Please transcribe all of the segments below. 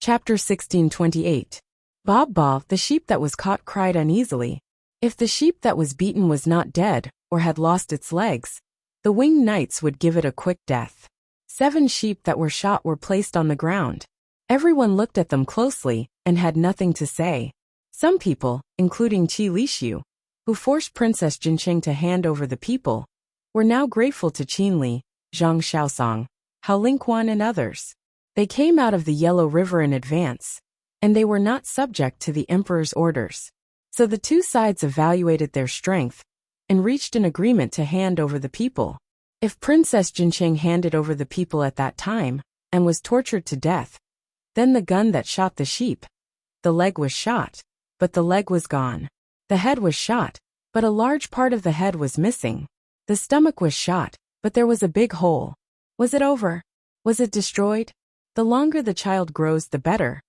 Chapter 1628. Bob, the sheep that was caught, cried uneasily. If the sheep that was beaten was not dead, or had lost its legs, the winged knights would give it a quick death. 7 sheep that were shot were placed on the ground. Everyone looked at them closely, and had nothing to say. Some people, including Qi Lishu, who forced Princess Jincheng to hand over the people, were now grateful to Qinli, Zhang Xiaosong, Hao Lingquan and others. They came out of the Yellow River in advance, and they were not subject to the emperor's orders. So the two sides evaluated their strength, and reached an agreement to hand over the people. If Princess Jincheng handed over the people at that time, and was tortured to death, then the gun that shot the sheep, the leg was shot, but the leg was gone. The head was shot, but a large part of the head was missing. The stomach was shot, but there was a big hole. Was it over? Was it destroyed? The longer the child grows, the better.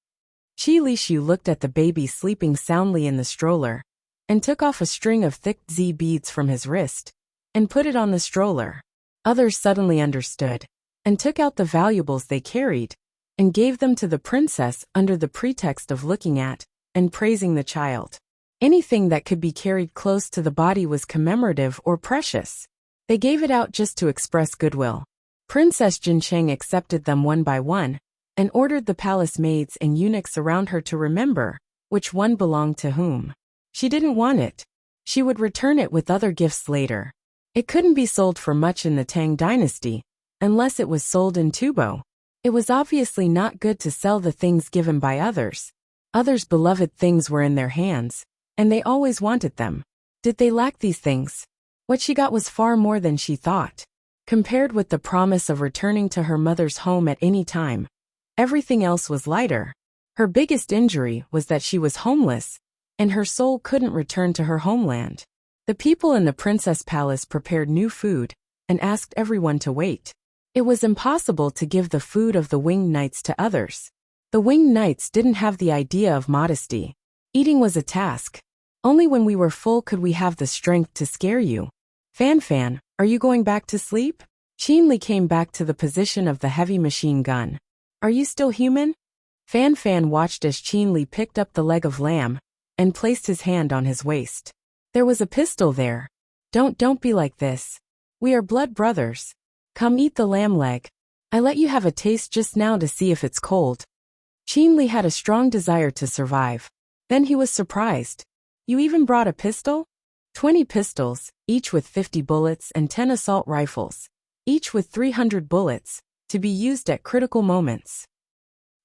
Qi Lishu looked at the baby sleeping soundly in the stroller, and took off a string of thick Z beads from his wrist, and put it on the stroller. Others suddenly understood, and took out the valuables they carried, and gave them to the princess under the pretext of looking at, and praising the child. Anything that could be carried close to the body was commemorative or precious. They gave it out just to express goodwill. Princess Jincheng accepted them one by one, and ordered the palace maids and eunuchs around her to remember which one belonged to whom. She didn't want it. She would return it with other gifts later. It couldn't be sold for much in the Tang dynasty, unless it was sold in Tubo. It was obviously not good to sell the things given by others. Others' beloved things were in their hands, and they always wanted them. Did they lack these things? What she got was far more than she thought. Compared with the promise of returning to her mother's home at any time, everything else was lighter. Her biggest injury was that she was homeless, and her soul couldn't return to her homeland. The people in the princess palace prepared new food, and asked everyone to wait. It was impossible to give the food of the winged knights to others. The winged knights didn't have the idea of modesty. Eating was a task. Only when we were full could we have the strength to scare you. Fan, are you going back to sleep? Qinli came back to the position of the heavy machine gun. Are you still human? Fan watched as Qinli picked up the leg of lamb, and placed his hand on his waist. There was a pistol there. Don't be like this. We are blood brothers. Come eat the lamb leg. I let you have a taste just now to see if it's cold. Qinli had a strong desire to survive. Then he was surprised. You even brought a pistol? 20 pistols, each with 50 bullets, and 10 assault rifles, each with 300 bullets, to be used at critical moments.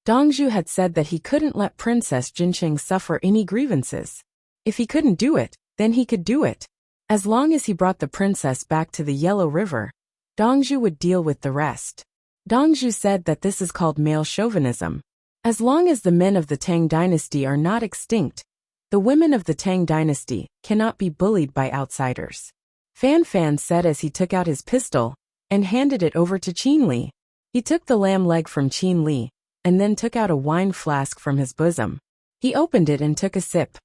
Dongzhu had said that he couldn't let Princess Jincheng suffer any grievances. If he couldn't do it, then he could do it. As long as he brought the princess back to the Yellow River, Dongzhu would deal with the rest. Dongzhu said that this is called male chauvinism. As long as the men of the Tang dynasty are not extinct, the women of the Tang dynasty cannot be bullied by outsiders. Fan said as he took out his pistol, and handed it over to Qinli. He took the lamb leg from Qinli, and then took out a wine flask from his bosom. He opened it and took a sip.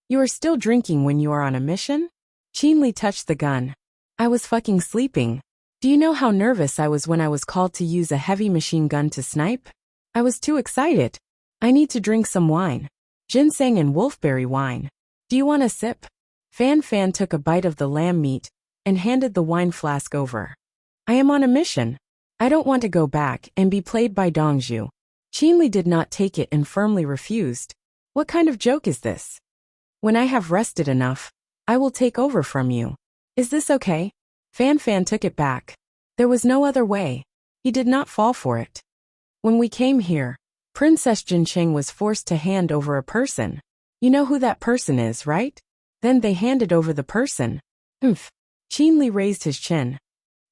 You are still drinking when you are on a mission? Qinli touched the gun. I was fucking sleeping. Do you know how nervous I was when I was called to use a heavy machine gun to snipe? I was too excited. I need to drink some wine. Ginseng and wolfberry wine. Do you want a sip? Fan took a bite of the lamb meat, and handed the wine flask over. I am on a mission. I don't want to go back and be played by Dongzhu. Qinli did not take it and firmly refused. What kind of joke is this? When I have rested enough, I will take over from you. Is this okay? Fan took it back. There was no other way. He did not fall for it. When we came here, Princess Jincheng was forced to hand over a person. You know who that person is, right? Then they handed over the person. Qinli raised his chin.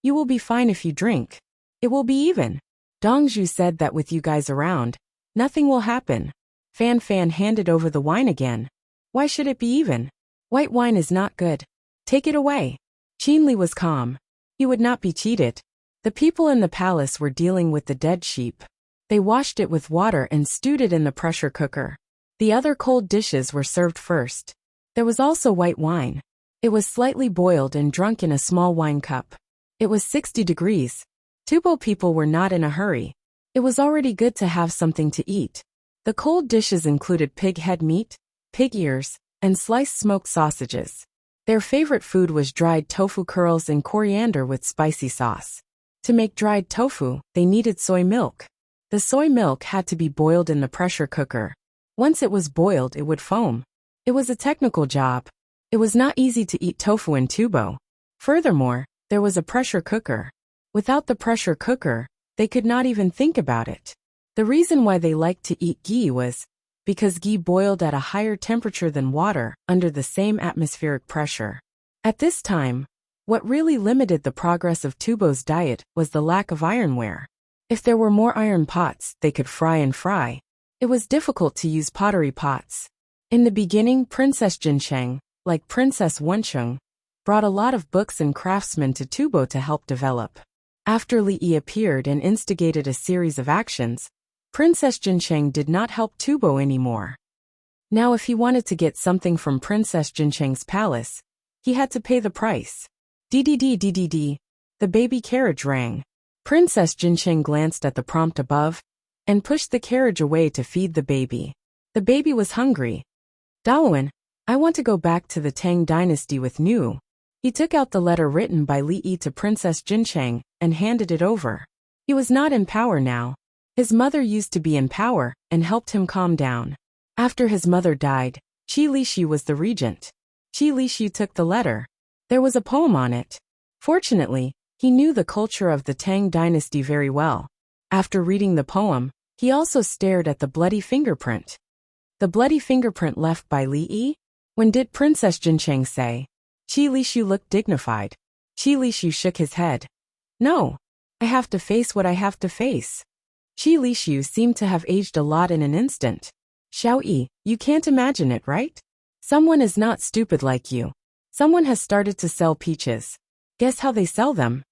You will be fine if you drink. It will be even. Dongzhu said that with you guys around, nothing will happen. Fan handed over the wine again. Why should it be even? White wine is not good. Take it away. Qinli was calm. He would not be cheated. The people in the palace were dealing with the dead sheep. They washed it with water and stewed it in the pressure cooker. The other cold dishes were served first. There was also white wine. It was slightly boiled and drunk in a small wine cup. It was 60 degrees. Tubo people were not in a hurry. It was already good to have something to eat. The cold dishes included pig head meat, pig ears, and sliced smoked sausages. Their favorite food was dried tofu curls in coriander with spicy sauce. To make dried tofu, they needed soy milk. The soy milk had to be boiled in the pressure cooker. Once it was boiled, it would foam. It was a technical job. It was not easy to eat tofu in tubo. Furthermore, there was a pressure cooker. Without the pressure cooker, they could not even think about it. The reason why they liked to eat ghee was because ghee boiled at a higher temperature than water under the same atmospheric pressure. At this time, what really limited the progress of Tubo's diet was the lack of ironware. If there were more iron pots, they could fry and fry. It was difficult to use pottery pots. In the beginning, Princess Jincheng, like Princess Wencheng, brought a lot of books and craftsmen to Tubo to help develop. After Li Yi appeared and instigated a series of actions, Princess Jincheng did not help Tubo anymore. Now if he wanted to get something from Princess Jincheng's palace, he had to pay the price. DDD, the baby carriage rang. Princess Jincheng glanced at the prompt above and pushed the carriage away to feed the baby. The baby was hungry. Daowen, I want to go back to the Tang dynasty with Nu. He took out the letter written by Li Yi to Princess Jincheng and handed it over. He was not in power now. His mother used to be in power and helped him calm down. After his mother died, Qi Lishu was the regent. Qi Lishu took the letter. There was a poem on it. Fortunately, he knew the culture of the Tang dynasty very well. After reading the poem, he also stared at the bloody fingerprint. The bloody fingerprint left by Li Yi? When did Princess Jincheng say? Qi Lishu looked dignified. Qi Lishu shook his head. No. I have to face what I have to face. Qi Lishu seemed to have aged a lot in an instant. Xiao Yi, you can't imagine it, right? Someone is not stupid like you. Someone has started to sell peaches. Guess how they sell them?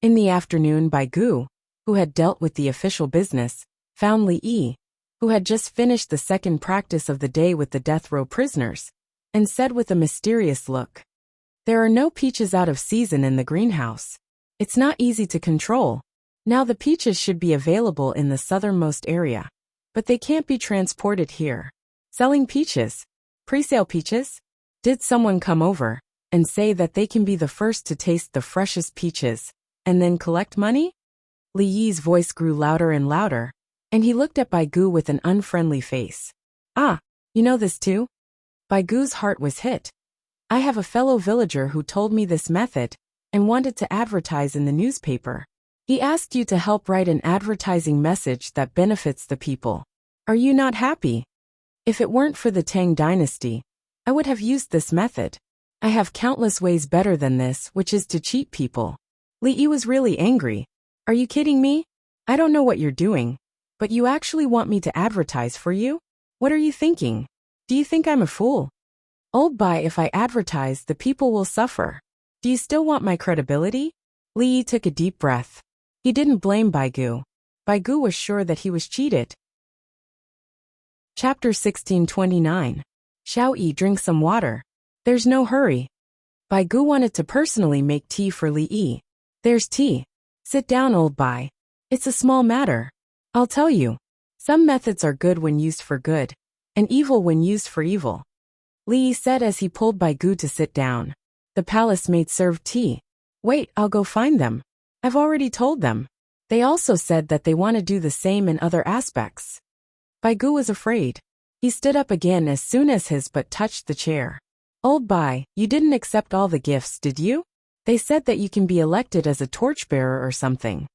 In the afternoon, Bai Gu, who had dealt with the official business, found Li Yi, who had just finished the second practice of the day with the death row prisoners, and said with a mysterious look, "There are no peaches out of season in the greenhouse. It's not easy to control. Now the peaches should be available in the southernmost area, but they can't be transported here. Selling peaches? Pre-sale peaches? Did someone come over and say that they can be the first to taste the freshest peaches and then collect money?" Li Yi's voice grew louder and louder, and he looked at Bai Gu with an unfriendly face. "Ah, you know this too?" Bai Gu's heart was hit. "I have a fellow villager who told me this method and wanted to advertise in the newspaper. He asked you to help write an advertising message that benefits the people. Are you not happy? If it weren't for the Tang dynasty, I would have used this method. I have countless ways better than this, which is to cheat people." Li Yi was really angry. "Are you kidding me? I don't know what you're doing, but you actually want me to advertise for you? What are you thinking? Do you think I'm a fool? Old Bai, if I advertise, the people will suffer. Do you still want my credibility?" Li Yi took a deep breath. He didn't blame Bai Gu. Bai Gu was sure that he was cheated. Chapter 1629. Xiao Yi, drink some water. There's no hurry. Bai Gu wanted to personally make tea for Li Yi. There's tea. Sit down, old Bai. It's a small matter. I'll tell you. Some methods are good when used for good, and evil when used for evil. Li Yi said as he pulled Bai Gu to sit down. The palace maid served tea. Wait, I'll go find them. I've already told them. They also said that they want to do the same in other aspects. Bai Gu was afraid. He stood up again as soon as his butt touched the chair. Old Bai, you didn't accept all the gifts, did you? They said that you can be elected as a torchbearer or something.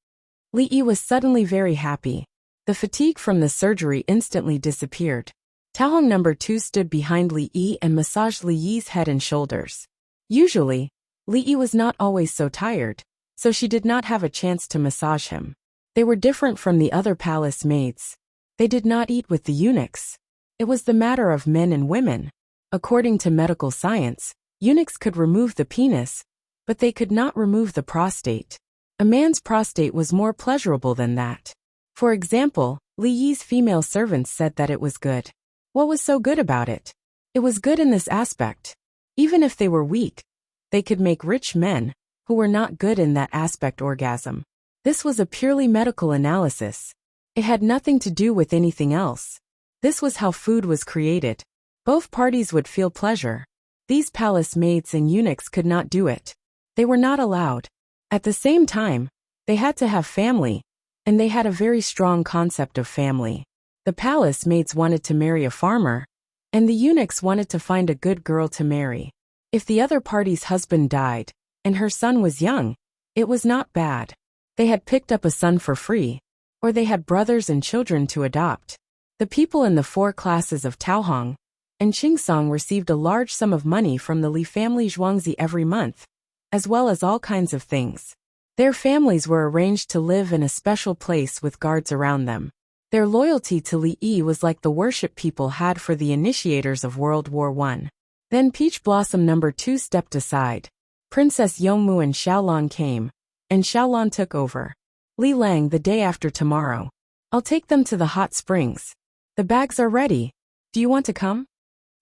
Li Yi was suddenly very happy. The fatigue from the surgery instantly disappeared. Taohong No. 2 stood behind Li Yi and massaged Li Yi's head and shoulders. Usually, Li Yi was not always so tired, so she did not have a chance to massage him. They were different from the other palace maids. They did not eat with the eunuchs. It was the matter of men and women. According to medical science, eunuchs could remove the penis, but they could not remove the prostate. A man's prostate was more pleasurable than that. For example, Li Yi's female servants said that it was good. What was so good about it? It was good in this aspect. Even if they were weak, they could make rich men, who were not good in that aspect, orgasm. This was a purely medical analysis. It had nothing to do with anything else. This was how food was created. Both parties would feel pleasure. These palace maids and eunuchs could not do it. They were not allowed. At the same time, they had to have family, and they had a very strong concept of family. The palace maids wanted to marry a farmer, and the eunuchs wanted to find a good girl to marry. If the other party's husband died, and her son was young, it was not bad. They had picked up a son for free, or they had brothers and children to adopt. The people in the four classes of Taohong and Qingsong received a large sum of money from the Li family Zhuangzi every month, as well as all kinds of things. Their families were arranged to live in a special place with guards around them. Their loyalty to Li Yi was like the worship people had for the initiators of World War I. Then Peach Blossom No. 2 stepped aside. Princess Yongmu and Xiaolan came, and Xiaolan took over. Li Lang the day after tomorrow. I'll take them to the hot springs. The bags are ready. Do you want to come?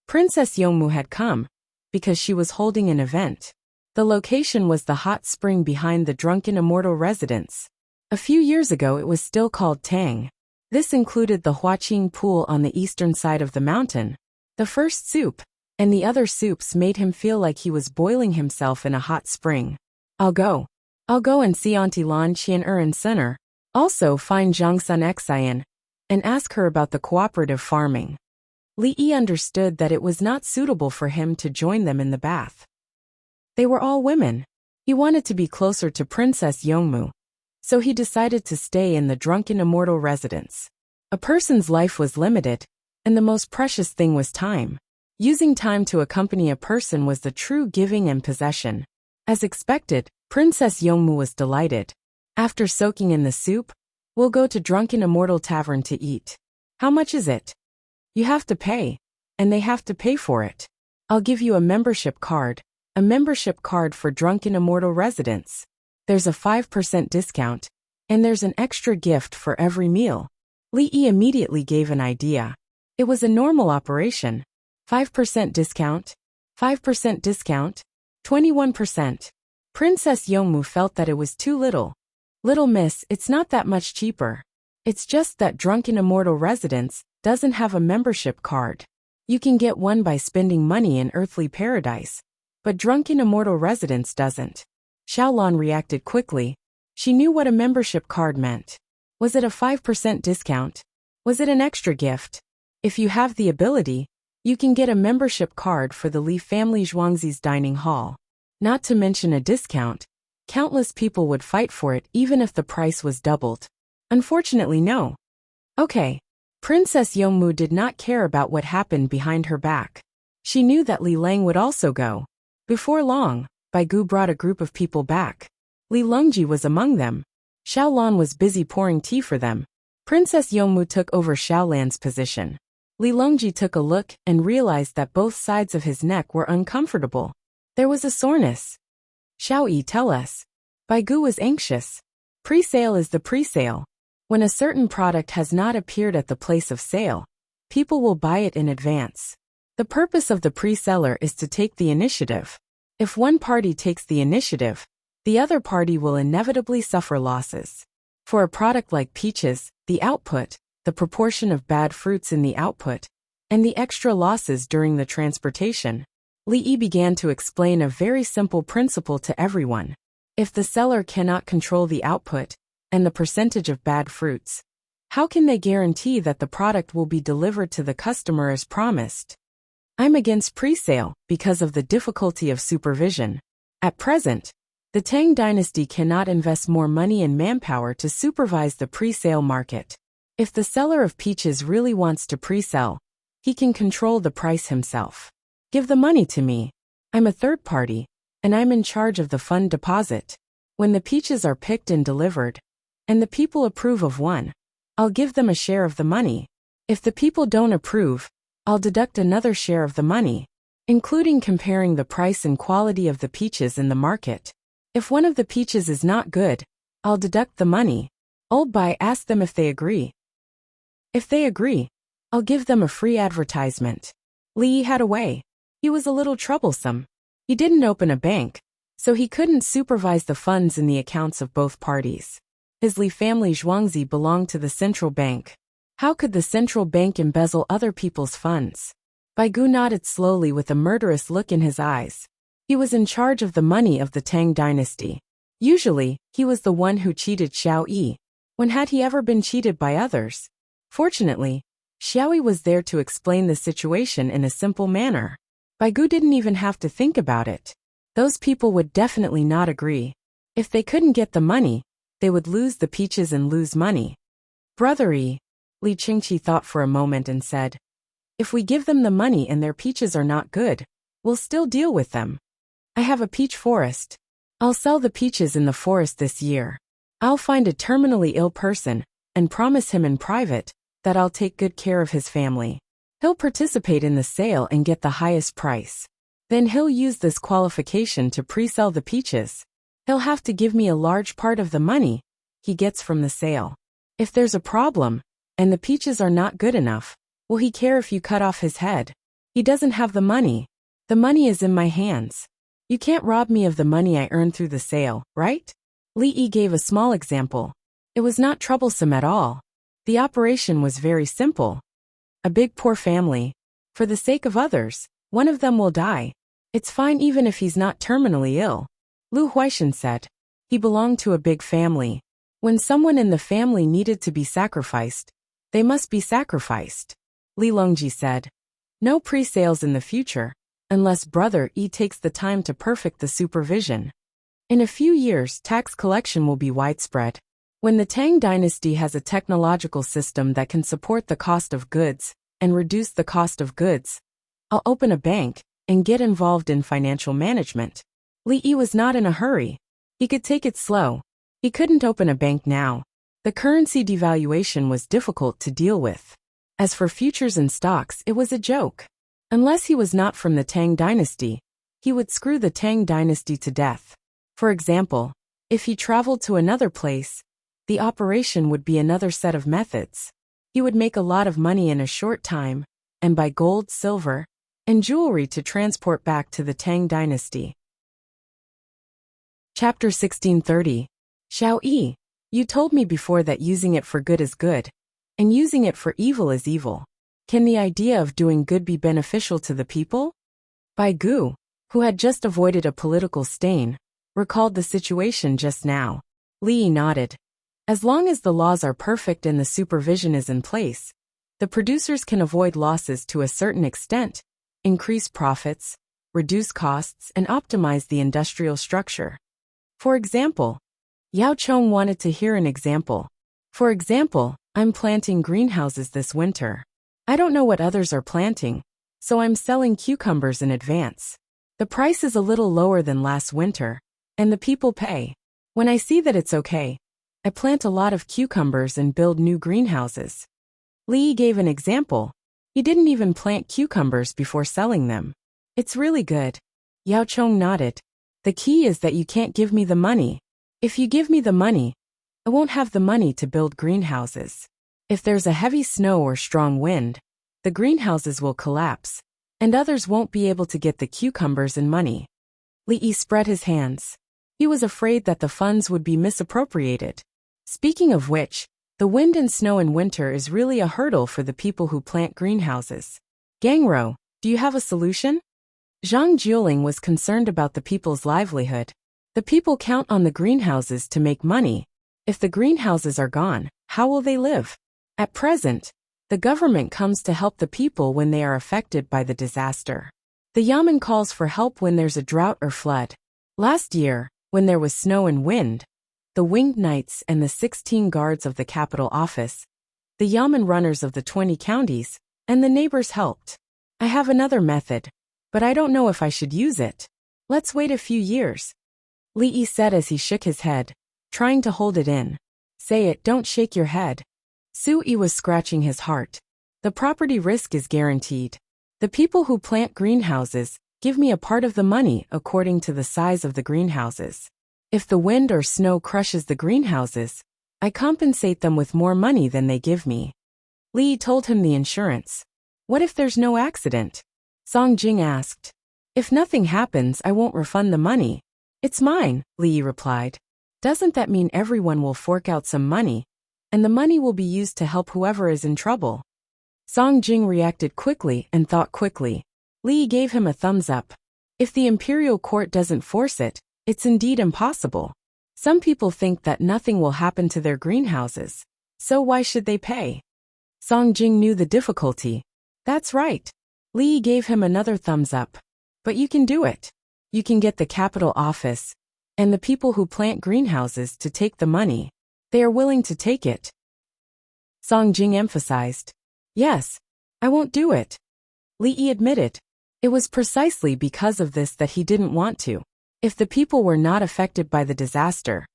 Princess Yongmu had come, because she was holding an event. The location was the hot spring behind the Drunken Immortal residence. A few years ago it was still called Tang. This included the Huaqing pool on the eastern side of the mountain. The first soup, and the other soups made him feel like he was boiling himself in a hot spring. I'll go and see Auntie Lan Qian'er and Sun'er, also find Zhang Sun Xian, and ask her about the cooperative farming. Li Yi understood that it was not suitable for him to join them in the bath. They were all women. He wanted to be closer to Princess Yongmu, so he decided to stay in the Drunken Immortal residence. A person's life was limited, and the most precious thing was time. Using time to accompany a person was the true giving and possession. As expected, Princess Yongmu was delighted. After soaking in the soup, we'll go to Drunken Immortal Tavern to eat. How much is it? You have to pay, and they have to pay for it. I'll give you a membership card for Drunken Immortal residents. There's a 5% discount, and there's an extra gift for every meal. Li Yi immediately gave an idea. It was a normal operation. 5% discount, 5% discount, 21%. Princess Yongmu felt that it was too little. Little miss, it's not that much cheaper. It's just that Drunken Immortal residents doesn't have a membership card. You can get one by spending money in earthly paradise, but Drunken Immortal residents doesn't. Xiaolan reacted quickly. She knew what a membership card meant. Was it a 5% discount? Was it an extra gift? If you have the ability, you can get a membership card for the Li family Zhuangzi's dining hall. Not to mention a discount. Countless people would fight for it even if the price was doubled. Unfortunately, no. Okay. Princess Yongmu did not care about what happened behind her back. She knew that Li Lang would also go. Before long, Baigu brought a group of people back. Li Longji was among them. Xiaolan was busy pouring tea for them. Princess Yongmu took over Xiaolan's position. Li Longji took a look and realized that both sides of his neck were uncomfortable. There was a soreness. Xiaoyi, tell us. Baigu was anxious. Pre-sale is the pre-sale. When a certain product has not appeared at the place of sale, people will buy it in advance. The purpose of the pre-seller is to take the initiative. If one party takes the initiative, the other party will inevitably suffer losses. For a product like peaches, the output, the proportion of bad fruits in the output, and the extra losses during the transportation. Li Yi began to explain a very simple principle to everyone. If the seller cannot control the output and the percentage of bad fruits, how can they guarantee that the product will be delivered to the customer as promised? I'm against pre-sale because of the difficulty of supervision. At present, the Tang dynasty cannot invest more money and manpower to supervise the pre-sale market. If the seller of peaches really wants to pre-sell, he can control the price himself. Give the money to me. I'm a third party, and I'm in charge of the fund deposit. When the peaches are picked and delivered, and the people approve of one, I'll give them a share of the money. If the people don't approve, I'll deduct another share of the money, including comparing the price and quality of the peaches in the market. If one of the peaches is not good, I'll deduct the money. Old Bai asked them if they agree. If they agree, I'll give them a free advertisement. Li Yi had a way. He was a little troublesome. He didn't open a bank, so he couldn't supervise the funds in the accounts of both parties. His Li family Zhuangzi belonged to the central bank. How could the central bank embezzle other people's funds? Baigu nodded slowly with a murderous look in his eyes. He was in charge of the money of the Tang dynasty. Usually, he was the one who cheated Xiao Yi. When had he ever been cheated by others? Fortunately, Xiao Yi was there to explain the situation in a simple manner. Baigu didn't even have to think about it. Those people would definitely not agree. If they couldn't get the money, they would lose the peaches and lose money. Brother Yi, Li Qingqi thought for a moment and said, if we give them the money and their peaches are not good, we'll still deal with them. I have a peach forest. I'll sell the peaches in the forest this year. I'll find a terminally ill person and promise him in private that I'll take good care of his family. He'll participate in the sale and get the highest price. Then he'll use this qualification to pre-sell the peaches. He'll have to give me a large part of the money he gets from the sale. If there's a problem, and the peaches are not good enough, will he care if you cut off his head? He doesn't have the money. The money is in my hands. You can't rob me of the money I earned through the sale, right? Li Yi gave a small example. It was not troublesome at all. The operation was very simple. A big poor family. For the sake of others, one of them will die. It's fine even if he's not terminally ill. Lu Huaishan said. He belonged to a big family. When someone in the family needed to be sacrificed, they must be sacrificed. Li Longji said. No pre-sales in the future, unless Brother Yi takes the time to perfect the supervision. In a few years, tax collection will be widespread. When the Tang dynasty has a technological system that can support the cost of goods and reduce the cost of goods, I'll open a bank and get involved in financial management. Li Yi was not in a hurry. He could take it slow. He couldn't open a bank now. The currency devaluation was difficult to deal with. As for futures and stocks, it was a joke. Unless he was not from the Tang dynasty, he would screw the Tang dynasty to death. For example, if he traveled to another place, the operation would be another set of methods. He would make a lot of money in a short time, and buy gold, silver, and jewelry to transport back to the Tang dynasty. Chapter 1630. Xiao Yi, you told me before that using it for good is good, and using it for evil is evil. Can the idea of doing good be beneficial to the people? Baigu, who had just avoided a political stain, recalled the situation just now. Li Yi nodded. As long as the laws are perfect and the supervision is in place, the producers can avoid losses to a certain extent, increase profits, reduce costs, and optimize the industrial structure. For example, Yao Chong wanted to hear an example. For example, I'm planting greenhouses this winter. I don't know what others are planting, so I'm selling cucumbers in advance. The price is a little lower than last winter, and the people pay. When I see that it's okay, I plant a lot of cucumbers and build new greenhouses. Li Yi gave an example. He didn't even plant cucumbers before selling them. It's really good. Yao Chong nodded. The key is that you can't give me the money. If you give me the money, I won't have the money to build greenhouses. If there's a heavy snow or strong wind, the greenhouses will collapse, and others won't be able to get the cucumbers and money. Li Yi spread his hands. He was afraid that the funds would be misappropriated. Speaking of which, the wind and snow in winter is really a hurdle for the people who plant greenhouses. Gangrou, do you have a solution? Zhang Jiuling was concerned about the people's livelihood. The people count on the greenhouses to make money. If the greenhouses are gone, how will they live? At present, the government comes to help the people when they are affected by the disaster. The Yamen calls for help when there's a drought or flood. Last year, when there was snow and wind, the winged knights and the 16 guards of the capital office, the Yamen runners of the 20 counties, and the neighbors helped. I have another method, but I don't know if I should use it. Let's wait a few years. Li Yi said as he shook his head, trying to hold it in. Say it, don't shake your head. Su Yi was scratching his heart. The property risk is guaranteed. The people who plant greenhouses give me a part of the money according to the size of the greenhouses. If the wind or snow crushes the greenhouses, I compensate them with more money than they give me. Li Yi told him the insurance. What if there's no accident? Song Jing asked. If nothing happens, I won't refund the money. It's mine, Li Yi replied. Doesn't that mean everyone will fork out some money? and the money will be used to help whoever is in trouble. Song Jing reacted quickly and thought quickly. Li gave him a thumbs up. If the imperial court doesn't force it, it's indeed impossible. Some people think that nothing will happen to their greenhouses, so why should they pay? Song Jing knew the difficulty. That's right. Li gave him another thumbs up. But you can do it. You can get the capital office and the people who plant greenhouses to take the money. They are willing to take it. Song Jing emphasized. Yes, I won't do it. Li admitted. It was precisely because of this that he didn't want to. If the people were not affected by the disaster,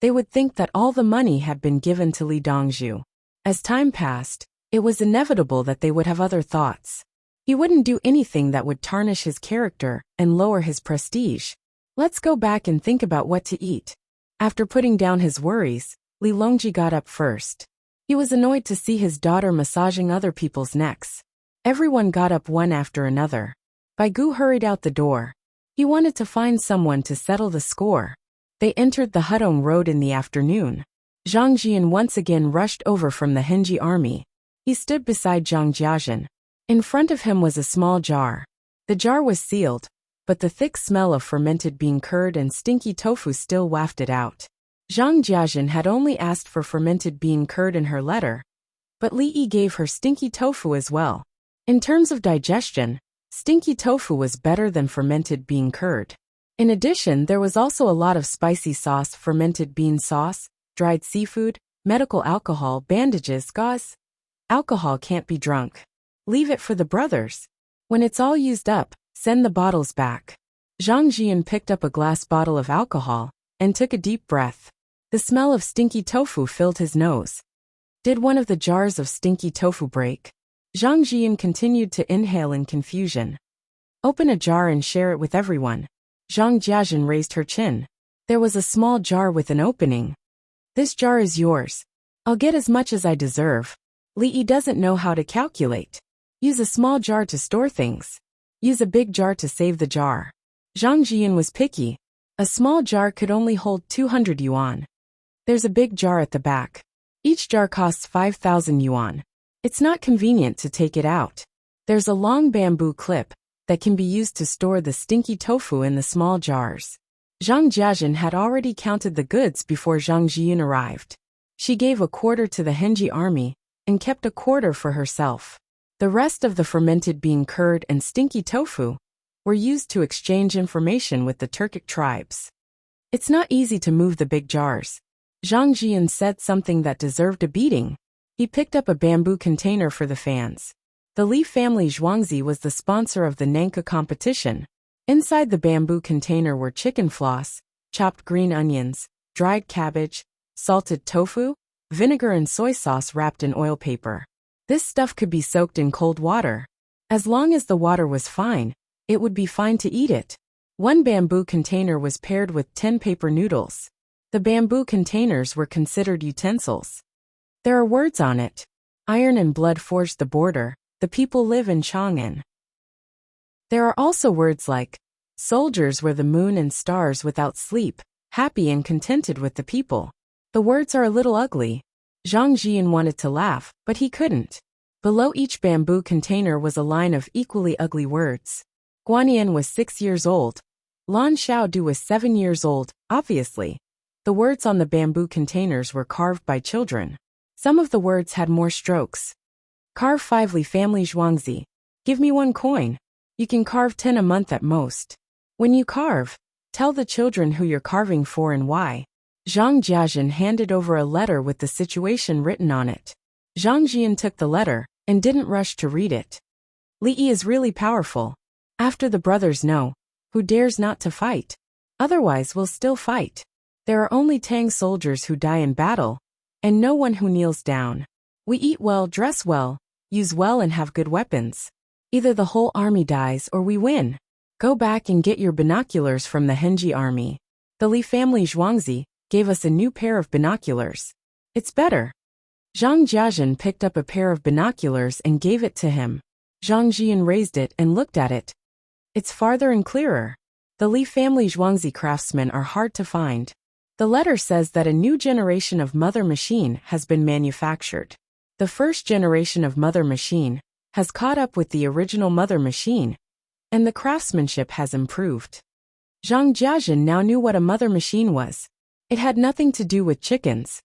they would think that all the money had been given to Li Dongzhu. As time passed, it was inevitable that they would have other thoughts. He wouldn't do anything that would tarnish his character and lower his prestige. Let's go back and think about what to eat. After putting down his worries, Li Longji got up first. He was annoyed to see his daughter massaging other people's necks. Everyone got up one after another. Bai Gu hurried out the door. He wanted to find someone to settle the score. They entered the Hudong Road in the afternoon. Zhang Jian once again rushed over from the Henji army. He stood beside Zhang Jiazhen. In front of him was a small jar. The jar was sealed, but the thick smell of fermented bean curd and stinky tofu still wafted out. Zhang Jiazhen had only asked for fermented bean curd in her letter, but Li Yi gave her stinky tofu as well. In terms of digestion, stinky tofu was better than fermented bean curd. In addition, there was also a lot of spicy sauce, fermented bean sauce, dried seafood, medical alcohol, bandages, gauze. Alcohol can't be drunk. Leave it for the brothers. When it's all used up, send the bottles back. Zhang Jian picked up a glass bottle of alcohol and took a deep breath. The smell of stinky tofu filled his nose. Did one of the jars of stinky tofu break? Zhang Jian continued to inhale in confusion. Open a jar and share it with everyone. Zhang Jiazhen raised her chin. There was a small jar with an opening. This jar is yours. I'll get as much as I deserve. Li Yi doesn't know how to calculate. Use a small jar to store things. Use a big jar to save the jar. Zhang Jian was picky. A small jar could only hold 200 yuan. There's a big jar at the back. Each jar costs 5,000 yuan. It's not convenient to take it out. There's a long bamboo clip that can be used to store the stinky tofu in the small jars. Zhang Jiazhen had already counted the goods before Zhang Jian arrived. She gave a quarter to the Henji army and kept a quarter for herself. The rest of the fermented bean curd and stinky tofu were used to exchange information with the Turkic tribes. It's not easy to move the big jars. Zhang Jian said something that deserved a beating. He picked up a bamboo container for the fans. The Li family Zhuangzi was the sponsor of the Nanka competition. Inside the bamboo container were chicken floss, chopped green onions, dried cabbage, salted tofu, vinegar and soy sauce wrapped in oil paper. This stuff could be soaked in cold water. As long as the water was fine, it would be fine to eat it. One bamboo container was paired with 10 paper noodles. The bamboo containers were considered utensils. There are words on it. Iron and blood forged the border. The people live in Chang'an. There are also words like, soldiers were the moon and stars without sleep, happy and contented with the people. The words are a little ugly. Zhang Jian wanted to laugh, but he couldn't. Below each bamboo container was a line of equally ugly words. Guanyan was 6 years old. Lan Xiaodu was 7 years old, obviously. The words on the bamboo containers were carved by children. Some of the words had more strokes. Carve 5 Li family Zhuangzi. Give me 1 coin. You can carve 10 a month at most. When you carve, tell the children who you're carving for and why. Zhang Jiazhen handed over a letter with the situation written on it. Zhang Jian took the letter and didn't rush to read it. Li Yi is really powerful. After the brothers know, who dares not to fight? Otherwise we'll still fight. There are only Tang soldiers who die in battle, and no one who kneels down. We eat well, dress well, use well and have good weapons. Either the whole army dies or we win. Go back and get your binoculars from the Henji army. The Li family Zhuangzi gave us a new pair of binoculars. It's better. Zhang Jiazhen picked up a pair of binoculars and gave it to him. Zhang Jian raised it and looked at it. It's farther and clearer. The Li family Zhuangzi craftsmen are hard to find. The letter says that a new generation of mother machine has been manufactured. The first generation of mother machine has caught up with the original mother machine, and the craftsmanship has improved. Zhang Jiajin now knew what a mother machine was. It had nothing to do with chickens.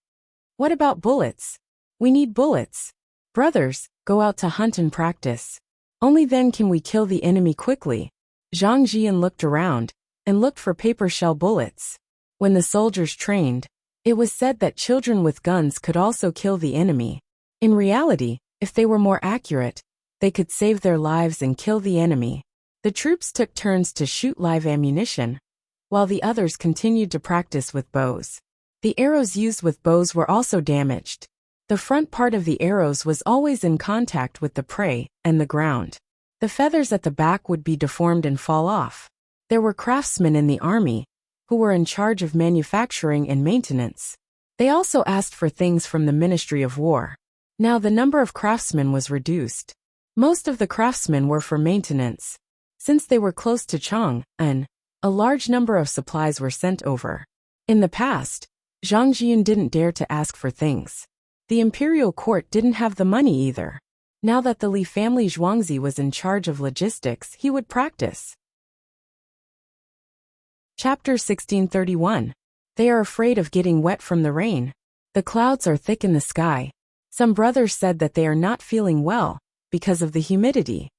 What about bullets? We need bullets. Brothers, go out to hunt and practice. Only then can we kill the enemy quickly. Zhang Jian looked around and looked for paper shell bullets. When the soldiers trained, it was said that children with guns could also kill the enemy. In reality, if they were more accurate, they could save their lives and kill the enemy. The troops took turns to shoot live ammunition, while the others continued to practice with bows. The arrows used with bows were also damaged. The front part of the arrows was always in contact with the prey and the ground. The feathers at the back would be deformed and fall off. There were craftsmen in the army who were in charge of manufacturing and maintenance. They also asked for things from the Ministry of War. Now the number of craftsmen was reduced. Most of the craftsmen were for maintenance. Since they were close to Chang'an, a large number of supplies were sent over. In the past, Zhang Jian didn't dare to ask for things. The imperial court didn't have the money either. Now that the Li family Zhuangzi was in charge of logistics, he would practice. Chapter 1631. They are afraid of getting wet from the rain. The clouds are thick in the sky. Some brothers said that they are not feeling well because of the humidity.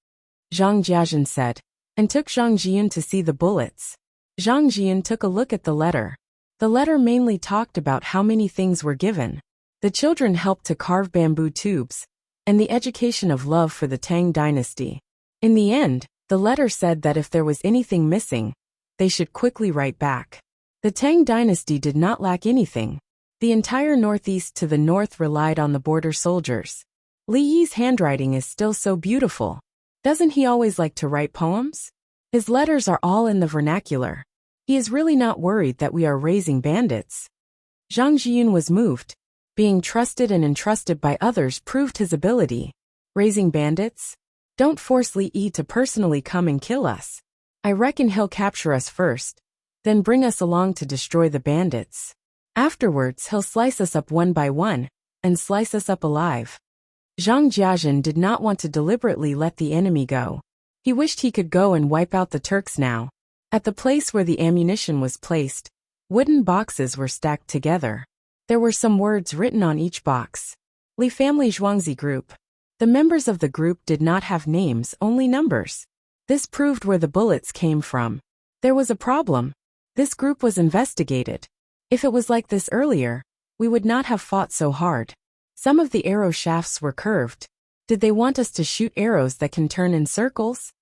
Zhang Jiajin said, and took Zhang Jian to see the bullets. Zhang Jian took a look at the letter. The letter mainly talked about how many things were given. The children helped to carve bamboo tubes, and the education of love for the Tang dynasty. In the end, the letter said that if there was anything missing, they should quickly write back. The Tang dynasty did not lack anything. The entire northeast to the north relied on the border soldiers. Li Yi's handwriting is still so beautiful. Doesn't he always like to write poems? His letters are all in the vernacular. He is really not worried that we are raising bandits. Zhang Jiyun was moved. Being trusted and entrusted by others proved his ability. Raising bandits? Don't force Li Yi to personally come and kill us. I reckon he'll capture us first, then bring us along to destroy the bandits. Afterwards he'll slice us up one by one, and slice us up alive. Zhang Jiajin did not want to deliberately let the enemy go. He wished he could go and wipe out the Turks now. At the place where the ammunition was placed, wooden boxes were stacked together. There were some words written on each box. Li family Zhuangzi group. The members of the group did not have names, only numbers. This proved where the bullets came from. There was a problem. This group was investigated. If it was like this earlier, we would not have fought so hard. Some of the arrow shafts were curved. Did they want us to shoot arrows that can turn in circles?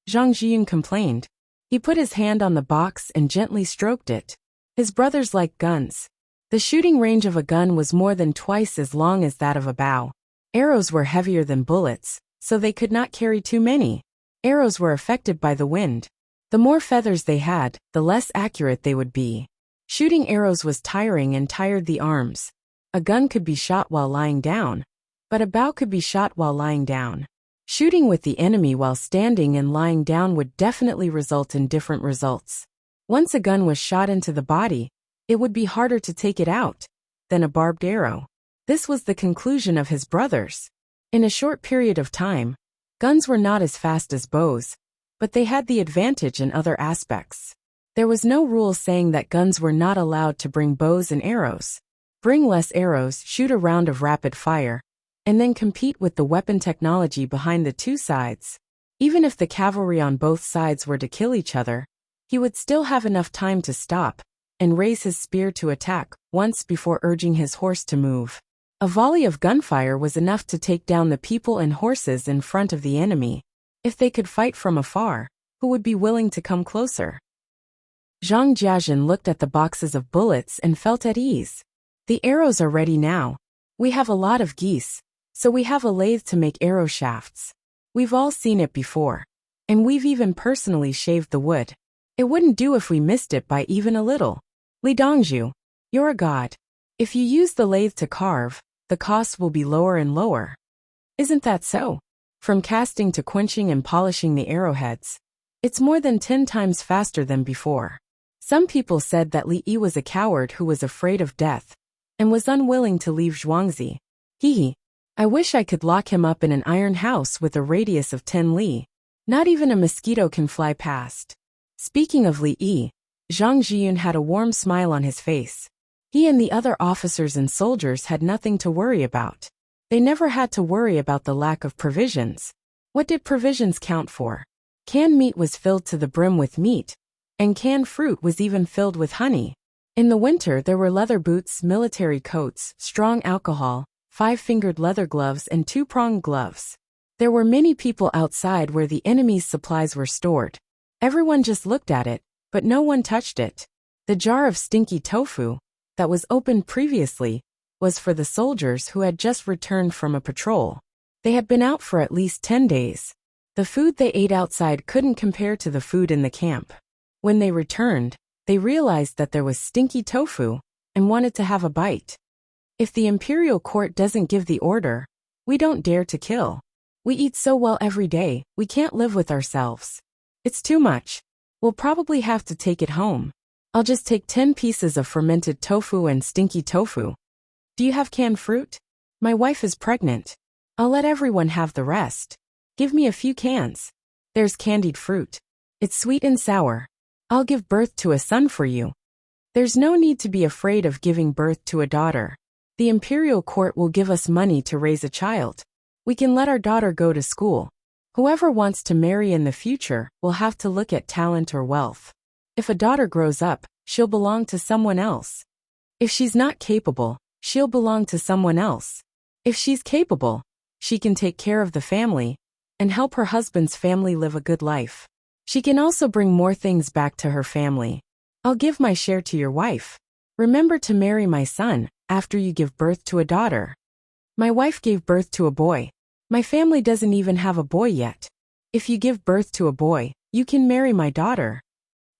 Zhang Jiyun complained. He put his hand on the box and gently stroked it. His brothers liked guns. The shooting range of a gun was more than twice as long as that of a bow. Arrows were heavier than bullets, so they could not carry too many. Arrows were affected by the wind. The more feathers they had, the less accurate they would be. Shooting arrows was tiring and tired the arms. A gun could be shot while lying down, but a bow could be shot while lying down. Shooting with the enemy while standing and lying down would definitely result in different results. Once a gun was shot into the body, it would be harder to take it out than a barbed arrow. This was the conclusion of his brothers. In a short period of time, guns were not as fast as bows, but they had the advantage in other aspects. There was no rule saying that guns were not allowed to bring bows and arrows. Bring less arrows, shoot a round of rapid fire, and then compete with the weapon technology behind the two sides. Even if the cavalry on both sides were to kill each other, he would still have enough time to stop and raise his spear to attack once before urging his horse to move. A volley of gunfire was enough to take down the people and horses in front of the enemy. If they could fight from afar, who would be willing to come closer? Zhang Jiajin looked at the boxes of bullets and felt at ease. The arrows are ready now. We have a lot of geese, so we have a lathe to make arrow shafts. We've all seen it before, and we've even personally shaved the wood. It wouldn't do if we missed it by even a little. Li Dongzhu, you're a god. If you use the lathe to carve, the cost will be lower and lower. Isn't that so? From casting to quenching and polishing the arrowheads, it's more than 10 times faster than before. Some people said that Li Yi was a coward who was afraid of death and was unwilling to leave Zhuangzi. Hee. I wish I could lock him up in an iron house with a radius of 10 li. Not even a mosquito can fly past. Speaking of Li Yi, Zhang Zhiyun had a warm smile on his face. He and the other officers and soldiers had nothing to worry about. They never had to worry about the lack of provisions. What did provisions count for? Canned meat was filled to the brim with meat, and canned fruit was even filled with honey. In the winter there were leather boots, military coats, strong alcohol, 5-fingered leather gloves and 2-pronged gloves. There were many people outside where the enemy's supplies were stored. Everyone just looked at it, but no one touched it. The jar of stinky tofu, that was opened previously, was for the soldiers who had just returned from a patrol. They had been out for at least 10 days. The food they ate outside couldn't compare to the food in the camp. When they returned, they realized that there was stinky tofu and wanted to have a bite. If the imperial court doesn't give the order, we don't dare to kill. We eat so well every day, we can't live with ourselves. It's too much. We'll probably have to take it home. I'll just take 10 pieces of fermented tofu and stinky tofu. Do you have canned fruit? My wife is pregnant. I'll let everyone have the rest. Give me a few cans. There's candied fruit. It's sweet and sour. I'll give birth to a son for you. There's no need to be afraid of giving birth to a daughter. The imperial court will give us money to raise a child. We can let our daughter go to school. Whoever wants to marry in the future will have to look at talent or wealth. If a daughter grows up, she'll belong to someone else. If she's not capable, she'll belong to someone else. If she's capable, she can take care of the family and help her husband's family live a good life. She can also bring more things back to her family. I'll give my share to your wife. Remember to marry my son after you give birth to a daughter. My wife gave birth to a boy. My family doesn't even have a boy yet. If you give birth to a boy, you can marry my daughter.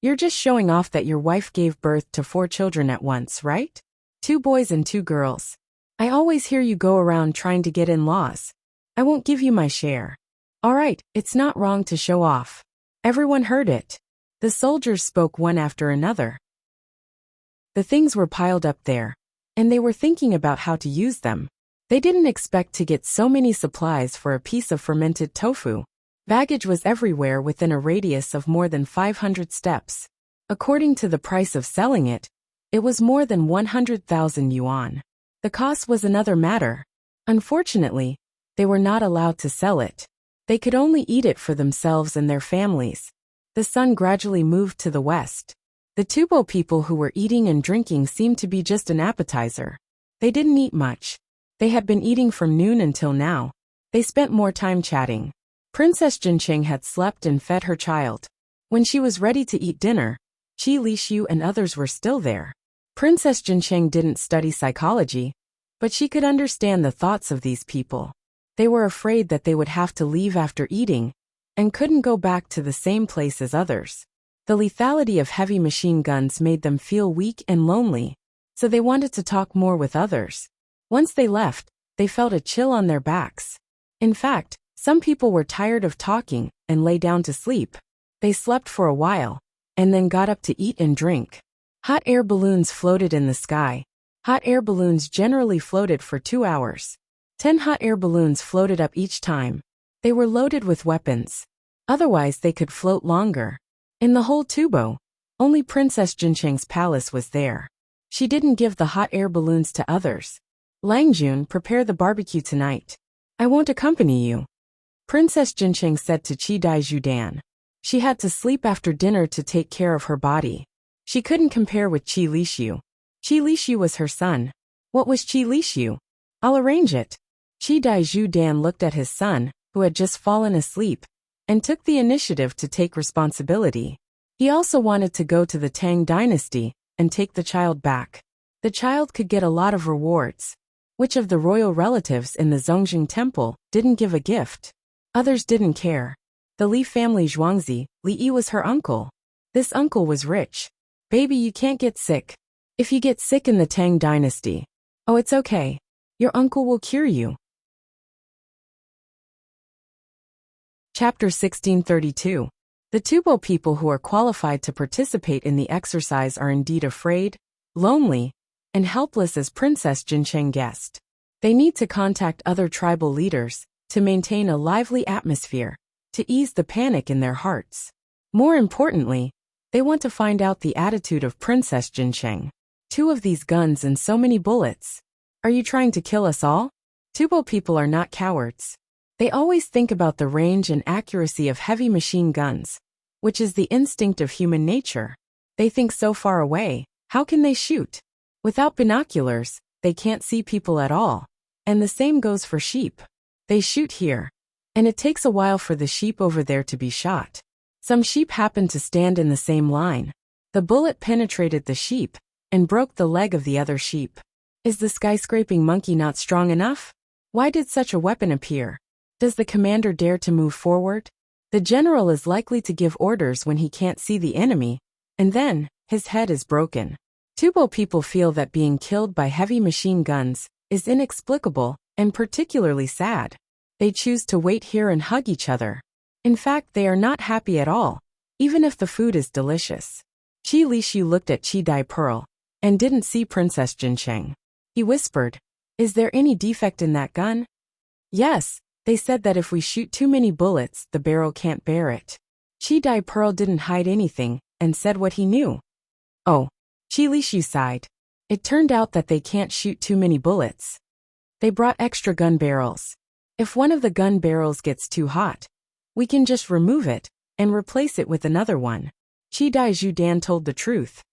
You're just showing off that your wife gave birth to 4 children at once, right? 2 boys and 2 girls. I always hear you go around trying to get in-laws. I won't give you my share. All right, it's not wrong to show off. Everyone heard it. The soldiers spoke one after another. The things were piled up there, and they were thinking about how to use them. They didn't expect to get so many supplies for a piece of fermented tofu. Baggage was everywhere within a radius of more than 500 steps. According to the price of selling it, it was more than 100,000 yuan. The cost was another matter. Unfortunately, they were not allowed to sell it. They could only eat it for themselves and their families. The sun gradually moved to the west. The Tubo people who were eating and drinking seemed to be just an appetizer. They didn't eat much. They had been eating from noon until now. They spent more time chatting. Princess Jincheng had slept and fed her child. When she was ready to eat dinner, Qi Lishu and others were still there. Princess Jincheng didn't study psychology, but she could understand the thoughts of these people. They were afraid that they would have to leave after eating and couldn't go back to the same place as others. The lethality of heavy machine guns made them feel weak and lonely, so they wanted to talk more with others. Once they left, they felt a chill on their backs. In fact, some people were tired of talking and lay down to sleep. They slept for a while, and then got up to eat and drink. Hot air balloons floated in the sky. Hot air balloons generally floated for 2 hours. 10 hot air balloons floated up each time. They were loaded with weapons. Otherwise they could float longer. In the whole Tubo, only Princess Jincheng's palace was there. She didn't give the hot air balloons to others. Langjun, prepare the barbecue tonight. I won't accompany you. Princess Jincheng said to Qi Daijudan. She had to sleep after dinner to take care of her body. She couldn't compare with Qi Lishu. Qi Lishu was her son. What was Qi Lishu? I'll arrange it. Qi Daijudan looked at his son, who had just fallen asleep, and took the initiative to take responsibility. He also wanted to go to the Tang dynasty and take the child back. The child could get a lot of rewards. Which of the royal relatives in the Zongjing temple didn't give a gift? Others didn't care. The Li family Zhuangzi, Li Yi was her uncle. This uncle was rich. Baby, you can't get sick. If you get sick in the Tang dynasty, oh, it's okay. Your uncle will cure you. Chapter 1632. The Tubo people who are qualified to participate in the exercise are indeed afraid, lonely, and helpless as Princess Jincheng guessed. They need to contact other tribal leaders to maintain a lively atmosphere, to ease the panic in their hearts. More importantly, they want to find out the attitude of Princess Jincheng. 2 of these guns and so many bullets. Are you trying to kill us all? Tubo people are not cowards. They always think about the range and accuracy of heavy machine guns, which is the instinct of human nature. They think so far away, how can they shoot? Without binoculars, they can't see people at all. And the same goes for sheep. They shoot here. And it takes a while for the sheep over there to be shot. Some sheep happen to stand in the same line. The bullet penetrated the sheep and broke the leg of the other sheep. Is the skyscraping monkey not strong enough? Why did such a weapon appear? Does the commander dare to move forward? The general is likely to give orders when he can't see the enemy, and then, his head is broken. Tubo people feel that being killed by heavy machine guns is inexplicable and particularly sad. They choose to wait here and hug each other. In fact, they are not happy at all, even if the food is delicious. Qi Lishu looked at Qi Dai Pearl and didn't see Princess Jincheng. He whispered, "Is there any defect in that gun?" "Yes, they said that if we shoot too many bullets, the barrel can't bear it." Qi Dai Pearl didn't hide anything and said what he knew. "Oh." Qi Lishu sighed. It turned out that they can't shoot too many bullets. They brought extra gun barrels. If one of the gun barrels gets too hot, we can just remove it and replace it with another one. Qi Dai Zhudan told the truth.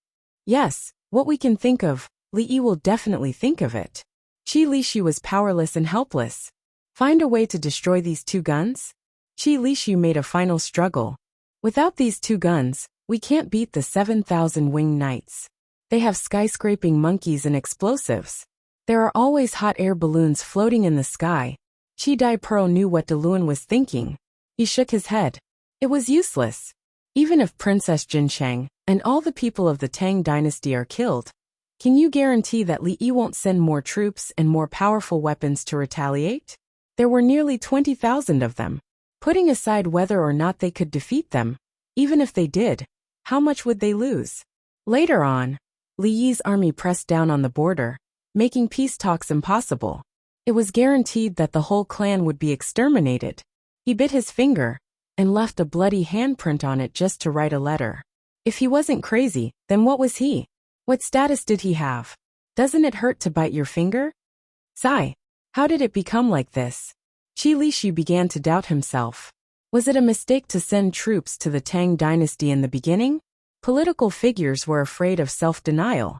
"Yes, what we can think of, Li Yi will definitely think of it." Qi Lishu was powerless and helpless. Find a way to destroy these 2 guns? Qi Lishu made a final struggle. Without these 2 guns, we can't beat the 7,000 winged knights. They have skyscraping monkeys and explosives. There are always hot air balloons floating in the sky. Qi Dai Pearl knew what Deluan was thinking. He shook his head. It was useless. Even if Princess Jincheng and all the people of the Tang dynasty are killed, can you guarantee that Li Yi won't send more troops and more powerful weapons to retaliate? There were nearly 20,000 of them. Putting aside whether or not they could defeat them, even if they did, how much would they lose? Later on, Li Yi's army pressed down on the border, making peace talks impossible. It was guaranteed that the whole clan would be exterminated. He bit his finger and left a bloody handprint on it just to write a letter. If he wasn't crazy, then what was he? What status did he have? Doesn't it hurt to bite your finger? Sigh. How did it become like this? Qi Lishu began to doubt himself. Was it a mistake to send troops to the Tang dynasty in the beginning? Political figures were afraid of self-denial.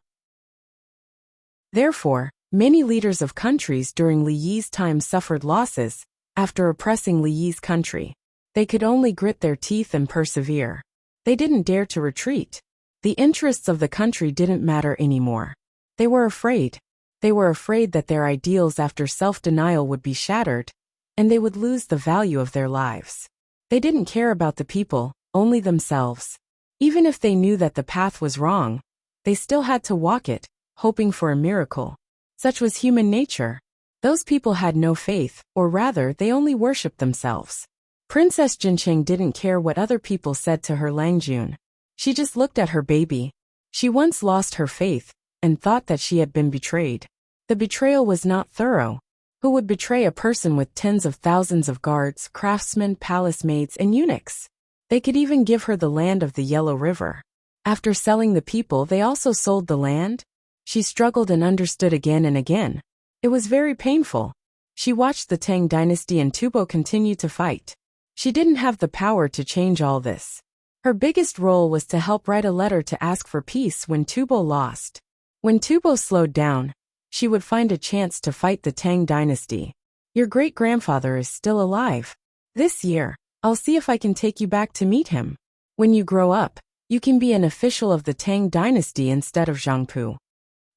Therefore, many leaders of countries during Li Yi's time suffered losses after oppressing Li Yi's country. They could only grit their teeth and persevere. They didn't dare to retreat. The interests of the country didn't matter anymore. They were afraid. They were afraid that their ideals after self-denial would be shattered, and they would lose the value of their lives. They didn't care about the people, only themselves. Even if they knew that the path was wrong, they still had to walk it, hoping for a miracle. Such was human nature. Those people had no faith, or rather, they only worshipped themselves. Princess Jincheng didn't care what other people said to her Langjun. She just looked at her baby. She once lost her faith and thought that she had been betrayed. The betrayal was not thorough. Who would betray a person with tens of thousands of guards, craftsmen, palace maids, and eunuchs? They could even give her the land of the Yellow River. After selling the people, they also sold the land. She struggled and understood again and again. It was very painful. She watched the Tang dynasty and Tubo continue to fight. She didn't have the power to change all this. Her biggest role was to help write a letter to ask for peace when Tubo lost. When Tubo slowed down, she would find a chance to fight the Tang dynasty. Your great-grandfather is still alive. This year, I'll see if I can take you back to meet him. When you grow up, you can be an official of the Tang dynasty instead of Zhangpu.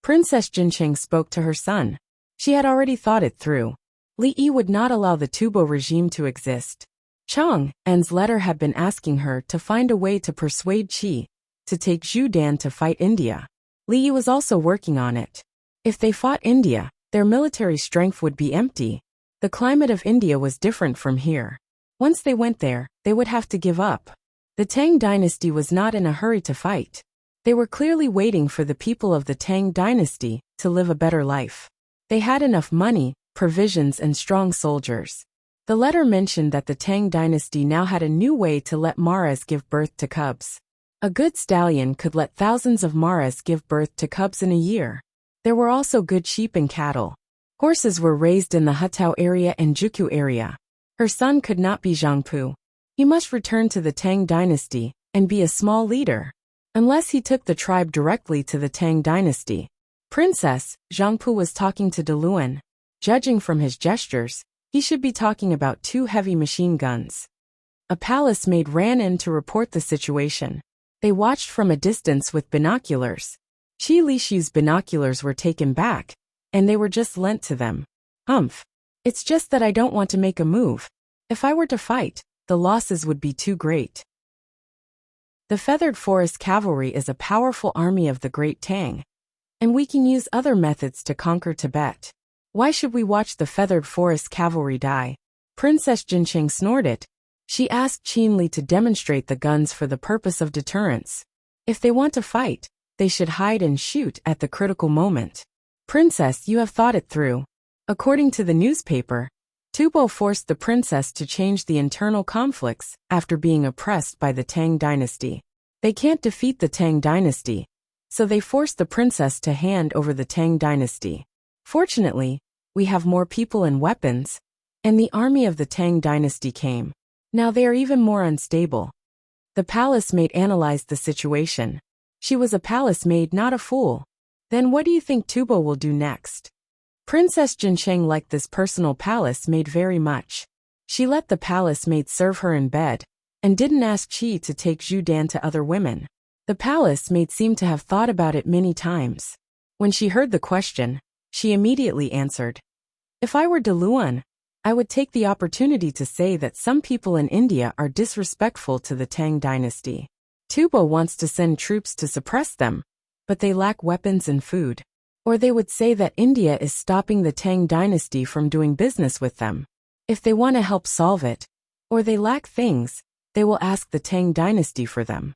Princess Jincheng spoke to her son. She had already thought it through. Li Yi would not allow the Tubo regime to exist. Chang An's letter had been asking her to find a way to persuade Qi to take Zhu Dan to fight India. Li Yi was also working on it. If they fought India, their military strength would be empty. The climate of India was different from here. Once they went there, they would have to give up. The Tang dynasty was not in a hurry to fight. They were clearly waiting for the people of the Tang dynasty to live a better life. They had enough money, provisions, and strong soldiers. The letter mentioned that the Tang dynasty now had a new way to let maras give birth to cubs. A good stallion could let thousands of maras give birth to cubs in a year. There were also good sheep and cattle. Horses were raised in the Hutao area and Juku area. Her son could not be Zhangpu. He must return to the Tang dynasty and be a small leader. Unless he took the tribe directly to the Tang dynasty. Princess, Zhangpu was talking to Deluan. Judging from his gestures, he should be talking about 2 heavy machine guns. A palace maid ran in to report the situation. They watched from a distance with binoculars. Qi Lishu's binoculars were taken back, and they were just lent to them. Humph. It's just that I don't want to make a move. If I were to fight, the losses would be too great. The Feathered Forest Cavalry is a powerful army of the Great Tang, and we can use other methods to conquer Tibet. Why should we watch the Feathered Forest Cavalry die? Princess Jincheng snorted. She asked Qin Li to demonstrate the guns for the purpose of deterrence. If they want to fight, they should hide and shoot at the critical moment. Princess, you have thought it through. According to the newspaper, Tubo forced the princess to change the internal conflicts after being oppressed by the Tang dynasty. They can't defeat the Tang dynasty, so they forced the princess to hand over the Tang dynasty. Fortunately, we have more people and weapons, and the army of the Tang dynasty came. Now they are even more unstable. The palace maid analyzed the situation. She was a palace maid, not a fool. Then what do you think Tubo will do next? Princess Jincheng liked this personal palace maid very much. She let the palace maid serve her in bed, and didn't ask Qi to take Zhu Dan to other women. The palace maid seemed to have thought about it many times. When she heard the question, she immediately answered. If I were Deluan, I would take the opportunity to say that some people in India are disrespectful to the Tang dynasty. Tubo wants to send troops to suppress them, but they lack weapons and food. Or they would say that India is stopping the Tang dynasty from doing business with them. If they want to help solve it, or they lack things, they will ask the Tang dynasty for them.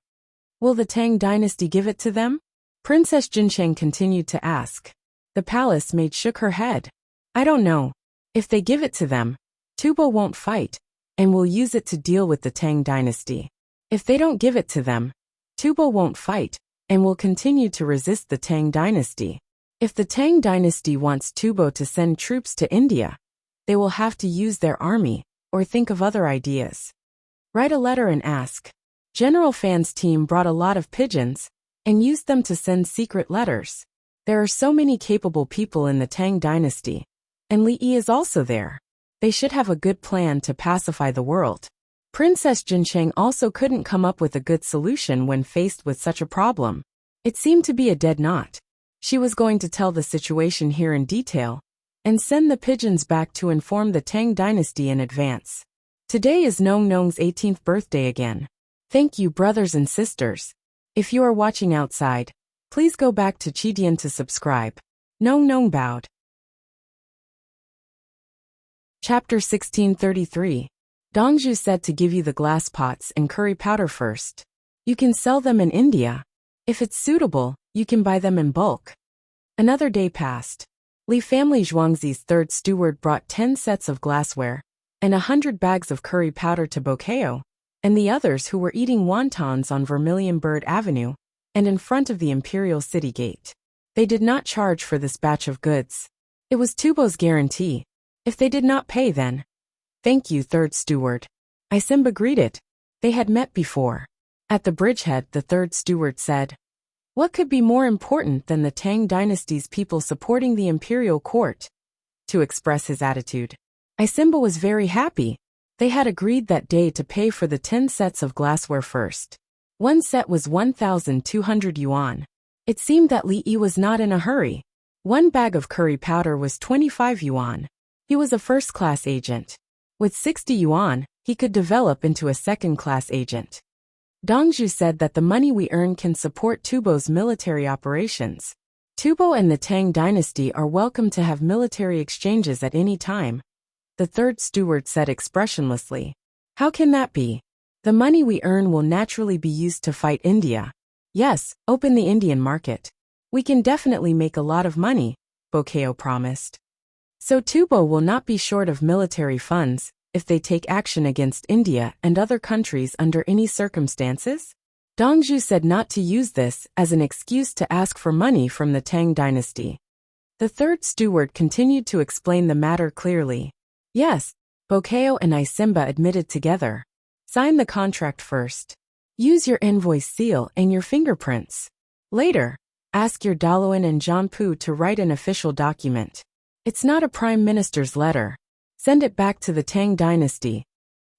Will the Tang dynasty give it to them? Princess Jincheng continued to ask. The palace maid shook her head. I don't know. If they give it to them, Tubo won't fight, and will use it to deal with the Tang dynasty. If they don't give it to them, Tubo won't fight, and will continue to resist the Tang dynasty. If the Tang dynasty wants Tubo to send troops to India, they will have to use their army, or think of other ideas. Write a letter and ask. General Fan's team brought a lot of pigeons, and used them to send secret letters. There are so many capable people in the Tang dynasty, and Li Yi is also there. They should have a good plan to pacify the world. Princess Jincheng also couldn't come up with a good solution when faced with such a problem. It seemed to be a dead knot. She was going to tell the situation here in detail, and send the pigeons back to inform the Tang dynasty in advance. Today is Nong Nong's 18th birthday again. Thank you, brothers and sisters. If you are watching outside, please go back to Chidian to subscribe. Nong Nong bowed. Chapter 1633. Dongzhu said to give you the glass pots and curry powder first. You can sell them in India. If it's suitable, you can buy them in bulk. Another day passed. Li family Zhuangzi's third steward brought 10 sets of glassware, and 100 bags of curry powder to Bokeo, and the others who were eating wontons on Vermilion Bird Avenue, and in front of the Imperial City Gate. They did not charge for this batch of goods. It was Tubo's guarantee. If they did not pay then. Thank you, third steward. Isimba greeted. They had met before. At the bridgehead, the third steward said, what could be more important than the Tang dynasty's people supporting the imperial court? To express his attitude. Isimba was very happy. They had agreed that day to pay for the 10 sets of glassware first. One set was 1,200 yuan. It seemed that Li Yi was not in a hurry. One bag of curry powder was 25 yuan. He was a first-class agent. With 60 yuan, he could develop into a second-class agent. Dongzhu said that the money we earn can support Tubo's military operations. Tubo and the Tang dynasty are welcome to have military exchanges at any time. The third steward said expressionlessly. How can that be? The money we earn will naturally be used to fight India. Yes, open the Indian market. We can definitely make a lot of money, Bokeo promised. So Tubo will not be short of military funds if they take action against India and other countries under any circumstances? Dongzhu said not to use this as an excuse to ask for money from the Tang dynasty. The third steward continued to explain the matter clearly. Yes, Bokeo and Isimba admitted together. Sign the contract first. Use your invoice seal and your fingerprints. Later, ask your Daloan and Jianpu to write an official document. It's not a prime minister's letter. Send it back to the Tang dynasty.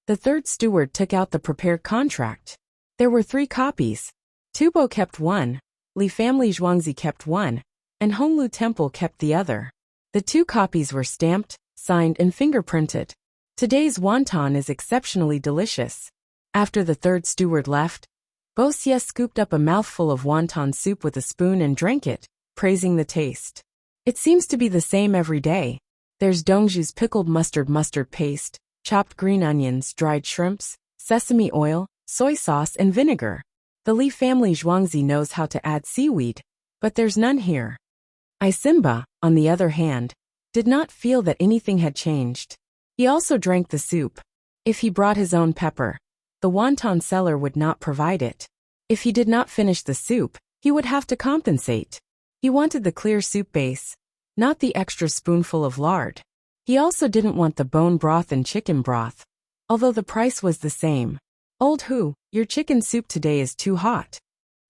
The third steward took out the prepared contract. There were 3 copies. Tubo kept one, Li family Zhuangzi kept one, and Honglu Temple kept the other. The 2 copies were stamped, signed and fingerprinted. Today's wonton is exceptionally delicious. After the third steward left, Wuxia scooped up a mouthful of wonton soup with a spoon and drank it, praising the taste. It seems to be the same every day. There's Dongzhu's pickled mustard paste, chopped green onions, dried shrimps, sesame oil, soy sauce and vinegar. The Li family Zhuangzi knows how to add seaweed, but there's none here. Isimba, on the other hand, did not feel that anything had changed. He also drank the soup. If he brought his own pepper, the wonton seller would not provide it. If he did not finish the soup, he would have to compensate. He wanted the clear soup base, not the extra spoonful of lard. He also didn't want the bone broth and chicken broth, although the price was the same. Old Hu, your chicken soup today is too hot.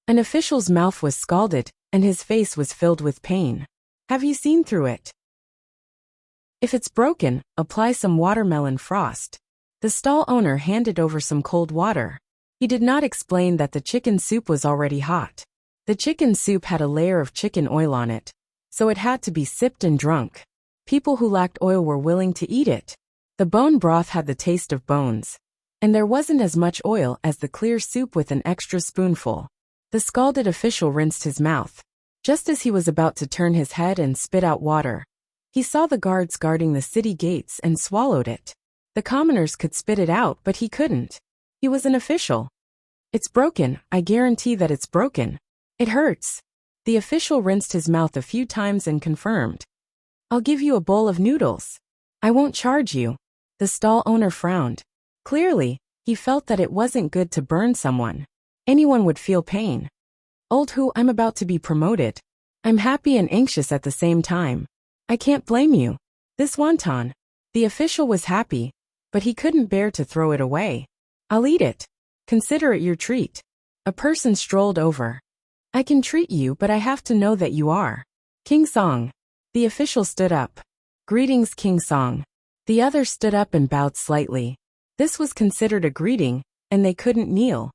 An official's mouth was scalded, and his face was filled with pain. Have you seen through it? If it's broken, apply some watermelon frost. The stall owner handed over some cold water. He did not explain that the chicken soup was already hot. The chicken soup had a layer of chicken oil on it, so it had to be sipped and drunk. People who lacked oil were willing to eat it. The bone broth had the taste of bones, and there wasn't as much oil as the clear soup with an extra spoonful. The scalded official rinsed his mouth. Just as he was about to turn his head and spit out water, he saw the guards guarding the city gates and swallowed it. The commoners could spit it out, but he couldn't. He was an official. It's broken, I guarantee that it's broken. It hurts. The official rinsed his mouth a few times and confirmed. I'll give you a bowl of noodles. I won't charge you. The stall owner frowned. Clearly, he felt that it wasn't good to burn someone. Anyone would feel pain. Old Hu, I'm about to be promoted. I'm happy and anxious at the same time. I can't blame you. This wonton. The official was happy, but he couldn't bear to throw it away. I'll eat it. Consider it your treat. A person strolled over. I can treat you, but I have to know that you are King Song. The official stood up. Greetings, King Song. The other stood up and bowed slightly. This was considered a greeting, and they couldn't kneel.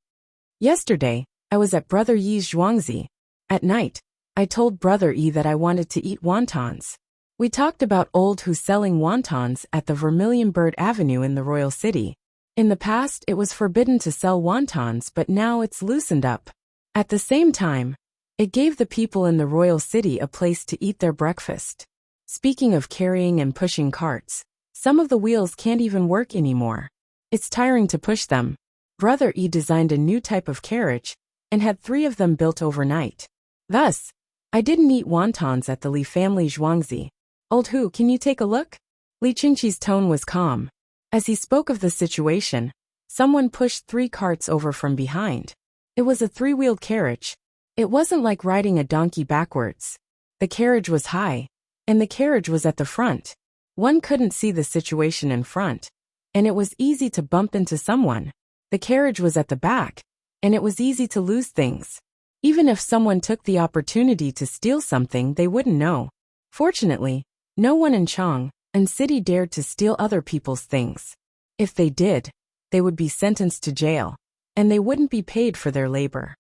Yesterday, I was at Brother Yi's Zhuangzi. At night, I told Brother Yi that I wanted to eat wontons. We talked about Old Hu selling wontons at the Vermilion Bird Avenue in the Royal City. In the past, it was forbidden to sell wontons, but now it's loosened up. At the same time, it gave the people in the Royal City a place to eat their breakfast. Speaking of carrying and pushing carts, some of the wheels can't even work anymore. It's tiring to push them. Brother Yi designed a new type of carriage and had 3 of them built overnight. Thus, I didn't eat wontons at the Li family Zhuangzi. Old Hu, can you take a look? Li Qingqi's tone was calm. As he spoke of the situation, someone pushed 3 carts over from behind. It was a 3-wheeled carriage. It wasn't like riding a donkey backwards. The carriage was high, and the carriage was at the front. One couldn't see the situation in front, and it was easy to bump into someone. The carriage was at the back, and it was easy to lose things. Even if someone took the opportunity to steal something, they wouldn't know. Fortunately, no one in Chang and city dared to steal other people's things. If they did, they would be sentenced to jail, and they wouldn't be paid for their labor.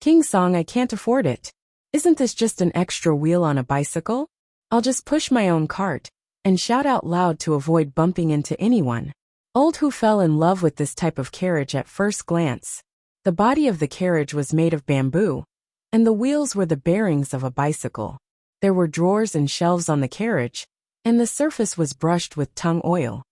King Song, I can't afford it. Isn't this just an extra wheel on a bicycle? I'll just push my own cart and shout out loud to avoid bumping into anyone. Old Hu fell in love with this type of carriage at first glance. The body of the carriage was made of bamboo, and the wheels were the bearings of a bicycle. There were drawers and shelves on the carriage, and the surface was brushed with tung oil.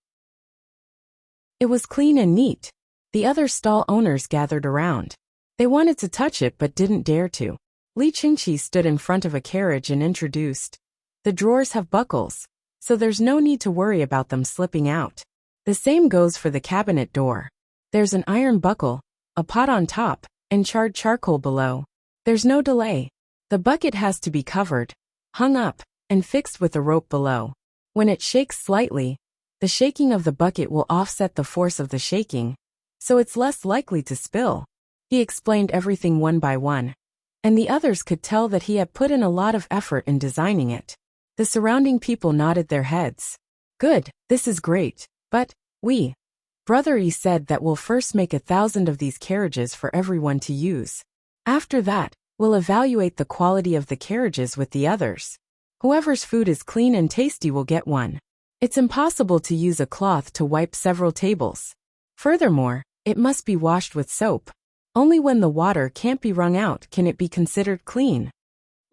It was clean and neat. The other stall owners gathered around. They wanted to touch it but didn't dare to. Li Qingqi stood in front of a carriage and introduced. The drawers have buckles, so there's no need to worry about them slipping out. The same goes for the cabinet door. There's an iron buckle, a pot on top, and charred charcoal below. There's no delay. The bucket has to be covered, hung up, and fixed with a rope below. When it shakes slightly, the shaking of the bucket will offset the force of the shaking, so it's less likely to spill. He explained everything one by one, and the others could tell that he had put in a lot of effort in designing it. The surrounding people nodded their heads. Good, this is great, but, Brother Yi said that we'll first make 1,000 of these carriages for everyone to use. After that, we'll evaluate the quality of the carriages with the others. Whoever's food is clean and tasty will get one. It's impossible to use a cloth to wipe several tables. Furthermore, it must be washed with soap. Only when the water can't be wrung out can it be considered clean.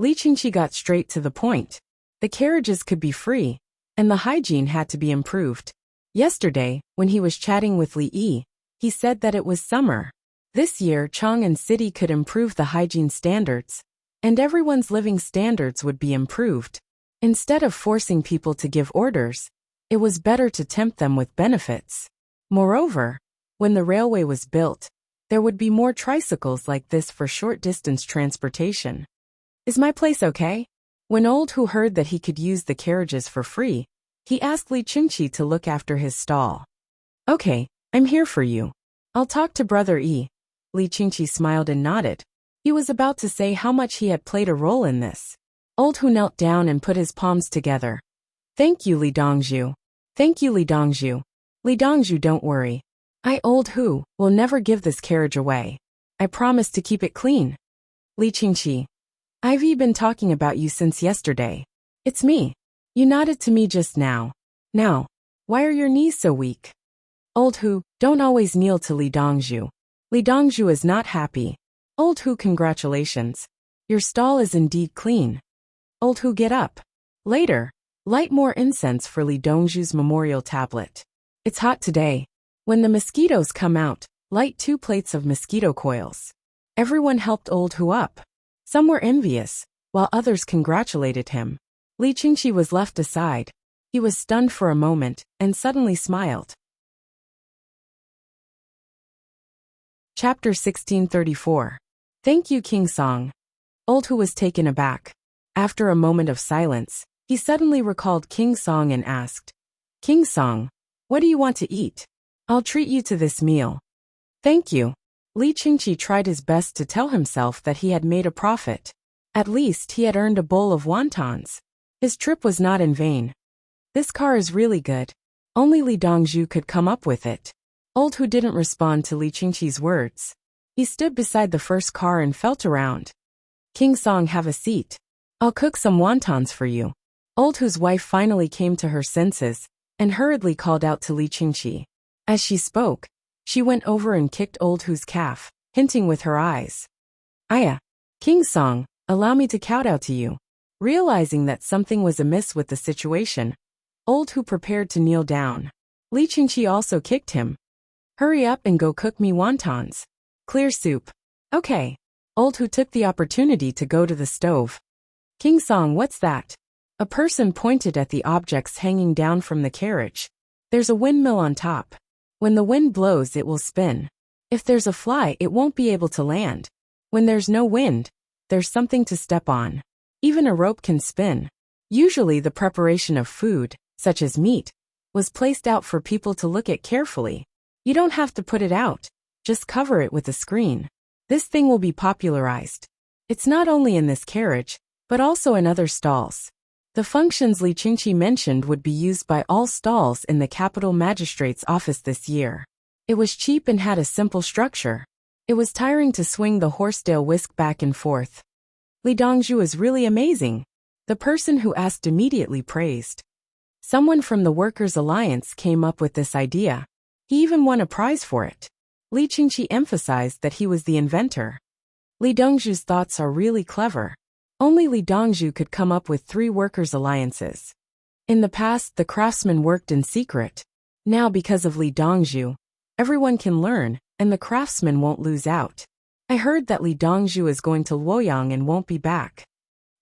Li Qingqi got straight to the point. The carriages could be free, and the hygiene had to be improved. Yesterday, when he was chatting with Li Yi, he said that it was summer. This year Chang'an City could improve the hygiene standards, and everyone's living standards would be improved. Instead of forcing people to give orders, it was better to tempt them with benefits. Moreover, when the railway was built, there would be more tricycles like this for short-distance transportation. Is my place okay? When Old Hu heard that he could use the carriages for free, he asked Li Qingqi to look after his stall. Okay, I'm here for you. I'll talk to Brother Yi. Li Qingqi smiled and nodded. He was about to say how much he had played a role in this. Old Hu knelt down and put his palms together. Thank you, Li Dongzhu. Thank you, Li Dongzhu. Li Dongzhu, don't worry. I, Old Hu, will never give this carriage away. I promise to keep it clean. Li Qingqi. I've been talking about you since yesterday. It's me. You nodded to me just now. Now, why are your knees so weak? Old Hu, don't always kneel to Li Dongzhu. Li Dongzhu is not happy. Old Hu, congratulations. Your stall is indeed clean. Old Hu, get up. Later, light more incense for Li Dongzhu's memorial tablet. It's hot today. When the mosquitoes come out, light 2 plates of mosquito coils. Everyone helped Old Hu up. Some were envious, while others congratulated him. Li Qingqi was left aside. He was stunned for a moment, and suddenly smiled. Chapter 1634. Thank you, King Song. Old Hu was taken aback. After a moment of silence, he suddenly recalled King Song and asked, King Song, what do you want to eat? I'll treat you to this meal. Thank you. Li Qingqi tried his best to tell himself that he had made a profit. At least he had earned a bowl of wontons. His trip was not in vain. This car is really good. Only Li Dongzhu could come up with it. Old Hu didn't respond to Li Qingqi's words. He stood beside the first car and felt around. King Song, have a seat. I'll cook some wontons for you. Old Hu's wife finally came to her senses, and hurriedly called out to Li Qingqi. As she spoke, she went over and kicked Old Hu's calf, hinting with her eyes. Aya, King Song, allow me to kowtow to you. Realizing that something was amiss with the situation, Old Hu prepared to kneel down. Li Qingqi also kicked him. Hurry up and go cook me wontons. Clear soup. Okay. Old Hu took the opportunity to go to the stove. King Song, what's that? A person pointed at the objects hanging down from the carriage. There's a windmill on top. When the wind blows, it will spin. If there's a fly, it won't be able to land. When there's no wind, there's something to step on. Even a rope can spin. Usually the preparation of food, such as meat, was placed out for people to look at carefully. You don't have to put it out, just cover it with a screen. This thing will be popularized. It's not only in this carriage, but also in other stalls. The functions Li Qingqi mentioned would be used by all stalls in the capital magistrate's office this year. It was cheap and had a simple structure. It was tiring to swing the horsetail whisk back and forth. Li Dongzhu is really amazing. The person who asked immediately praised. Someone from the Workers' Alliance came up with this idea. He even won a prize for it. Li Qingqi emphasized that he was the inventor. Li Dongzhu's thoughts are really clever. Only Li Dongzhu could come up with 3 workers' alliances. In the past, the craftsmen worked in secret. Now, because of Li Dongzhu, everyone can learn, and the craftsmen won't lose out. I heard that Li Dongzhu is going to Luoyang and won't be back.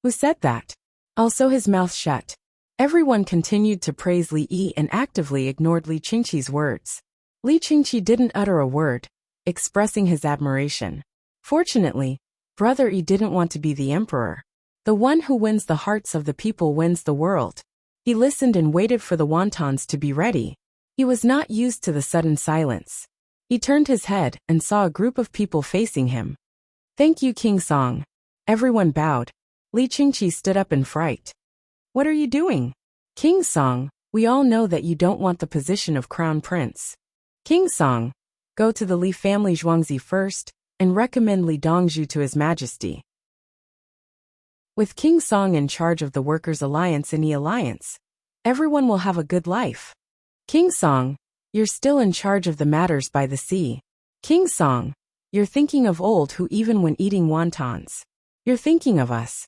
Who said that? I'll sew his mouth shut. Everyone continued to praise Li Yi and actively ignored Li Qingqi's words. Li Qingqi didn't utter a word, expressing his admiration. Fortunately, Brother Yi didn't want to be the emperor. The one who wins the hearts of the people wins the world. He listened and waited for the wontons to be ready. He was not used to the sudden silence. He turned his head and saw a group of people facing him. Thank you, King Song. Everyone bowed. Li Qingqi stood up in fright. What are you doing? King Song, we all know that you don't want the position of crown prince. King Song, go to the Li family Zhuangzi first and recommend Li Dongzhu to His Majesty. With King Song in charge of the Workers' Alliance and E-Alliance, everyone will have a good life. King Song, you're still in charge of the matters by the sea. King Song, you're thinking of old who even when eating wontons. You're thinking of us.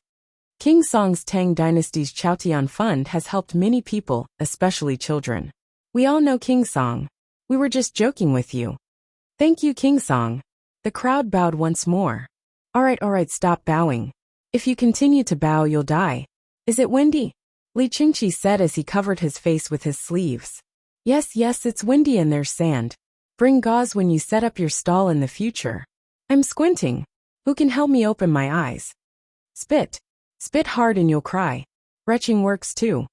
King Song's Tang Dynasty's Chaotian Fund has helped many people, especially children. We all know King Song. We were just joking with you. Thank you, King Song. The crowd bowed once more. All right, stop bowing. If you continue to bow, you'll die. Is it windy? Li Qingqi said as he covered his face with his sleeves. Yes, it's windy and there's sand. Bring gauze when you set up your stall in the future. I'm squinting. Who can help me open my eyes? Spit. Spit hard and you'll cry. Retching works too.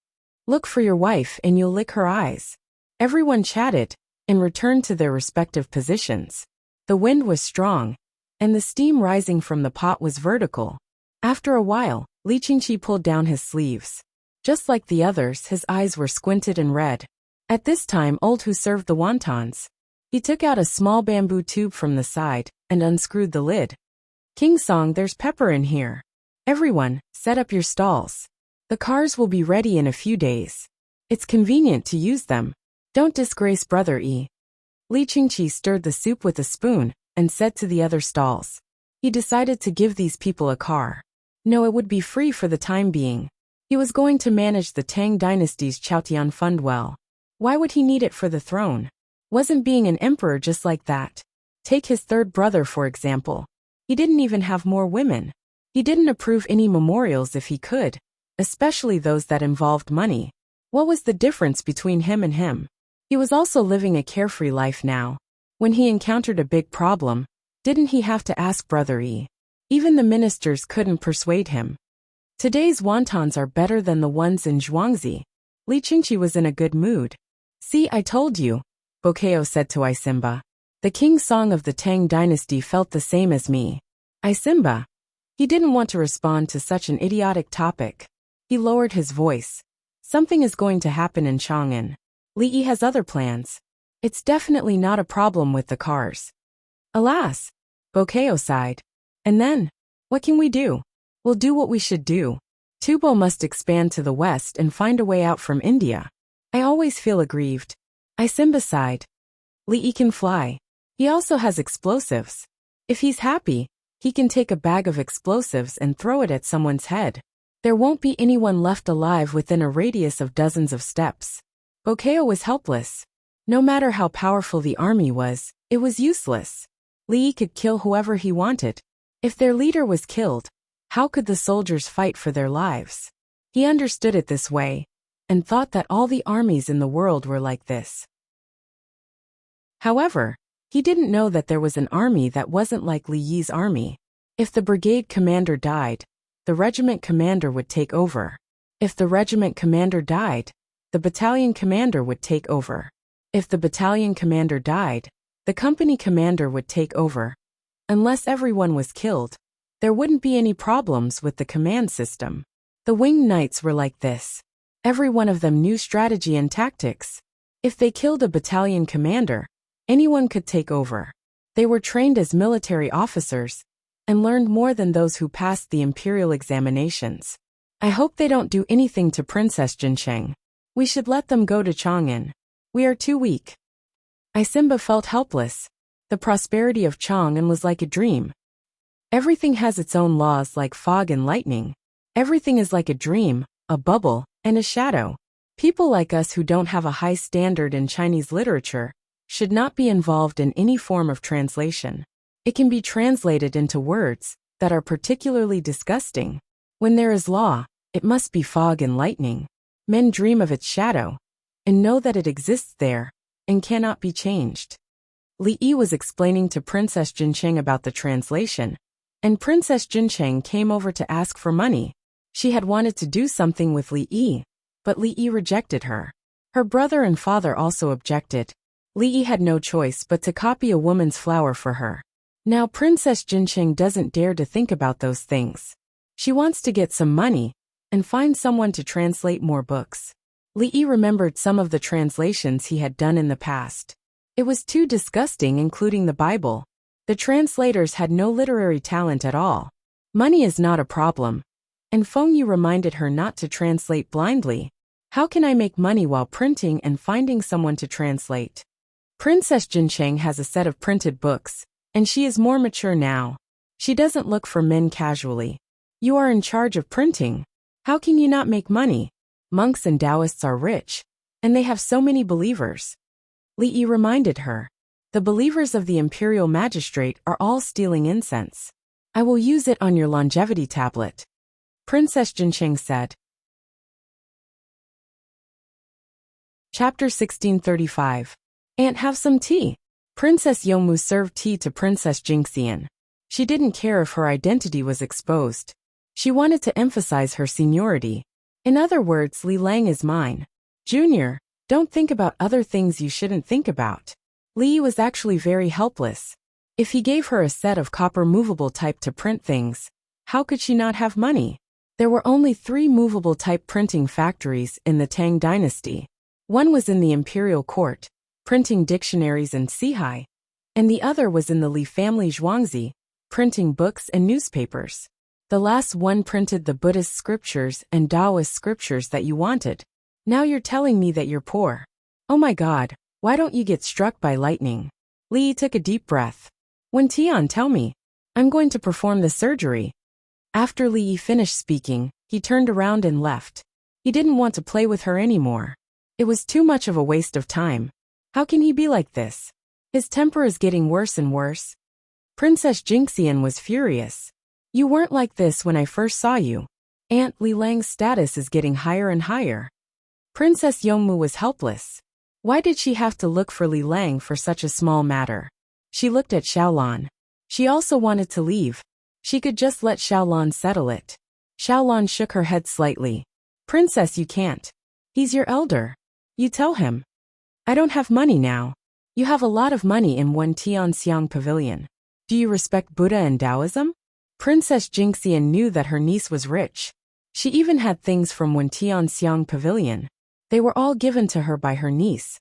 Look for your wife and you'll lick her eyes. Everyone chatted and returned to their respective positions. The wind was strong, and the steam rising from the pot was vertical. After a while, Li Qingqi pulled down his sleeves. Just like the others, his eyes were squinted and red. At this time, Old who served the wontons. He took out a small bamboo tube from the side and unscrewed the lid. King Song, there's pepper in here. Everyone, set up your stalls. The cars will be ready in a few days. It's convenient to use them. Don't disgrace Brother Yi. Li Qingqi stirred the soup with a spoon and said to the other stalls. He decided to give these people a car. No, it would be free for the time being. He was going to manage the Tang Dynasty's Chaotian Fund well. Why would he need it for the throne? Wasn't being an emperor just like that? Take his third brother, for example. He didn't even have more women. He didn't approve any memorials if he could, especially those that involved money. What was the difference between him and him? He was also living a carefree life now. When he encountered a big problem, didn't he have to ask Brother Yi? Even the ministers couldn't persuade him. Today's wontons are better than the ones in Zhuangzi. Li Qingqi was in a good mood. See, I told you, Bokeo said to Isimba. The King Song of the Tang Dynasty felt the same as me. Isimba. He didn't want to respond to such an idiotic topic. He lowered his voice. Something is going to happen in Chang'an. Li Yi has other plans. It's definitely not a problem with the cars. Alas, Bokeo sighed. And then, what can we do? We'll do what we should do. Tubo must expand to the west and find a way out from India. I always feel aggrieved. Isimba sighed. Li Yi can fly. He also has explosives. If he's happy, he can take a bag of explosives and throw it at someone's head. There won't be anyone left alive within a radius of dozens of steps. Bokeo was helpless. No matter how powerful the army was, it was useless. Li Yi could kill whoever he wanted. If their leader was killed, how could the soldiers fight for their lives? He understood it this way, and thought that all the armies in the world were like this. However, he didn't know that there was an army that wasn't like Li Yi's army. If the brigade commander died, the regiment commander would take over. If the regiment commander died, the battalion commander would take over. If the battalion commander died, the company commander would take over. Unless everyone was killed, there wouldn't be any problems with the command system. The winged knights were like this. Every one of them knew strategy and tactics. If they killed a battalion commander, anyone could take over. They were trained as military officers and learned more than those who passed the imperial examinations. I hope they don't do anything to Princess Jincheng. We should let them go to Chang'an. We are too weak. Isimba felt helpless. The prosperity of Chang'an was like a dream. Everything has its own laws like fog and lightning. Everything is like a dream, a bubble, and a shadow. People like us who don't have a high standard in Chinese literature should not be involved in any form of translation. It can be translated into words that are particularly disgusting. When there is law, it must be fog and lightning. Men dream of its shadow and know that it exists there and cannot be changed. Li Yi was explaining to Princess Jincheng about the translation, and Princess Jincheng came over to ask for money. She had wanted to do something with Li Yi, but Li Yi rejected her. Her brother and father also objected. Li Yi had no choice but to copy a woman's flower for her. Now Princess Jincheng doesn't dare to think about those things. She wants to get some money and find someone to translate more books. Li Yi remembered some of the translations he had done in the past. It was too disgusting, including the Bible. The translators had no literary talent at all. Money is not a problem. And Feng Yu reminded her not to translate blindly. How can I make money while printing and finding someone to translate? Princess Jincheng has a set of printed books, and she is more mature now. She doesn't look for men casually. You are in charge of printing. How can you not make money? Monks and Taoists are rich, and they have so many believers. Li Yi reminded her. The believers of the imperial magistrate are all stealing incense. I will use it on your longevity tablet. Princess Jincheng said. Chapter 1635. Aunt, have some tea. Princess Yongmu served tea to Princess Jinxian. She didn't care if her identity was exposed. She wanted to emphasize her seniority. In other words, Li Lang is mine. Junior, don't think about other things you shouldn't think about. Li Yi was actually very helpless. If he gave her a set of copper movable type to print things, how could she not have money? There were only 3 movable type printing factories in the Tang dynasty. One was in the imperial court, printing dictionaries and sihai, and the other was in the Li family Zhuangzi, printing books and newspapers. The last one printed the Buddhist scriptures and Taoist scriptures that you wanted. Now you're telling me that you're poor. Oh my God, why don't you get struck by lightning? Li Yi took a deep breath. When Tian, tell me. I'm going to perform the surgery. After Li Yi finished speaking, he turned around and left. He didn't want to play with her anymore. It was too much of a waste of time. How can he be like this? His temper is getting worse and worse. Princess Jinxian was furious. You weren't like this when I first saw you. Aunt Li Lang's status is getting higher and higher. Princess Yongmu was helpless. Why did she have to look for Li Lang for such a small matter? She looked at Xiaolan. She also wanted to leave. She could just let Xiaolan settle it. Xiaolan shook her head slightly. Princess, you can't. He's your elder. You tell him. I don't have money now. You have a lot of money in one Tianxiang pavilion. Do you respect Buddha and Taoism? Princess Jinxian knew that her niece was rich. She even had things from one Tianxiang pavilion. They were all given to her by her niece.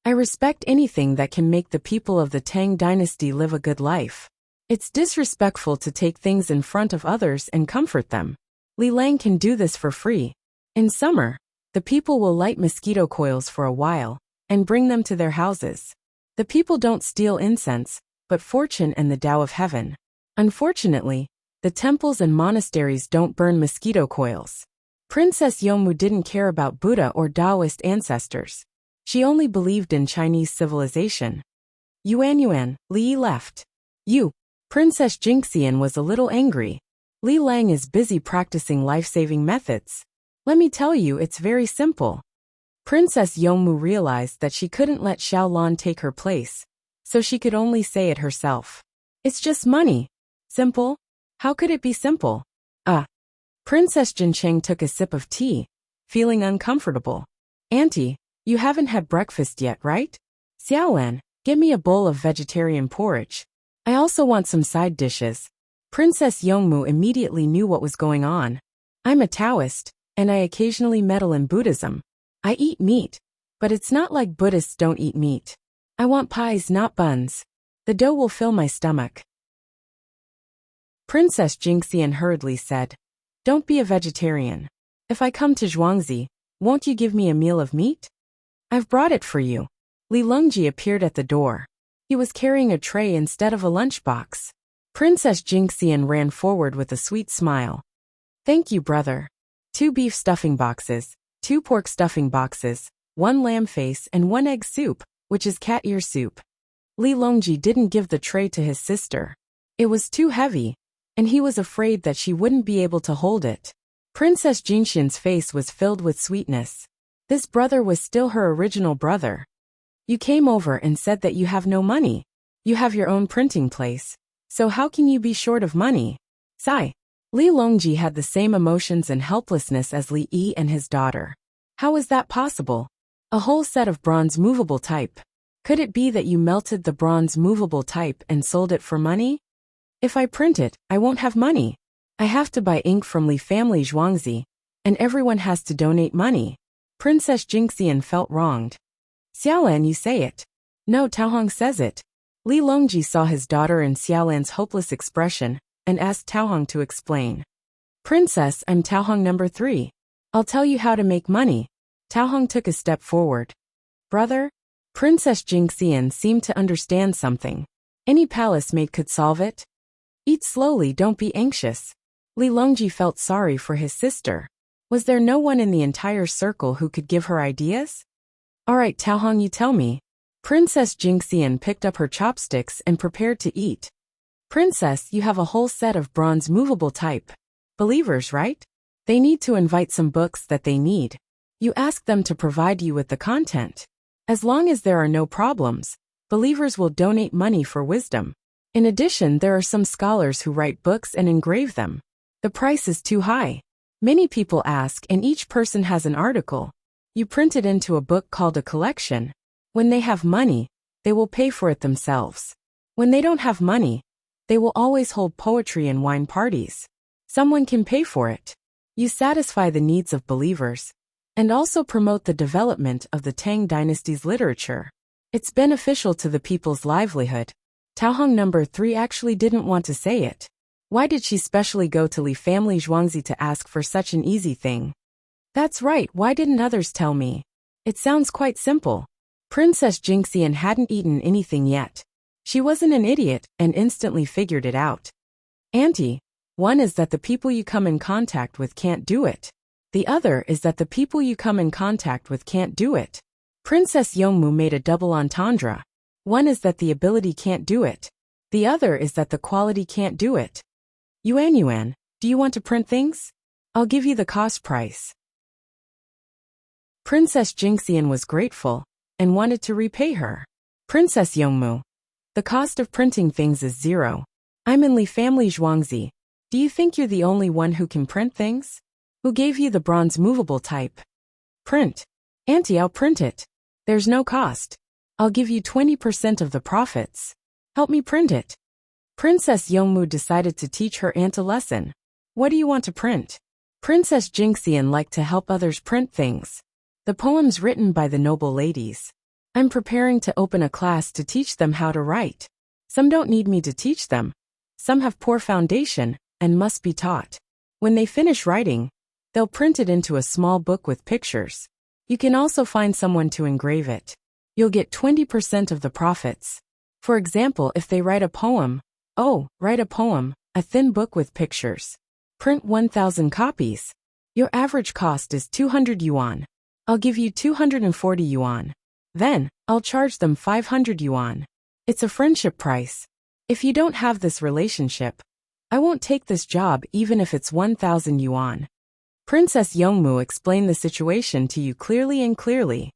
I respect anything that can make the people of the Tang dynasty live a good life. It's disrespectful to take things in front of others and comfort them. Li Lang can do this for free. In summer, the people will light mosquito coils for a while and bring them to their houses. The people don't steal incense, but fortune and the Tao of heaven. Unfortunately, the temples and monasteries don't burn mosquito coils. Princess Yongmu didn't care about Buddha or Taoist ancestors. She only believed in Chinese civilization. Yuan, Li Yi left. Princess Jinxian was a little angry. Li Lang is busy practicing life-saving methods. Let me tell you, it's very simple. Princess Yongmu realized that she couldn't let Xiaolan take her place, so she could only say it herself. It's just money. Simple? How could it be simple? Princess Jincheng took a sip of tea, feeling uncomfortable. Auntie, you haven't had breakfast yet, right? Xiaolan, get me a bowl of vegetarian porridge. I also want some side dishes. Princess Yongmu immediately knew what was going on. I'm a Taoist, and I occasionally meddle in Buddhism. I eat meat, but it's not like Buddhists don't eat meat. I want pies, not buns. The dough will fill my stomach. Princess Jinxian hurriedly said, Don't be a vegetarian. If I come to Zhuangzi, won't you give me a meal of meat? I've brought it for you. Li Longji appeared at the door. He was carrying a tray instead of a lunchbox. Princess Jinxian ran forward with a sweet smile. Thank you, brother. 2 beef stuffing boxes, 2 pork stuffing boxes, 1 lamb face and 1 egg soup. which is cat ear soup. Li Longji didn't give the tray to his sister. It was too heavy, and he was afraid that she wouldn't be able to hold it. Princess Jingxian's face was filled with sweetness. This brother was still her original brother. You came over and said that you have no money. You have your own printing place. So how can you be short of money? Sigh. Li Longji had the same emotions and helplessness as Li Yi and his daughter. How is that possible? A whole set of bronze movable type. Could it be that you melted the bronze movable type and sold it for money? If I print it, I won't have money. I have to buy ink from Li family Zhuangzi, and everyone has to donate money. Princess Jingxian felt wronged. Xiaolan, you say it. No, Taohong says it. Li Longji saw his daughter and Xiaolan's hopeless expression, and asked Taohong to explain. Princess, I'm Taohong number 3. I'll tell you how to make money. Taohong took a step forward. Brother? Princess Jingxian seemed to understand something. Any palace maid could solve it. Eat slowly, don't be anxious. Li Longji felt sorry for his sister. Was there no one in the entire circle who could give her ideas? All right, Taohong, you tell me. Princess Jingxian picked up her chopsticks and prepared to eat. Princess, you have a whole set of bronze movable type. Believers, right? They need to invite some books that they need. You ask them to provide you with the content. As long as there are no problems, believers will donate money for wisdom. In addition, there are some scholars who write books and engrave them. The price is too high. Many people ask, and each person has an article. You print it into a book called a collection. When they have money, they will pay for it themselves. When they don't have money, they will always hold poetry and wine parties. Someone can pay for it. You satisfy the needs of believers, and also promote the development of the Tang dynasty's literature. It's beneficial to the people's livelihood. Taohong number 3 actually didn't want to say it. Why did she specially go to Li family Zhuangzi to ask for such an easy thing? That's right, why didn't others tell me? It sounds quite simple. Princess Jingxian hadn't eaten anything yet. She wasn't an idiot and instantly figured it out. Auntie, one is that the people you come in contact with can't do it. The other is that the people you come in contact with can't do it. Princess Yongmu made a double entendre. One is that the ability can't do it. The other is that the quality can't do it. Yuan, do you want to print things? I'll give you the cost price. Princess Jingxian was grateful and wanted to repay her. Princess Yongmu, the cost of printing things is 0. I'm in Li family Zhuangzi. Do you think you're the only one who can print things? Who gave you the bronze movable type? Print. Auntie, I'll print it. There's no cost. I'll give you 20% of the profits. Help me print it. Princess Yongmu decided to teach her aunt a lesson. What do you want to print? Princess Jingxian liked to help others print things. The poems written by the noble ladies. I'm preparing to open a class to teach them how to write. Some don't need me to teach them. Some have poor foundation and must be taught. When they finish writing, they'll print it into a small book with pictures. You can also find someone to engrave it. You'll get 20% of the profits. For example, if they write a poem, a thin book with pictures. Print 1,000 copies. Your average cost is 200 yuan. I'll give you 240 yuan. Then, I'll charge them 500 yuan. It's a friendship price. If you don't have this relationship, I won't take this job even if it's 1,000 yuan. Princess Yongmu explained the situation to you clearly and clearly.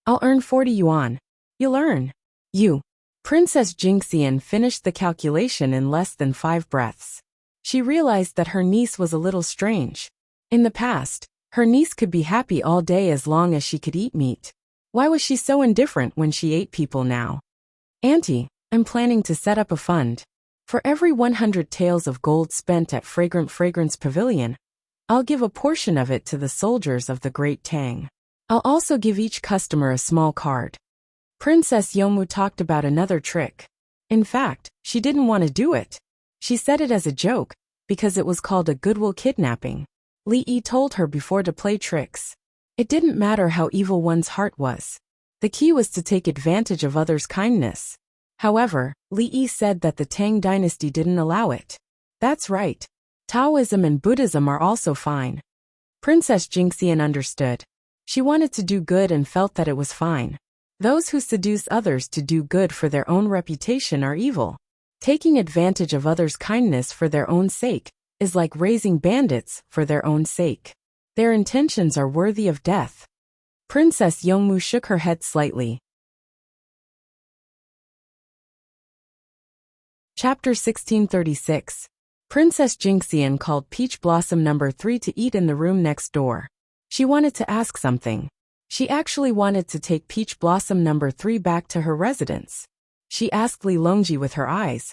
I'll earn 40 yuan. You'll earn. You. Princess Jingxian finished the calculation in less than 5 breaths. She realized that her niece was a little strange. In the past, her niece could be happy all day as long as she could eat meat. Why was she so indifferent when she ate people now? Auntie, I'm planning to set up a fund. For every 100 taels of gold spent at Fragrant Fragrance Pavilion, I'll give a portion of it to the soldiers of the Great Tang. I'll also give each customer a small card. Princess Yongmu talked about another trick. In fact, she didn't want to do it. She said it as a joke, because it was called a goodwill kidnapping. Li Yi told her before to play tricks. It didn't matter how evil one's heart was. The key was to take advantage of others' kindness. However, Li Yi said that the Tang dynasty didn't allow it. That's right. Taoism and Buddhism are also fine. Princess Jingxian understood. She wanted to do good and felt that it was fine. Those who seduce others to do good for their own reputation are evil. Taking advantage of others' kindness for their own sake is like raising bandits for their own sake. Their intentions are worthy of death. Princess Yongmu shook her head slightly. Chapter 1636. Princess Jinxian called Peach Blossom No. 3 to eat in the room next door. She wanted to ask something. She actually wanted to take Peach Blossom No. 3 back to her residence. She asked Li Longji with her eyes,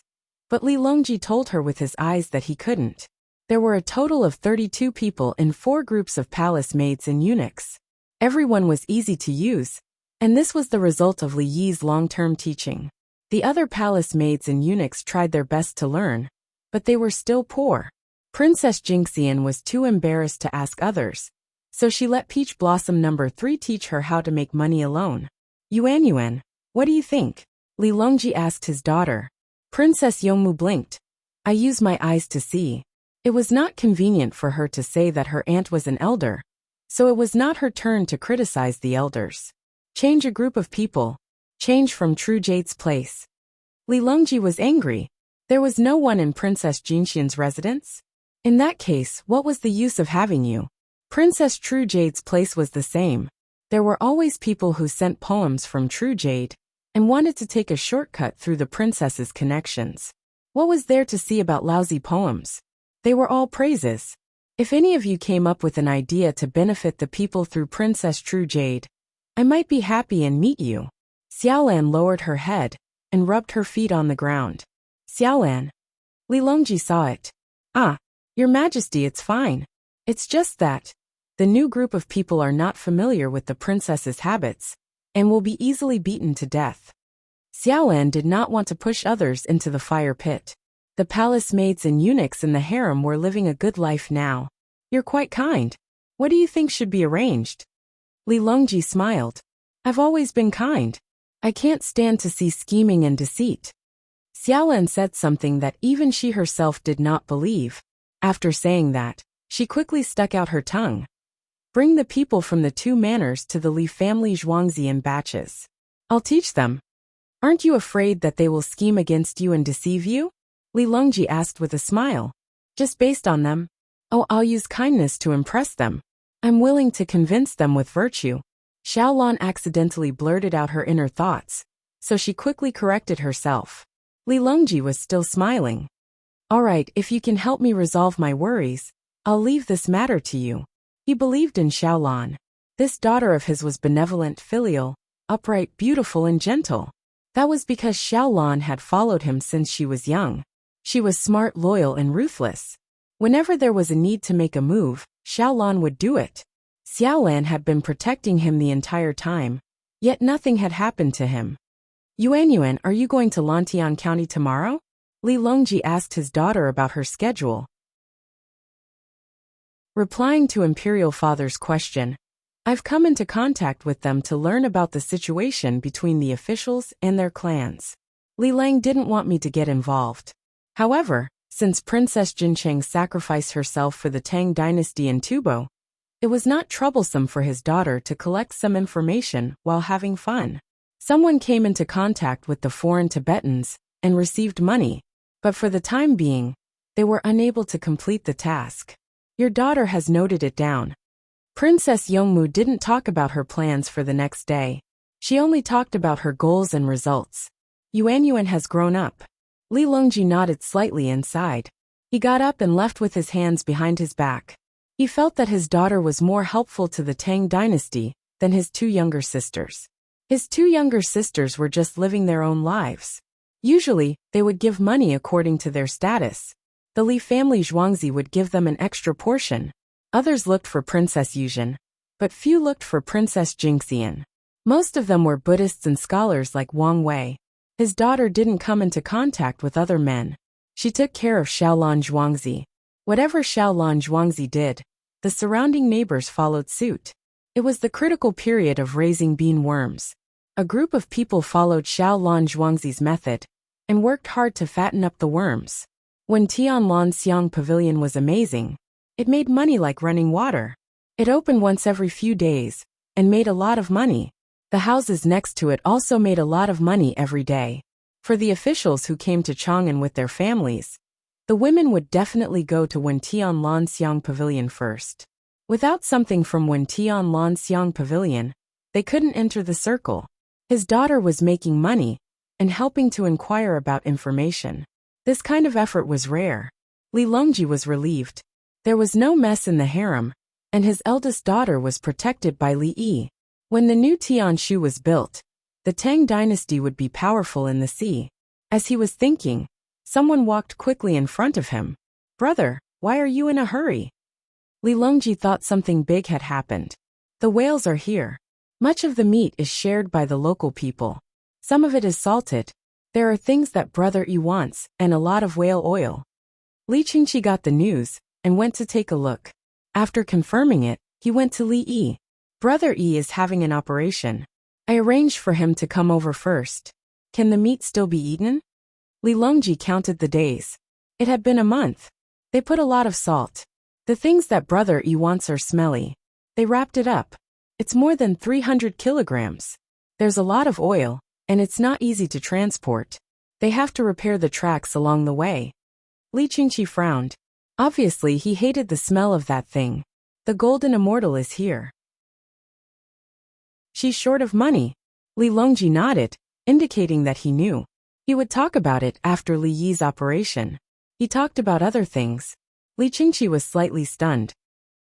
but Li Longji told her with his eyes that he couldn't. There were a total of 32 people in 4 groups of palace maids and eunuchs. Everyone was easy to use, and this was the result of Li Yi's long-term teaching. The other palace maids and eunuchs tried their best to learn, but they were still poor. Princess Jinxian was too embarrassed to ask others, so she let Peach Blossom No. 3 teach her how to make money alone. Yuan, what do you think? Li Longji asked his daughter. Princess Yongmu blinked. I use my eyes to see. It was not convenient for her to say that her aunt was an elder, so it was not her turn to criticize the elders. Change a group of people. Change from True Jade's place. Li Longji was angry. There was no one in Princess Jinxian's residence? In that case, what was the use of having you? Princess True Jade's place was the same. There were always people who sent poems from True Jade and wanted to take a shortcut through the princess's connections. What was there to see about lousy poems? They were all praises. If any of you came up with an idea to benefit the people through Princess True Jade, I might be happy and meet you. Xiaolan lowered her head and rubbed her feet on the ground. Xiaolan. Li Longji saw it. Ah, Your Majesty, it's fine. It's just that the new group of people are not familiar with the princess's habits and will be easily beaten to death. Xiaolan did not want to push others into the fire pit. The palace maids and eunuchs in the harem were living a good life now. You're quite kind. What do you think should be arranged? Li Longji smiled. I've always been kind. I can't stand to see scheming and deceit. Xiaolan said something that even she herself did not believe. After saying that, she quickly stuck out her tongue. Bring the people from the 2 manors to the Li family Zhuangzi in batches. I'll teach them. Aren't you afraid that they will scheme against you and deceive you? Li Longji asked with a smile. Just based on them? Oh, I'll use kindness to impress them. I'm willing to convince them with virtue. Xiaolan accidentally blurted out her inner thoughts, so she quickly corrected herself. Li Longji was still smiling. All right, if you can help me resolve my worries, I'll leave this matter to you. He believed in Xiaolan. This daughter of his was benevolent, filial, upright, beautiful, and gentle. That was because Xiaolan had followed him since she was young. She was smart, loyal, and ruthless. Whenever there was a need to make a move, Xiaolan would do it. Xiaolan had been protecting him the entire time, yet nothing had happened to him. Yuan, are you going to Lantian County tomorrow? Li Longji asked his daughter about her schedule. Replying to Imperial Father's question, I've come into contact with them to learn about the situation between the officials and their clans. Li Lang didn't want me to get involved. However, since Princess Jincheng sacrificed herself for the Tang dynasty in Tubo, it was not troublesome for his daughter to collect some information while having fun. Someone came into contact with the foreign Tibetans and received money, but for the time being, they were unable to complete the task. Your daughter has noted it down. Princess Yongmu didn't talk about her plans for the next day. She only talked about her goals and results. Yuan has grown up. Li Longji nodded slightly inside. He got up and left with his hands behind his back. He felt that his daughter was more helpful to the Tang dynasty than his 2 younger sisters. His 2 younger sisters were just living their own lives. Usually, they would give money according to their status. The Li family Zhuangzi would give them an extra portion. Others looked for Princess Yuzhen, but few looked for Princess Jinxian. Most of them were Buddhists and scholars like Wang Wei. His daughter didn't come into contact with other men. She took care of Xiaolan Zhuangzi. Whatever Xiaolan Zhuangzi did, the surrounding neighbors followed suit. It was the critical period of raising bean worms. A group of people followed Xiaolan Zhuangzi's method and worked hard to fatten up the worms. When Tianlan Xiang Pavilion was amazing, it made money like running water. It opened once every few days and made a lot of money. The houses next to it also made a lot of money every day. For the officials who came to Chang'an with their families, the women would definitely go to Wen Tianlanxiang Pavilion first. Without something from Wen Tianlanxiang Pavilion, they couldn't enter the circle. His daughter was making money and helping to inquire about information. This kind of effort was rare. Li Longji was relieved. There was no mess in the harem, and his eldest daughter was protected by Li Yi. When the new Tianshu was built, the Tang dynasty would be powerful in the sea. As he was thinking, someone walked quickly in front of him. "Brother, why are you in a hurry?" Li Longji thought something big had happened. "The whales are here. Much of the meat is shared by the local people. Some of it is salted. There are things that Brother Yi wants, and a lot of whale oil." Li Qingqi got the news and went to take a look. After confirming it, he went to Li Yi. "Brother Yi is having an operation. I arranged for him to come over first. Can the meat still be eaten?" Li Longji counted the days. It had been a month. They put a lot of salt. The things that Brother Yi wants are smelly. They wrapped it up. It's more than 300 kilograms. There's a lot of oil, and it's not easy to transport. They have to repair the tracks along the way. Li Qingqi frowned. Obviously, he hated the smell of that thing. The golden immortal is here. She's short of money. Li Longji nodded, indicating that he knew. He would talk about it after Li Yi's operation. He talked about other things. Li Qingqi was slightly stunned.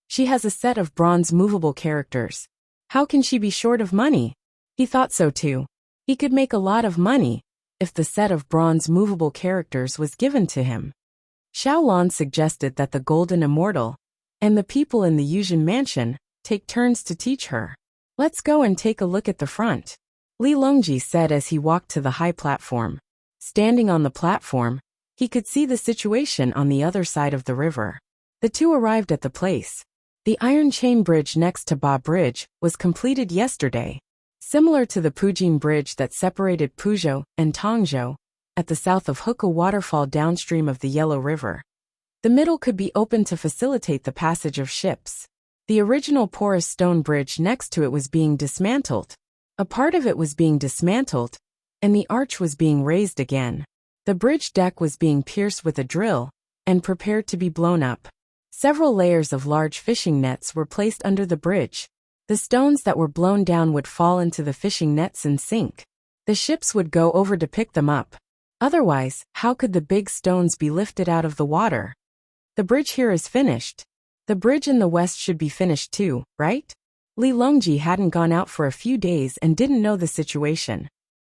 She has a set of bronze movable characters. How can she be short of money? He thought so too. He could make a lot of money if the set of bronze movable characters was given to him. Xiaolan suggested that the Golden Immortal and the people in the Yuzhen mansion take turns to teach her. "Let's go and take a look at the front," Li Longji said as he walked to the high platform. Standing on the platform, he could see the situation on the other side of the river. The two arrived at the place. The iron chain bridge next to Ba Bridge was completed yesterday. Similar to the Pujing Bridge that separated Puzhou and Tongzhou, at the south of Hukou Waterfall downstream of the Yellow River. The middle could be opened to facilitate the passage of ships. The original porous stone bridge next to it was being dismantled. A part of it was being dismantled, and the arch was being raised again. The bridge deck was being pierced with a drill and prepared to be blown up. Several layers of large fishing nets were placed under the bridge. The stones that were blown down would fall into the fishing nets and sink. The ships would go over to pick them up. Otherwise, how could the big stones be lifted out of the water? The bridge here is finished. The bridge in the west should be finished too, right? Li Longji hadn't gone out for a few days and didn't know the situation.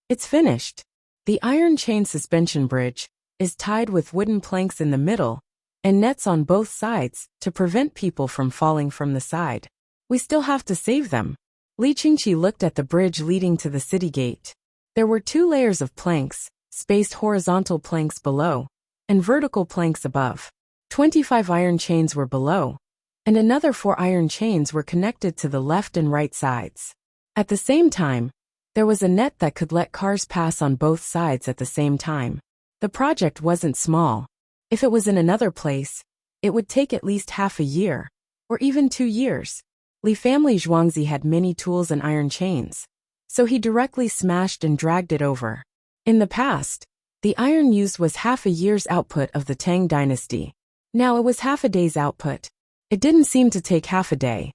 It's finished. The iron chain suspension bridge is tied with wooden planks in the middle and nets on both sides to prevent people from falling from the side. We still have to save them. Li Qingqi looked at the bridge leading to the city gate. There were 2 layers of planks, spaced horizontal planks below, and vertical planks above. 25 iron chains were below, and another 4 iron chains were connected to the left and right sides. At the same time, there was a net that could let cars pass on both sides at the same time. The project wasn't small. If it was in another place, it would take at least half a year, or even 2 years. Li family Zhuangzi had many tools and iron chains, so he directly smashed and dragged it over. In the past, the iron used was half a year's output of the Tang dynasty. Now it was half a day's output. It didn't seem to take half a day.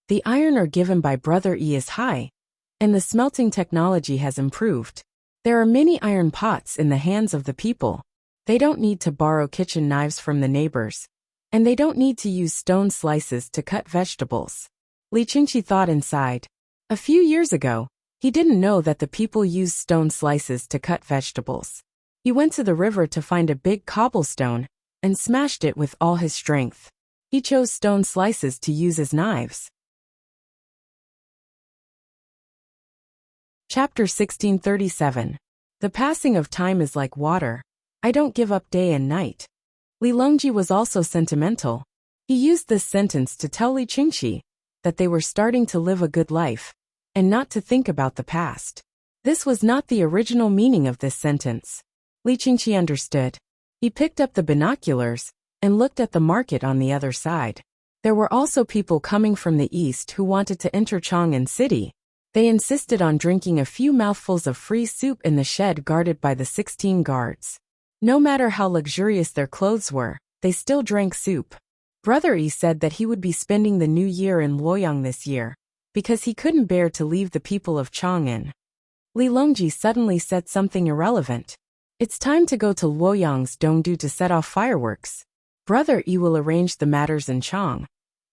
The iron ore given by Brother Yi is high, and the smelting technology has improved. There are many iron pots in the hands of the people. They don't need to borrow kitchen knives from the neighbors, and they don't need to use stone slices to cut vegetables. Li Qingqi thought inside. A few years ago, he didn't know that the people used stone slices to cut vegetables. He went to the river to find a big cobblestone and smashed it with all his strength. He chose stone slices to use as knives. Chapter 1637. The passing of time is like water. I don't give up day and night. Li Longji was also sentimental. He used this sentence to tell Li Qingqi that they were starting to live a good life, and not to think about the past. This was not the original meaning of this sentence. Li Qingqi understood. He picked up the binoculars and looked at the market on the other side. There were also people coming from the east who wanted to enter Chang'an City. They insisted on drinking a few mouthfuls of free soup in the shed guarded by the 16 guards. No matter how luxurious their clothes were, they still drank soup. Brother Yi said that he would be spending the new year in Luoyang this year, because he couldn't bear to leave the people of Chang'an. Li Longji suddenly said something irrelevant. It's time to go to Luoyang's Dongdu to set off fireworks. Brother Yi will arrange the matters in Chang,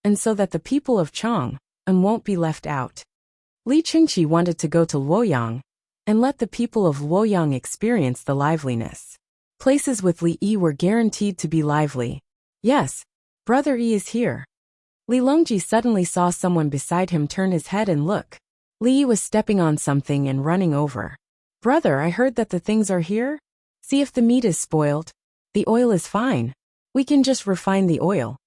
and so that the people of Chang'an won't be left out. Li Qingqi wanted to go to Luoyang and let the people of Luoyang experience the liveliness. Places with Li Yi were guaranteed to be lively. Yes, Brother Yi is here. Li Longji suddenly saw someone beside him turn his head and look. Li Yi was stepping on something and running over. Brother, I heard that the things are here? See if the meat is spoiled. The oil is fine. We can just refine the oil.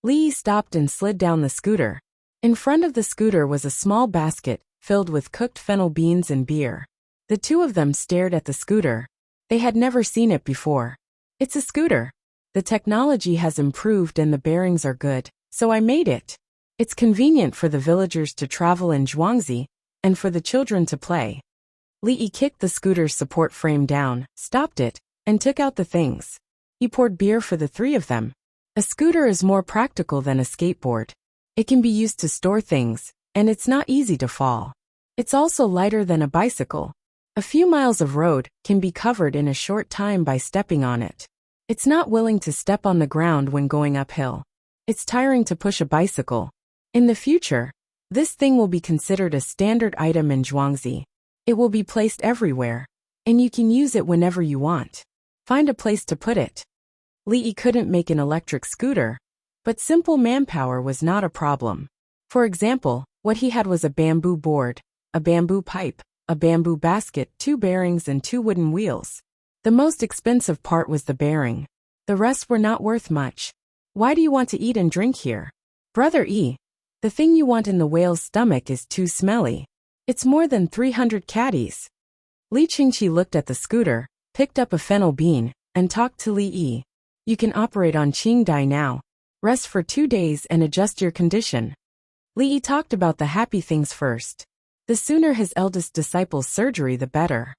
Li Yi stopped and slid down the scooter. In front of the scooter was a small basket filled with cooked fennel beans and beer. The two of them stared at the scooter. They had never seen it before. It's a scooter. The technology has improved and the bearings are good, so I made it. It's convenient for the villagers to travel in Zhuangzi, and for the children to play. Li Yi kicked the scooter's support frame down, stopped it, and took out the things. He poured beer for the three of them. A scooter is more practical than a skateboard. It can be used to store things, and it's not easy to fall. It's also lighter than a bicycle. A few miles of road can be covered in a short time by stepping on it. It's not willing to step on the ground when going uphill. It's tiring to push a bicycle. In the future, this thing will be considered a standard item in Zhuangzi. It will be placed everywhere, and you can use it whenever you want. Find a place to put it. Li Yi couldn't make an electric scooter, but simple manpower was not a problem. For example, what he had was a bamboo board, a bamboo pipe, a bamboo basket, 2 bearings and 2 wooden wheels. The most expensive part was the bearing. The rest were not worth much. Why do you want to eat and drink here? Brother Yi, the thing you want in the whale's stomach is too smelly. It's more than 300 caddies. Li Qingqi looked at the scooter, picked up a fennel bean, and talked to Li Yi. You can operate on Qingdai now. Rest for 2 days and adjust your condition. Li Yi talked about the happy things first. The sooner his eldest disciple's surgery, the better.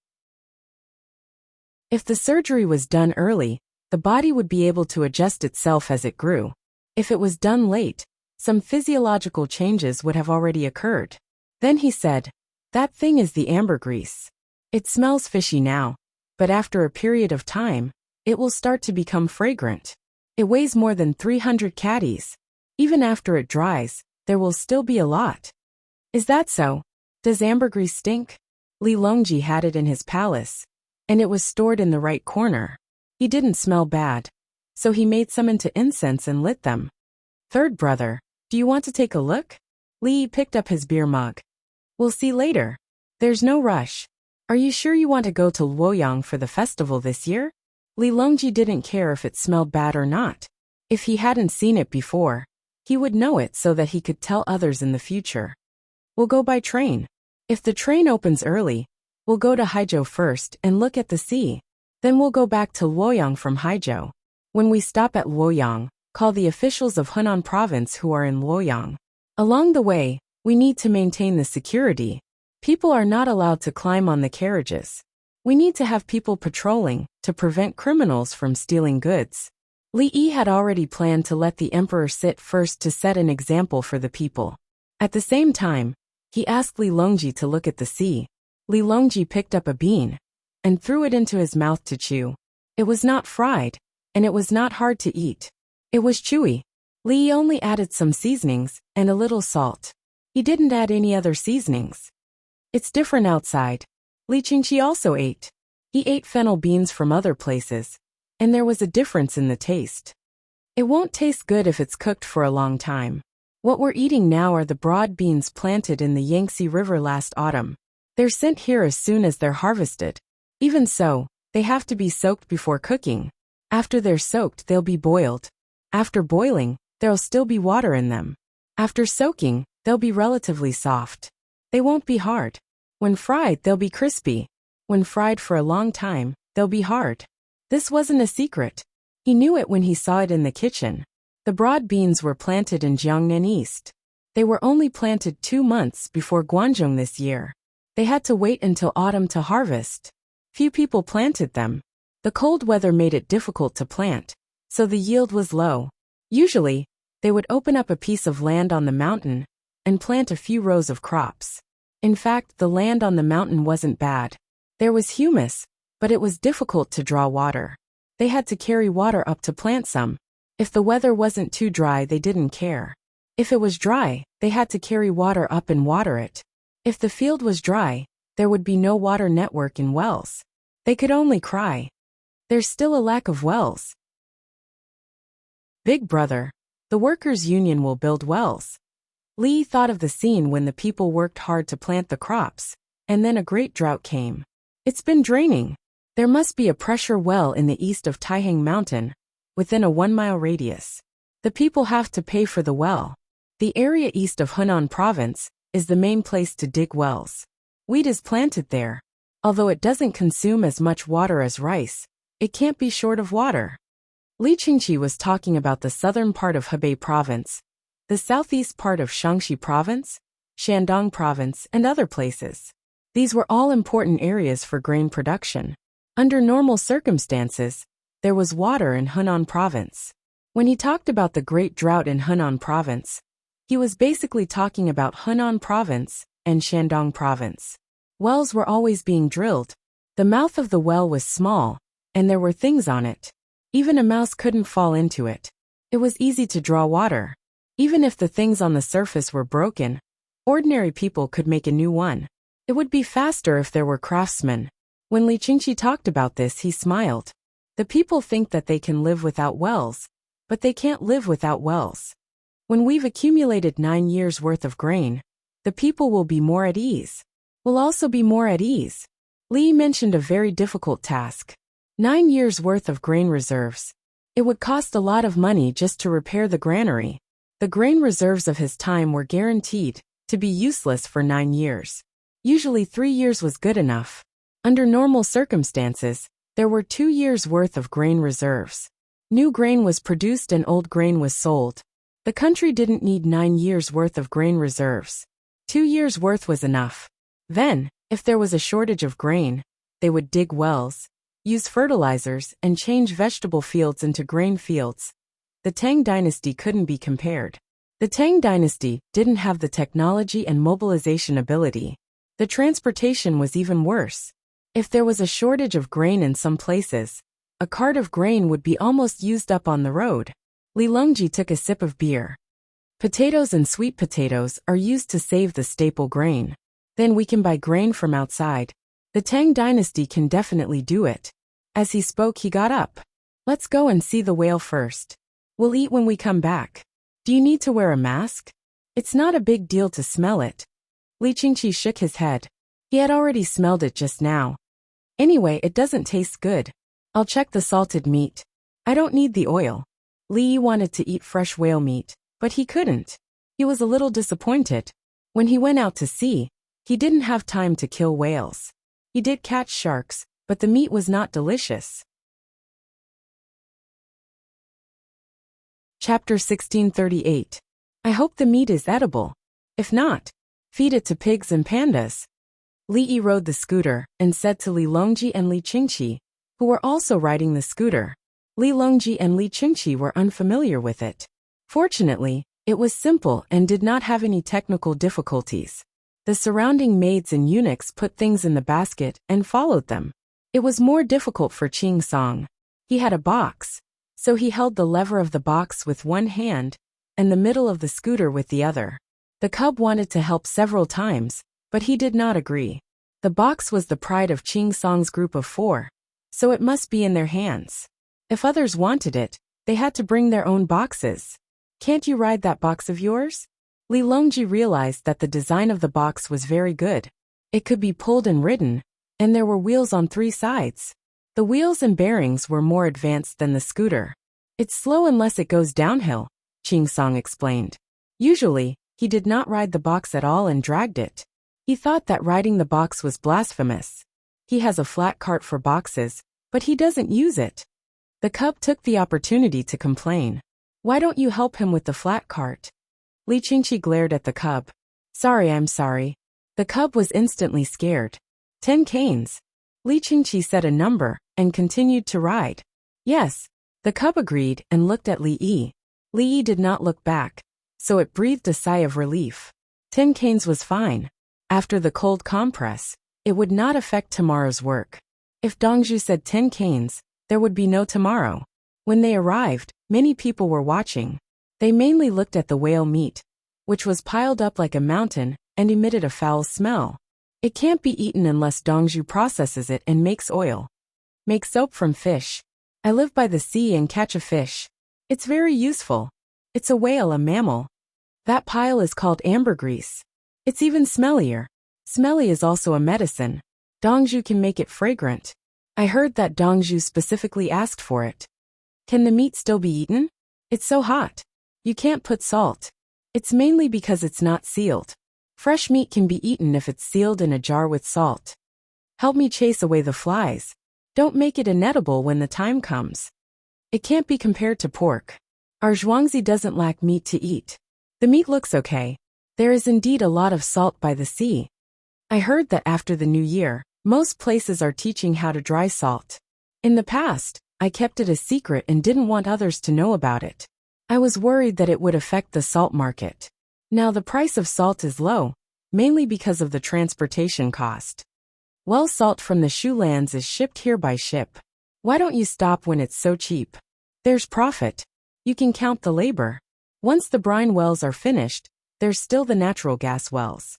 If the surgery was done early, the body would be able to adjust itself as it grew. If it was done late, some physiological changes would have already occurred. Then he said, that thing is the ambergris. It smells fishy now, but after a period of time, it will start to become fragrant. It weighs more than 300 caddies. Even after it dries, there will still be a lot. Is that so? Does ambergris stink? Li Longji had it in his palace, and it was stored in the right corner. He didn't smell bad, so he made some into incense and lit them. Third brother, do you want to take a look? Li picked up his beer mug. We'll see later. There's no rush. Are you sure you want to go to Luoyang for the festival this year? Li Longji didn't care if it smelled bad or not. If he hadn't seen it before, he would know it so that he could tell others in the future. We'll go by train. If the train opens early, we'll go to Haizhou first and look at the sea. Then we'll go back to Luoyang from Haizhou. When we stop at Luoyang, call the officials of Hunan province who are in Luoyang. Along the way, we need to maintain the security. People are not allowed to climb on the carriages. We need to have people patrolling to prevent criminals from stealing goods. Li Yi had already planned to let the emperor sit first to set an example for the people. At the same time, he asked Li Longji to look at the sea. Li Longji picked up a bean and threw it into his mouth to chew. It was not fried, and it was not hard to eat. It was chewy. Li only added some seasonings and a little salt. He didn't add any other seasonings. It's different outside. Li Qingqi also ate. He ate fennel beans from other places, and there was a difference in the taste. It won't taste good if it's cooked for a long time. What we're eating now are the broad beans planted in the Yangtze River last autumn. They're sent here as soon as they're harvested. Even so, they have to be soaked before cooking. After they're soaked, they'll be boiled. After boiling, there'll still be water in them. After soaking, they'll be relatively soft. They won't be hard. When fried, they'll be crispy. When fried for a long time, they'll be hard. This wasn't a secret. He knew it when he saw it in the kitchen. The broad beans were planted in Jiangnan East. They were only planted 2 months before Guangzhong this year. They had to wait until autumn to harvest. Few people planted them. The cold weather made it difficult to plant, so the yield was low. Usually, they would open up a piece of land on the mountain and plant a few rows of crops. In fact, the land on the mountain wasn't bad. There was humus, but it was difficult to draw water. They had to carry water up to plant some. If the weather wasn't too dry, they didn't care. If it was dry, they had to carry water up and water it. If the field was dry, there would be no water network in wells. They could only cry. There's still a lack of wells. Big brother, the workers' union will build wells. Li thought of the scene when the people worked hard to plant the crops, and then a great drought came. It's been draining. There must be a pressure well in the east of Taihang Mountain, within a 1-mile radius. The people have to pay for the well. The area east of Hunan Province is the main place to dig wells. Wheat is planted there. Although it doesn't consume as much water as rice, it can't be short of water. Li Qingqi was talking about the southern part of Hebei Province, the southeast part of Shaanxi Province, Shandong Province, and other places. These were all important areas for grain production. Under normal circumstances, there was water in Hunan Province. When he talked about the great drought in Hunan Province, he was basically talking about Hunan Province and Shandong Province. Wells were always being drilled. The mouth of the well was small, and there were things on it. Even a mouse couldn't fall into it. It was easy to draw water. Even if the things on the surface were broken, ordinary people could make a new one. It would be faster if there were craftsmen. When Li Qingqi talked about this, he smiled. The people think that they can live without wells, but they can't live without wells. When we've accumulated 9 years' worth of grain, the people will be more at ease. Will also be more at ease. Li mentioned a very difficult task. 9 years' worth of grain reserves. It would cost a lot of money just to repair the granary. The grain reserves of his time were guaranteed to be useless for 9 years. Usually 3 years was good enough. Under normal circumstances, there were 2 years' worth of grain reserves. New grain was produced and old grain was sold. The country didn't need 9 years' worth of grain reserves. 2 years' worth was enough. Then, if there was a shortage of grain, they would dig wells, use fertilizers, and change vegetable fields into grain fields. The Tang dynasty couldn't be compared. The Tang dynasty didn't have the technology and mobilization ability. The transportation was even worse. If there was a shortage of grain in some places, a cart of grain would be almost used up on the road. Li Longji took a sip of beer. Potatoes and sweet potatoes are used to save the staple grain. Then we can buy grain from outside. The Tang dynasty can definitely do it. As he spoke, he got up. Let's go and see the whale first. We'll eat when we come back. Do you need to wear a mask? It's not a big deal to smell it. Li Qingqi shook his head. He had already smelled it just now. Anyway, it doesn't taste good. I'll check the salted meat. I don't need the oil. Li wanted to eat fresh whale meat, but he couldn't. He was a little disappointed. When he went out to sea, he didn't have time to kill whales. He did catch sharks, but the meat was not delicious. Chapter 1638. I hope the meat is edible. If not, feed it to pigs and pandas. Li Yi rode the scooter and said to Li Longji and Li Qingqi, who were also riding the scooter. Li Longji and Li Qingqi were unfamiliar with it. Fortunately, it was simple and did not have any technical difficulties. The surrounding maids and eunuchs put things in the basket and followed them. It was more difficult for Qing Song. He had a box, so he held the lever of the box with one hand and the middle of the scooter with the other. The cub wanted to help several times, but he did not agree. The box was the pride of Qing Song's group of 4, so it must be in their hands. If others wanted it, they had to bring their own boxes. Can't you ride that box of yours? Li Longji realized that the design of the box was very good. It could be pulled and ridden, and there were wheels on 3 sides. The wheels and bearings were more advanced than the scooter. It's slow unless it goes downhill, Qing Song explained. Usually, he did not ride the box at all and dragged it. He thought that riding the box was blasphemous. He has a flat cart for boxes, but he doesn't use it. The cub took the opportunity to complain. Why don't you help him with the flat cart? Li Qingqi glared at the cub. Sorry, I'm sorry. The cub was instantly scared. 10 canes. Li Qingqi said a number, and continued to ride. Yes. The cub agreed and looked at Li Yi. Li Yi did not look back, so it breathed a sigh of relief. 10 canes was fine. After the cold compress, it would not affect tomorrow's work. If Dongzhu said 10 canes, there would be no tomorrow. When they arrived, many people were watching. They mainly looked at the whale meat, which was piled up like a mountain and emitted a foul smell. It can't be eaten unless Dongzhu processes it and makes oil. Make soap from fish. I live by the sea and catch a fish. It's very useful. It's a whale, a mammal. That pile is called ambergris. It's even smellier. Smelly is also a medicine. Dongzhu can make it fragrant. I heard that Dongzhu specifically asked for it. Can the meat still be eaten? It's so hot. You can't put salt. It's mainly because it's not sealed. Fresh meat can be eaten if it's sealed in a jar with salt. Help me chase away the flies. Don't make it inedible when the time comes. It can't be compared to pork. Our Zhuangzi doesn't lack meat to eat. The meat looks okay. There is indeed a lot of salt by the sea. I heard that after the new year, most places are teaching how to dry salt. In the past, I kept it a secret and didn't want others to know about it. I was worried that it would affect the salt market. Now the price of salt is low, mainly because of the transportation cost. Well, salt from the Shulands is shipped here by ship. Why don't you stop when it's so cheap? There's profit. You can count the labor. Once the brine wells are finished, there's still the natural gas wells.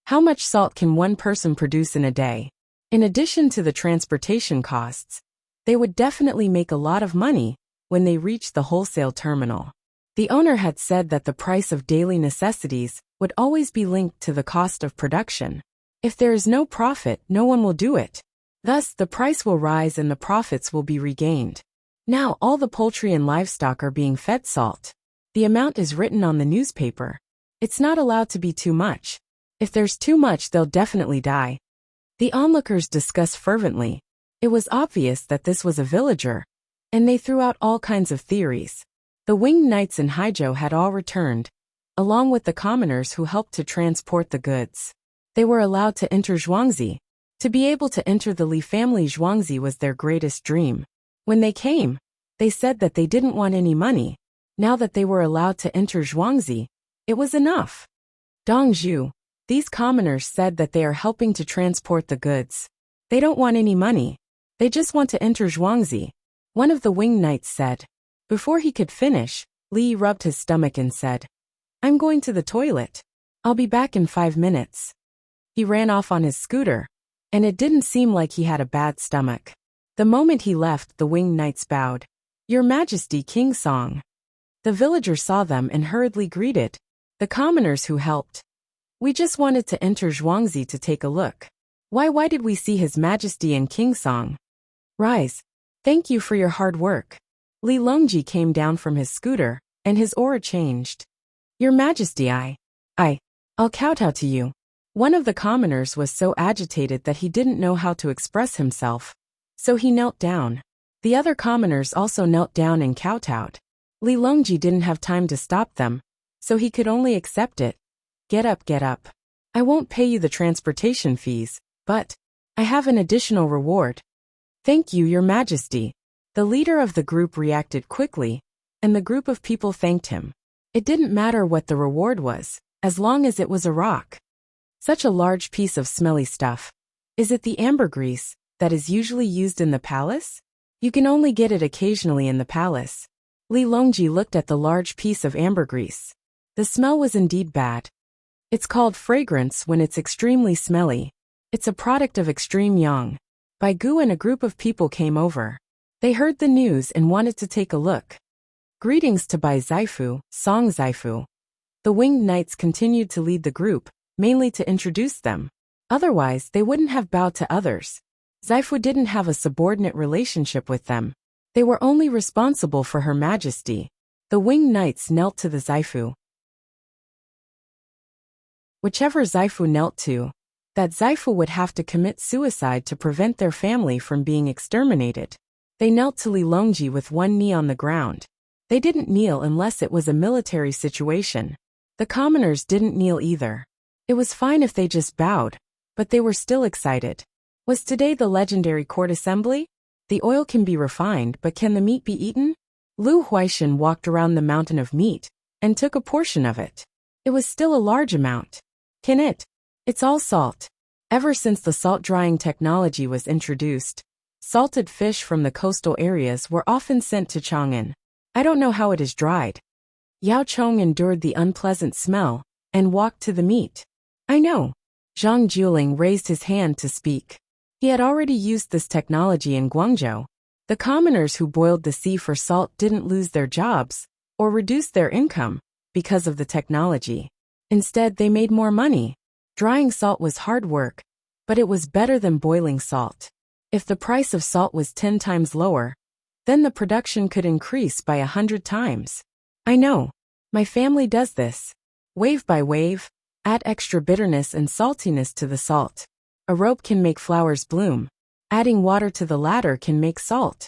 How much salt can one person produce in a day? In addition to the transportation costs, they would definitely make a lot of money when they reach the wholesale terminal. The owner had said that the price of daily necessities would always be linked to the cost of production. If there is no profit, no one will do it. Thus, the price will rise and the profits will be regained. Now, all the poultry and livestock are being fed salt. The amount is written on the newspaper. It's not allowed to be too much. If there's too much, they'll definitely die. The onlookers discussed fervently. It was obvious that this was a villager, and they threw out all kinds of theories. The winged knights in Haizhou had all returned, along with the commoners who helped to transport the goods. They were allowed to enter Zhuangzi. To be able to enter the Li family Zhuangzi was their greatest dream. When they came, they said that they didn't want any money. Now that they were allowed to enter Zhuangzi, it was enough. Dongzhu, these commoners said that they are helping to transport the goods. They don't want any money. They just want to enter Zhuangzi. One of the winged knights said. Before he could finish, Li rubbed his stomach and said, I'm going to the toilet. I'll be back in 5 minutes. He ran off on his scooter, and it didn't seem like he had a bad stomach. The moment he left, the winged knights bowed. Your Majesty, King Song. The villager saw them and hurriedly greeted the commoners who helped. We just wanted to enter Zhuangzi to take a look. Why did we see His Majesty and King Song? Rise. Thank you for your hard work. Li Longji came down from his scooter, and his aura changed. Your Majesty, I'll kowtow to you. One of the commoners was so agitated that he didn't know how to express himself, so he knelt down. The other commoners also knelt down and kowtowed. Li Longji didn't have time to stop them, so he could only accept it. Get up, get up. I won't pay you the transportation fees, but I have an additional reward. Thank you, Your Majesty. The leader of the group reacted quickly, and the group of people thanked him. It didn't matter what the reward was, as long as it was a rock. Such a large piece of smelly stuff. Is it the ambergris that is usually used in the palace? You can only get it occasionally in the palace. Li Longji looked at the large piece of ambergris. The smell was indeed bad. It's called fragrance when it's extremely smelly. It's a product of extreme yang. Bai Gu and a group of people came over. They heard the news and wanted to take a look. Greetings to Bai Zaifu, Song Zaifu. The winged knights continued to lead the group, mainly to introduce them. Otherwise, they wouldn't have bowed to others. Zaifu didn't have a subordinate relationship with them. They were only responsible for Her Majesty. The winged knights knelt to the Zaifu. Whichever Zaifu knelt to, that Zaifu would have to commit suicide to prevent their family from being exterminated. They knelt to Li Longji with one knee on the ground. They didn't kneel unless it was a military situation. The commoners didn't kneel either. It was fine if they just bowed, but they were still excited. Was today the legendary court assembly? The oil can be refined, but can the meat be eaten? Lu Huaishan walked around the mountain of meat and took a portion of it. It was still a large amount. Can it? It's all salt. Ever since the salt drying technology was introduced, salted fish from the coastal areas were often sent to Chang'an. I don't know how it is dried. Yao Chong endured the unpleasant smell and walked to the meat. I know. Zhang Juling raised his hand to speak. He had already used this technology in Guangzhou. The commoners who boiled the sea for salt didn't lose their jobs or reduce their income because of the technology. Instead, they made more money. Drying salt was hard work, but it was better than boiling salt. If the price of salt was 10 times lower, then the production could increase by 100 times. I know. My family does this. Wave by wave, add extra bitterness and saltiness to the salt. A rope can make flowers bloom. Adding water to the latter can make salt.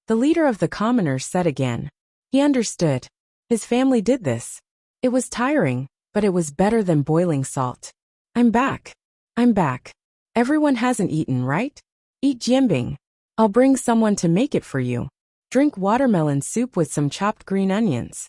The leader of the commoners said again. He understood. His family did this. It was tiring, but it was better than boiling salt. I'm back. I'm back. Everyone hasn't eaten, right? Eat jianbing. I'll bring someone to make it for you. Drink watermelon soup with some chopped green onions.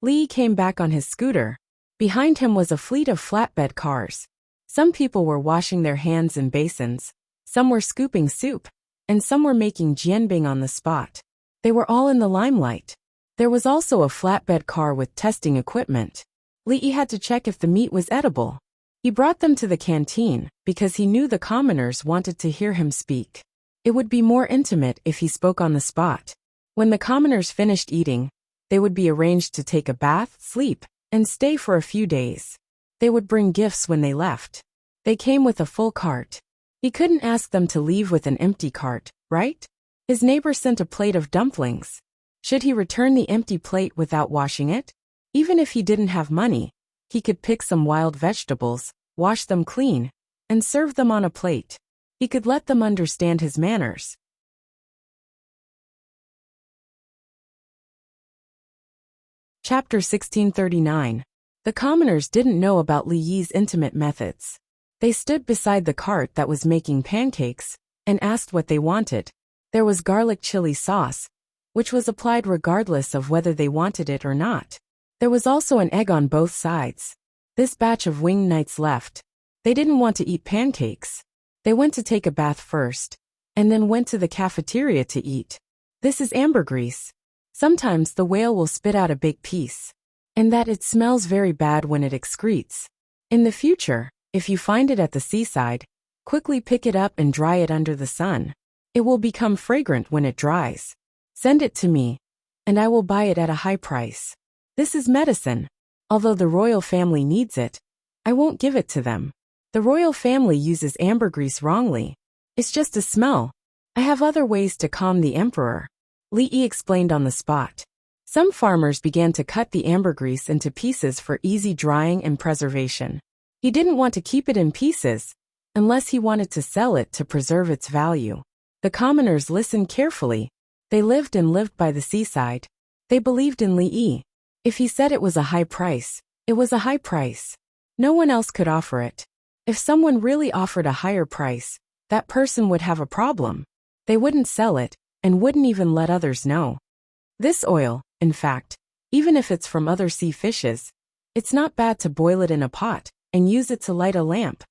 Li came back on his scooter. Behind him was a fleet of flatbed cars. Some people were washing their hands in basins, some were scooping soup, and some were making jianbing on the spot. They were all in the limelight. There was also a flatbed car with testing equipment. Li had to check if the meat was edible. He brought them to the canteen because he knew the commoners wanted to hear him speak. It would be more intimate if he spoke on the spot. When the commoners finished eating, they would be arranged to take a bath, sleep, and stay for a few days. They would bring gifts when they left. They came with a full cart. He couldn't ask them to leave with an empty cart, right? His neighbor sent a plate of dumplings. Should he return the empty plate without washing it? Even if he didn't have money, he could pick some wild vegetables, wash them clean, and serve them on a plate. He could let them understand his manners. Chapter 1639. The commoners didn't know about Li Yi's intimate methods. They stood beside the cart that was making pancakes and asked what they wanted. There was garlic chili sauce, which was applied regardless of whether they wanted it or not. There was also an egg on both sides. This batch of winged knights left. They didn't want to eat pancakes. They went to take a bath first, and then went to the cafeteria to eat. This is ambergris. Sometimes the whale will spit out a big piece, and that it smells very bad when it excretes. In the future, if you find it at the seaside, quickly pick it up and dry it under the sun. It will become fragrant when it dries. Send it to me, and I will buy it at a high price. This is medicine. Although the royal family needs it, I won't give it to them. The royal family uses ambergris wrongly. It's just a smell. I have other ways to calm the emperor. Li Yi explained on the spot. Some farmers began to cut the ambergris into pieces for easy drying and preservation. He didn't want to keep it in pieces, unless he wanted to sell it to preserve its value. The commoners listened carefully. They lived by the seaside. They believed in Li Yi. If he said it was a high price, it was a high price. No one else could offer it. If someone really offered a higher price, that person would have a problem. They wouldn't sell it, and wouldn't even let others know. This oil, in fact, even if it's from other sea fishes, it's not bad to boil it in a pot and use it to light a lamp.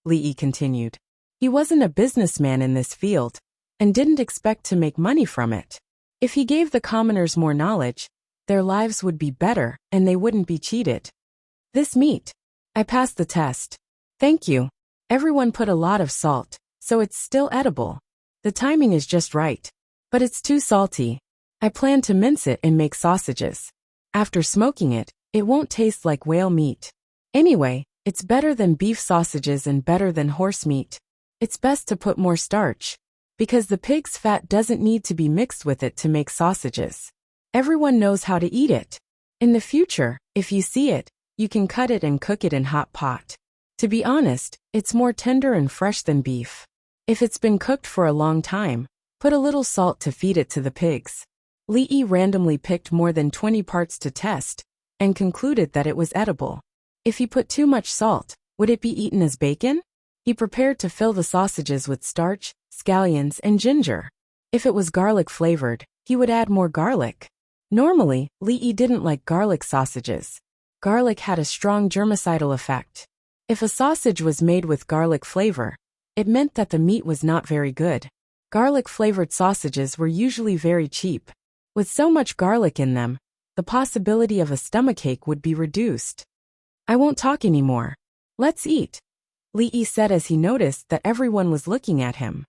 Li Yi continued. He wasn't a businessman in this field, and didn't expect to make money from it. If he gave the commoners more knowledge, their lives would be better and they wouldn't be cheated. This meat. I passed the test. Thank you. Everyone put a lot of salt, so it's still edible. The timing is just right. But it's too salty. I plan to mince it and make sausages. After smoking it, it won't taste like whale meat. Anyway, it's better than beef sausages and better than horse meat. It's best to put more starch, because the pig's fat doesn't need to be mixed with it to make sausages. Everyone knows how to eat it. In the future, if you see it, you can cut it and cook it in hot pot. To be honest, it's more tender and fresh than beef. If it's been cooked for a long time, put a little salt to feed it to the pigs. Li Yi randomly picked more than 20 parts to test, and concluded that it was edible. If he put too much salt, would it be eaten as bacon? He prepared to fill the sausages with starch, scallions, and ginger. If it was garlic-flavored, he would add more garlic. Normally, Li Yi didn't like garlic sausages. Garlic had a strong germicidal effect. If a sausage was made with garlic flavor, it meant that the meat was not very good. Garlic-flavored sausages were usually very cheap. With so much garlic in them, the possibility of a stomachache would be reduced. I won't talk anymore. Let's eat, Li Yi said as he noticed that everyone was looking at him.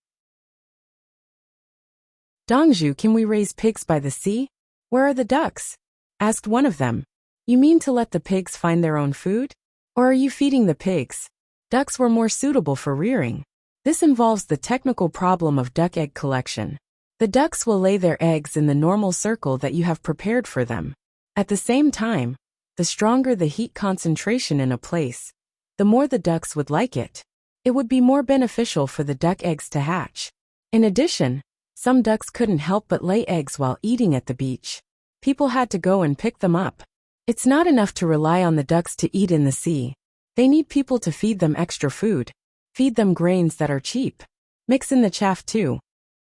Dongzhu, can we raise pigs by the sea? Where are the ducks? Asked one of them. You mean to let the pigs find their own food? Or are you feeding the pigs? Ducks were more suitable for rearing. This involves the technical problem of duck egg collection. The ducks will lay their eggs in the normal circle that you have prepared for them. At the same time, the stronger the heat concentration in a place, the more the ducks would like it. It would be more beneficial for the duck eggs to hatch. In addition, some ducks couldn't help but lay eggs while eating at the beach. People had to go and pick them up. It's not enough to rely on the ducks to eat in the sea. They need people to feed them extra food. Feed them grains that are cheap. Mix in the chaff too.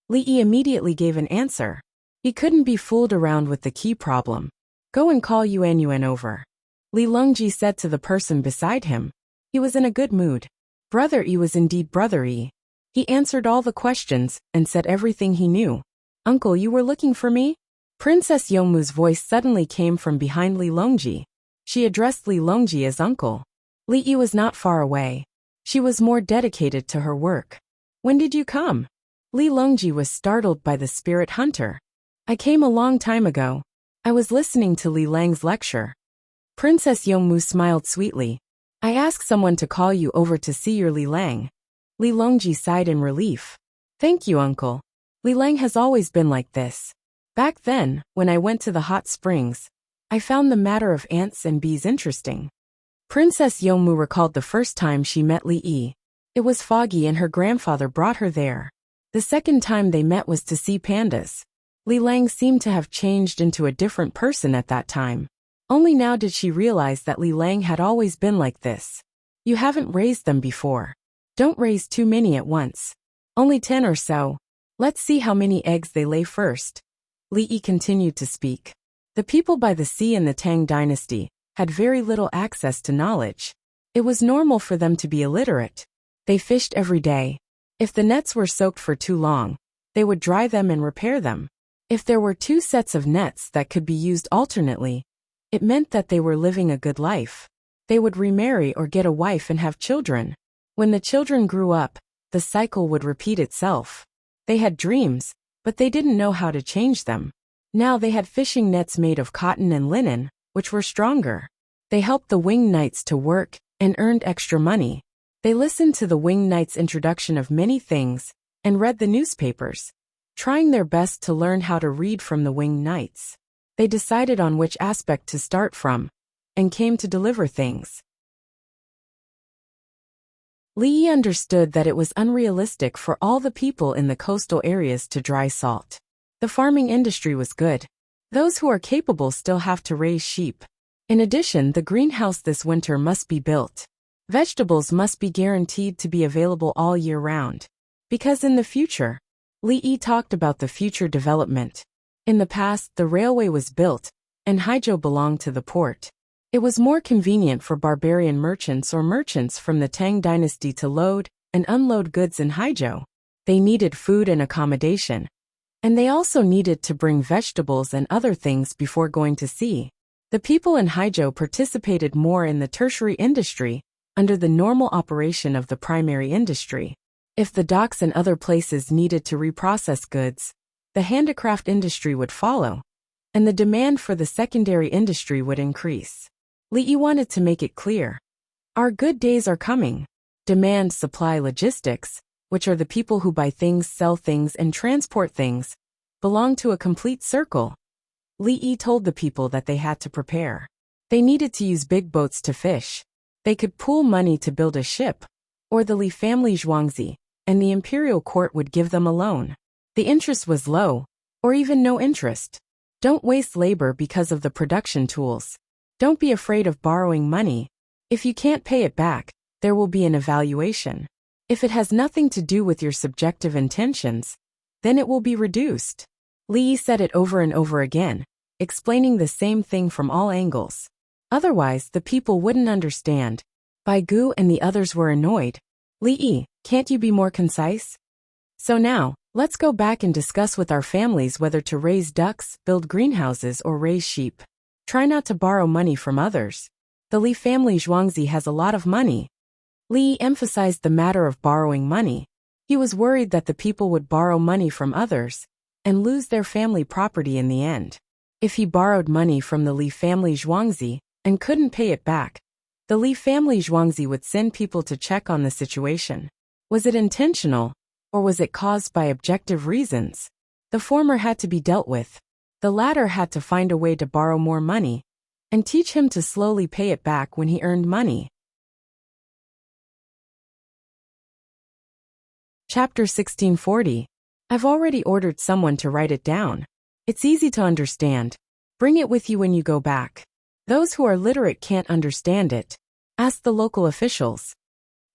Li Yi immediately gave an answer. He couldn't be fooled around with the key problem. Go and call Yuan over, Li Longji said to the person beside him. He was in a good mood. Brother Yi was indeed Brother Yi. He answered all the questions and said everything he knew. Uncle, you were looking for me? Princess Yongmu's voice suddenly came from behind Li Longji. She addressed Li Longji as uncle. Li Yi was not far away. She was more dedicated to her work. When did you come? Li Longji was startled by the spirit hunter. I came a long time ago. I was listening to Li Lang's lecture. Princess Yongmu smiled sweetly. I asked someone to call you over to see your Li Lang. Li Longji sighed in relief. Thank you, uncle. Li Lang has always been like this. Back then, when I went to the hot springs, I found the matter of ants and bees interesting. Princess Yongmu recalled the first time she met Li Yi. It was foggy and her grandfather brought her there. The second time they met was to see pandas. Li Lang seemed to have changed into a different person at that time. Only now did she realize that Li Lang had always been like this. You haven't raised them before. Don't raise too many at once. Only 10 or so. Let's see how many eggs they lay first. Li Yi continued to speak. The people by the sea in the Tang dynasty had very little access to knowledge. It was normal for them to be illiterate. They fished every day. If the nets were soaked for too long, they would dry them and repair them. If there were 2 sets of nets that could be used alternately, it meant that they were living a good life. They would remarry or get a wife and have children. When the children grew up, the cycle would repeat itself. They had dreams, but they didn't know how to change them. Now they had fishing nets made of cotton and linen, which were stronger. They helped the winged knights to work and earned extra money. They listened to the winged knights' introduction of many things and read the newspapers, trying their best to learn how to read from the winged knights. They decided on which aspect to start from and came to deliver things. Li Yi understood that it was unrealistic for all the people in the coastal areas to dry salt. The farming industry was good. Those who are capable still have to raise sheep. In addition, the greenhouse this winter must be built. Vegetables must be guaranteed to be available all year round. Because in the future, Li Yi talked about the future development. In the past, the railway was built, and Haizhou belonged to the port. It was more convenient for barbarian merchants or merchants from the Tang dynasty to load and unload goods in Haizhou. They needed food and accommodation. And they also needed to bring vegetables and other things before going to sea. The people in Haizhou participated more in the tertiary industry under the normal operation of the primary industry. If the docks and other places needed to reprocess goods, the handicraft industry would follow, and the demand for the secondary industry would increase. Li Yi wanted to make it clear. Our good days are coming. Demand, supply, logistics, which are the people who buy things, sell things, and transport things, belong to a complete circle. Li Yi told the people that they had to prepare. They needed to use big boats to fish. They could pool money to build a ship, or the Li family Zhuangzi, and the imperial court would give them a loan. The interest was low, or even no interest. Don't waste labor because of the production tools. Don't be afraid of borrowing money. If you can't pay it back, there will be an evaluation. If it has nothing to do with your subjective intentions, then it will be reduced. Li said it over and over again, explaining the same thing from all angles. Otherwise, the people wouldn't understand. Bai Gu and the others were annoyed. Li, can't you be more concise? So now, let's go back and discuss with our families whether to raise ducks, build greenhouses, or raise sheep. Try not to borrow money from others. The Li family Zhuangzi has a lot of money. Li emphasized the matter of borrowing money. He was worried that the people would borrow money from others and lose their family property in the end. If he borrowed money from the Li family Zhuangzi and couldn't pay it back, the Li family Zhuangzi would send people to check on the situation. Was it intentional, or was it caused by objective reasons? The former had to be dealt with. The latter had to find a way to borrow more money and teach him to slowly pay it back when he earned money. Chapter 1640. I've already ordered someone to write it down. It's easy to understand. Bring it with you when you go back. Those who are literate can't understand it. Ask the local officials.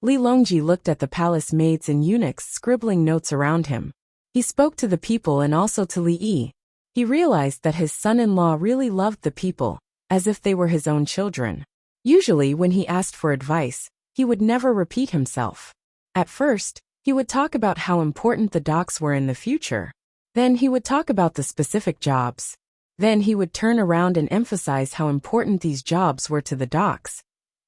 Li Longji looked at the palace maids and eunuchs scribbling notes around him. He spoke to the people and also to Li Yi. He realized that his son-in-law really loved the people, as if they were his own children. Usually when he asked for advice, he would never repeat himself. At first, he would talk about how important the docks were in the future. Then he would talk about the specific jobs. Then he would turn around and emphasize how important these jobs were to the docks.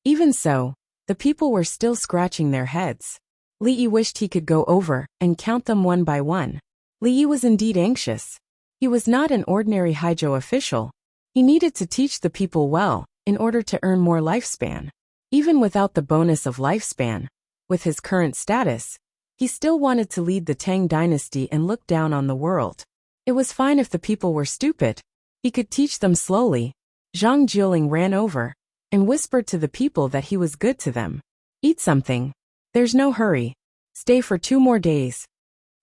Even so, the people were still scratching their heads. Li Yi wished he could go over and count them one by one. Li Yi was indeed anxious. He was not an ordinary Haizhou official. He needed to teach the people well in order to earn more lifespan. Even without the bonus of lifespan, with his current status, he still wanted to lead the Tang dynasty and look down on the world. It was fine if the people were stupid. He could teach them slowly. Zhang Jiuling ran over and whispered to the people that he was good to them. Eat something. There's no hurry. Stay for 2 more days.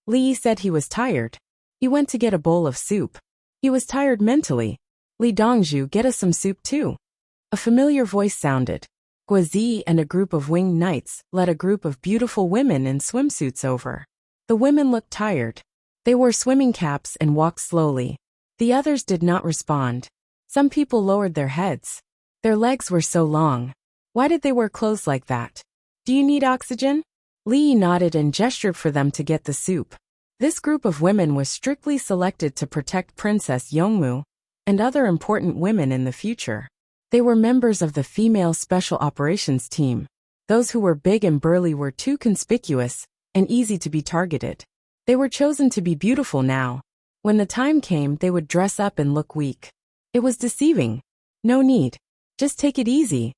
Li Yi said he was tired. He went to get a bowl of soup. He was tired mentally. Li Dongzhu, get us some soup too. A familiar voice sounded. Guazi and a group of winged knights led a group of beautiful women in swimsuits over. The women looked tired. They wore swimming caps and walked slowly. The others did not respond. Some people lowered their heads. Their legs were so long. Why did they wear clothes like that? Do you need oxygen? Li Yi nodded and gestured for them to get the soup. This group of women was strictly selected to protect Princess Yongmu and other important women in the future. They were members of the female special operations team. Those who were big and burly were too conspicuous and easy to be targeted. They were chosen to be beautiful now. When the time came, they would dress up and look weak. It was deceiving. No need. Just take it easy.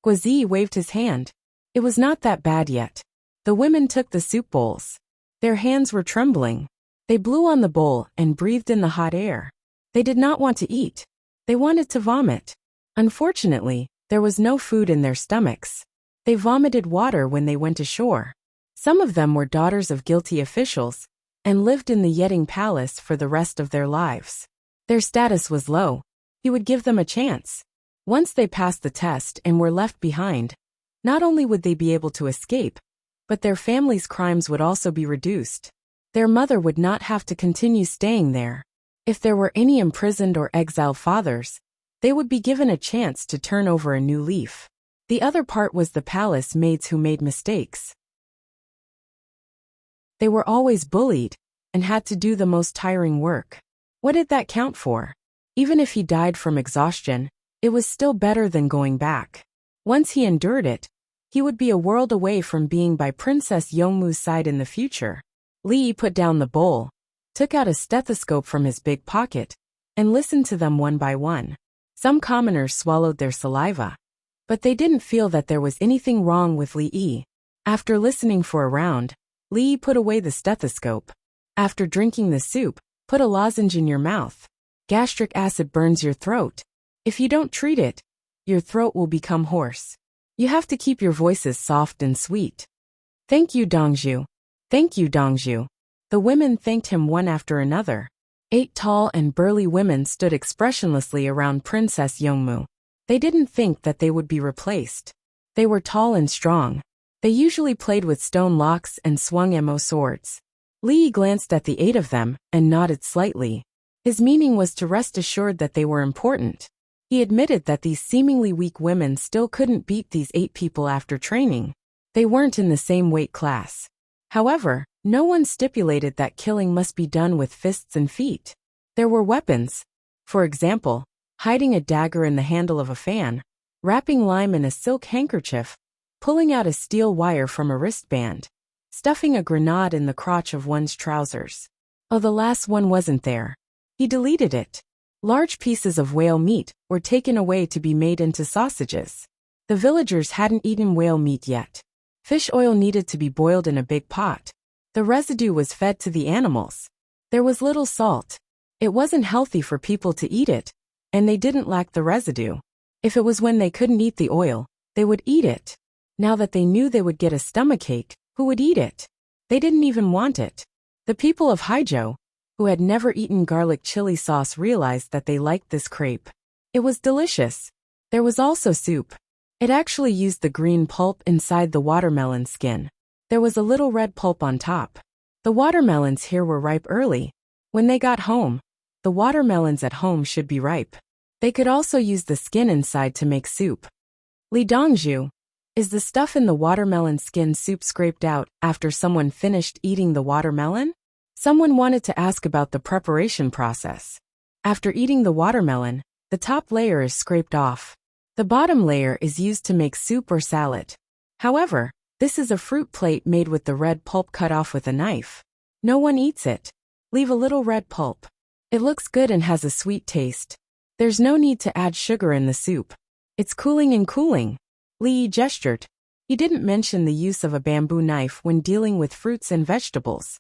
Guazi waved his hand. It was not that bad yet. The women took the soup bowls. Their hands were trembling. They blew on the bowl and breathed in the hot air. They did not want to eat. They wanted to vomit. Unfortunately, there was no food in their stomachs. They vomited water when they went ashore. Some of them were daughters of guilty officials and lived in the Yeting Palace for the rest of their lives. Their status was low. He would give them a chance. Once they passed the test and were left behind, not only would they be able to escape, but their family's crimes would also be reduced. Their mother would not have to continue staying there. If there were any imprisoned or exiled fathers, they would be given a chance to turn over a new leaf. The other part was the palace maids who made mistakes. They were always bullied and had to do the most tiring work. What did that count for? Even if he died from exhaustion, it was still better than going back. Once he endured it, he would be a world away from being by Princess Yongmu's side in the future. Li Yi put down the bowl, took out a stethoscope from his big pocket, and listened to them one by one. Some commoners swallowed their saliva, but they didn't feel that there was anything wrong with Li Yi. After listening for a round, Li Yi put away the stethoscope. After drinking the soup, put a lozenge in your mouth. Gastric acid burns your throat. If you don't treat it, your throat will become hoarse. You have to keep your voices soft and sweet. Thank you, Dongzhu. Thank you, Dongzhu. The women thanked him one after another. 8 tall and burly women stood expressionlessly around Princess Yongmu. They didn't think that they would be replaced. They were tall and strong. They usually played with stone locks and swung mo swords. Li glanced at the 8 of them and nodded slightly. His meaning was to rest assured that they were important. He admitted that these seemingly weak women still couldn't beat these 8 people after training. They weren't in the same weight class. However, no one stipulated that killing must be done with fists and feet. There were weapons. For example, hiding a dagger in the handle of a fan, wrapping lime in a silk handkerchief, pulling out a steel wire from a wristband, stuffing a grenade in the crotch of one's trousers. Oh, the last one wasn't there. He deleted it. Large pieces of whale meat were taken away to be made into sausages. The villagers hadn't eaten whale meat yet. Fish oil needed to be boiled in a big pot. The residue was fed to the animals. There was little salt. It wasn't healthy for people to eat it, and they didn't lack the residue. If it was when they couldn't eat the oil, they would eat it. Now that they knew they would get a stomachache, who would eat it? They didn't even want it. The people of Haizhou, who had never eaten garlic chili sauce, realized that they liked this crepe. It was delicious. There was also soup. It actually used the green pulp inside the watermelon skin. There was a little red pulp on top. The watermelons here were ripe early. When they got home, the watermelons at home should be ripe. They could also use the skin inside to make soup. Li Dongzhu, is the stuff in the watermelon skin soup scraped out after someone finished eating the watermelon? Someone wanted to ask about the preparation process. After eating the watermelon, the top layer is scraped off. The bottom layer is used to make soup or salad. However, this is a fruit plate made with the red pulp cut off with a knife. No one eats it. Leave a little red pulp. It looks good and has a sweet taste. There's no need to add sugar in the soup. It's cooling and cooling. Li gestured. He didn't mention the use of a bamboo knife when dealing with fruits and vegetables.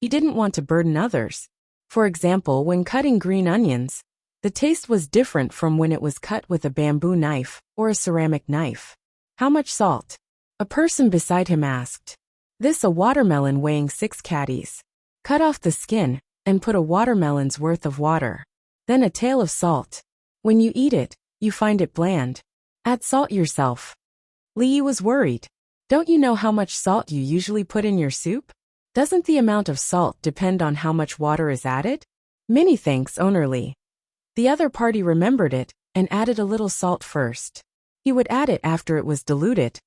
He didn't want to burden others. For example, when cutting green onions, the taste was different from when it was cut with a bamboo knife or a ceramic knife. How much salt? A person beside him asked. This a watermelon weighing 6 catties. Cut off the skin and put a watermelon's worth of water. Then a tail of salt. When you eat it, you find it bland. Add salt yourself. Li was worried. Don't you know how much salt you usually put in your soup? Doesn't the amount of salt depend on how much water is added? Many thanks, owner Li. The other party remembered it and added a little salt first. He would add it after it was diluted.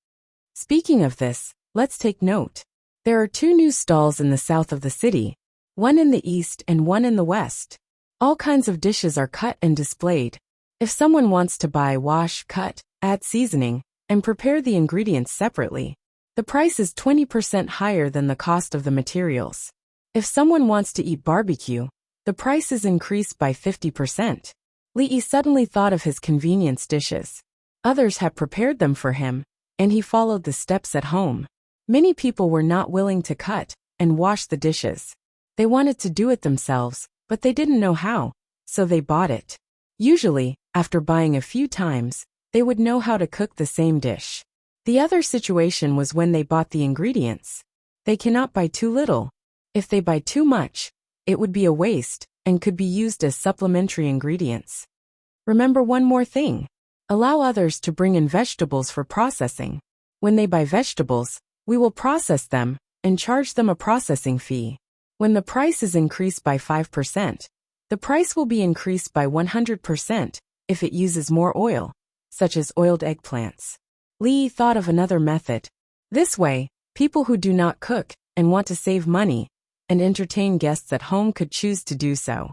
Speaking of this, let's take note. There are 2 new stalls in the south of the city, one in the east and one in the west. All kinds of dishes are cut and displayed. If someone wants to buy, wash, cut, add seasoning, and prepare the ingredients separately, the price is 20% higher than the cost of the materials. If someone wants to eat barbecue, the price is increased by 50%. Li suddenly thought of his convenience dishes. Others had prepared them for him, and he followed the steps at home. Many people were not willing to cut and wash the dishes. They wanted to do it themselves, but they didn't know how, so they bought it. Usually, after buying a few times, they would know how to cook the same dish. The other situation was when they bought the ingredients. They cannot buy too little. If they buy too much, it would be a waste and could be used as supplementary ingredients. Remember one more thing. Allow others to bring in vegetables for processing. When they buy vegetables, we will process them and charge them a processing fee. When the price is increased by 5%, the price will be increased by 100% if it uses more oil, such as oiled eggplants. Li thought of another method. This way, people who do not cook and want to save money and entertain guests at home could choose to do so.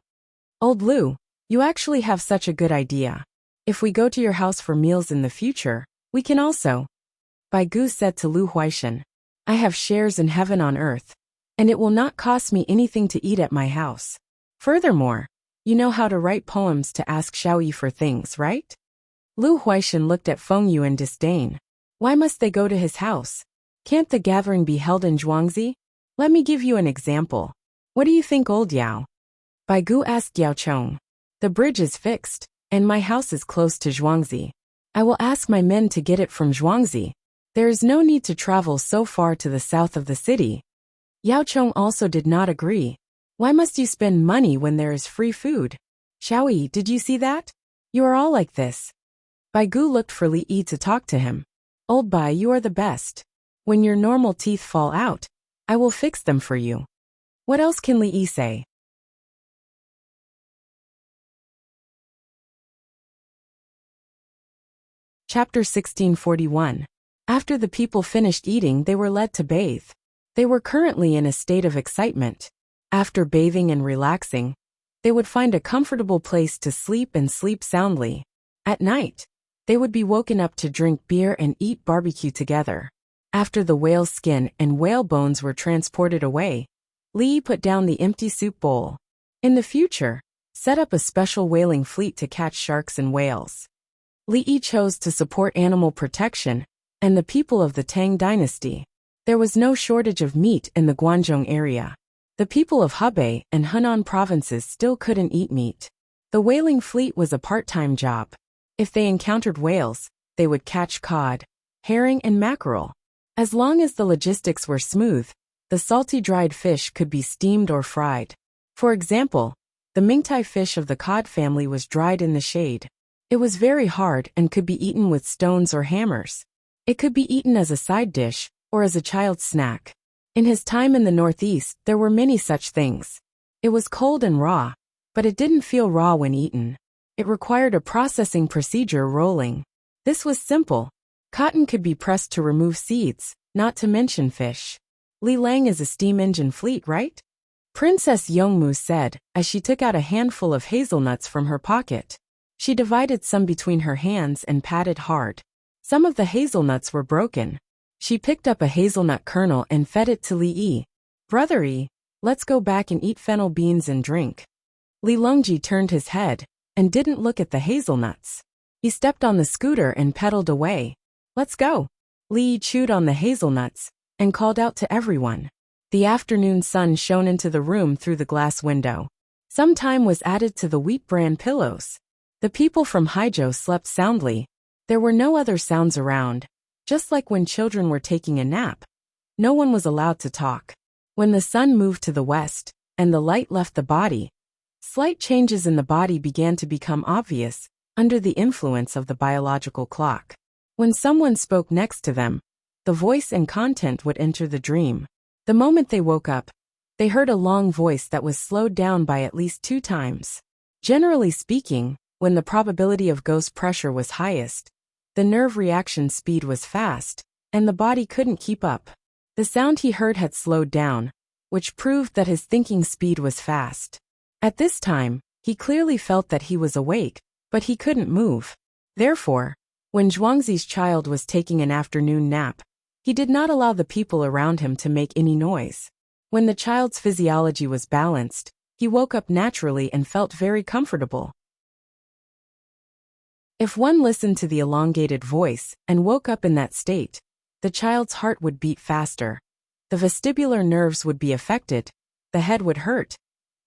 Old Lu, you actually have such a good idea. If we go to your house for meals in the future, we can also. Bai Gu said to Lu Huaishan, I have shares in heaven on earth, and it will not cost me anything to eat at my house. Furthermore, you know how to write poems to ask Xiaoyi for things, right? Lu Huaishan looked at Feng Yu in disdain. Why must they go to his house? Can't the gathering be held in Zhuangzi? Let me give you an example. What do you think, old Yao? Bai Gu asked Yao Chong. The bridge is fixed, and my house is close to Zhuangzi. I will ask my men to get it from Zhuangzi. There is no need to travel so far to the south of the city. Yao Chong also did not agree. Why must you spend money when there is free food? Xiaoyi, did you see that? You are all like this. Bai Gu looked for Li Yi to talk to him. Old Bai, you are the best. When your normal teeth fall out, I will fix them for you. What else can Li Yi say? Chapter 1641. After the people finished eating, they were led to bathe. They were currently in a state of excitement. After bathing and relaxing, they would find a comfortable place to sleep and sleep soundly. At night, they would be woken up to drink beer and eat barbecue together. After the whale's skin and whale bones were transported away, Li Yi put down the empty soup bowl. In the future, set up a special whaling fleet to catch sharks and whales. Li Yi chose to support animal protection and the people of the Tang dynasty. There was no shortage of meat in the Guangzhou area. The people of Hebei and Henan provinces still couldn't eat meat. The whaling fleet was a part-time job. If they encountered whales, they would catch cod, herring and mackerel. As long as the logistics were smooth, the salty dried fish could be steamed or fried. For example, the Mingtai fish of the cod family was dried in the shade. It was very hard and could be eaten with stones or hammers. It could be eaten as a side dish or as a child's snack. In his time in the Northeast, there were many such things. It was cold and raw, but it didn't feel raw when eaten. It required a processing procedure rolling. This was simple. Cotton could be pressed to remove seeds, not to mention fish. Li Lang is a steam engine fleet, right? Princess Yongmu said, as she took out a handful of hazelnuts from her pocket. She divided some between her hands and patted hard. Some of the hazelnuts were broken. She picked up a hazelnut kernel and fed it to Li Yi. Brother Yi, let's go back and eat fennel beans and drink. Li Longji turned his head and didn't look at the hazelnuts. He stepped on the scooter and pedaled away. Let's go. Li Yi chewed on the hazelnuts and called out to everyone. The afternoon sun shone into the room through the glass window. Some time was added to the wheat bran pillows. The people from Haizhou slept soundly. There were no other sounds around. Just like when children were taking a nap, no one was allowed to talk. When the sun moved to the west and the light left the body, slight changes in the body began to become obvious under the influence of the biological clock. When someone spoke next to them, the voice and content would enter the dream. The moment they woke up, they heard a long voice that was slowed down by at least 2 times. Generally speaking, when the probability of ghost pressure was highest, the nerve reaction speed was fast, and the body couldn't keep up. The sound he heard had slowed down, which proved that his thinking speed was fast. At this time, he clearly felt that he was awake, but he couldn't move. Therefore, when Zhuangzi's child was taking an afternoon nap, he did not allow the people around him to make any noise. When the child's physiology was balanced, he woke up naturally and felt very comfortable. If one listened to the elongated voice and woke up in that state, the child's heart would beat faster. The vestibular nerves would be affected, the head would hurt,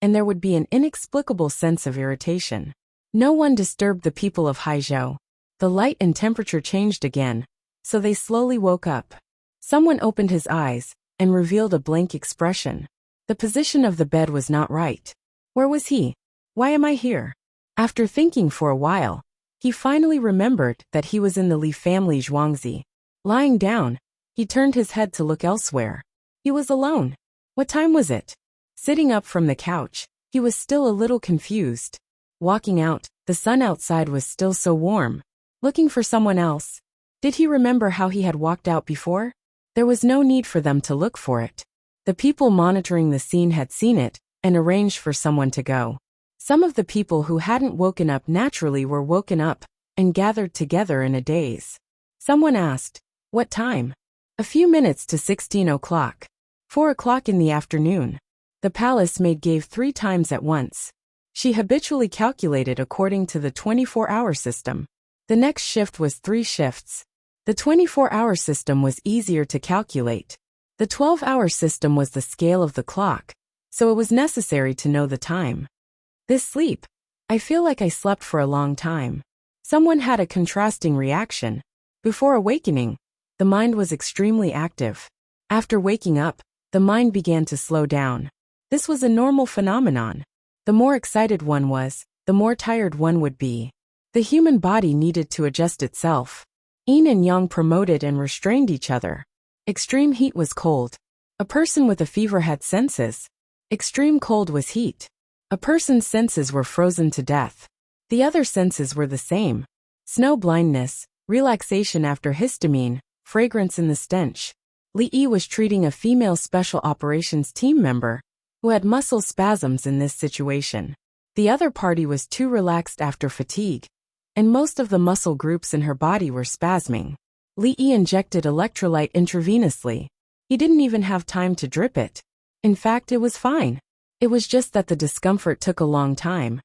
and there would be an inexplicable sense of irritation. No one disturbed the people of Haizhou. The light and temperature changed again, so they slowly woke up. Someone opened his eyes and revealed a blank expression. The position of the bed was not right. Where was he? Why am I here? After thinking for a while, he finally remembered that he was in the Li family Zhuangzi. Lying down, he turned his head to look elsewhere. He was alone. What time was it? Sitting up from the couch, he was still a little confused. Walking out, the sun outside was still so warm. Looking for someone else. Did he remember how he had walked out before? There was no need for them to look for it. The people monitoring the scene had seen it and arranged for someone to go. Some of the people who hadn't woken up naturally were woken up and gathered together in a daze. Someone asked, "What time?" "A few minutes to 16 o'clock. 4 o'clock in the afternoon." The palace maid gave 3 times at once. She habitually calculated according to the 24-hour system. The next shift was 3 shifts. The 24-hour system was easier to calculate. The 12-hour system was the scale of the clock, so it was necessary to know the time. This sleep. I feel like I slept for a long time. Someone had a contrasting reaction. Before awakening, the mind was extremely active. After waking up, the mind began to slow down. This was a normal phenomenon. The more excited one was, the more tired one would be. The human body needed to adjust itself. Yin and yang promoted and restrained each other. Extreme heat was cold. A person with a fever had senses. Extreme cold was heat. A person's senses were frozen to death. The other senses were the same. Snow blindness, relaxation after histamine, fragrance in the stench. Li Yi was treating a female special operations team member who had muscle spasms in this situation. The other party was too relaxed after fatigue, and most of the muscle groups in her body were spasming. Li Yi injected electrolyte intravenously. He didn't even have time to drip it. In fact, it was fine. It was just that the discomfort took a long time.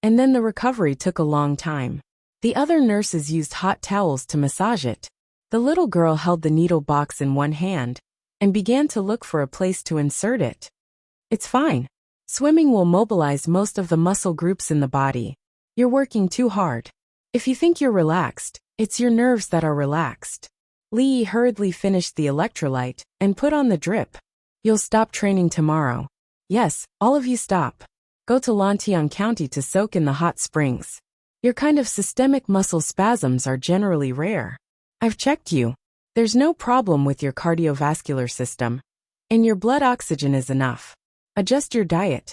And then the recovery took a long time. The other nurses used hot towels to massage it. The little girl held the needle box in one hand and began to look for a place to insert it. It's fine. Swimming will mobilize most of the muscle groups in the body. You're working too hard. If you think you're relaxed, it's your nerves that are relaxed. Li Yi hurriedly finished the electrolyte and put on the drip. You'll stop training tomorrow. Yes, all of you stop. Go to Lantian County to soak in the hot springs. Your kind of systemic muscle spasms are generally rare. I've checked you. There's no problem with your cardiovascular system, and your blood oxygen is enough. Adjust your diet.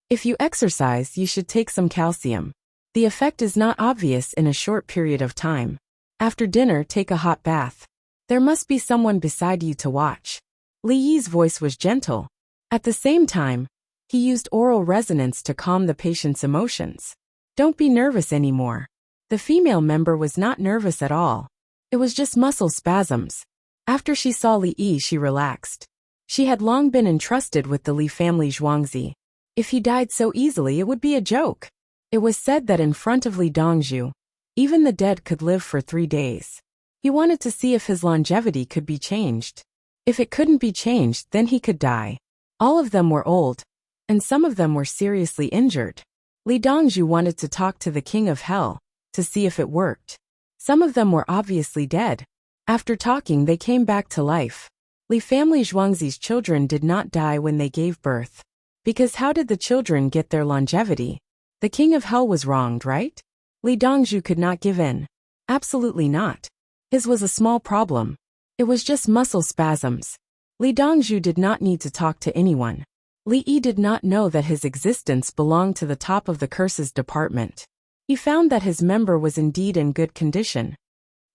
If you exercise, you should take some calcium. The effect is not obvious in a short period of time. After dinner, take a hot bath. There must be someone beside you to watch. Li Yi's voice was gentle. At the same time, he used oral resonance to calm the patient's emotions. Don't be nervous anymore. The female member was not nervous at all. It was just muscle spasms. After she saw Li Yi, she relaxed. She had long been entrusted with the Li family Zhuangzi. If he died so easily, it would be a joke. It was said that in front of Li Dongzhu, even the dead could live for 3 days. He wanted to see if his longevity could be changed. If it couldn't be changed, then he could die. All of them were old, and some of them were seriously injured. Li Dongzhu wanted to talk to the king of hell, to see if it worked. Some of them were obviously dead. After talking, they came back to life. Li family Zhuangzi's children did not die when they gave birth. Because how did the children get their longevity? The king of hell was wronged, right? Li Dongzhu could not give in. Absolutely not. His was a small problem. It was just muscle spasms. Li Dongzhu did not need to talk to anyone. Li Yi did not know that his existence belonged to the top of the curses department. He found that his member was indeed in good condition.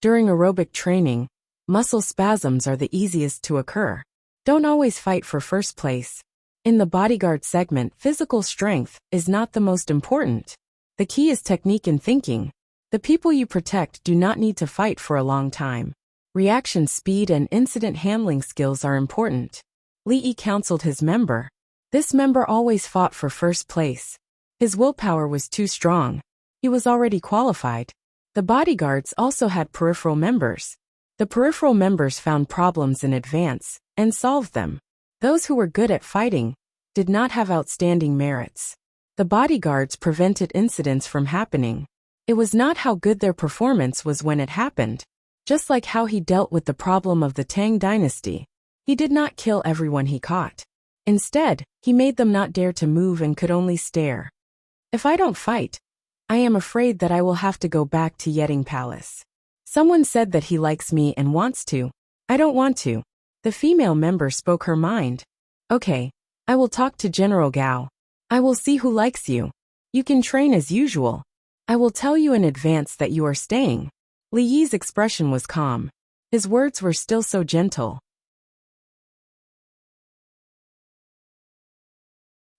During aerobic training, muscle spasms are the easiest to occur. Don't always fight for first place. In the bodyguard segment, physical strength is not the most important. The key is technique and thinking. The people you protect do not need to fight for a long time. Reaction speed and incident handling skills are important. Li Yi counseled his member. This member always fought for first place. His willpower was too strong. He was already qualified. The bodyguards also had peripheral members. The peripheral members found problems in advance and solved them. Those who were good at fighting did not have outstanding merits. The bodyguards prevented incidents from happening. It was not how good their performance was when it happened. Just like how he dealt with the problem of the Tang dynasty. He did not kill everyone he caught. Instead, he made them not dare to move and could only stare. If I don't fight, I am afraid that I will have to go back to Yeting Palace. Someone said that he likes me and wants to. I don't want to. The female member spoke her mind. Okay, I will talk to General Gao. I will see who likes you. You can train as usual. I will tell you in advance that you are staying. Li Yi's expression was calm. His words were still so gentle.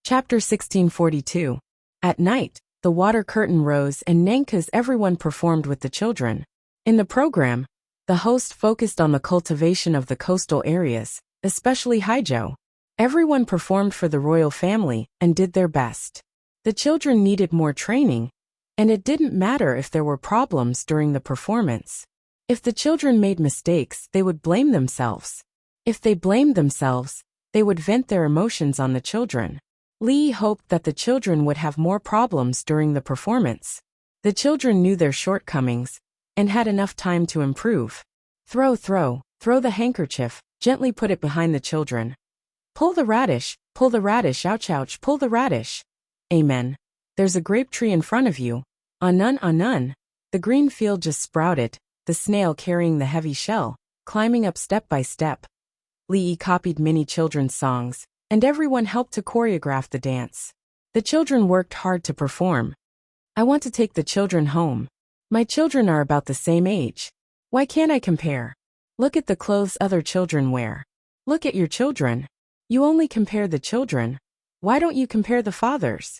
Chapter 1642. At night, the water curtain rose and Nanka's everyone performed with the children. In the program, the host focused on the cultivation of the coastal areas, especially Haizhou. Everyone performed for the royal family and did their best. The children needed more training, and it didn't matter if there were problems during the performance. If the children made mistakes, they would blame themselves. If they blamed themselves, they would vent their emotions on the children. Li hoped that the children would have more problems during the performance. The children knew their shortcomings and had enough time to improve. Throw. Throw the handkerchief, gently put it behind the children. Pull the radish, ouch ouch, pull the radish. Amen. There's a grape tree in front of you. Anun. The green field just sprouted, the snail carrying the heavy shell, climbing up step by step. Li copied many children's songs, and everyone helped to choreograph the dance. The children worked hard to perform. I want to take the children home. My children are about the same age. Why can't I compare? Look at the clothes other children wear. Look at your children. You only compare the children. Why don't you compare the fathers?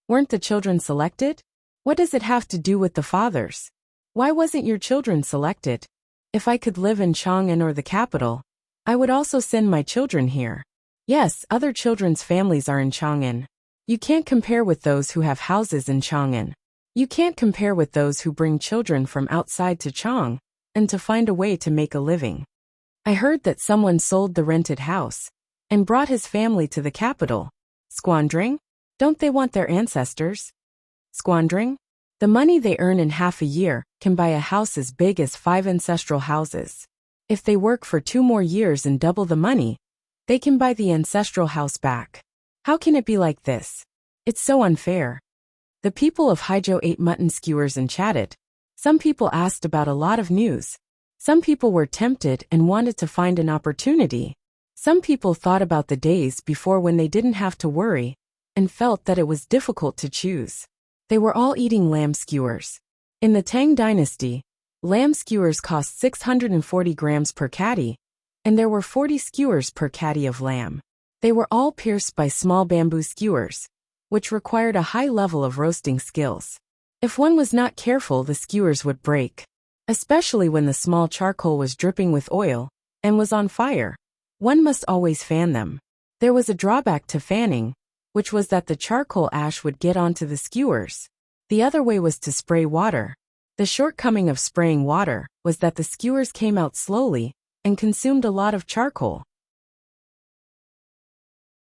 Weren't the children selected? What does it have to do with the fathers? Why wasn't your children selected? If I could live in Chang'an or the capital, I would also send my children here. Yes, other children's families are in Chang'an. You can't compare with those who have houses in Chang'an. You can't compare with those who bring children from outside to Chang, and to find a way to make a living. I heard that someone sold the rented house, and brought his family to the capital. Squandering? Don't they want their ancestors? Squandering? The money they earn in half a year can buy a house as big as 5 ancestral houses. If they work for 2 more years and double the money, they can buy the ancestral house back. How can it be like this? It's so unfair. The people of Haizhou ate mutton skewers and chatted. Some people asked about a lot of news. Some people were tempted and wanted to find an opportunity. Some people thought about the days before when they didn't have to worry, and felt that it was difficult to choose. They were all eating lamb skewers. In the Tang dynasty, lamb skewers cost 640 grams per catty, and there were 40 skewers per catty of lamb. They were all pierced by small bamboo skewers, which required a high level of roasting skills. If one was not careful, the skewers would break, especially when the small charcoal was dripping with oil and was on fire. One must always fan them. There was a drawback to fanning, which was that the charcoal ash would get onto the skewers. The other way was to spray water. The shortcoming of spraying water was that the skewers came out slowly and consumed a lot of charcoal.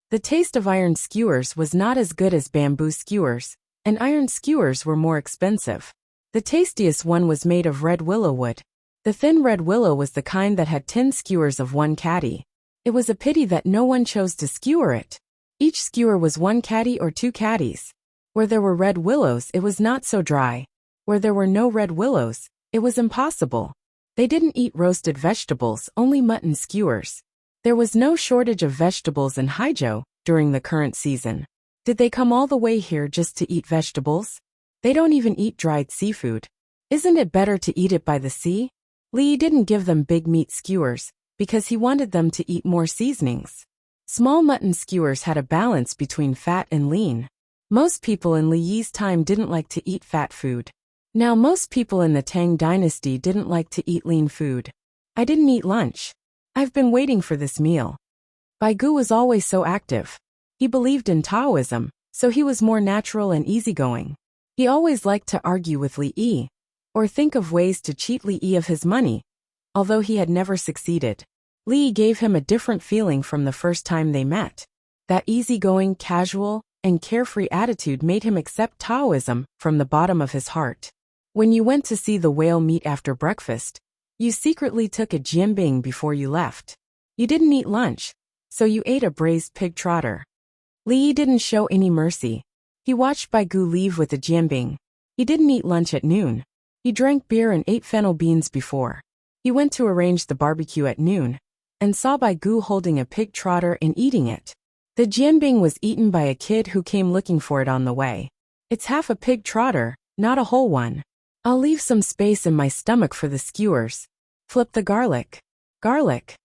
The taste of iron skewers was not as good as bamboo skewers, and iron skewers were more expensive. The tastiest one was made of red willow wood. The thin red willow was the kind that had 10 skewers of 1 catty. It was a pity that no one chose to skewer it. Each skewer was 1 catty or 2 catties. Where there were red willows, it was not so dry. Where there were no red willows, it was impossible. They didn't eat roasted vegetables, only mutton skewers. There was no shortage of vegetables in Haizhou during the current season. Did they come all the way here just to eat vegetables? They don't even eat dried seafood. Isn't it better to eat it by the sea? Li didn't give them big meat skewers, because he wanted them to eat more seasonings. Small mutton skewers had a balance between fat and lean. Most people in Li Yi's time didn't like to eat fat food. Now most people in the Tang dynasty didn't like to eat lean food. I didn't eat lunch. I've been waiting for this meal. Baigu was always so active. He believed in Taoism, so he was more natural and easygoing. He always liked to argue with Li Yi, or think of ways to cheat Li Yi of his money, although he had never succeeded. Li Yi gave him a different feeling from the first time they met. That easygoing, casual, and carefree attitude made him accept Taoism from the bottom of his heart. When you went to see the whale meet after breakfast, you secretly took a jianbing before you left. You didn't eat lunch, so you ate a braised pig trotter. Li Yi didn't show any mercy. He watched Baigu leave with a jianbing. He didn't eat lunch at noon. He drank beer and ate fennel beans before. He went to arrange the barbecue at noon, and saw Baigu holding a pig trotter and eating it. The jianbing was eaten by a kid who came looking for it on the way. It's half a pig trotter, not a whole one. I'll leave some space in my stomach for the skewers. Flip the garlic. Garlic.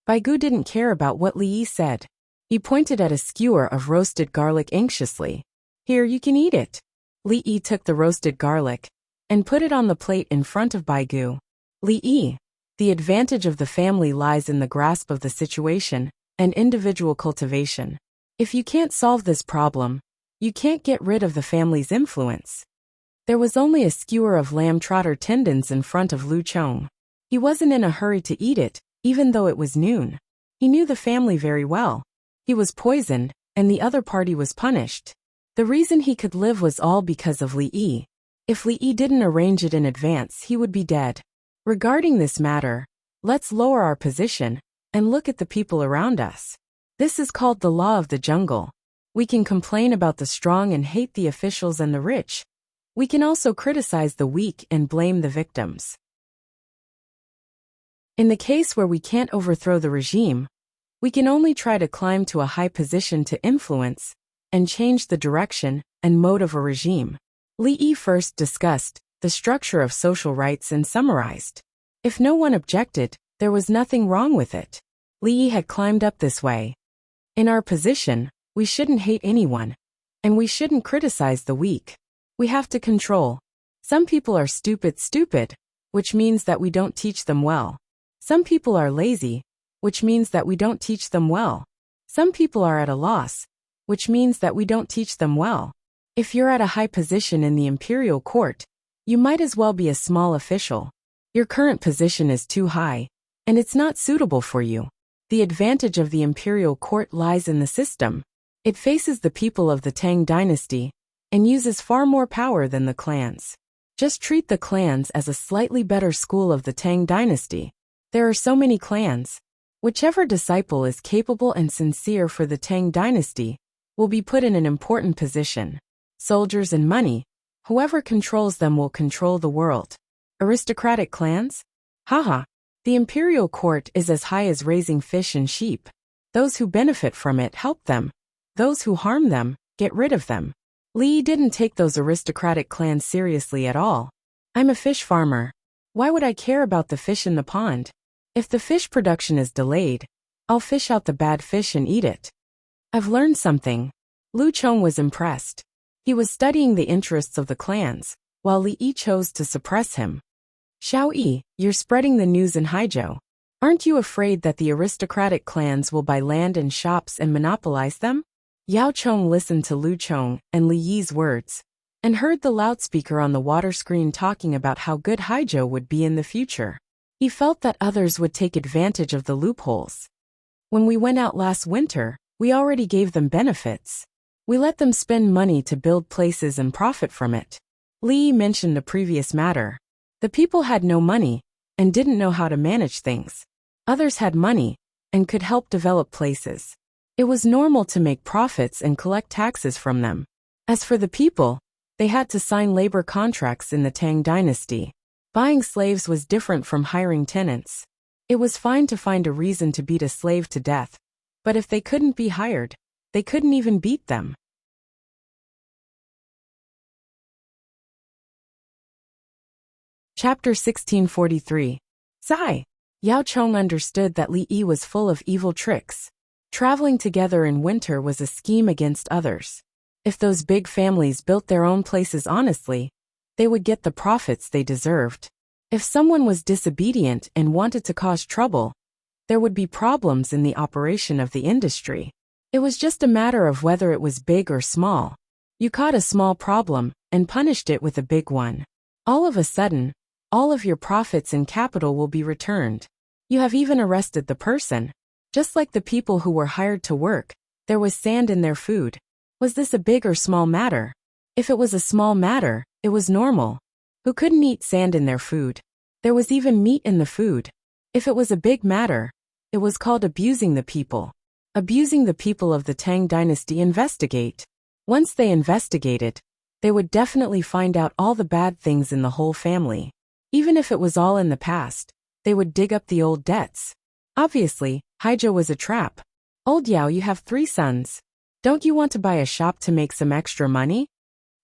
Baigu didn't care about what Li Yi said. He pointed at a skewer of roasted garlic anxiously. Here, you can eat it. Li Yi took the roasted garlic and put it on the plate in front of Baigu. Li Yi. The advantage of the family lies in the grasp of the situation and individual cultivation. If you can't solve this problem, you can't get rid of the family's influence. There was only a skewer of lamb trotter tendons in front of Lu Chong. He wasn't in a hurry to eat it, even though it was noon. He knew the family very well. He was poisoned, and the other party was punished. The reason he could live was all because of Li Yi. If Li Yi didn't arrange it in advance, he would be dead. Regarding this matter, Let's lower our position and look at the people around us. This is called the law of the jungle. We can complain about the strong and hate the officials and the rich. We can also criticize the weak and blame the victims. In the case where we can't overthrow the regime, we can only try to climb to a high position to influence and change the direction and mode of a regime. Li Yi first discussed the structure of social rights and summarized. If no one objected, there was nothing wrong with it. Li Yi had climbed up this way. In our position, we shouldn't hate anyone, and we shouldn't criticize the weak. We have to control. Some people are stupid, which means that we don't teach them well. Some people are lazy, which means that we don't teach them well. Some people are at a loss, which means that we don't teach them well. If you're at a high position in the imperial court, you might as well be a small official. Your current position is too high, and it's not suitable for you. The advantage of the imperial court lies in the system. It faces the people of the Tang dynasty and uses far more power than the clans. Just treat the clans as a slightly better school of the Tang dynasty. There are so many clans. Whichever disciple is capable and sincere for the Tang dynasty will be put in an important position. Soldiers and money, whoever controls them will control the world. Aristocratic clans? Haha. The imperial court is as high as raising fish and sheep. Those who benefit from it help them. Those who harm them, get rid of them. Li didn't take those aristocratic clans seriously at all. I'm a fish farmer. Why would I care about the fish in the pond? If the fish production is delayed, I'll fish out the bad fish and eat it. I've learned something. Lu Chong was impressed. He was studying the interests of the clans, while Li Yi chose to suppress him. Xiao Yi, you're spreading the news in Haizhou. Aren't you afraid that the aristocratic clans will buy land and shops and monopolize them? Yao Chong listened to Lu Chong and Li Yi's words, and heard the loudspeaker on the water screen talking about how good Haizhou would be in the future. He felt that others would take advantage of the loopholes. When we went out last winter, we already gave them benefits. We let them spend money to build places and profit from it. Li mentioned the previous matter. The people had no money and didn't know how to manage things. Others had money and could help develop places. It was normal to make profits and collect taxes from them. As for the people, they had to sign labor contracts in the Tang dynasty. Buying slaves was different from hiring tenants. It was fine to find a reason to beat a slave to death, but if they couldn't be hired, they couldn't even beat them. Chapter 1643. Sigh. Yao Chong understood that Li Yi was full of evil tricks. Traveling together in winter was a scheme against others. If those big families built their own places honestly, they would get the profits they deserved. If someone was disobedient and wanted to cause trouble, there would be problems in the operation of the industry. It was just a matter of whether it was big or small. You caught a small problem and punished it with a big one. All of a sudden, all of your profits and capital will be returned. You have even arrested the person. Just like the people who were hired to work, there was sand in their food. Was this a big or small matter? If it was a small matter, it was normal. Who couldn't eat sand in their food? There was even meat in the food. If it was a big matter, it was called abusing the people. Abusing the people of the Tang dynasty investigate. Once they investigated, they would definitely find out all the bad things in the whole family. Even if it was all in the past, they would dig up the old debts. Obviously, Haizhou was a trap. Old Yao, you have 3 sons. Don't you want to buy a shop to make some extra money?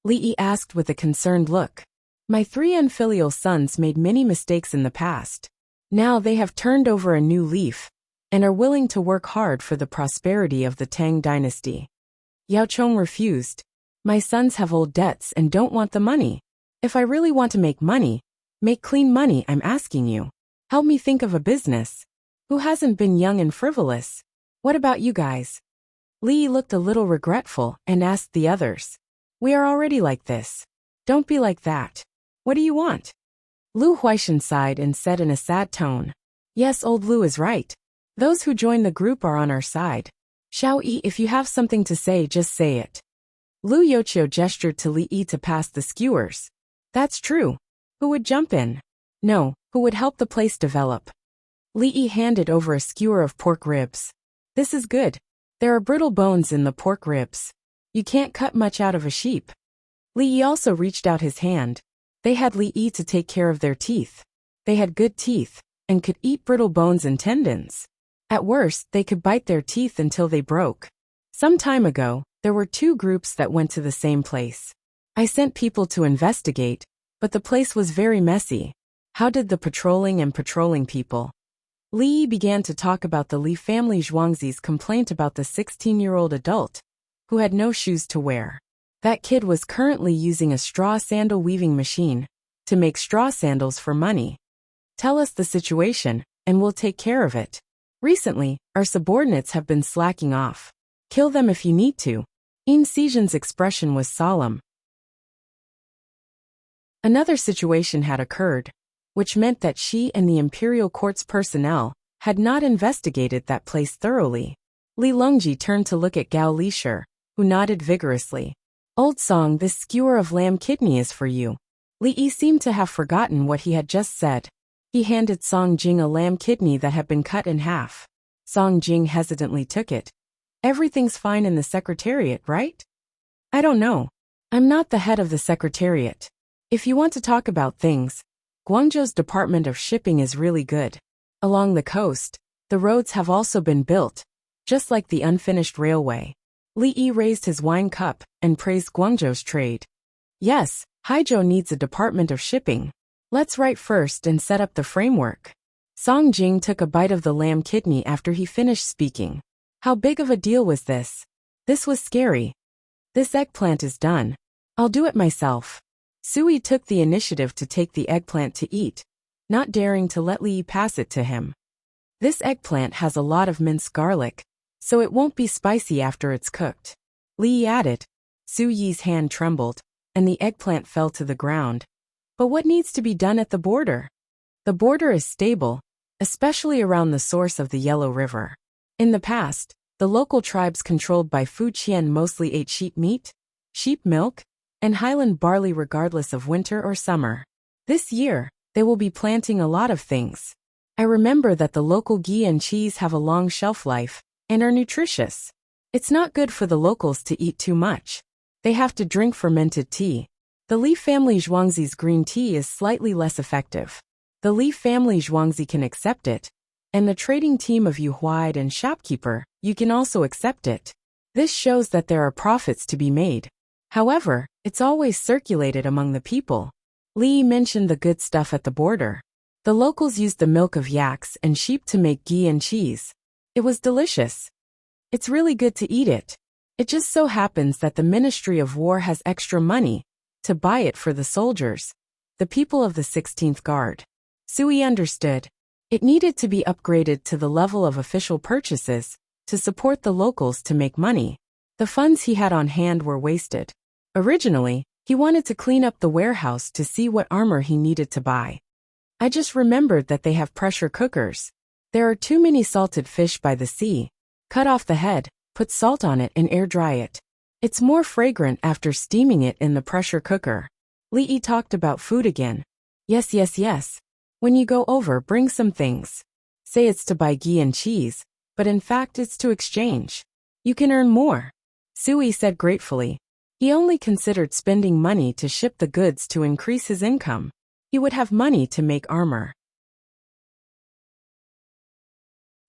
Li Yi asked with a concerned look. My 3 unfilial sons made many mistakes in the past. Now they have turned over a new leaf and are willing to work hard for the prosperity of the Tang dynasty. Yao Chong refused. My sons have old debts and don't want the money. If I really want to make money, make clean money, I'm asking you. Help me think of a business. Who hasn't been young and frivolous? What about you guys? Li looked a little regretful and asked the others. We are already like this. Don't be like that. What do you want? Lu Huaishan sighed and said in a sad tone. Yes, old Lu is right. Those who join the group are on our side. Xiao Yi, if you have something to say, just say it. Lu Yochio gestured to Li Yi to pass the skewers. That's true. Who would jump in? No, who would help the place develop? Li Yi handed over a skewer of pork ribs. This is good. There are brittle bones in the pork ribs. You can't cut much out of a sheep. Li Yi also reached out his hand. They had Li Yi to take care of their teeth. They had good teeth, and could eat brittle bones and tendons. At worst, they could bite their teeth until they broke. Some time ago, there were two groups that went to the same place. I sent people to investigate, but the place was very messy. How did the patrolling people? Li Yi began to talk about the Li family Zhuangzi's complaint about the 16-year-old adult, who had no shoes to wear. That kid was currently using a straw sandal weaving machine to make straw sandals for money. Tell us the situation, and we'll take care of it. Recently, our subordinates have been slacking off. Kill them if you need to. In Sijin's expression was solemn. Another situation had occurred, which meant that she and the imperial court's personnel had not investigated that place thoroughly. Li Longji turned to look at Gao Lishur, who nodded vigorously. Old song, this skewer of lamb kidney is for you. Li Yi seemed to have forgotten what he had just said. He handed Song Jing a lamb kidney that had been cut in half. Song Jing hesitantly took it. Everything's fine in the secretariat, right? I don't know. I'm not the head of the secretariat. If you want to talk about things, Guangzhou's Department of Shipping is really good. Along the coast, the roads have also been built, just like the unfinished railway. Li Yi raised his wine cup and praised Guangzhou's trade. Yes, Haizhou needs a department of shipping. Let's write first and set up the framework. Song Jing took a bite of the lamb kidney after he finished speaking. How big of a deal was this? This was scary. This eggplant is done. I'll do it myself. Sui took the initiative to take the eggplant to eat, not daring to let Li Yi pass it to him. This eggplant has a lot of minced garlic, so it won't be spicy after it's cooked. Li Yi added. Su Yi's hand trembled, and the eggplant fell to the ground. But what needs to be done at the border? The border is stable, especially around the source of the Yellow River. In the past, the local tribes controlled by Fu Qian mostly ate sheep meat, sheep milk, and highland barley regardless of winter or summer. This year, they will be planting a lot of things. I remember that the local ghee and cheese have a long shelf life and are nutritious. It's not good for the locals to eat too much. They have to drink fermented tea. The Li family Zhuangzi's green tea is slightly less effective. The Li family Zhuangzi can accept it, and the trading team of Yu Huaid and shopkeeper, you can also accept it. This shows that there are profits to be made. However, it's always circulated among the people. Li mentioned the good stuff at the border. The locals used the milk of yaks and sheep to make ghee and cheese. It was delicious. It's really good to eat it. It just so happens that the Ministry of War has extra money to buy it for the soldiers, the people of the 16th Guard. Sui understood. It needed to be upgraded to the level of official purchases to support the locals to make money. The funds he had on hand were wasted. Originally, he wanted to clean up the warehouse to see what armor he needed to buy. I just remembered that they have pressure cookers. There are too many salted fish by the sea. Cut off the head, put salt on it and air dry it. It's more fragrant after steaming it in the pressure cooker. Li Yi talked about food again. Yes. When you go over, bring some things. Say it's to buy ghee and cheese, but in fact it's to exchange. You can earn more. Sui said gratefully. He only considered spending money to ship the goods to increase his income. He would have money to make armor.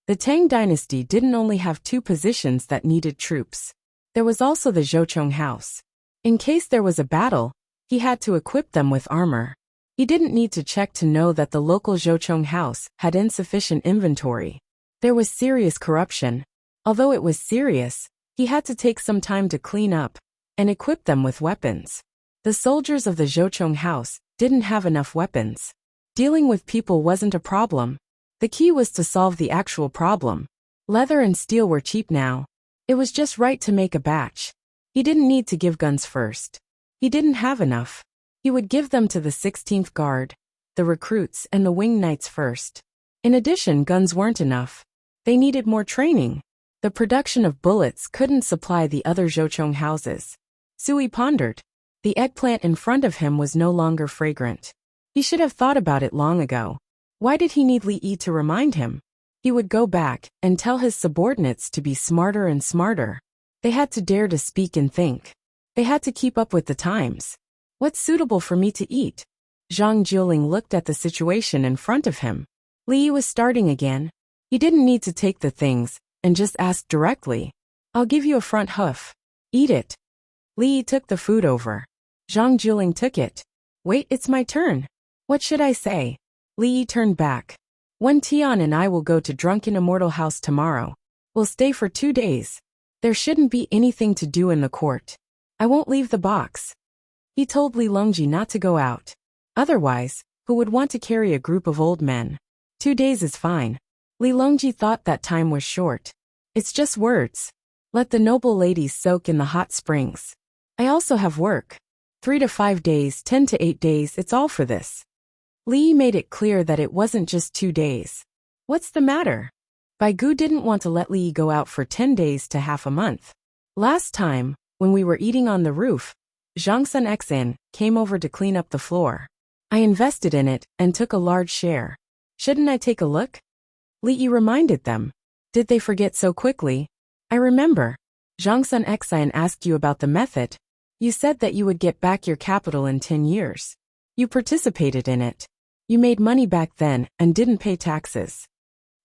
The Tang dynasty didn't only have two positions that needed troops. There was also the Zhouchong house. In case there was a battle, he had to equip them with armor. He didn't need to check to know that the local Zhouchong house had insufficient inventory. There was serious corruption. Although it was serious, he had to take some time to clean up and equip them with weapons. The soldiers of the Zhouchong house didn't have enough weapons. Dealing with people wasn't a problem. The key was to solve the actual problem. Leather and steel were cheap now. It was just right to make a batch. He didn't need to give guns first. He didn't have enough. He would give them to the 16th Guard, the recruits and the wing knights first. In addition, guns weren't enough. They needed more training. The production of bullets couldn't supply the other Zhouchong houses. Sui pondered. The eggplant in front of him was no longer fragrant. He should have thought about it long ago. Why did he need Li Yi to remind him? He would go back and tell his subordinates to be smarter and smarter. They had to dare to speak and think. They had to keep up with the times. What's suitable for me to eat? Zhang Jiuling looked at the situation in front of him. Li Yi was starting again. He didn't need to take the things and just ask directly. I'll give you a front hoof. Eat it. Li Yi took the food over. Zhang Jiuling took it. Wait, it's my turn. What should I say? Li Yi turned back. Wen Tian and I will go to Drunken Immortal House tomorrow. We'll stay for 2 days. There shouldn't be anything to do in the court. I won't leave the box. He told Li Longji not to go out. Otherwise, who would want to carry a group of old men? 2 days is fine. Li Longji thought that time was short. It's just words. Let the noble ladies soak in the hot springs. I also have work. 3 to 5 days, 10 to 8 days, it's all for this. Li Yi made it clear that it wasn't just 2 days. What's the matter? Bai Gu didn't want to let Li Yi go out for 10 days to half a month. Last time, when we were eating on the roof, Zhang Sun Xin came over to clean up the floor. I invested in it and took a large share. Shouldn't I take a look? Li Yi reminded them. Did they forget so quickly? I remember. Zhang Sun Xin asked you about the method. You said that you would get back your capital in 10 years. You participated in it. You made money back then and didn't pay taxes.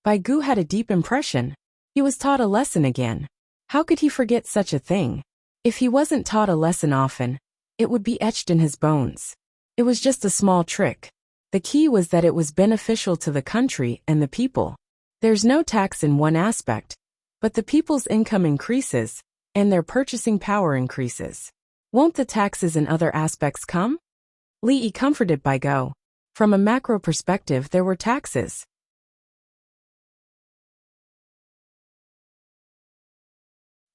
Bai Gu had a deep impression. He was taught a lesson again. How could he forget such a thing? If he wasn't taught a lesson often, it would be etched in his bones. It was just a small trick. The key was that it was beneficial to the country and the people. There's no tax in one aspect, but the people's income increases, and their purchasing power increases. Won't the taxes in other aspects come? Li Yi comforted Bai Gu. From a macro perspective, there were taxes.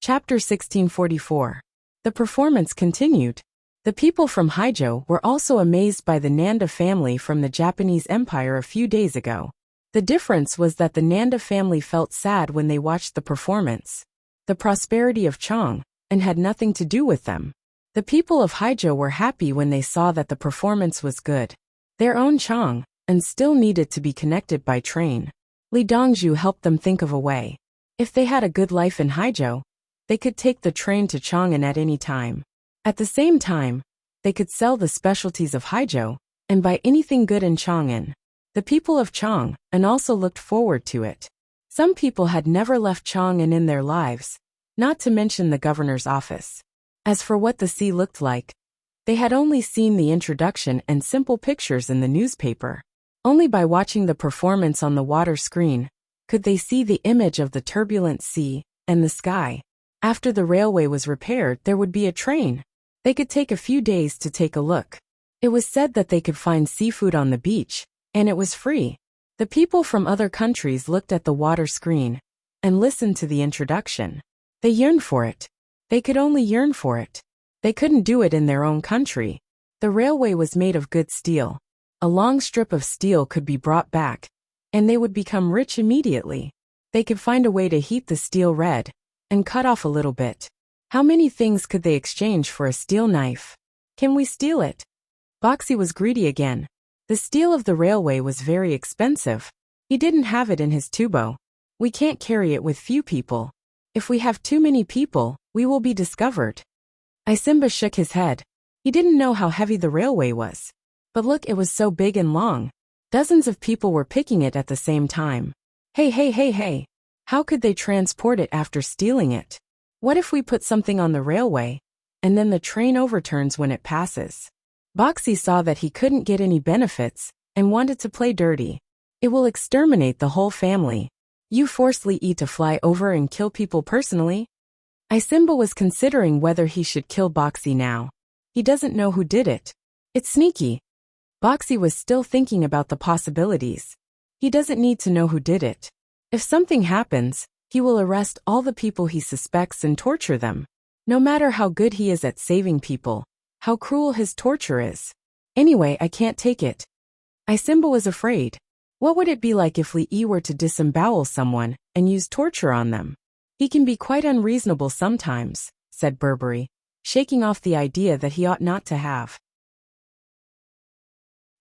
Chapter 1644. The performance continued. The people from Haizhou were also amazed by the Nanda family from the Japanese Empire a few days ago. The difference was that the Nanda family felt sad when they watched the performance. The prosperity of Chang and had nothing to do with them. The people of Haizhou were happy when they saw that the performance was good. Their own Chang and still needed to be connected by train. Li Dongzhu helped them think of a way. If they had a good life in Haizhou, they could take the train to Chang'an at any time. At the same time, they could sell the specialties of Haizhou and buy anything good in Chang'an. The people of Chang'an also looked forward to it. Some people had never left Chang'an in their lives, not to mention the governor's office. As for what the sea looked like, they had only seen the introduction and simple pictures in the newspaper. Only by watching the performance on the water screen could they see the image of the turbulent sea and the sky. After the railway was repaired, there would be a train. They could take a few days to take a look. It was said that they could find seafood on the beach, and it was free. The people from other countries looked at the water screen and listened to the introduction. They yearned for it. They could only yearn for it. They couldn't do it in their own country. The railway was made of good steel. A long strip of steel could be brought back, and they would become rich immediately. They could find a way to heat the steel red and cut off a little bit. How many things could they exchange for a steel knife? Can we steal it? Boxy was greedy again. The steel of the railway was very expensive. He didn't have it in his tubo. We can't carry it with few people. If we have too many people, we will be discovered. Isimba shook his head. He didn't know how heavy the railway was. But look, it was so big and long. Dozens of people were picking it at the same time. Hey. How could they transport it after stealing it? What if we put something on the railway, and then the train overturns when it passes? Boxy saw that he couldn't get any benefits, and wanted to play dirty. It will exterminate the whole family. You force Li Yi to fly over and kill people personally? Isimba was considering whether he should kill Boxy now. He doesn't know who did it. It's sneaky. Boxy was still thinking about the possibilities. He doesn't need to know who did it. If something happens, he will arrest all the people he suspects and torture them. No matter how good he is at saving people, how cruel his torture is. Anyway, I can't take it. Isimba was afraid. What would it be like if Li Yi were to disembowel someone and use torture on them? He can be quite unreasonable sometimes, said Burberry, shaking off the idea that he ought not to have.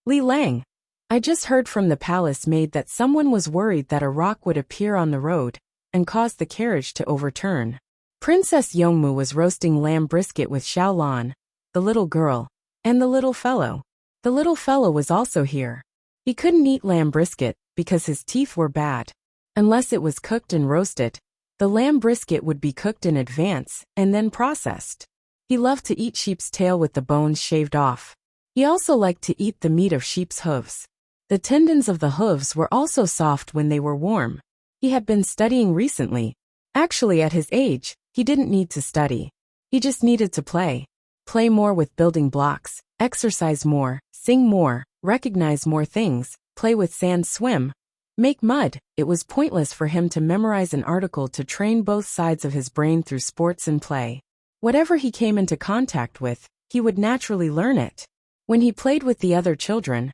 Li Lang. I just heard from the palace maid that someone was worried that a rock would appear on the road and cause the carriage to overturn. Princess Yongmu was roasting lamb brisket with Xiaolan, the little girl, and the little fellow. The little fellow was also here. He couldn't eat lamb brisket because his teeth were bad. Unless it was cooked and roasted, the lamb brisket would be cooked in advance and then processed. He loved to eat sheep's tail with the bones shaved off. He also liked to eat the meat of sheep's hooves. The tendons of the hooves were also soft when they were warm. He had been studying recently. Actually, at his age, he didn't need to study. He just needed to play. Play more with building blocks, exercise more, sing more, recognize more things, play with sand, swim, make mud. It was pointless for him to memorize an article to train both sides of his brain through sports and play. Whatever he came into contact with, he would naturally learn it. When he played with the other children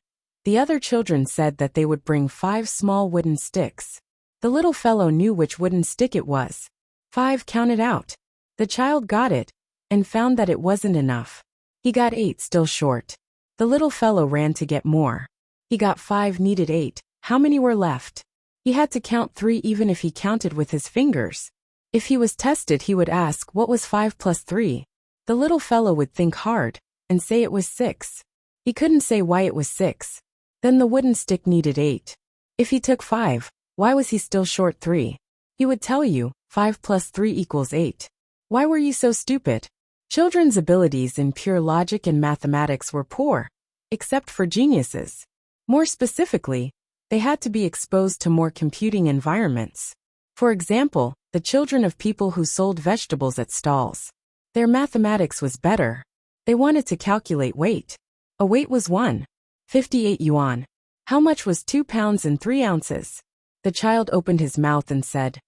said that they would bring 5 small wooden sticks. The little fellow knew which wooden stick it was. 5 counted out. The child got it, and found that it wasn't enough. He got 8, still short. The little fellow ran to get more. He got 5, needed 8. How many were left? He had to count 3 even if he counted with his fingers. If he was tested, he would ask what was 5 plus 3. The little fellow would think hard, and say it was 6. He couldn't say why it was 6. Then the wooden stick needed 8. If he took 5, why was he still short 3? He would tell you, 5 plus 3 equals 8. Why were you so stupid? Children's abilities in pure logic and mathematics were poor, except for geniuses. More specifically, they had to be exposed to more computing environments. For example, the children of people who sold vegetables at stalls. Their mathematics was better. They wanted to calculate weight. A weight was 158 yuan. How much was 2 pounds and 3 ounces? The child opened his mouth and said,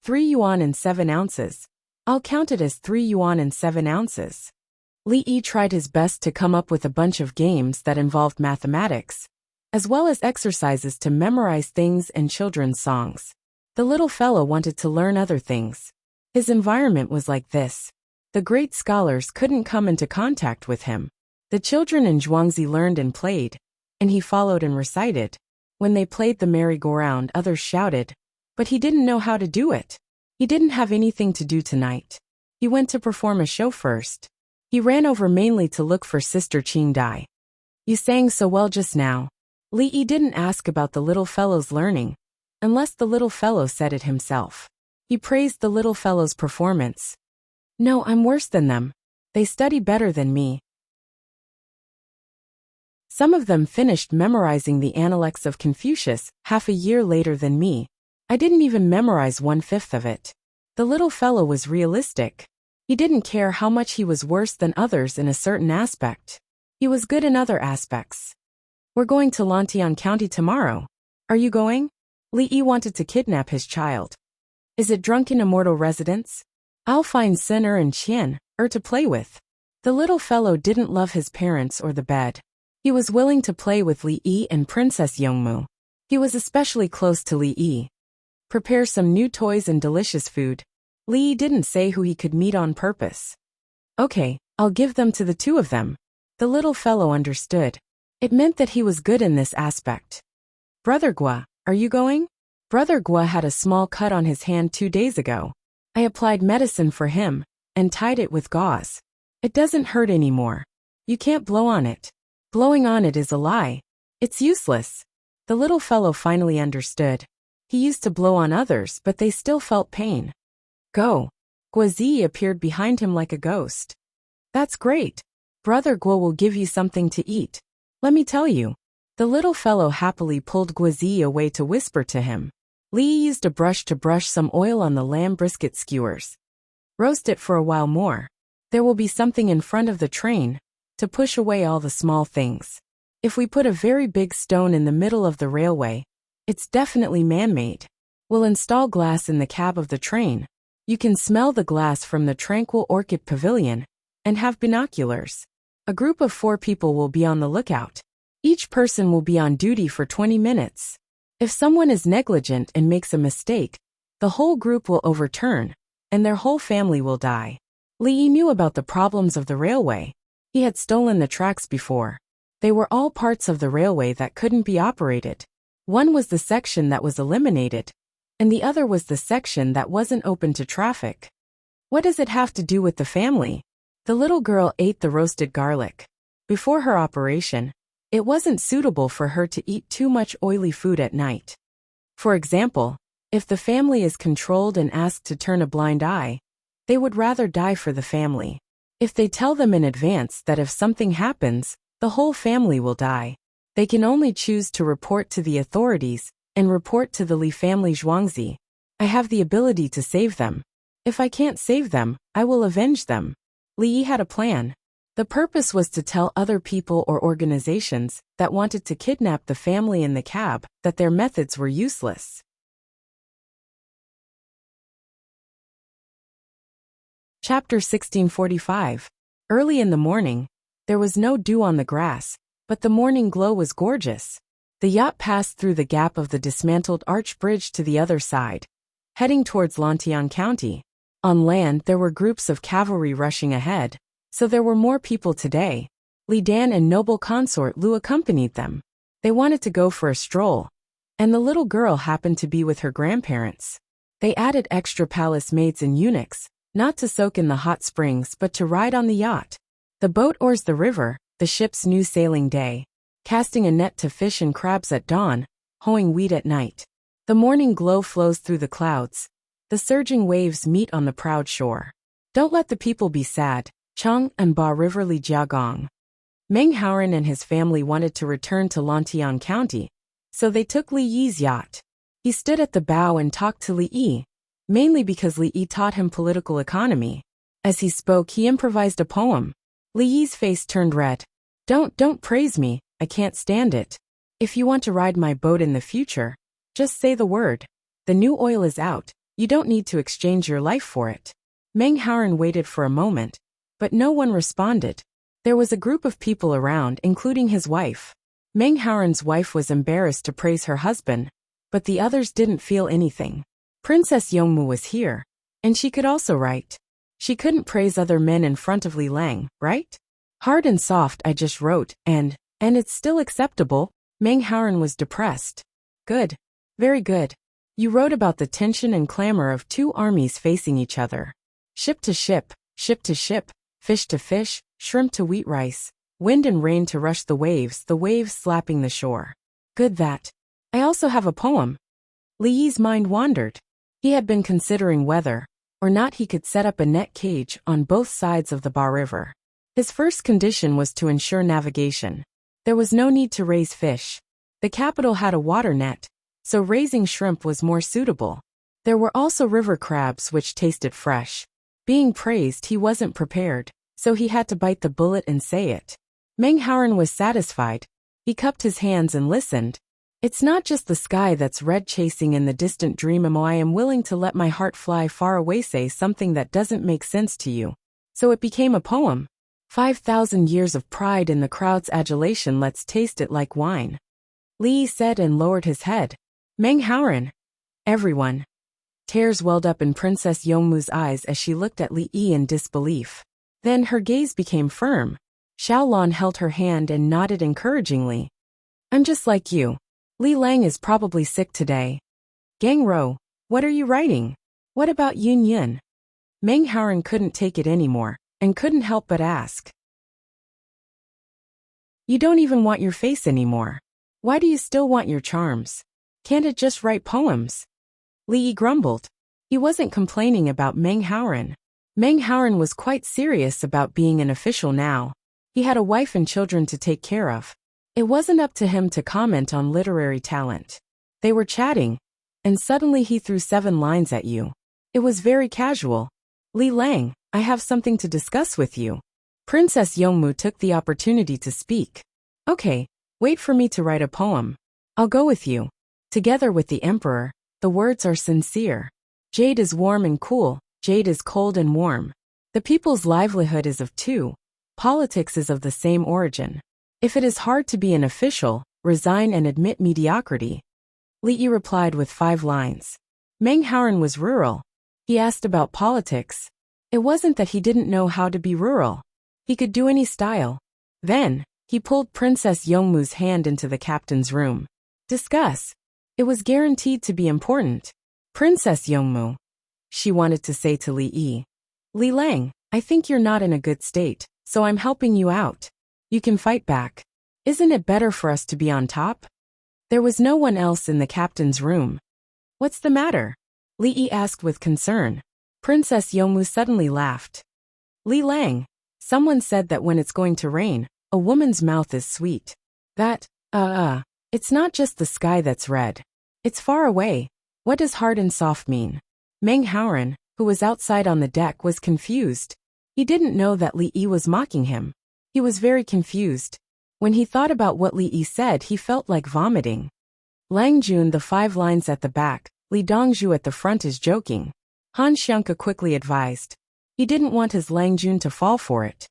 3 yuan and 7 ounces. I'll count it as 3 yuan and 7 ounces. Li Yi tried his best to come up with a bunch of games that involved mathematics, as well as exercises to memorize things and children's songs. The little fellow wanted to learn other things. His environment was like this. The great scholars couldn't come into contact with him. The children in Zhuangzi learned and played, and he followed and recited. When they played the merry-go-round, others shouted, but he didn't know how to do it. He didn't have anything to do tonight. He went to perform a show first. He ran over mainly to look for Sister Qing Dai. You sang so well just now. Li Yi didn't ask about the little fellow's learning, unless the little fellow said it himself. He praised the little fellow's performance. No, I'm worse than them. They study better than me. Some of them finished memorizing the Analects of Confucius half a year later than me. I didn't even memorize 1/5 of it. The little fellow was realistic. He didn't care how much he was worse than others in a certain aspect. He was good in other aspects. We're going to Lantian County tomorrow. Are you going? Li Yi wanted to kidnap his child. Is it Drunken Immortal Residence? I'll find Sun and Qian to play with. The little fellow didn't love his parents or the bed. He was willing to play with Li Yi and Princess Yongmu. He was especially close to Li Yi. Prepare some new toys and delicious food. Li Yi didn't say who he could meet on purpose. Okay, I'll give them to the 2 of them. The little fellow understood. It meant that he was good in this aspect. Brother Gua, are you going? Brother Gua had a small cut on his hand 2 days ago. I applied medicine for him and tied it with gauze. It doesn't hurt anymore. You can't blow on it. Blowing on it is a lie. It's useless. The little fellow finally understood. He used to blow on others, but they still felt pain. Go. Guazi appeared behind him like a ghost. That's great. Brother Guo will give you something to eat. Let me tell you. The little fellow happily pulled Guazi away to whisper to him. Li used a brush to brush some oil on the lamb brisket skewers. Roast it for a while more. There will be something in front of the train to push away all the small things. If we put a very big stone in the middle of the railway, it's definitely man-made. We'll install glass in the cab of the train. You can smell the glass from the tranquil orchid pavilion and have binoculars. A group of 4 people will be on the lookout. Each person will be on duty for 20 minutes. If someone is negligent and makes a mistake, the whole group will overturn, and their whole family will die. Li Yi knew about the problems of the railway. He had stolen the tracks before. They were all parts of the railway that couldn't be operated. One was the section that was eliminated, and the other was the section that wasn't open to traffic. What does it have to do with the family? The little girl ate the roasted garlic. Before her operation, it wasn't suitable for her to eat too much oily food at night. For example, if the family is controlled and asked to turn a blind eye, they would rather die for the family. If they tell them in advance that if something happens, the whole family will die, they can only choose to report to the authorities and report to the Li family Zhuangzi. I have the ability to save them. If I can't save them, I will avenge them. Li Yi had a plan. The purpose was to tell other people or organizations that wanted to kidnap the family in the cab that their methods were useless. Chapter 1645. Early in the morning, there was no dew on the grass, but the morning glow was gorgeous. The yacht passed through the gap of the dismantled arch bridge to the other side, heading towards Lantian County. On land, there were groups of cavalry rushing ahead, so there were more people today. Li Dan and noble consort Lu accompanied them. They wanted to go for a stroll, and the little girl happened to be with her grandparents. They added extra palace maids and eunuchs, not to soak in the hot springs but to ride on the yacht. The boat oars the river, the ship's new sailing day, casting a net to fish and crabs at dawn, hoeing wheat at night. The morning glow flows through the clouds. The surging waves meet on the proud shore. Don't let the people be sad. Chang and Ba River Li Jiagong. Meng Haoran and his family wanted to return to Lantian County, so they took Li Yi's yacht. He stood at the bow and talked to Li Yi, mainly because Li Yi taught him political economy. As he spoke, he improvised a poem. Li Yi's face turned red. Don't praise me, I can't stand it. If you want to ride my boat in the future, just say the word. The new oil is out, you don't need to exchange your life for it. Meng Haoran waited for a moment, but no one responded. There was a group of people around, including his wife. Meng Haoran's wife was embarrassed to praise her husband, but the others didn't feel anything. Princess Yongmu was here, and she could also write. She couldn't praise other men in front of Li Lang, right? Hard and soft, I just wrote, and it's still acceptable. Meng Haoran was depressed. Good. Very good. You wrote about the tension and clamor of two armies facing each other. Ship to ship, fish to fish, shrimp to wheat rice, wind and rain to rush the waves slapping the shore. Good that. I also have a poem. Li Yi's mind wandered. He had been considering whether or not he could set up a net cage on both sides of the Ba River. His first condition was to ensure navigation. There was no need to raise fish. The capital had a water net, so raising shrimp was more suitable. There were also river crabs which tasted fresh. Being praised, he wasn't prepared, so he had to bite the bullet and say it. Meng Haoran was satisfied. He cupped his hands and listened. It's not just the sky that's red chasing in the distant dream. I am willing to let my heart fly far away. Say something that doesn't make sense to you. So it became a poem. 5,000 years of pride in the crowd's adulation. Let's taste it like wine. Li Yi said and lowered his head. Meng Haoran. Everyone. Tears welled up in Princess Yongmu's eyes as she looked at Li Yi in disbelief. Then her gaze became firm. Xiaolan held her hand and nodded encouragingly. I'm just like you. Li Lang is probably sick today. Gang Ro, what are you writing? What about Yun Yun? Meng Haoran couldn't take it anymore, and couldn't help but ask. You don't even want your face anymore. Why do you still want your charms? Can't it just write poems? Li Yi grumbled. He wasn't complaining about Meng Haoran. Meng Haoran was quite serious about being an official now. He had a wife and children to take care of. It wasn't up to him to comment on literary talent. They were chatting, and suddenly he threw 7 lines at you. It was very casual. Li Lang, I have something to discuss with you. Princess Yongmu took the opportunity to speak. Okay, wait for me to write a poem. I'll go with you. Together with the emperor, the words are sincere. Jade is warm and cool, jade is cold and warm. The people's livelihood is of two. Politics is of the same origin. If it is hard to be an official, resign and admit mediocrity. Li Yi replied with 5 lines. Meng Haoran was rural. He asked about politics. It wasn't that he didn't know how to be rural. He could do any style. Then, He pulled Princess Yongmu's hand into the captain's room. Discuss. It was guaranteed to be important. Princess Yongmu. She wanted to say to Li Yi. Li Lang, I think you're not in a good state, so I'm helping you out. You can fight back. Isn't it better for us to be on top? There was no one else in the captain's room. What's the matter? Li Yi asked with concern. Princess Yongmu suddenly laughed. Li Lang, someone said that when it's going to rain, a woman's mouth is sweet. That, it's not just the sky that's red. It's far away. What does hard and soft mean? Meng Haoran, who was outside on the deck, was confused. He didn't know that Li Yi was mocking him. He was very confused. When he thought about what Li Yi said, he felt like vomiting. Lang Jun, the 5 lines at the back, Li Dongzhu at the front, is joking. Han Xiangke quickly advised. He didn't want his Lang Jun to fall for it.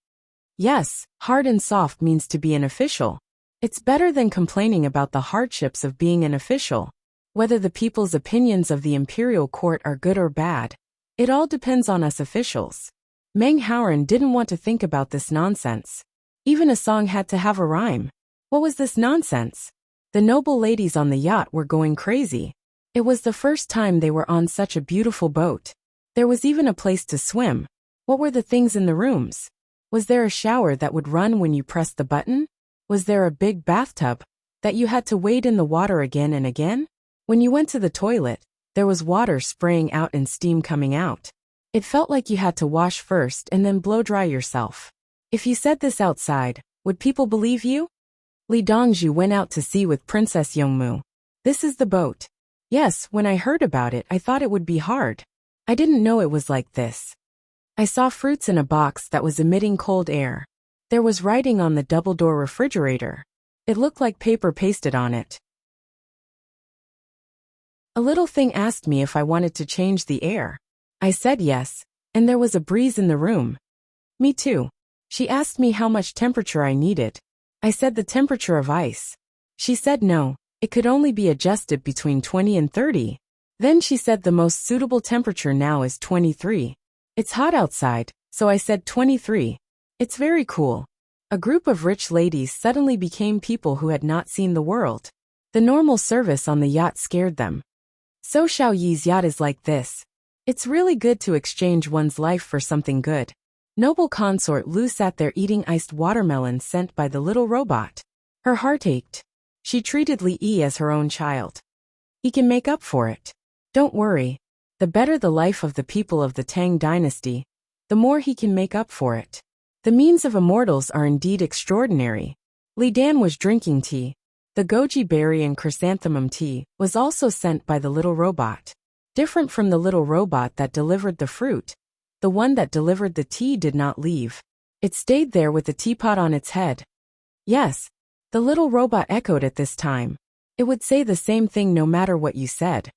Yes, hard and soft means to be an official. It's better than complaining about the hardships of being an official. Whether the people's opinions of the imperial court are good or bad, it all depends on us officials. Meng Haoran didn't want to think about this nonsense. Even a song had to have a rhyme. What was this nonsense? The noble ladies on the yacht were going crazy. It was the first time they were on such a beautiful boat. There was even a place to swim. What were the things in the rooms? Was there a shower that would run when you pressed the button? Was there a big bathtub that you had to wade in the water again and again? When you went to the toilet, there was water spraying out and steam coming out. It felt like you had to wash first and then blow dry yourself. If you said this outside, would people believe you? Li Dongzhu went out to sea with Princess Yongmu. This is the boat. Yes, when I heard about it, I thought it would be hard. I didn't know it was like this. I saw fruits in a box that was emitting cold air. There was writing on the double-door refrigerator. It looked like paper pasted on it. A little thing asked me if I wanted to change the air. I said yes, and there was a breeze in the room. Me too. She asked me how much temperature I needed. I said the temperature of ice. She said no, it could only be adjusted between 20 and 30. Then she said the most suitable temperature now is 23. It's hot outside, so I said 23. It's very cool. A group of rich ladies suddenly became people who had not seen the world. The normal service on the yacht scared them. So Xiao Yi's yacht is like this. It's really good to exchange one's life for something good. Noble consort Lu sat there eating iced watermelon sent by the little robot. Her heart ached. She treated Li Yi as her own child. He can make up for it. Don't worry. The better the life of the people of the Tang dynasty, the more he can make up for it. The means of immortals are indeed extraordinary. Li Dan was drinking tea. The goji berry and chrysanthemum tea was also sent by the little robot. Different from the little robot that delivered the fruit, the one that delivered the tea did not leave. It stayed there with the teapot on its head. Yes, the little robot echoed at this time. It would say the same thing no matter what you said.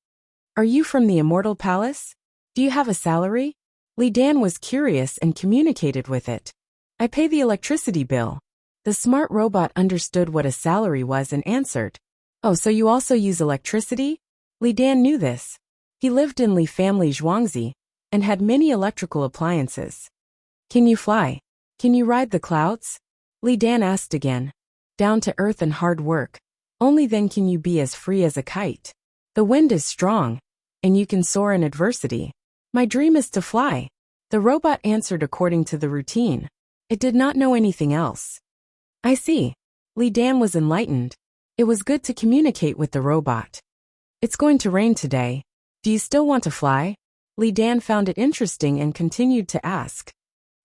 Are you from the Immortal Palace? Do you have a salary? Li Dan was curious and communicated with it. I pay the electricity bill. The smart robot understood what a salary was and answered. Oh, so you also use electricity? Li Dan knew this. He lived in Li family Zhuangzi and had many electrical appliances. Can you fly? Can you ride the clouds? Li Dan asked again. Down to earth and hard work. Only then can you be as free as a kite. The wind is strong, and you can soar in adversity. My dream is to fly. The robot answered according to the routine. It did not know anything else. I see. Li Dan was enlightened. It was good to communicate with the robot. It's going to rain today. Do you still want to fly? Li Dan found it interesting and continued to ask.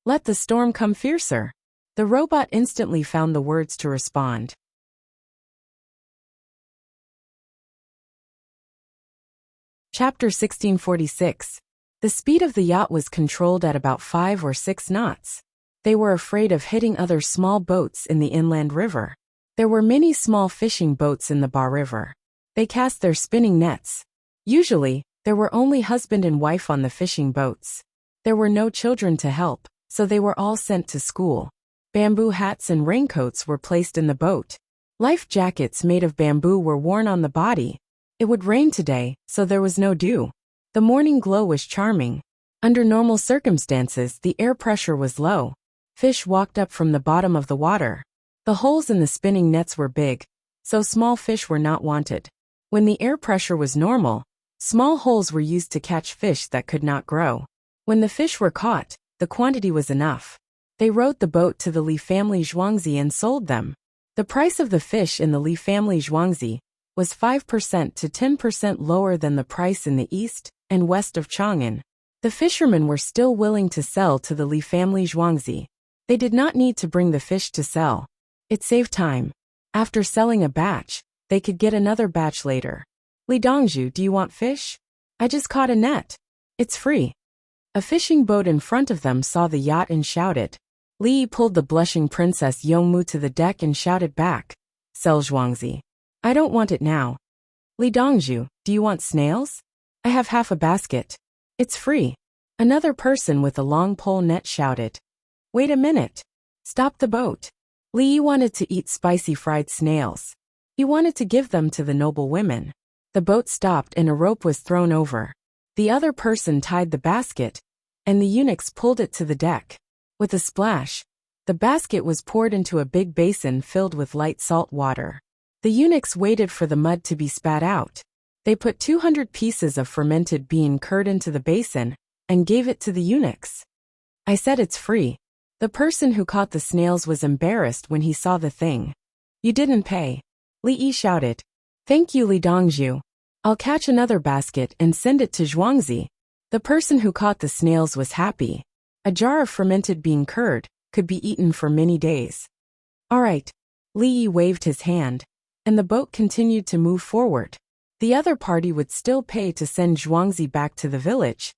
Let the storm come fiercer. The robot instantly found the words to respond. Chapter 1646. The speed of the yacht was controlled at about 5 or 6 knots. They were afraid of hitting other small boats in the inland river. There were many small fishing boats in the Ba River. They cast their spinning nets. Usually, there were only husband and wife on the fishing boats. There were no children to help, so they were all sent to school. Bamboo hats and raincoats were placed in the boat. Life jackets made of bamboo were worn on the body. It would rain today, so there was no dew. The morning glow was charming. Under normal circumstances, the air pressure was low. Fish walked up from the bottom of the water. The holes in the spinning nets were big, so small fish were not wanted. When the air pressure was normal, small holes were used to catch fish that could not grow. When the fish were caught, the quantity was enough. They rowed the boat to the Li family zhuangzi and sold them. The price of the fish in the Li family zhuangzi was 5% to 10% lower than the price in the east and west of Chang'an. The fishermen were still willing to sell to the Li family zhuangzi. They did not need to bring the fish to sell. It saved time. After selling a batch, they could get another batch later. Li Dongzhu, do you want fish? I just caught a net. It's free. A fishing boat in front of them saw the yacht and shouted. Li pulled the blushing Princess Yongmu to the deck and shouted back, Sell zhuangzi. I don't want it now. Li Dongzhu, do you want snails? I have half a basket. It's free. Another person with a long pole net shouted. Wait a minute. Stop the boat. Li wanted to eat spicy fried snails. He wanted to give them to the noble women. The boat stopped and a rope was thrown over. The other person tied the basket, and the eunuchs pulled it to the deck. With a splash, the basket was poured into a big basin filled with light salt water. The eunuchs waited for the mud to be spat out. They put 200 pieces of fermented bean curd into the basin and gave it to the eunuchs. I said it's free. The person who caught the snails was embarrassed when he saw the thing. You didn't pay. Li Yi shouted. Thank you, Li Dongzhu. I'll catch another basket and send it to Zhuangzi. The person who caught the snails was happy. A jar of fermented bean curd could be eaten for many days. All right. Li Yi waved his hand, and the boat continued to move forward. The other party would still pay to send Zhuangzi back to the village.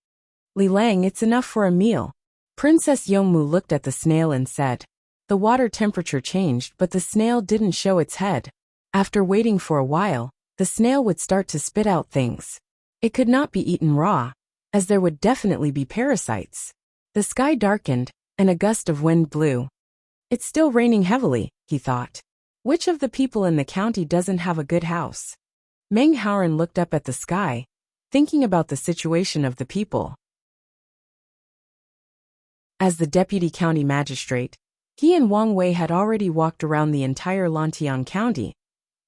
Li Lang, it's enough for a meal. Princess Yongmu looked at the snail and said. The water temperature changed, but the snail didn't show its head. After waiting for a while, the snail would start to spit out things. It could not be eaten raw, as there would definitely be parasites. The sky darkened, and a gust of wind blew. It's still raining heavily, he thought. Which of the people in the county doesn't have a good house? Meng Haoran looked up at the sky, thinking about the situation of the people. As the deputy county magistrate, he and Wang Wei had already walked around the entire Lantian County,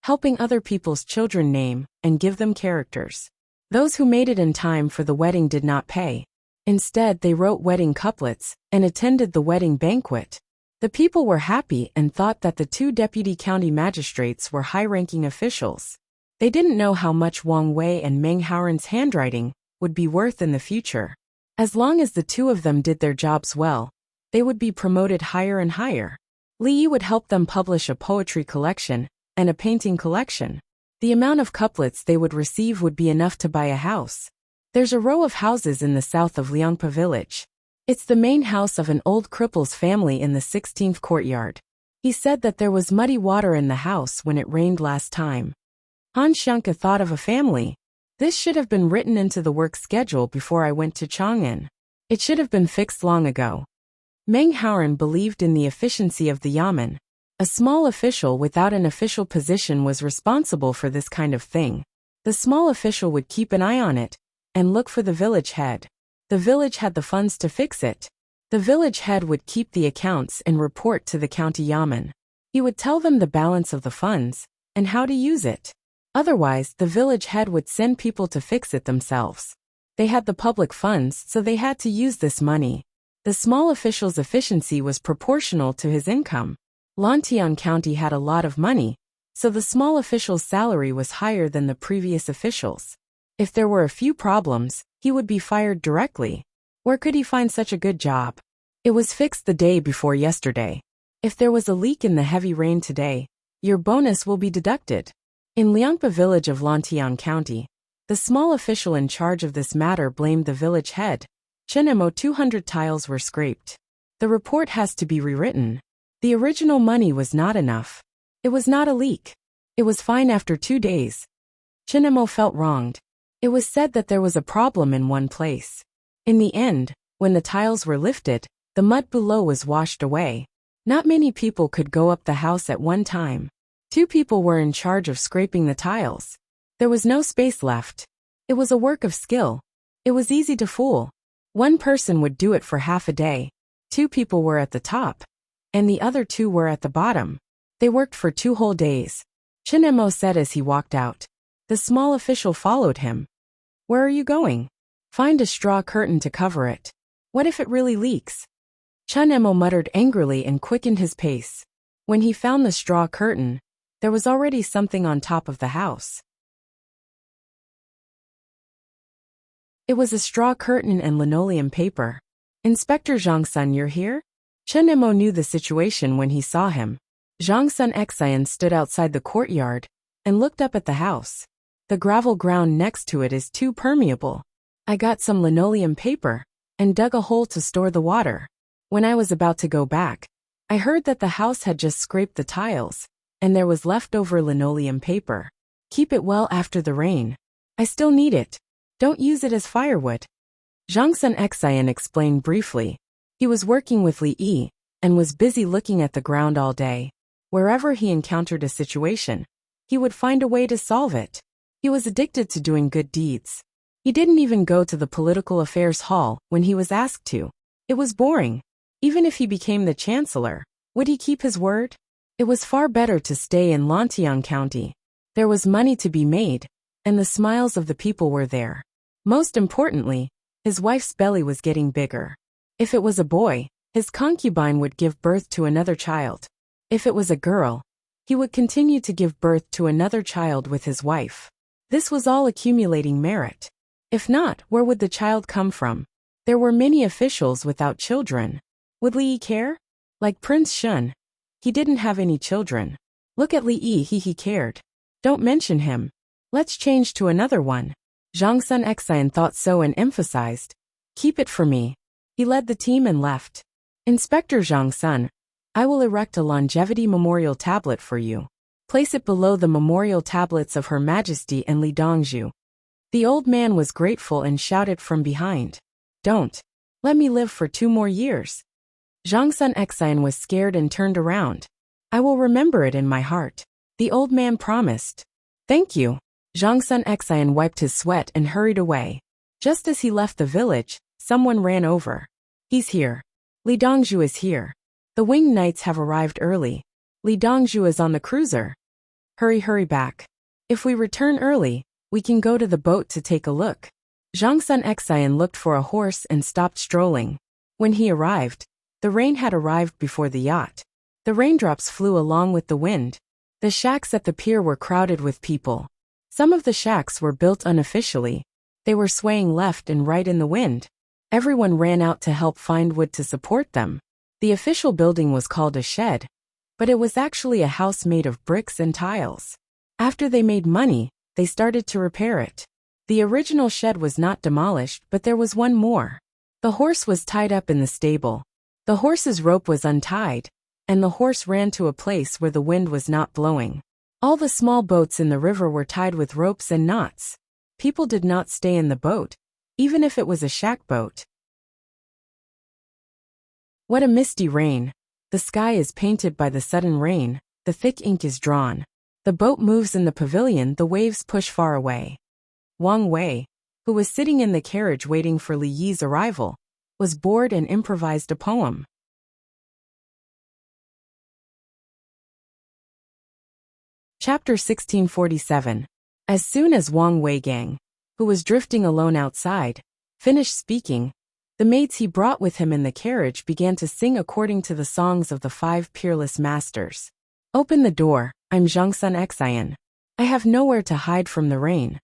helping other people's children name and give them characters. Those who made it in time for the wedding did not pay. Instead, they wrote wedding couplets and attended the wedding banquet. The people were happy and thought that the two deputy county magistrates were high-ranking officials. They didn't know how much Wang Wei and Meng Haoran's handwriting would be worth in the future. As long as the two of them did their jobs well, they would be promoted higher and higher. Li Yi would help them publish a poetry collection and a painting collection. The amount of couplets they would receive would be enough to buy a house. There's a row of houses in the south of Liangpa village. It's the main house of an old cripple's family in the 16th courtyard. He said that there was muddy water in the house when it rained last time. Han Shunka thought of a family. This should have been written into the work schedule before I went to Chang'an. It should have been fixed long ago. Meng Haoran believed in the efficiency of the yamen. A small official without an official position was responsible for this kind of thing. The small official would keep an eye on it and look for the village head. The village had the funds to fix it. The village head would keep the accounts and report to the county yamen. He would tell them the balance of the funds and how to use it. Otherwise, the village head would send people to fix it themselves. They had the public funds, so they had to use this money. The small official's efficiency was proportional to his income. Lantian County had a lot of money, so the small official's salary was higher than the previous officials. If there were a few problems, he would be fired directly. Where could he find such a good job? It was fixed the day before yesterday. If there was a leak in the heavy rain today, your bonus will be deducted. In Liangpa village of Lantian County, the small official in charge of this matter blamed the village head. Chenemo 200 tiles were scraped. The report has to be rewritten. The original money was not enough. It was not a leak. It was fine after 2 days. Chenemo felt wronged. It was said that there was a problem in one place. In the end, when the tiles were lifted, the mud below was washed away. Not many people could go up the house at one time. 2 people were in charge of scraping the tiles. There was no space left. It was a work of skill. It was easy to fool. One person would do it for half a day. 2 people were at the top, and the other 2 were at the bottom. They worked for 2 whole days. Chen Mo said as he walked out. The small official followed him. Where are you going? Find a straw curtain to cover it. What if it really leaks? Chen Mo muttered angrily and quickened his pace. When he found the straw curtain, there was already something on top of the house. It was a straw curtain and linoleum paper. Inspector Zhang Sun, you're here? Chen Mo knew the situation when he saw him. Zhang Sun Xian stood outside the courtyard and looked up at the house. The gravel ground next to it is too permeable. I got some linoleum paper and dug a hole to store the water. When I was about to go back, I heard that the house had just scraped the tiles, and there was leftover linoleum paper. Keep it well after the rain. I still need it. Don't use it as firewood. Zhang Sun Xian explained briefly. He was working with Li Yi and was busy looking at the ground all day. Wherever he encountered a situation, he would find a way to solve it. He was addicted to doing good deeds. He didn't even go to the political affairs hall when he was asked to. It was boring. Even if he became the chancellor, would he keep his word? It was far better to stay in Lantiang County. There was money to be made, and the smiles of the people were there. Most importantly, his wife's belly was getting bigger. If it was a boy, his concubine would give birth to another child. If it was a girl, he would continue to give birth to another child with his wife. This was all accumulating merit. If not, where would the child come from? There were many officials without children. Would Li Yi care? Like Prince Shun, he didn't have any children. Look at Li Yi, he cared. Don't mention him. Let's change to another one. Zhang Sun Xian thought so and emphasized. Keep it for me. He led the team and left. Inspector Zhang Sun, I will erect a longevity memorial tablet for you. Place it below the memorial tablets of Her Majesty and Li Dongzhu. The old man was grateful and shouted from behind. Don't. Let me live for 2 more years. Zhang Sun Xian was scared and turned around. I will remember it in my heart. The old man promised. Thank you. Zhang Sun Xian wiped his sweat and hurried away. Just as he left the village, someone ran over. He's here. Li Dongzhu is here. The winged knights have arrived early. Li Dongzhu is on the cruiser. Hurry back. If we return early, we can go to the boat to take a look. Zhang Sun Xian looked for a horse and stopped strolling. When he arrived, the rain had arrived before the yacht. The raindrops flew along with the wind. The shacks at the pier were crowded with people. Some of the shacks were built unofficially. They were swaying left and right in the wind. Everyone ran out to help find wood to support them. The official building was called a shed, but it was actually a house made of bricks and tiles. After they made money, they started to repair it. The original shed was not demolished, but there was one more. The horse was tied up in the stable. The horse's rope was untied, and the horse ran to a place where the wind was not blowing. All the small boats in the river were tied with ropes and knots. People did not stay in the boat, even if it was a shack boat. What a misty rain. The sky is painted by the sudden rain, the thick ink is drawn. The boat moves in the pavilion, the waves push far away. Wang Wei, who was sitting in the carriage waiting for Li Yi's arrival, was bored and improvised a poem. Chapter 1647. As soon as Wang Weigang, who was drifting alone outside, finished speaking, the maids he brought with him in the carriage began to sing according to the songs of the 5 peerless masters. Open the door, I'm Zhang Sun Xian. I have nowhere to hide from the rain.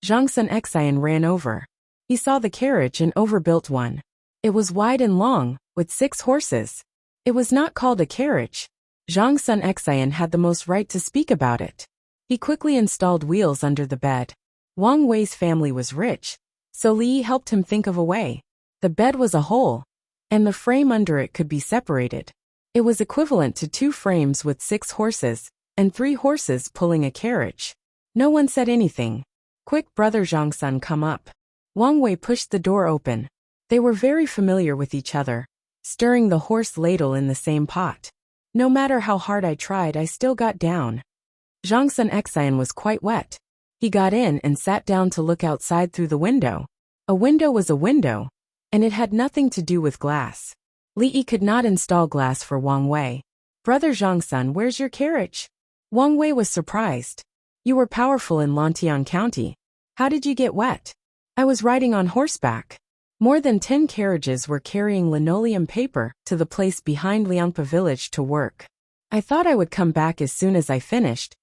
Zhang Sun Xian ran over. He saw the carriage, an overbuilt one. It was wide and long, with 6 horses. It was not called a carriage. Zhang Sun Xian had the most right to speak about it. He quickly installed wheels under the bed. Wang Wei's family was rich, so Li helped him think of a way. The bed was a hole, and the frame under it could be separated. It was equivalent to 2 frames with 6 horses, and 3 horses pulling a carriage. No one said anything. Quick, brother Zhang Sun, come up. Wang Wei pushed the door open. They were very familiar with each other, stirring the horse ladle in the same pot. No matter how hard I tried, I still got down. Zhang Sun Xian was quite wet. He got in and sat down to look outside through the window. A window was a window, and it had nothing to do with glass. Li Yi could not install glass for Wang Wei. Brother Zhangsun, where's your carriage? Wang Wei was surprised. You were powerful in Lantian County. How did you get wet? I was riding on horseback. More than 10 carriages were carrying linoleum paper to the place behind Liangpa village to work. I thought I would come back as soon as I finished,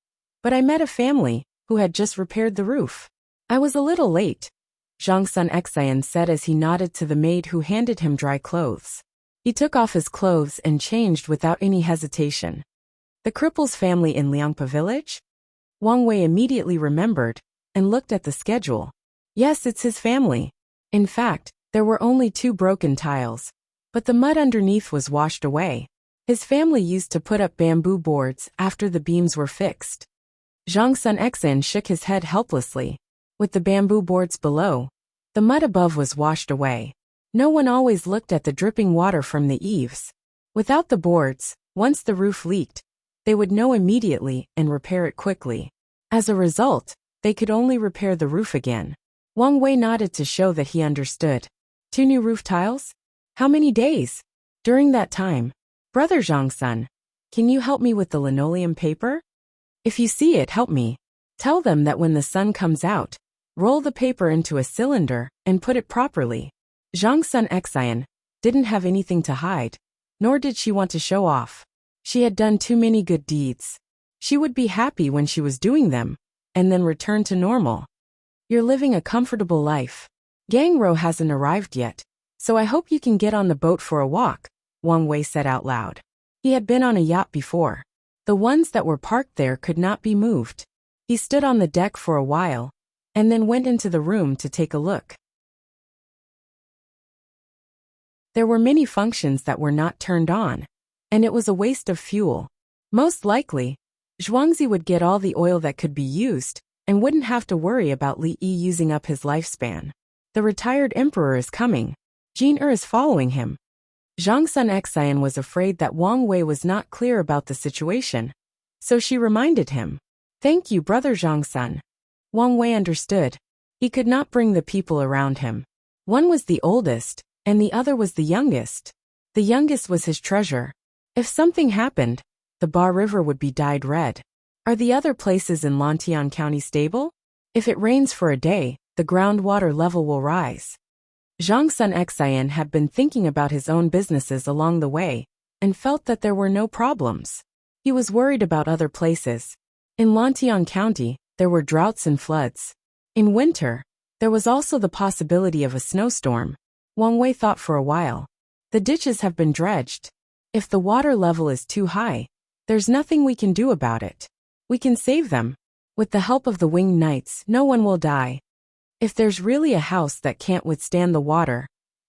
but I met a family who had just repaired the roof. I was a little late, Zhangsun Xian said as he nodded to the maid who handed him dry clothes. He took off his clothes and changed without any hesitation. The cripple's family in Liangpa village? Wang Wei immediately remembered and looked at the schedule. Yes, it's his family. In fact, there were only 2 broken tiles, but the mud underneath was washed away. His family used to put up bamboo boards after the beams were fixed. Zhangsun Xian shook his head helplessly. With the bamboo boards below, the mud above was washed away. No one always looked at the dripping water from the eaves. Without the boards, once the roof leaked, they would know immediately and repair it quickly. As a result, they could only repair the roof again. Wang Wei nodded to show that he understood. 2 new roof tiles? How many days? During that time, Brother Zhangsun, can you help me with the linoleum paper? If you see it, help me. Tell them that when the sun comes out, roll the paper into a cylinder and put it properly. Zhangsun Xian didn't have anything to hide, nor did she want to show off. She had done too many good deeds. She would be happy when she was doing them, and then return to normal. You're living a comfortable life. Gang Ro hasn't arrived yet, so I hope you can get on the boat for a walk, Wang Wei said out loud. He had been on a yacht before. The ones that were parked there could not be moved. He stood on the deck for a while, and then went into the room to take a look. There were many functions that were not turned on, and it was a waste of fuel. Most likely, Zhuangzi would get all the oil that could be used, and wouldn't have to worry about Li Yi using up his lifespan. The retired emperor is coming. Jin is following him. Zhangsun Xian was afraid that Wang Wei was not clear about the situation, so she reminded him. Thank you, Brother Zhangsun. Wang Wei understood. He could not bring the people around him. One was the oldest, and the other was the youngest. The youngest was his treasure. If something happened, the Ba River would be dyed red. Are the other places in Lantian County stable? If it rains for a day, the groundwater level will rise. Zhangsun Xian had been thinking about his own businesses along the way, and felt that there were no problems. He was worried about other places. In Lantian County, there were droughts and floods. In winter, there was also the possibility of a snowstorm. Wang Wei thought for a while. The ditches have been dredged. If the water level is too high, there's nothing we can do about it. We can save them. With the help of the winged knights, no one will die. If there's really a house that can't withstand the water,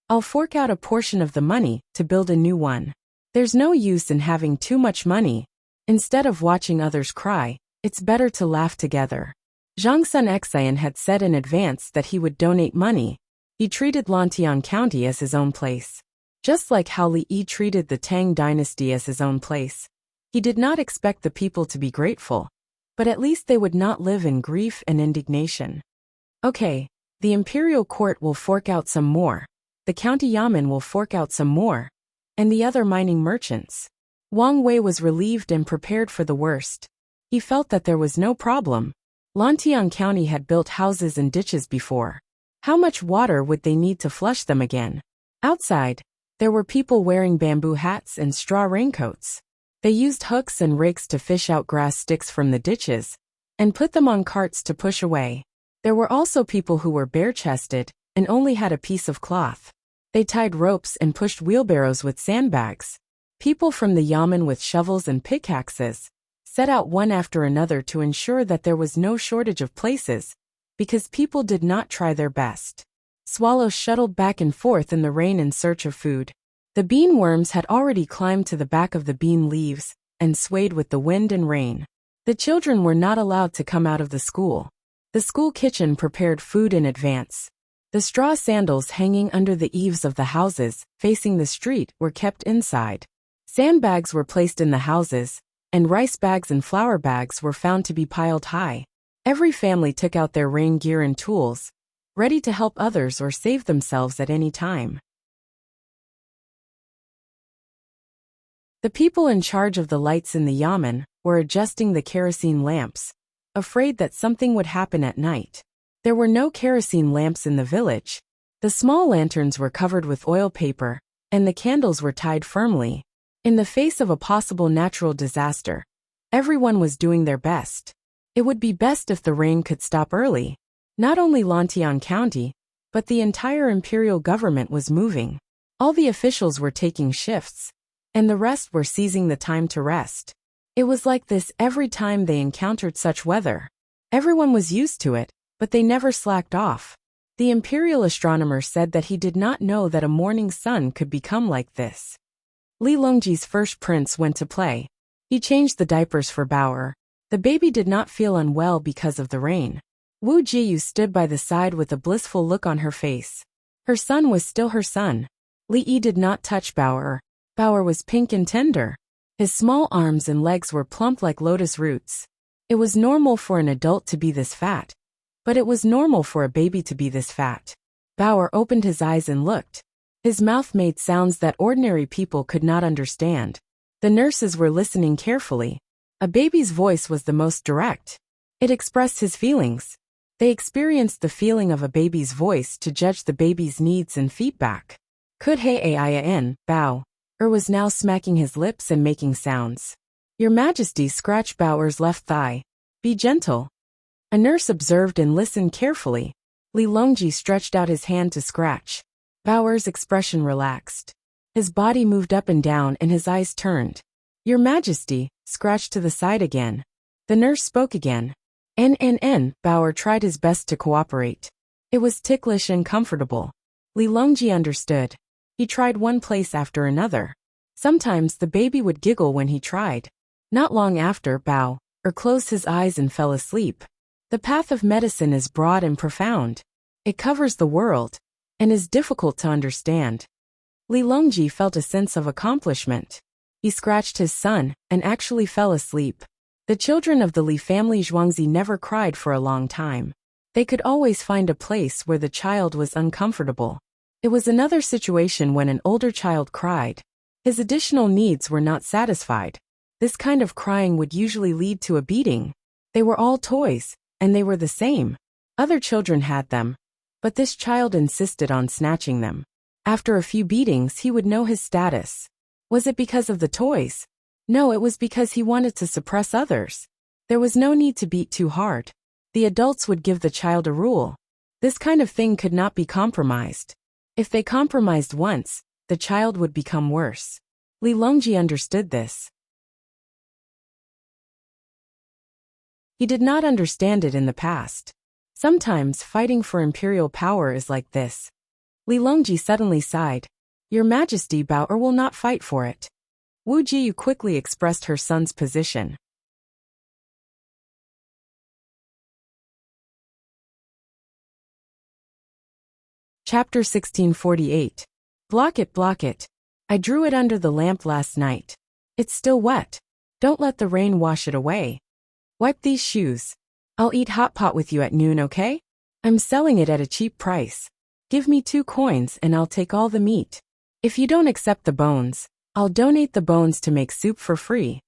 I'll fork out a portion of the money to build a new one. There's no use in having too much money. Instead of watching others cry, it's better to laugh together. Zhangsun Xian had said in advance that he would donate money. He treated Lantian County as his own place. Just like how Li Yi treated the Tang dynasty as his own place. He did not expect the people to be grateful, but at least they would not live in grief and indignation. Okay, the imperial court will fork out some more, the county yamen will fork out some more, and the other mining merchants. Wang Wei was relieved and prepared for the worst. He felt that there was no problem. Lantian County had built houses and ditches before. How much water would they need to flush them again? Outside, there were people wearing bamboo hats and straw raincoats. They used hooks and rakes to fish out grass sticks from the ditches, and put them on carts to push away. There were also people who were bare-chested and only had a piece of cloth. They tied ropes and pushed wheelbarrows with sandbags. People from the yamen with shovels and pickaxes set out one after another to ensure that there was no shortage of places, because people did not try their best. Swallows shuttled back and forth in the rain in search of food. The bean worms had already climbed to the back of the bean leaves and swayed with the wind and rain. The children were not allowed to come out of the school. The school kitchen prepared food in advance. The straw sandals hanging under the eaves of the houses facing the street were kept inside. Sandbags were placed in the houses, and rice bags and flour bags were found to be piled high. Every family took out their rain gear and tools, ready to help others or save themselves at any time. The people in charge of the lights in the yamen were adjusting the kerosene lamps, afraid that something would happen at night. There were no kerosene lamps in the village. The small lanterns were covered with oil paper, and the candles were tied firmly. In the face of a possible natural disaster, everyone was doing their best. It would be best if the rain could stop early. Not only Lantian County, but the entire imperial government was moving. All the officials were taking shifts, and the rest were seizing the time to rest. It was like this every time they encountered such weather. Everyone was used to it, but they never slacked off. The imperial astronomer said that he did not know that a morning sun could become like this. Li Longji's first prince went to play. He changed the diapers for Bauer. The baby did not feel unwell because of the rain. Wu Jiyu stood by the side with a blissful look on her face. Her son was still her son. Li Yi did not touch Bauer. Bauer was pink and tender. His small arms and legs were plump like lotus roots. It was normal for an adult to be this fat, but it was normal for a baby to be this fat. Bauer opened his eyes and looked. His mouth made sounds that ordinary people could not understand. The nurses were listening carefully. A baby's voice was the most direct. It expressed his feelings. They experienced the feeling of a baby's voice to judge the baby's needs and feedback. Could he aia Bao. Was now smacking his lips and making sounds. Your Majesty scratched Bauer's left thigh. Be gentle. A nurse observed and listened carefully. Li Longji stretched out his hand to scratch. Bauer's expression relaxed. His body moved up and down and his eyes turned. Your Majesty, scratched to the side again. The nurse spoke again. Bauer tried his best to cooperate. It was ticklish and comfortable. Li Longji understood. He tried one place after another. Sometimes the baby would giggle when he tried. Not long after, Bauer closed his eyes and fell asleep. The path of medicine is broad and profound. It covers the world, and is difficult to understand. Li Longji felt a sense of accomplishment. He scratched his son, and actually fell asleep. The children of the Li family Zhuangzi never cried for a long time. They could always find a place where the child was uncomfortable. It was another situation when an older child cried. His additional needs were not satisfied. This kind of crying would usually lead to a beating. They were all toys, and they were the same. Other children had them, but this child insisted on snatching them. After a few beatings, he would know his status. Was it because of the toys? No, it was because he wanted to suppress others. There was no need to beat too hard. The adults would give the child a rule. This kind of thing could not be compromised. If they compromised once, the child would become worse. Li Longji understood this. He did not understand it in the past. Sometimes fighting for imperial power is like this. Li Longji suddenly sighed. Your Majesty, Bauer will not fight for it. Wu Jiyu quickly expressed her son's position. Chapter 1648. Block it, block it. I drew it under the lamp last night. It's still wet. Don't let the rain wash it away. Wipe these shoes. I'll eat hot pot with you at noon, okay? I'm selling it at a cheap price. Give me 2 coins and I'll take all the meat. If you don't accept the bones, I'll donate the bones to make soup for free.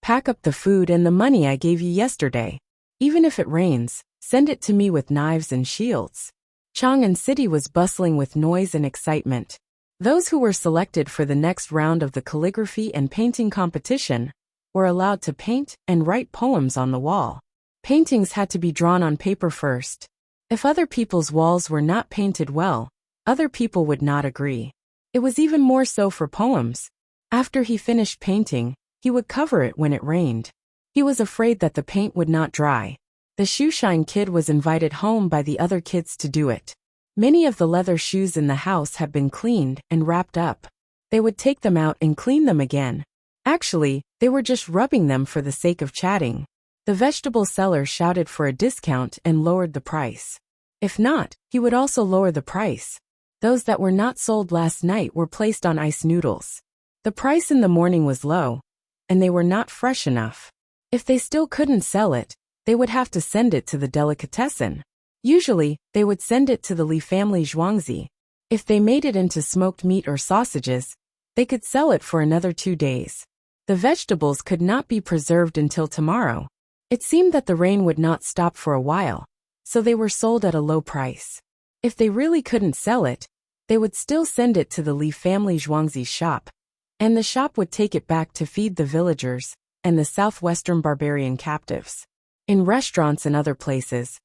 Pack up the food and the money I gave you yesterday. Even if it rains, send it to me with knives and shields. Chang'an City was bustling with noise and excitement. Those who were selected for the next round of the calligraphy and painting competition were allowed to paint and write poems on the wall. Paintings had to be drawn on paper first. If other people's walls were not painted well, other people would not agree. It was even more so for poems. After he finished painting, he would cover it when it rained. He was afraid that the paint would not dry. The shoeshine kid was invited home by the other kids to do it. Many of the leather shoes in the house had been cleaned and wrapped up. They would take them out and clean them again. Actually, they were just rubbing them for the sake of chatting. The vegetable seller shouted for a discount and lowered the price. If not, he would also lower the price. Those that were not sold last night were placed on ice noodles. The price in the morning was low, and they were not fresh enough. If they still couldn't sell it, they would have to send it to the delicatessen. Usually, they would send it to the Li family Zhuangzi. If they made it into smoked meat or sausages, they could sell it for another 2 days. The vegetables could not be preserved until tomorrow. It seemed that the rain would not stop for a while, so they were sold at a low price. If they really couldn't sell it, they would still send it to the Li family Zhuangzi's shop, and the shop would take it back to feed the villagers and the southwestern barbarian captives. In restaurants and other places,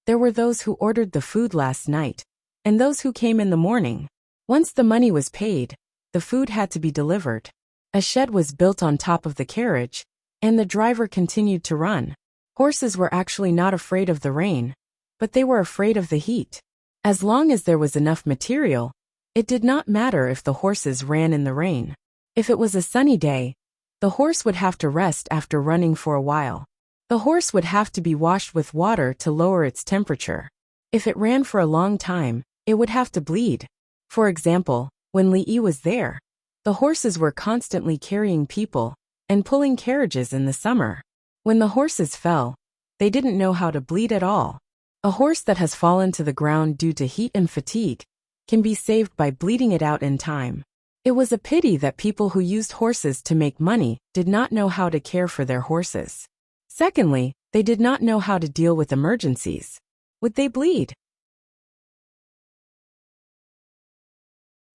there were those who ordered the food last night, and those who came in the morning. Once the money was paid, the food had to be delivered. A shed was built on top of the carriage, and the driver continued to run. Horses were actually not afraid of the rain, but they were afraid of the heat. As long as there was enough material, it did not matter if the horses ran in the rain. If it was a sunny day, the horse would have to rest after running for a while. The horse would have to be washed with water to lower its temperature. If it ran for a long time, it would have to bleed. For example, when Li Yi was there, the horses were constantly carrying people and pulling carriages in the summer. When the horses fell, they didn't know how to bleed at all. A horse that has fallen to the ground due to heat and fatigue can be saved by bleeding it out in time. It was a pity that people who used horses to make money did not know how to care for their horses. Secondly, they did not know how to deal with emergencies. Would they bleed?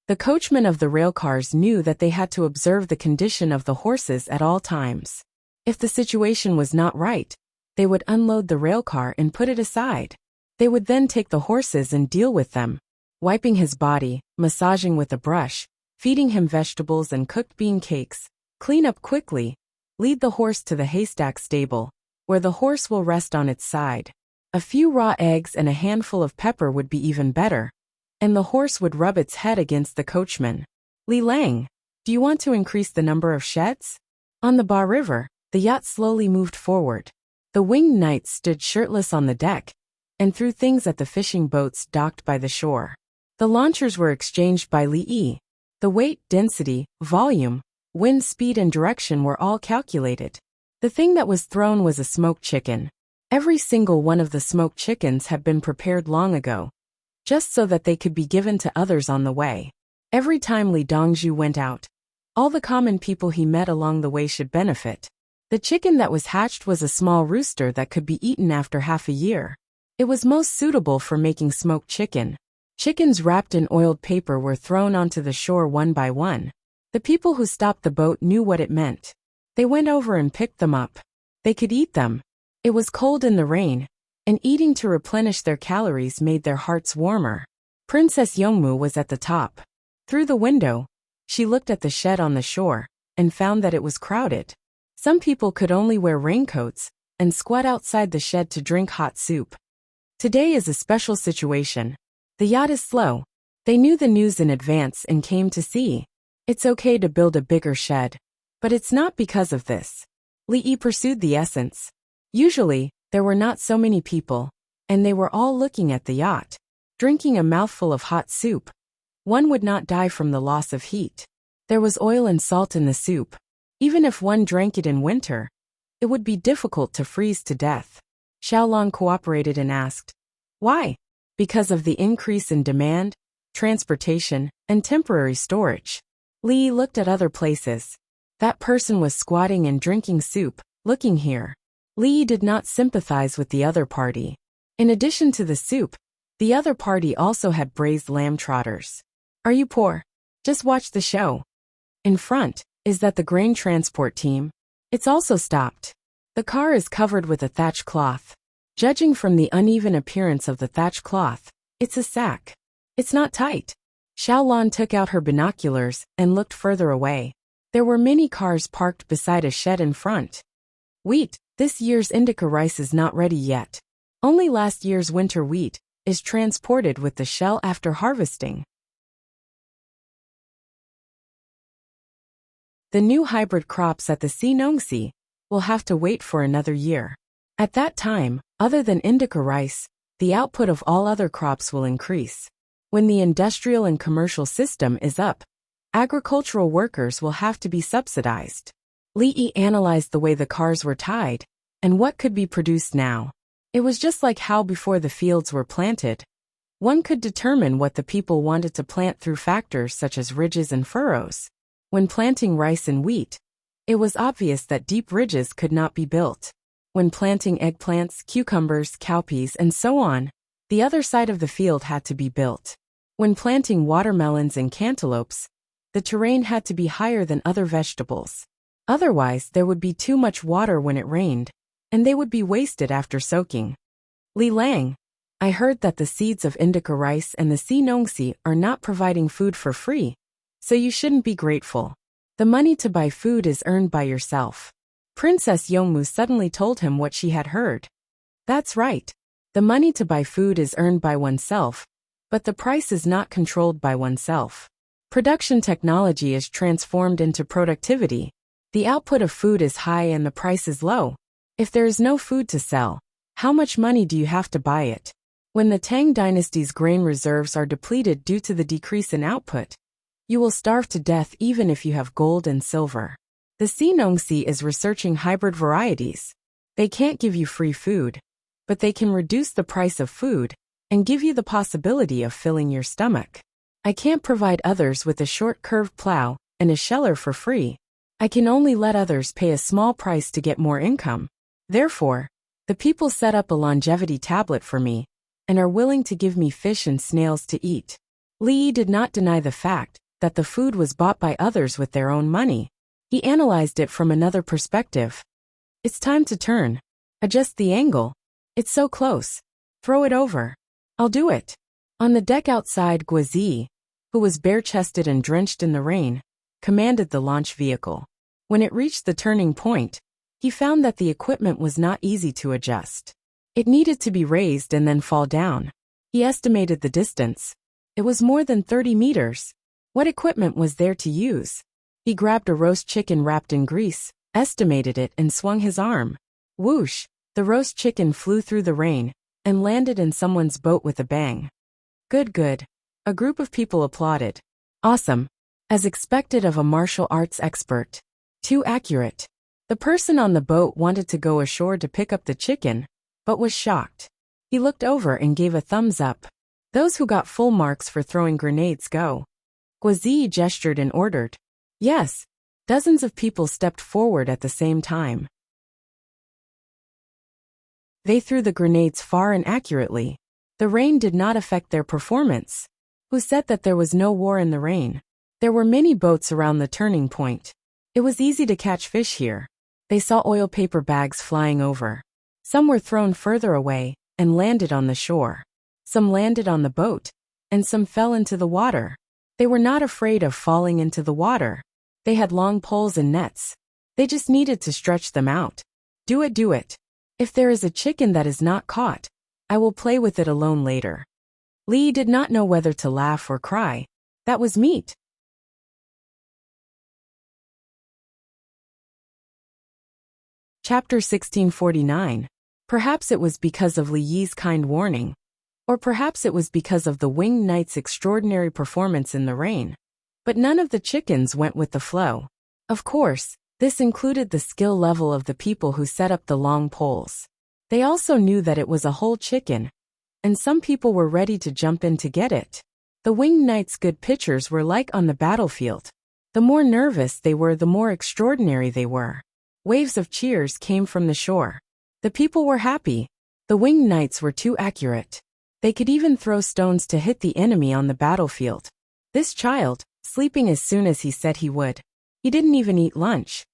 The coachmen of the railcars knew that they had to observe the condition of the horses at all times. If the situation was not right, they would unload the railcar and put it aside. They would then take the horses and deal with them, wiping his body, massaging with a brush, feeding him vegetables and cooked bean cakes, clean up quickly, lead the horse to the haystack stable, where the horse will rest on its side. A few raw eggs and a handful of pepper would be even better, and the horse would rub its head against the coachman. Li Lang, do you want to increase the number of sheds? On the Ba River, the yacht slowly moved forward. The winged knights stood shirtless on the deck and threw things at the fishing boats docked by the shore. The launchers were exchanged by Li Yi. The weight, density, volume, wind speed and direction were all calculated. The thing that was thrown was a smoked chicken. Every single one of the smoked chickens had been prepared long ago, just so that they could be given to others on the way. Every time Li Dongzhu went out, all the common people he met along the way should benefit. The chicken that was hatched was a small rooster that could be eaten after half a year. It was most suitable for making smoked chicken. Chickens wrapped in oiled paper were thrown onto the shore one by one. The people who stopped the boat knew what it meant. They went over and picked them up. They could eat them. It was cold in the rain, and eating to replenish their calories made their hearts warmer. Princess Yongmu was at the top. Through the window, she looked at the shed on the shore and found that it was crowded. Some people could only wear raincoats and squat outside the shed to drink hot soup. Today is a special situation. The yacht is slow. They knew the news in advance and came to see. It's okay to build a bigger shed, but it's not because of this. Li Yi pursued the essence. Usually, there were not so many people, and they were all looking at the yacht, drinking a mouthful of hot soup. One would not die from the loss of heat. There was oil and salt in the soup. Even if one drank it in winter, it would be difficult to freeze to death. Xiaolong cooperated and asked, "Why?" "Because of the increase in demand, transportation, and temporary storage." Li looked at other places. That person was squatting and drinking soup, looking here. Li did not sympathize with the other party. In addition to the soup, the other party also had braised lamb trotters. Are you poor? Just watch the show. In front, is that the grain transport team? It's also stopped. The car is covered with a thatch cloth. Judging from the uneven appearance of the thatch cloth, it's a sack. It's not tight. Xiaolong took out her binoculars and looked further away. There were many cars parked beside a shed in front. Wheat, this year's indica rice is not ready yet. Only last year's winter wheat is transported with the shell after harvesting. The new hybrid crops at the Xinongxi will have to wait for another year. At that time, other than indica rice, the output of all other crops will increase. When the industrial and commercial system is up, agricultural workers will have to be subsidized. Li Yi analyzed the way the cars were tied and what could be produced now. It was just like how before the fields were planted. One could determine what the people wanted to plant through factors such as ridges and furrows. When planting rice and wheat, It was obvious that deep ridges could not be built. When planting eggplants, cucumbers, cowpeas, and so on, the other side of the field had to be built. When planting watermelons and cantaloupes, the terrain had to be higher than other vegetables. Otherwise, there would be too much water when it rained, and they would be wasted after soaking. Li Lang, I heard that the seeds of indica rice and the Sinongsi are not providing food for free, so you shouldn't be grateful. The money to buy food is earned by yourself. Princess Yongmu suddenly told him what she had heard. That's right. The money to buy food is earned by oneself, but the price is not controlled by oneself. Production technology is transformed into productivity. The output of food is high and the price is low. If there is no food to sell, how much money do you have to buy it? When the Tang dynasty's grain reserves are depleted due to the decrease in output, you will starve to death even if you have gold and silver. The Sinongsi is researching hybrid varieties. They can't give you free food, but they can reduce the price of food and give you the possibility of filling your stomach. I can't provide others with a short curved plow and a sheller for free. I can only let others pay a small price to get more income. Therefore, the people set up a longevity tablet for me and are willing to give me fish and snails to eat. Li did not deny the fact that the food was bought by others with their own money. He analyzed it from another perspective. It's time to turn. Adjust the angle. It's so close. Throw it over. I'll do it. On the deck outside, Guazi, who was bare-chested and drenched in the rain, commanded the launch vehicle. When it reached the turning point, he found that the equipment was not easy to adjust. It needed to be raised and then fall down. He estimated the distance. It was more than 30 meters. What equipment was there to use? He grabbed a roast chicken wrapped in grease, estimated it, and swung his arm. Whoosh! The roast chicken flew through the rain and landed in someone's boat with a bang. Good, good. A group of people applauded. Awesome. As expected of a martial arts expert. Too accurate. The person on the boat wanted to go ashore to pick up the chicken, but was shocked. He looked over and gave a thumbs up. Those who got full marks for throwing grenades go. Guazi gestured and ordered. Yes. Dozens of people stepped forward at the same time. They threw the grenades far and accurately. The rain did not affect their performance. Who said that there was no war in the rain? There were many boats around the turning point. It was easy to catch fish here. They saw oil paper bags flying over. Some were thrown further away and landed on the shore. Some landed on the boat, and some fell into the water. They were not afraid of falling into the water. They had long poles and nets. They just needed to stretch them out. Do it, do it. If there is a chicken that is not caught, I will play with it alone later. Li did not know whether to laugh or cry. That was meat. Chapter 1649. Perhaps it was because of Li Yi's kind warning. Or perhaps it was because of the winged knight's extraordinary performance in the rain. But none of the chickens went with the flow. Of course, this included the skill level of the people who set up the long poles. They also knew that it was a whole chicken, and some people were ready to jump in to get it. The winged knight's good pictures were like on the battlefield. The more nervous they were, the more extraordinary they were. Waves of cheers came from the shore. The people were happy. The winged knights were too accurate. They could even throw stones to hit the enemy on the battlefield. This child, sleeping as soon as he said he would. He didn't even eat lunch.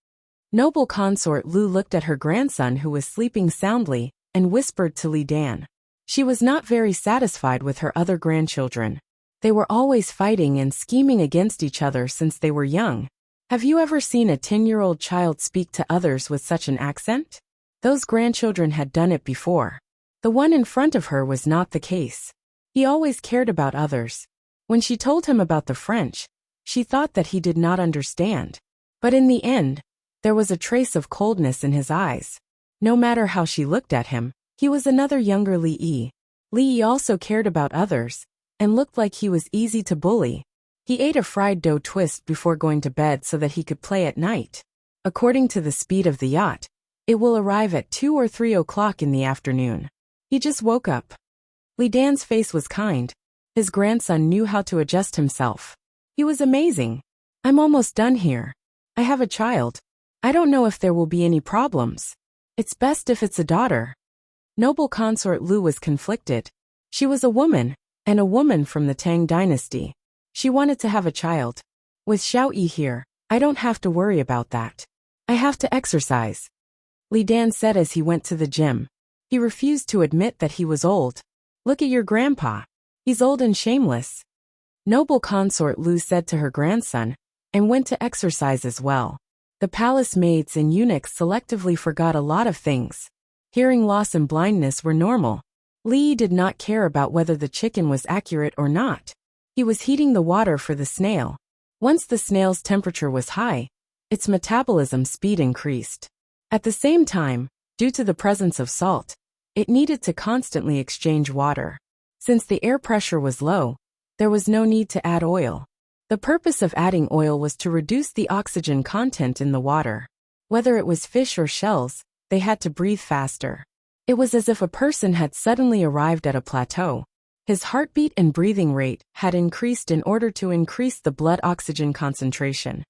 Noble consort Lu looked at her grandson who was sleeping soundly and whispered to Li Dan. She was not very satisfied with her other grandchildren. They were always fighting and scheming against each other since they were young. Have you ever seen a 10-year-old child speak to others with such an accent? Those grandchildren had done it before. The one in front of her was not the case. He always cared about others. When she told him about the French, she thought that he did not understand. But in the end, there was a trace of coldness in his eyes. No matter how she looked at him, he was another younger Li Yi. Li Yi also cared about others, and looked like he was easy to bully. He ate a fried dough twist before going to bed so that he could play at night. According to the speed of the yacht, it will arrive at 2 or 3 o'clock in the afternoon. He just woke up. Li Dan's face was kind. His grandson knew how to adjust himself. He was amazing. I'm almost done here. I have a child. I don't know if there will be any problems. It's best if it's a daughter. Noble consort Lu was conflicted. She was a woman, and a woman from the Tang dynasty. She wanted to have a child. With Xiao Yi here, I don't have to worry about that. I have to exercise. Li Dan said as he went to the gym. He refused to admit that he was old. Look at your grandpa. He's old and shameless. Noble consort Lu said to her grandson, and went to exercise as well. The palace maids and eunuchs selectively forgot a lot of things. Hearing loss and blindness were normal. Li did not care about whether the chicken was accurate or not. He was heating the water for the snail. Once the snail's temperature was high, its metabolism speed increased. At the same time, due to the presence of salt, it needed to constantly exchange water. Since the air pressure was low, there was no need to add oil. The purpose of adding oil was to reduce the oxygen content in the water. Whether it was fish or shells, they had to breathe faster. It was as if a person had suddenly arrived at a plateau. His heartbeat and breathing rate had increased in order to increase the blood oxygen concentration.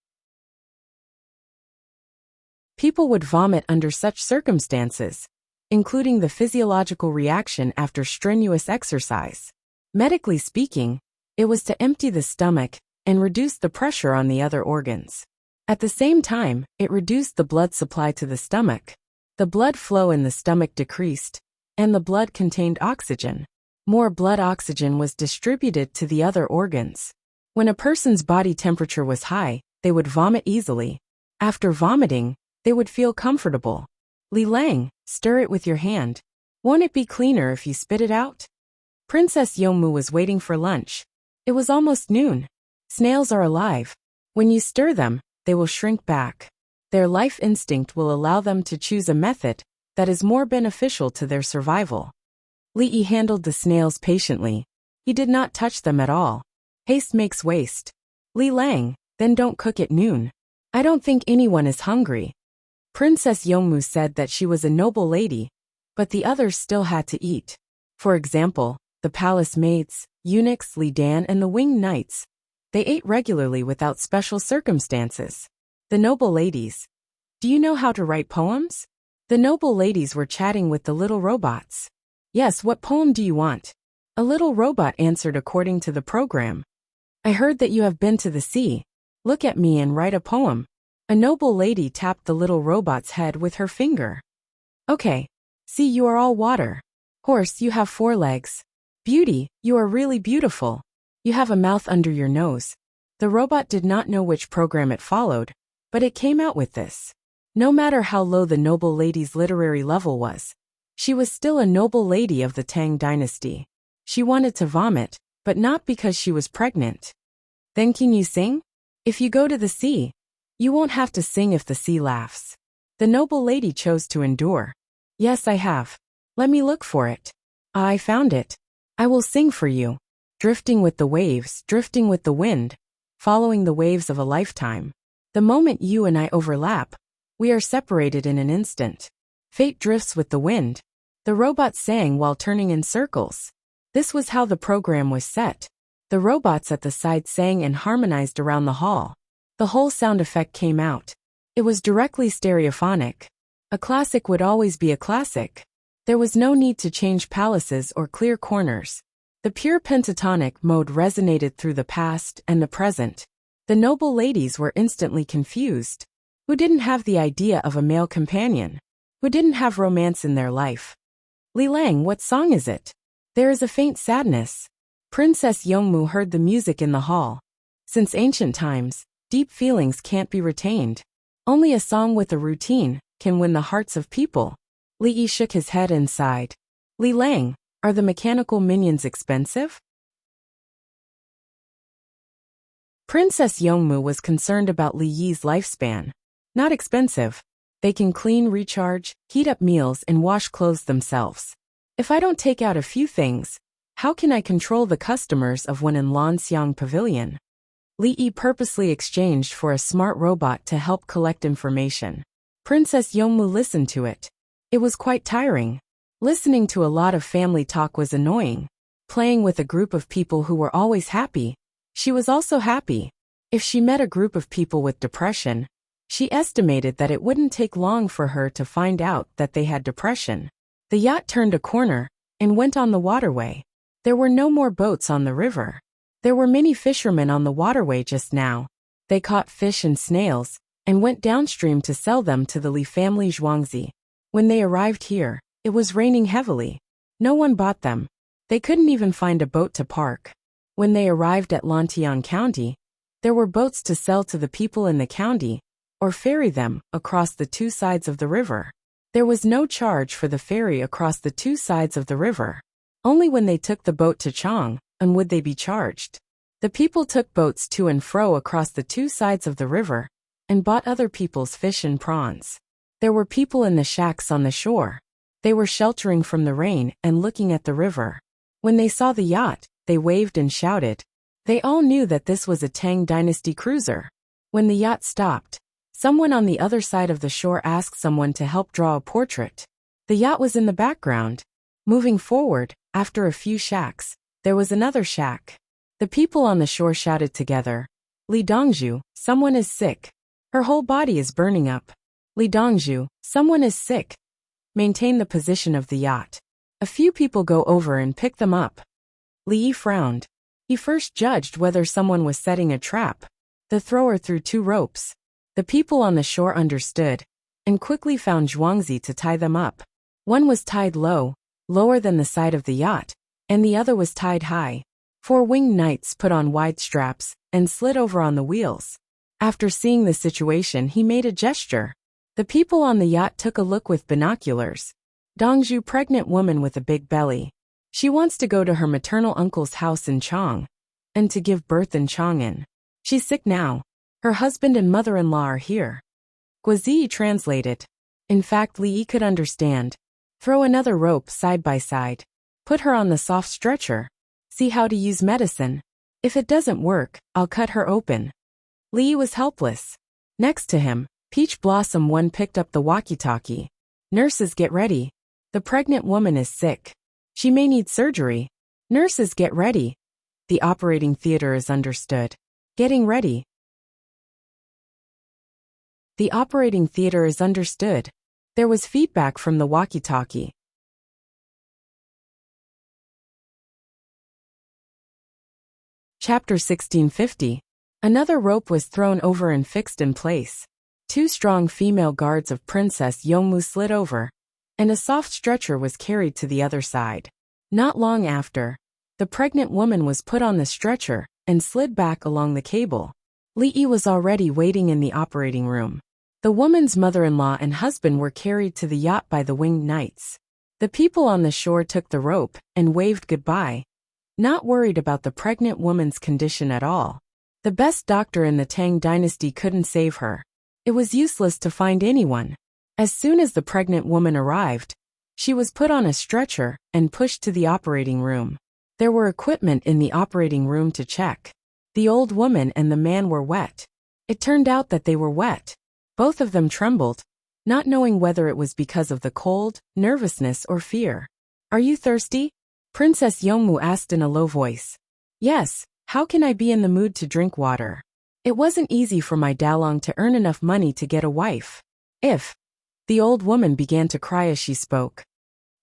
People would vomit under such circumstances, including the physiological reaction after strenuous exercise. Medically speaking, it was to empty the stomach and reduce the pressure on the other organs. At the same time, it reduced the blood supply to the stomach. The blood flow in the stomach decreased, and the blood contained oxygen. More blood oxygen was distributed to the other organs. When a person's body temperature was high, they would vomit easily. After vomiting, they would feel comfortable. Li Lang, stir it with your hand. Won't it be cleaner if you spit it out? Princess Yongmu was waiting for lunch. It was almost noon. Snails are alive. When you stir them, they will shrink back. Their life instinct will allow them to choose a method that is more beneficial to their survival. Li Yi handled the snails patiently. He did not touch them at all. Haste makes waste. Li Lang, then don't cook at noon. I don't think anyone is hungry. Princess Yongmu said that she was a noble lady, but the others still had to eat. For example, the palace maids, eunuchs, Li Dan and the winged knights. They ate regularly without special circumstances. The noble ladies. Do you know how to write poems? The noble ladies were chatting with the little robots. Yes, what poem do you want? A little robot answered according to the program. I heard that you have been to the sea. Look at me and write a poem. A noble lady tapped the little robot's head with her finger. Okay. See, you are all water. Horse, you have 4 legs. Beauty, you are really beautiful. You have a mouth under your nose. The robot did not know which program it followed, but it came out with this. No matter how low the noble lady's literary level was, she was still a noble lady of the Tang dynasty. She wanted to vomit, but not because she was pregnant. Then can you sing? If you go to the sea, you won't have to sing if the sea laughs. The noble lady chose to endure. Yes, I have. Let me look for it. I found it. I will sing for you. Drifting with the waves, drifting with the wind, following the waves of a lifetime. The moment you and I overlap, we are separated in an instant. Fate drifts with the wind. The robot sang while turning in circles. This was how the program was set. The robots at the side sang and harmonized around the hall. The whole sound effect came out. It was directly stereophonic. A classic would always be a classic. There was no need to change palaces or clear corners. The pure pentatonic mode resonated through the past and the present. The noble ladies were instantly confused. Who didn't have the idea of a male companion? Who didn't have romance in their life? Li Lang, what song is it? There is a faint sadness. Princess Yongmu heard the music in the hall. Since ancient times, deep feelings can't be retained. Only a song with a routine can win the hearts of people. Li Yi shook his head and sighed. Li Lang, are the mechanical minions expensive? Princess Yongmu was concerned about Li Yi's lifespan. Not expensive. They can clean, recharge, heat up meals and wash clothes themselves. If I don't take out a few things, how can I control the customers of one in Lanxiang Pavilion? Li Yi purposely exchanged for a smart robot to help collect information. Princess Yongmu listened to it. It was quite tiring. Listening to a lot of family talk was annoying. Playing with a group of people who were always happy, she was also happy. If she met a group of people with depression, She estimated that it wouldn't take long for her to find out that they had depression. The yacht turned a corner and went on the waterway. There were no more boats on the river. There were many fishermen on the waterway just now. They caught fish and snails and went downstream to sell them to the Li family Zhuangzi. When they arrived here, it was raining heavily. No one bought them. They couldn't even find a boat to park. When they arrived at Lantian County, there were boats to sell to the people in the county or ferry them across the two sides of the river. There was no charge for the ferry across the two sides of the river. Only when they took the boat to Chang and would they be charged. The people took boats to and fro across the two sides of the river and bought other people's fish and prawns. There were people in the shacks on the shore. They were sheltering from the rain and looking at the river. When they saw the yacht, they waved and shouted. They all knew that this was a Tang Dynasty cruiser. When the yacht stopped, someone on the other side of the shore asked someone to help draw a portrait. The yacht was in the background. Moving forward, after a few shacks, there was another shack. The people on the shore shouted together, "Li Dongzhu, someone is sick. Her whole body is burning up. Li Dongzhu, someone is sick." Maintain the position of the yacht. A few people go over and pick them up. Li Yi frowned. He first judged whether someone was setting a trap. The thrower threw 2 ropes. The people on the shore understood and quickly found Zhuangzi to tie them up. One was tied low, lower than the side of the yacht, and the other was tied high. 4 winged knights put on wide straps and slid over on the wheels. After seeing the situation, he made a gesture. The people on the yacht took a look with binoculars. Dongzhu, pregnant woman with a big belly. She wants to go to her maternal uncle's house in Chang and to give birth in Chang'an. She's sick now. Her husband and mother-in-law are here. Guazi translated. In fact, Li Yi could understand. Throw another rope side by side. Put her on the soft stretcher. See how to use medicine. If it doesn't work, I'll cut her open. Li Yi was helpless. Next to him, Peach Blossom 1 picked up the walkie-talkie. Nurses, get ready. The pregnant woman is sick. She may need surgery. Nurses, get ready. The operating theater is understood. Getting ready. The operating theater is understood. There was feedback from the walkie-talkie. Chapter 1650. Another rope was thrown over and fixed in place. 2 strong female guards of Princess Yongmu slid over, and a soft stretcher was carried to the other side. Not long after, the pregnant woman was put on the stretcher and slid back along the cable. Li Yi was already waiting in the operating room. The woman's mother-in-law and husband were carried to the yacht by the winged knights. The people on the shore took the rope and waved goodbye, not worried about the pregnant woman's condition at all. The best doctor in the Tang Dynasty couldn't save her. It was useless to find anyone. As soon as the pregnant woman arrived, she was put on a stretcher and pushed to the operating room. There were equipment in the operating room to check. The old woman and the man were wet. It turned out that they were wet. Both of them trembled, not knowing whether it was because of the cold, nervousness, or fear. "Are you thirsty?" Princess Yongmu asked in a low voice. "Yes, how can I be in the mood to drink water? It wasn't easy for my Dalong to earn enough money to get a wife. If..." The old woman began to cry as she spoke.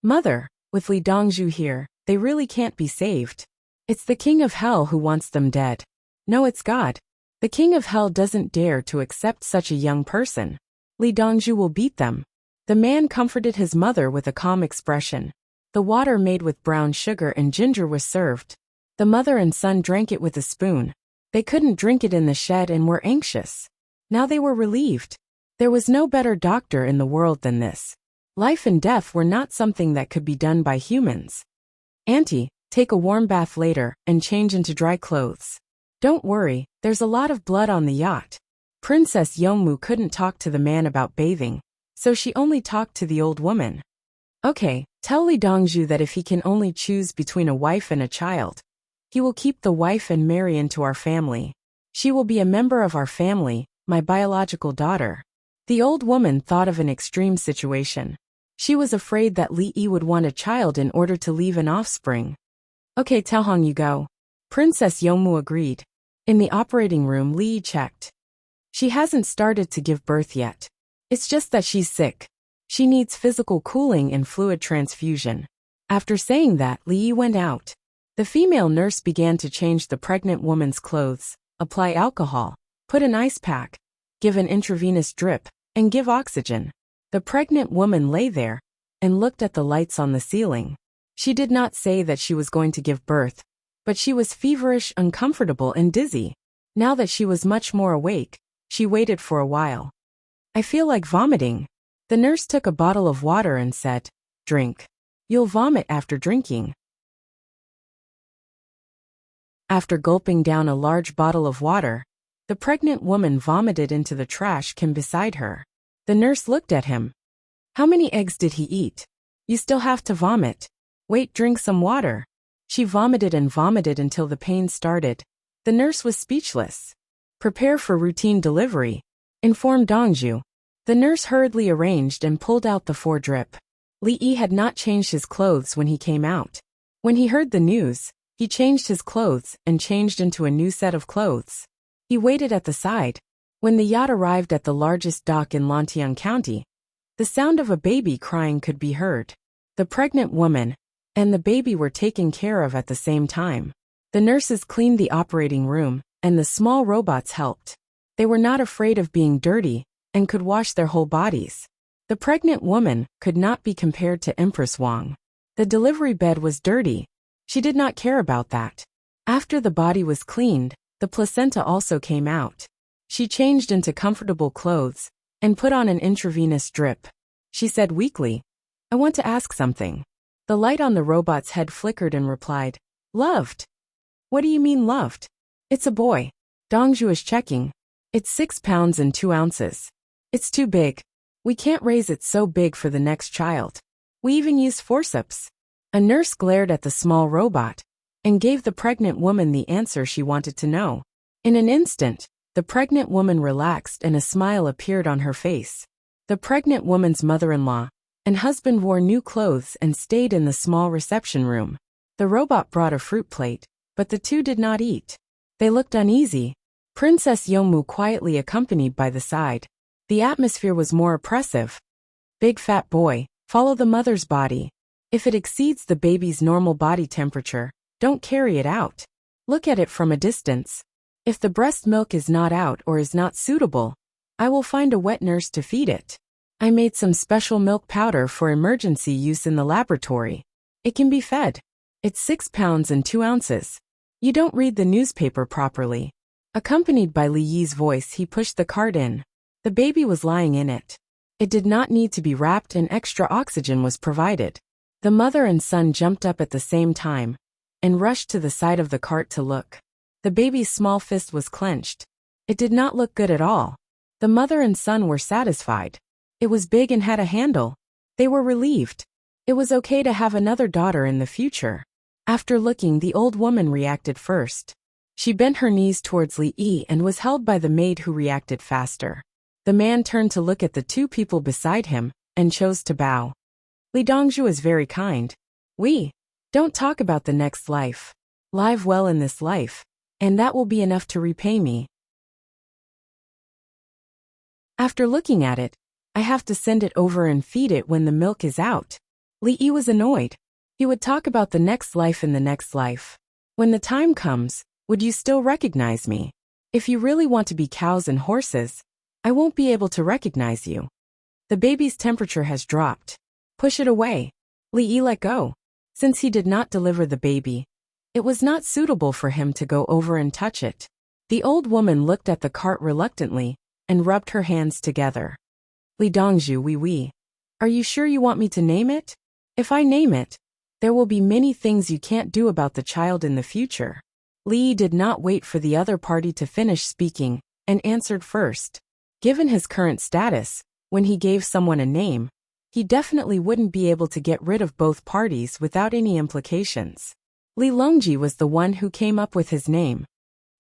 "Mother, with Li Dongzhu here, they really can't be saved. It's the king of hell who wants them dead. No, it's God. The king of hell doesn't dare to accept such a young person. Li Dongzhu will beat them." The man comforted his mother with a calm expression. The water made with brown sugar and ginger was served. The mother and son drank it with a spoon. They couldn't drink it in the shed and were anxious. Now they were relieved. There was no better doctor in the world than this. Life and death were not something that could be done by humans. "Auntie, take a warm bath later and change into dry clothes. Don't worry, there's a lot of blood on the yacht." Princess Yongmu couldn't talk to the man about bathing, so she only talked to the old woman. "Okay, tell Li Dongzhu that if he can only choose between a wife and a child, he will keep the wife and marry into our family. She will be a member of our family, my biological daughter." The old woman thought of an extreme situation. She was afraid that Li Yi would want a child in order to leave an offspring. "Okay, tell Hong you go." Princess Yongmu agreed. In the operating room, Li Yi checked. She hasn't started to give birth yet. It's just that she's sick. She needs physical cooling and fluid transfusion. After saying that, Li Yi went out. The female nurse began to change the pregnant woman's clothes, apply alcohol, put an ice pack, give an intravenous drip, and give oxygen. The pregnant woman lay there and looked at the lights on the ceiling. She did not say that she was going to give birth, but she was feverish, uncomfortable, and dizzy. Now that she was much more awake, she waited for a while. I feel like vomiting. The nurse took a bottle of water and said, "Drink. You'll vomit after drinking." After gulping down a large bottle of water, the pregnant woman vomited into the trash can beside her. The nurse looked at him. "How many eggs did he eat? You still have to vomit. Wait, drink some water." She vomited and vomited until the pain started. The nurse was speechless. "Prepare for routine delivery," informed Dongju. The nurse hurriedly arranged and pulled out the 4-drip. Li Yi had not changed his clothes when he came out. When he heard the news, he changed his clothes and changed into a new set of clothes. He waited at the side. When the yacht arrived at the largest dock in Lantiang County, the sound of a baby crying could be heard. The pregnant woman and the baby were taken care of at the same time. The nurses cleaned the operating room, and the small robots helped. They were not afraid of being dirty and could wash their whole bodies. The pregnant woman could not be compared to Empress Wang. The delivery bed was dirty. She did not care about that. After the body was cleaned, the placenta also came out. She changed into comfortable clothes and put on an intravenous drip. She said weakly, "I want to ask something." The light on the robot's head flickered and replied, "Loved." "What do you mean loved?" "It's a boy." Dongju is checking. "It's 6 pounds and 2 ounces. It's too big. We can't raise it so big for the next child. We even used forceps." A nurse glared at the small robot and gave the pregnant woman the answer she wanted to know. In an instant, the pregnant woman relaxed and a smile appeared on her face. The pregnant woman's mother-in-law and husband wore new clothes and stayed in the small reception room. The robot brought a fruit plate, but the two did not eat. They looked uneasy. Princess Yomu quietly accompanied by the side. The atmosphere was more oppressive. "Big fat boy, follow the mother's body. If it exceeds the baby's normal body temperature, don't carry it out. Look at it from a distance. If the breast milk is not out or is not suitable, I will find a wet nurse to feed it. I made some special milk powder for emergency use in the laboratory. It can be fed. It's 6 pounds and 2 ounces. You don't read the newspaper properly." Accompanied by Li Yi's voice, he pushed the cart in. The baby was lying in it. It did not need to be wrapped and extra oxygen was provided. The mother and son jumped up at the same time and rushed to the side of the cart to look. The baby's small fist was clenched. It did not look good at all. The mother and son were satisfied. It was big and had a handle. They were relieved. It was okay to have another daughter in the future. After looking, the old woman reacted first. She bent her knees towards Li Yi and was held by the maid who reacted faster. The man turned to look at the two people beside him and chose to bow. Li Dongju is very kind. "We don't talk about the next life. Live well in this life, and that will be enough to repay me." After looking at it, "I have to send it over and feed it when the milk is out." Li Yi was annoyed. He would talk about the next life in the next life. "When the time comes, would you still recognize me? If you really want to be cows and horses, I won't be able to recognize you. The baby's temperature has dropped. Push it away." Li Yi let go. Since he did not deliver the baby, it was not suitable for him to go over and touch it. The old woman looked at the cart reluctantly and rubbed her hands together. "Li Dongju, oui. Are you sure you want me to name it? If I name it, there will be many things you can't do about the child in the future." Li Yi did not wait for the other party to finish speaking and answered first. Given his current status, when he gave someone a name, he definitely wouldn't be able to get rid of both parties without any implications. Li Longji was the one who came up with his name.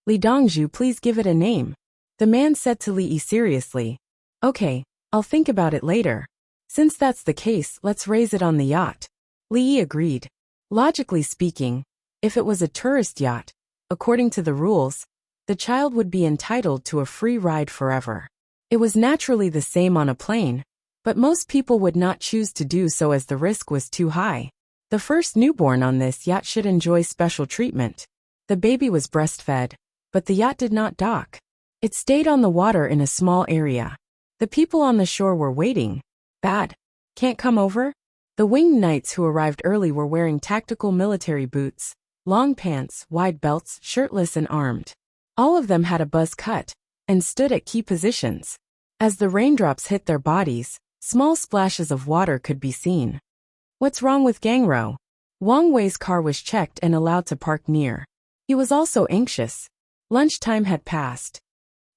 "Li Dongju, please give it a name." The man said to Li Yi seriously. "Okay, I'll think about it later. Since that's the case, let's raise it on the yacht." Li Yi agreed. Logically speaking, if it was a tourist yacht, according to the rules, the child would be entitled to a free ride forever. It was naturally the same on a plane, but most people would not choose to do so as the risk was too high. The first newborn on this yacht should enjoy special treatment. The baby was breastfed, but the yacht did not dock. It stayed on the water in a small area. The people on the shore were waiting. Bad. Can't come over? The winged knights who arrived early were wearing tactical military boots, long pants, wide belts, shirtless and armed. All of them had a buzz cut and stood at key positions. As the raindrops hit their bodies, small splashes of water could be seen. What's wrong with Gangro? Wang Wei's car was checked and allowed to park near. He was also anxious. Lunchtime had passed.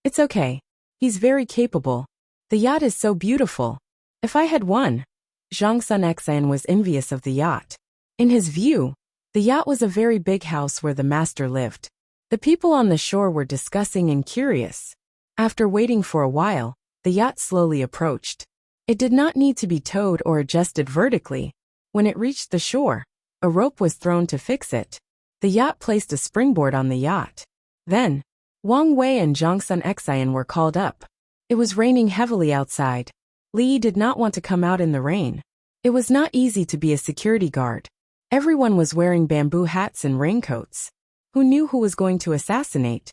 It's okay. He's very capable. The yacht is so beautiful. If I had one. Zhang Sun Xian was envious of the yacht. In his view, the yacht was a very big house where the master lived. The people on the shore were discussing and curious. After waiting for a while, the yacht slowly approached. It did not need to be towed or adjusted vertically. When it reached the shore, a rope was thrown to fix it. The yacht placed a springboard on the yacht. Then, Wang Wei and Zhang Sun Xian were called up. It was raining heavily outside. Li Yi did not want to come out in the rain. It was not easy to be a security guard. Everyone was wearing bamboo hats and raincoats. Who knew who was going to assassinate?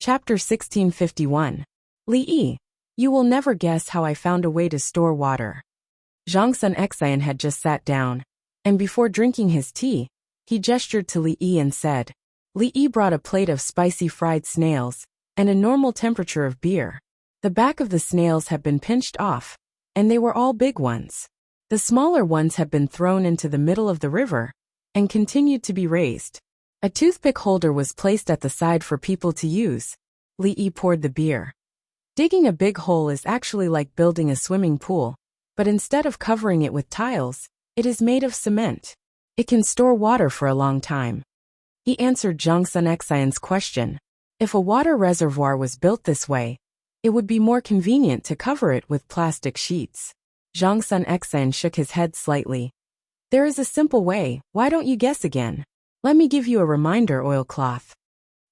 Chapter 1651. Li Yi, you will never guess how I found a way to store water. Zhang Sun Xian had just sat down, and before drinking his tea, he gestured to Li Yi and said, Li Yi brought a plate of spicy fried snails and a normal temperature of beer. The back of the snails had been pinched off, and they were all big ones. The smaller ones had been thrown into the middle of the river and continued to be raised. A toothpick holder was placed at the side for people to use. Li Yi poured the beer. Digging a big hole is actually like building a swimming pool, but instead of covering it with tiles, it is made of cement. It can store water for a long time. He answered Zhang Sun Xian's question. If a water reservoir was built this way, it would be more convenient to cover it with plastic sheets. Zhang Sun Xian shook his head slightly. There is a simple way, why don't you guess again? Let me give you a reminder, oilcloth.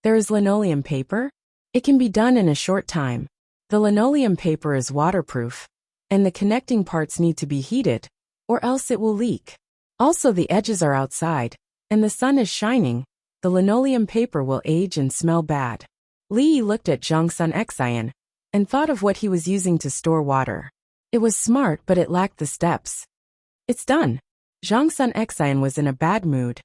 There is linoleum paper. It can be done in a short time. The linoleum paper is waterproof, and the connecting parts need to be heated, or else it will leak. Also, the edges are outside, and the sun is shining. The linoleum paper will age and smell bad. Li Yi looked at Zhang Sun Xian and thought of what he was using to store water. It was smart, but it lacked the steps. It's done. Zhang Sun Xian was in a bad mood.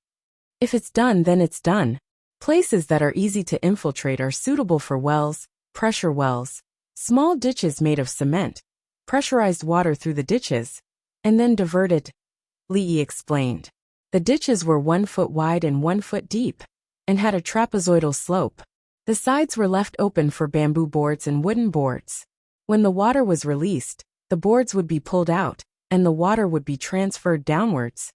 If it's done, then it's done. Places that are easy to infiltrate are suitable for wells, pressure wells, small ditches made of cement, pressurized water through the ditches, and then diverted. Li Yi explained. The ditches were 1 foot wide and 1 foot deep, and had a trapezoidal slope. The sides were left open for bamboo boards and wooden boards. When the water was released, the boards would be pulled out, and the water would be transferred downwards,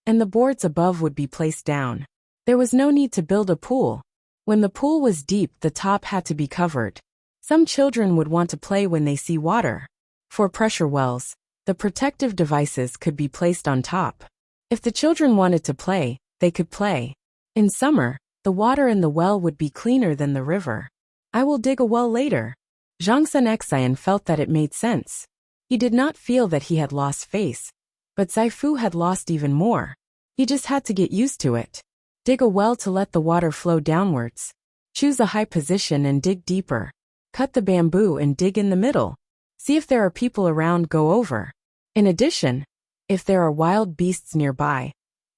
and the boards above would be placed down. There was no need to build a pool. When the pool was deep, the top had to be covered. Some children would want to play when they see water. For pressure wells, the protective devices could be placed on top. If the children wanted to play, they could play. In summer, the water in the well would be cleaner than the river. I will dig a well later. Zhang Sun Xian felt that it made sense. He did not feel that he had lost face, but Zai Fu had lost even more. He just had to get used to it. Dig a well to let the water flow downwards. Choose a high position and dig deeper. Cut the bamboo and dig in the middle. See if there are people around, go over. In addition, if there are wild beasts nearby,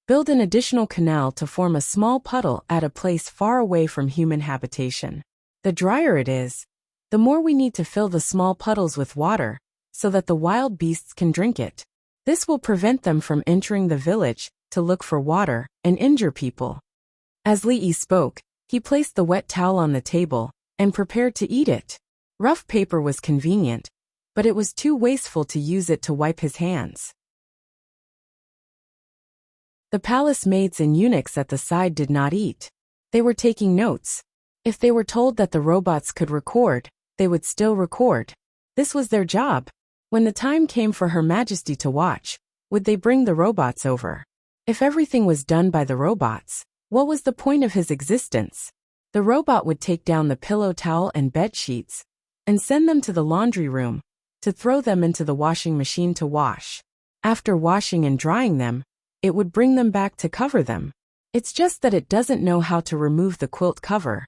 build an additional canal to form a small puddle at a place far away from human habitation. The drier it is, the more we need to fill the small puddles with water, so that the wild beasts can drink it. This will prevent them from entering the village to look for water and injure people. As Li Yi spoke, he placed the wet towel on the table and prepared to eat it. Rough paper was convenient, but it was too wasteful to use it to wipe his hands. The palace maids and eunuchs at the side did not eat. They were taking notes. If they were told that the robots could record, they would still record. This was their job. When the time came for Her Majesty to watch, would they bring the robots over? If everything was done by the robots, what was the point of his existence? The robot would take down the pillow towel and bed sheets and send them to the laundry room to throw them into the washing machine to wash. After washing and drying them, it would bring them back to cover them. It's just that it doesn't know how to remove the quilt cover,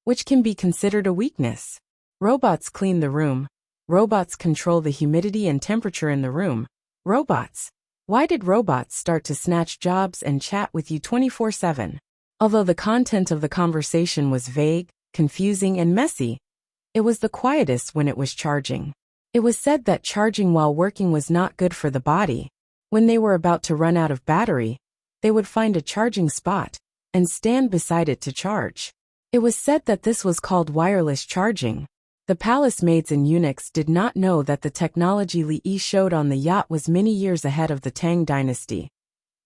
which can be considered a weakness. Robots clean the room. Robots control the humidity and temperature in the room. Robots. Why did robots start to snatch jobs and chat with you 24/7? Although the content of the conversation was vague, confusing, and messy, it was the quietest when it was charging. It was said that charging while working was not good for the body. When they were about to run out of battery, they would find a charging spot and stand beside it to charge. It was said that this was called wireless charging. The palace maids and eunuchs did not know that the technology Li Yi showed on the yacht was many years ahead of the Tang dynasty.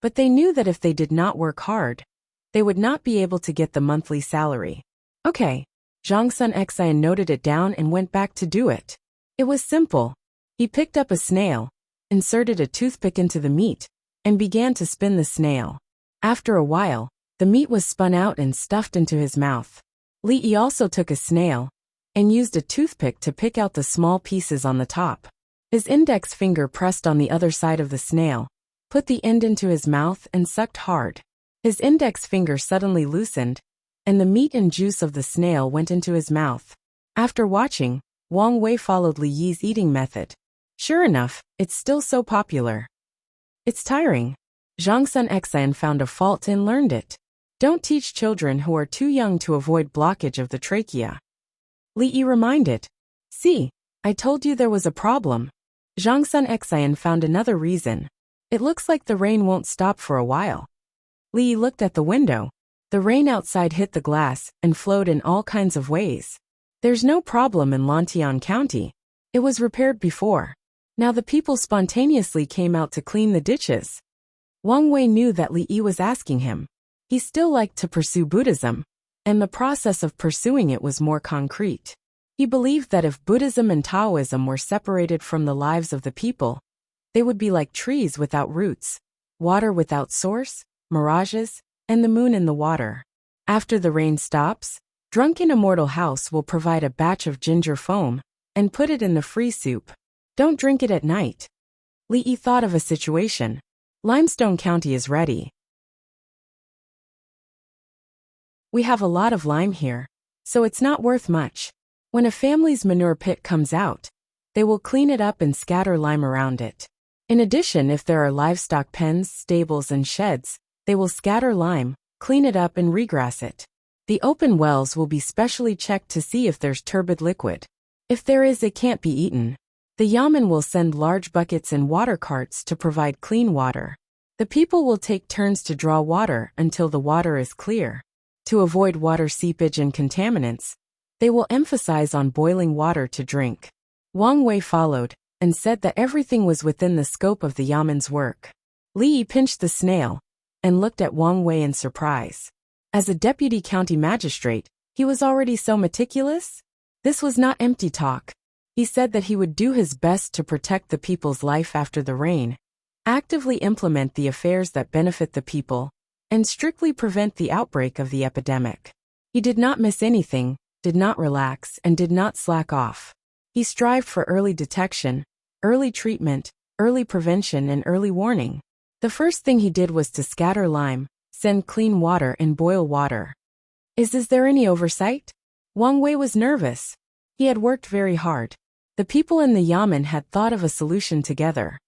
But they knew that if they did not work hard, they would not be able to get the monthly salary. Okay. Zhang Sun Xian noted it down and went back to do it. It was simple. He picked up a snail, inserted a toothpick into the meat, and began to spin the snail. After a while, the meat was spun out and stuffed into his mouth. Li Yi also took a snail and used a toothpick to pick out the small pieces on the top. His index finger pressed on the other side of the snail, put the end into his mouth and sucked hard. His index finger suddenly loosened, and the meat and juice of the snail went into his mouth. After watching, Wang Wei followed Li Yi's eating method. Sure enough, it's still so popular. It's tiring. Zhang Sun Xian found a fault and learned it. Don't teach children who are too young to avoid blockage of the trachea. Li Yi reminded. See, I told you there was a problem. Zhang Sun Xian found another reason. It looks like the rain won't stop for a while. Li Yi looked at the window. The rain outside hit the glass and flowed in all kinds of ways. There's no problem in Lantian County. It was repaired before. Now the people spontaneously came out to clean the ditches. Wang Wei knew that Li Yi was asking him. He still liked to pursue Buddhism, and the process of pursuing it was more concrete. He believed that if Buddhism and Taoism were separated from the lives of the people, they would be like trees without roots, water without source, mirages, and the moon in the water. After the rain stops, Drunken Immortal House will provide a batch of ginger foam and put it in the free soup. Don't drink it at night. Li Yi thought of a situation. Limestone County is ready. We have a lot of lime here, so it's not worth much. When a family's manure pit comes out, they will clean it up and scatter lime around it. In addition, if there are livestock pens, stables, and sheds, they will scatter lime, clean it up, and regrass it. The open wells will be specially checked to see if there's turbid liquid. If there is, it can't be eaten. The yamen will send large buckets and water carts to provide clean water. The people will take turns to draw water until the water is clear. To avoid water seepage and contaminants, they will emphasize on boiling water to drink. Wang Wei followed and said that everything was within the scope of the yamen's work. Li Yi pinched the snail and looked at Wang Wei in surprise. As a deputy county magistrate, he was already so meticulous? This was not empty talk. He said that he would do his best to protect the people's life after the rain, actively implement the affairs that benefit the people, and strictly prevent the outbreak of the epidemic. He did not miss anything, did not relax, and did not slack off. He strived for early detection, early treatment, early prevention, and early warning. The first thing he did was to scatter lime, send clean water, and boil water. Is there any oversight? Wang Wei was nervous. He had worked very hard. The people in the yamen had thought of a solution together.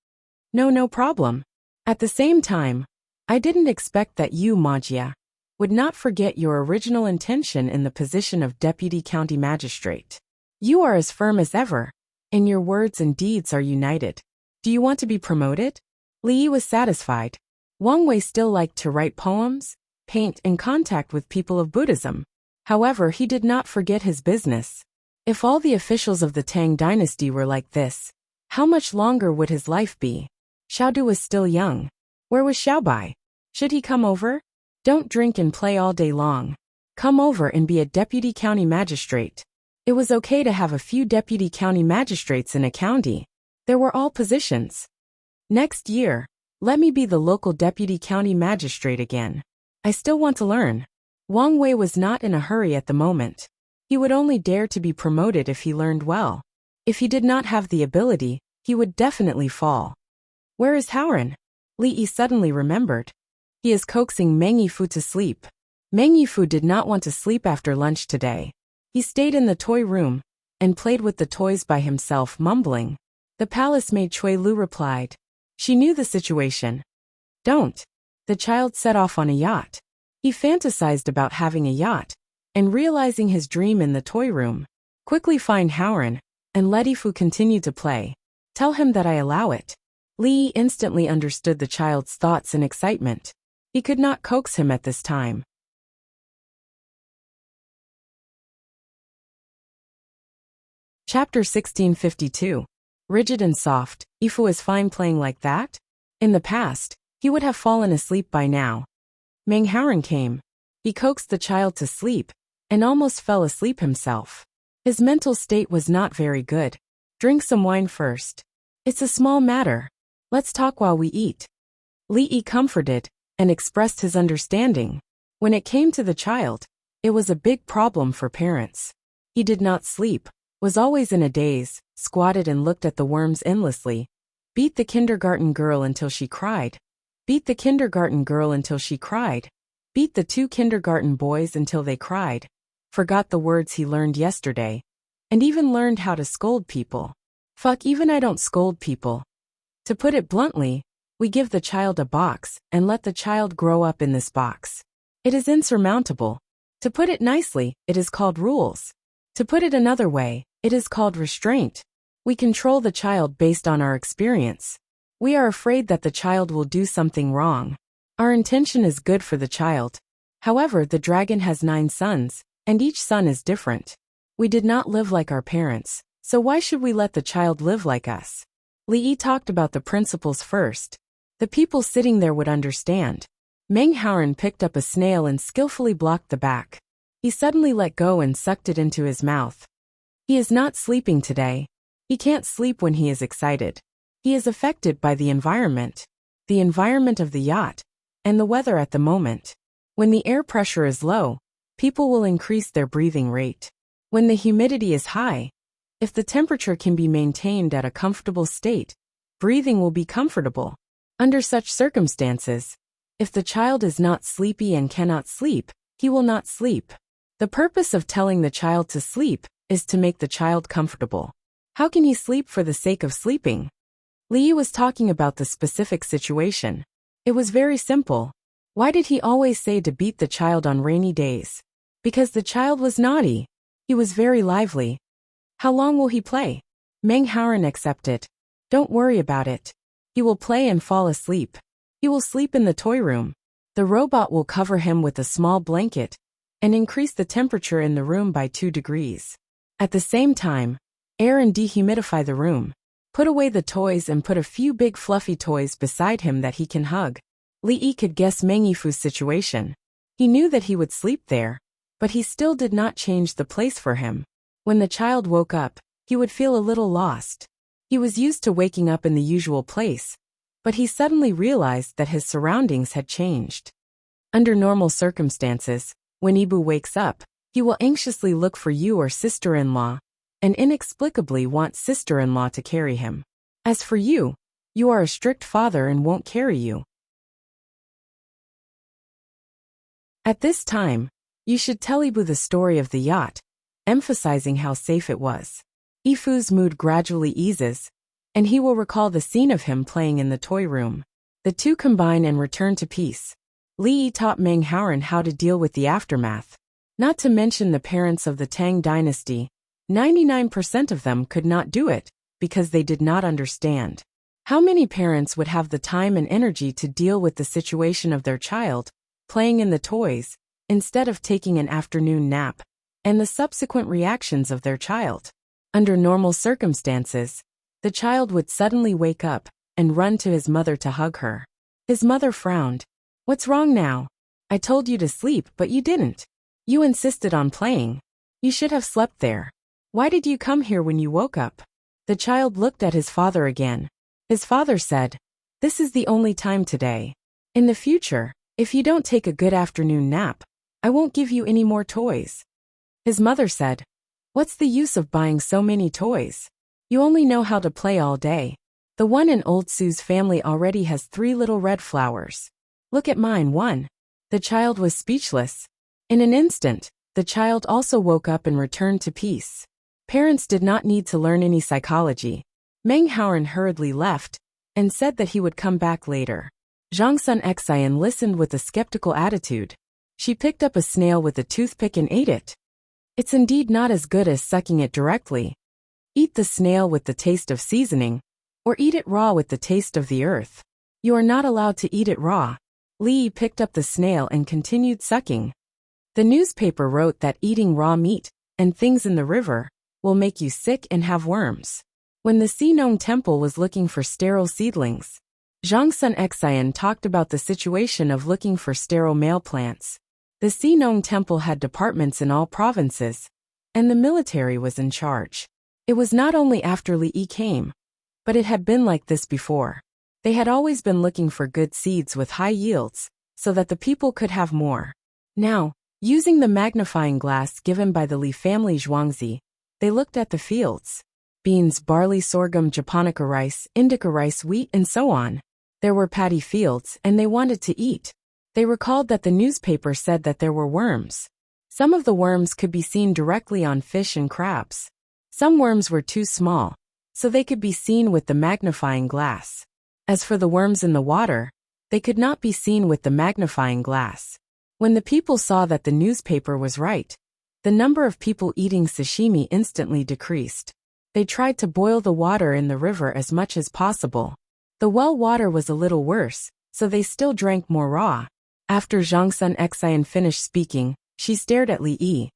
No problem. At the same time, I didn't expect that you, Magia, would not forget your original intention in the position of deputy county magistrate. You are as firm as ever, and your words and deeds are united. Do you want to be promoted? Li Yi was satisfied. Wang Wei still liked to write poems, paint, and contact with people of Buddhism. However, he did not forget his business. If all the officials of the Tang dynasty were like this, how much longer would his life be? Xiaodu was still young. Where was Xiaobai? Should he come over? Don't drink and play all day long. Come over and be a deputy county magistrate. It was okay to have a few deputy county magistrates in a county. There were all positions. Next year, Let me be the local deputy county magistrate again. I still want to learn. Wang Wei was not in a hurry at the moment. He would only dare to be promoted if he learned well. If he did not have the ability, he would definitely fall. Where is Haoran? Li Yi suddenly remembered. He is coaxing Meng Yifu to sleep. Meng Yifu did not want to sleep after lunch today. He stayed in the toy room and played with the toys by himself, mumbling. The palace maid Cui Lu replied. She knew the situation. Don't. The child set off on a yacht. He fantasized about having a yacht and realizing his dream in the toy room. Quickly find Haoran and let Yifu continue to play. Tell him that I allow it. Li Yi instantly understood the child's thoughts and excitement. He could not coax him at this time. Chapter 1652. Rigid and soft, Yifu is fine playing like that? In the past, he would have fallen asleep by now. Meng Haoran came. He coaxed the child to sleep and almost fell asleep himself. His mental state was not very good. Drink some wine first. It's a small matter. Let's talk while we eat. Li Yi comforted and expressed his understanding. When it came to the child, it was a big problem for parents. He did not sleep, was always in a daze, squatted and looked at the worms endlessly. Beat the kindergarten girl until she cried. Beat the kindergarten girl until she cried. Beat the 2 kindergarten boys until they cried. Forgot the words he learned yesterday. And even learned how to scold people. Fuck, even I don't scold people. To put it bluntly, we give the child a box and let the child grow up in this box. It is insurmountable. To put it nicely, it is called rules. To put it another way, it is called restraint. We control the child based on our experience. We are afraid that the child will do something wrong. Our intention is good for the child. However, the dragon has 9 sons, and each son is different. We did not live like our parents, so why should we let the child live like us? Li Yi talked about the principles first. The people sitting there would understand. Meng Haoran picked up a snail and skillfully blocked the back. He suddenly let go and sucked it into his mouth. He is not sleeping today. He can't sleep when he is excited. He is affected by the environment of the yacht, and the weather at the moment. When the air pressure is low, people will increase their breathing rate. When the humidity is high, if the temperature can be maintained at a comfortable state, breathing will be comfortable. Under such circumstances, if the child is not sleepy and cannot sleep, he will not sleep. The purpose of telling the child to sleep is to make the child comfortable. How can he sleep for the sake of sleeping? Li Yi was talking about the specific situation. It was very simple. Why did he always say to beat the child on rainy days? Because the child was naughty. He was very lively. How long will he play? Meng Haoran accepted. Don't worry about it. He will play and fall asleep. He will sleep in the toy room. The robot will cover him with a small blanket and increase the temperature in the room by 2 degrees. At the same time, air and dehumidify the room. Put away the toys and put a few big fluffy toys beside him that he can hug. Li Yi could guess Meng Yifu's situation. He knew that he would sleep there, but he still did not change the place for him. When the child woke up, he would feel a little lost. He was used to waking up in the usual place, but he suddenly realized that his surroundings had changed. Under normal circumstances, when Ibu wakes up, he will anxiously look for you or sister-in-law, and inexplicably want sister-in-law to carry him. As for you, you are a strict father and won't carry you. At this time, you should tell Ibu the story of the yacht, emphasizing how safe it was. Ifu's mood gradually eases, and he will recall the scene of him playing in the toy room. The two combine and return to peace. Li Yi taught Meng Haoran how to deal with the aftermath. Not to mention the parents of the Tang dynasty, 99% of them could not do it, because they did not understand. How many parents would have the time and energy to deal with the situation of their child, playing in the toys, instead of taking an afternoon nap, and the subsequent reactions of their child? Under normal circumstances, the child would suddenly wake up and run to his mother to hug her. His mother frowned. What's wrong now? I told you to sleep, but you didn't. You insisted on playing. You should have slept there. Why did you come here when you woke up? The child looked at his father again. His father said, This is the only time today. In the future, if you don't take a good afternoon nap, I won't give you any more toys. His mother said, "What's the use of buying so many toys? You only know how to play all day. The one in old Sue's family already has 3 little red flowers. Look at mine, one." The child was speechless. In an instant, the child also woke up and returned to peace. Parents did not need to learn any psychology. Meng Haoren hurriedly left and said that he would come back later. Zhang Sun Xian listened with a skeptical attitude. She picked up a snail with a toothpick and ate it. It's indeed not as good as sucking it directly. Eat the snail with the taste of seasoning, or eat it raw with the taste of the earth. You are not allowed to eat it raw. Li Yi picked up the snail and continued sucking. The newspaper wrote that eating raw meat and things in the river will make you sick and have worms. When the Xinong Temple was looking for sterile seedlings, Zhang Sun Xian talked about the situation of looking for sterile male plants. The Xinong Temple had departments in all provinces, and the military was in charge. It was not only after Li Yi came, but it had been like this before. They had always been looking for good seeds with high yields, so that the people could have more. Now, using the magnifying glass given by the Li family Zhuangzi, they looked at the fields. Beans, barley, sorghum, japonica rice, indica rice, wheat, and so on. There were paddy fields, and they wanted to eat. They recalled that the newspaper said that there were worms. Some of the worms could be seen directly on fish and crabs. Some worms were too small, so they could be seen with the magnifying glass. As for the worms in the water, they could not be seen with the magnifying glass. When the people saw that the newspaper was right, the number of people eating sashimi instantly decreased. They tried to boil the water in the river as much as possible. The well water was a little worse, so they still drank more raw. After Zhang Sun Xian finished speaking, she stared at Li Yi.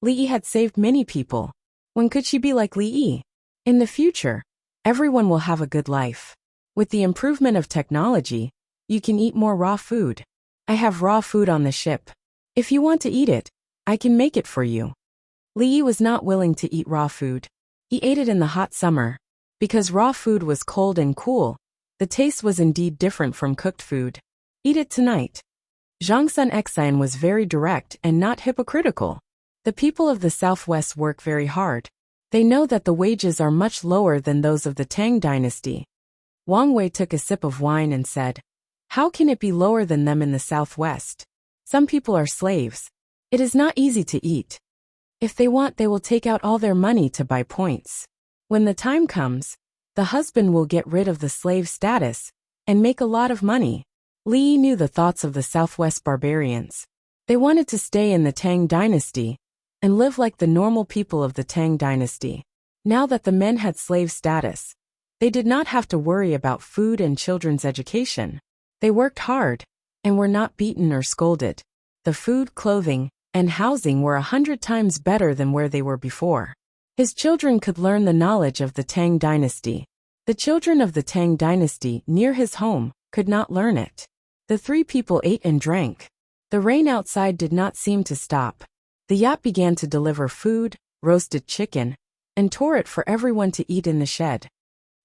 Li Yi had saved many people. When could she be like Li Yi? In the future, everyone will have a good life. With the improvement of technology, you can eat more raw food. I have raw food on the ship. If you want to eat it, I can make it for you. Li Yi was not willing to eat raw food. He ate it in the hot summer. Because raw food was cold and cool, the taste was indeed different from cooked food. Eat it tonight. Zhang Sun Xian was very direct and not hypocritical. The people of the southwest work very hard. They know that the wages are much lower than those of the Tang dynasty. Wang Wei took a sip of wine and said, "How can it be lower than them in the southwest? Some people are slaves. It is not easy to eat. If they want, they will take out all their money to buy points. When the time comes, the husband will get rid of the slave status and make a lot of money." Li Yi knew the thoughts of the southwest barbarians. They wanted to stay in the Tang dynasty and live like the normal people of the Tang dynasty. Now that the men had slave status, they did not have to worry about food and children's education. They worked hard and were not beaten or scolded. The food, clothing, and housing were 100 times better than where they were before. His children could learn the knowledge of the Tang dynasty. The children of the Tang dynasty near his home could not learn it. The 3 people ate and drank. The rain outside did not seem to stop. The yacht began to deliver food, roasted chicken, and tore it for everyone to eat in the shed.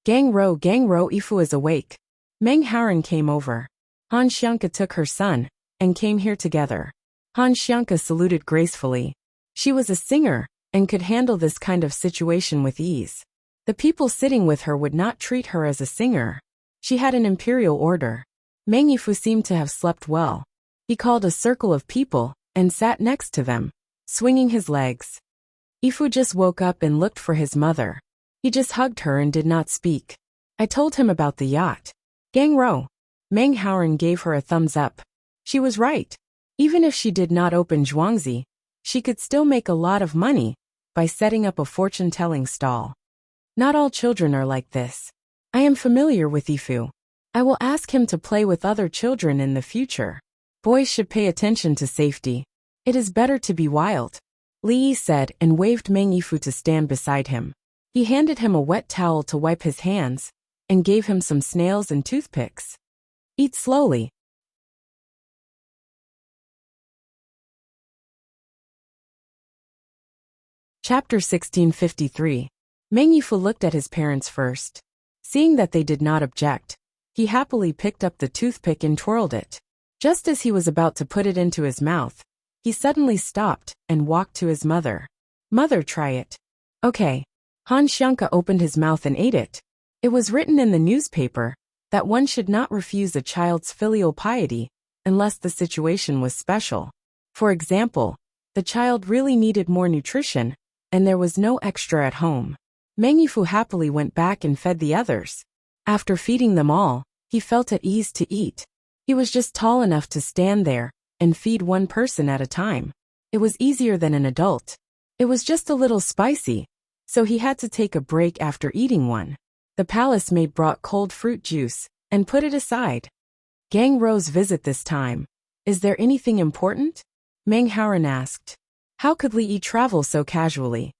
Gang Ro, Ifu is awake. Meng Haoren came over. Han Xianka took her son and came here together. Han Xianka saluted gracefully. She was a singer and could handle this kind of situation with ease. The people sitting with her would not treat her as a singer. She had an imperial order. Meng Yifu seemed to have slept well. He called a circle of people and sat next to them, swinging his legs. Yifu just woke up and looked for his mother. He just hugged her and did not speak. I told him about the yacht. Gang Ro. Meng Haoren gave her a thumbs up. She was right. Even if she did not open Zhuangzi, she could still make a lot of money by setting up a fortune-telling stall. Not all children are like this. I am familiar with Yifu. I will ask him to play with other children in the future. Boys should pay attention to safety. It is better to be wild. Li Yi said and waved Meng Yifu to stand beside him. He handed him a wet towel to wipe his hands and gave him some snails and toothpicks. Eat slowly. Chapter 1653. Meng Yifu looked at his parents first. Seeing that they did not object, he happily picked up the toothpick and twirled it. Just as he was about to put it into his mouth, he suddenly stopped and walked to his mother. "Mother, try it." "Okay." Han Xiangke opened his mouth and ate it. It was written in the newspaper that one should not refuse a child's filial piety unless the situation was special. For example, the child really needed more nutrition, and there was no extra at home. Meng Yifu happily went back and fed the others. After feeding them all, he felt at ease to eat. He was just tall enough to stand there and feed one person at a time. It was easier than an adult. It was just a little spicy, so he had to take a break after eating one. The palace maid brought cold fruit juice and put it aside. Gang Ro's visit this time. "Is there anything important?" Meng Haoran asked. How could Li Yi travel so casually?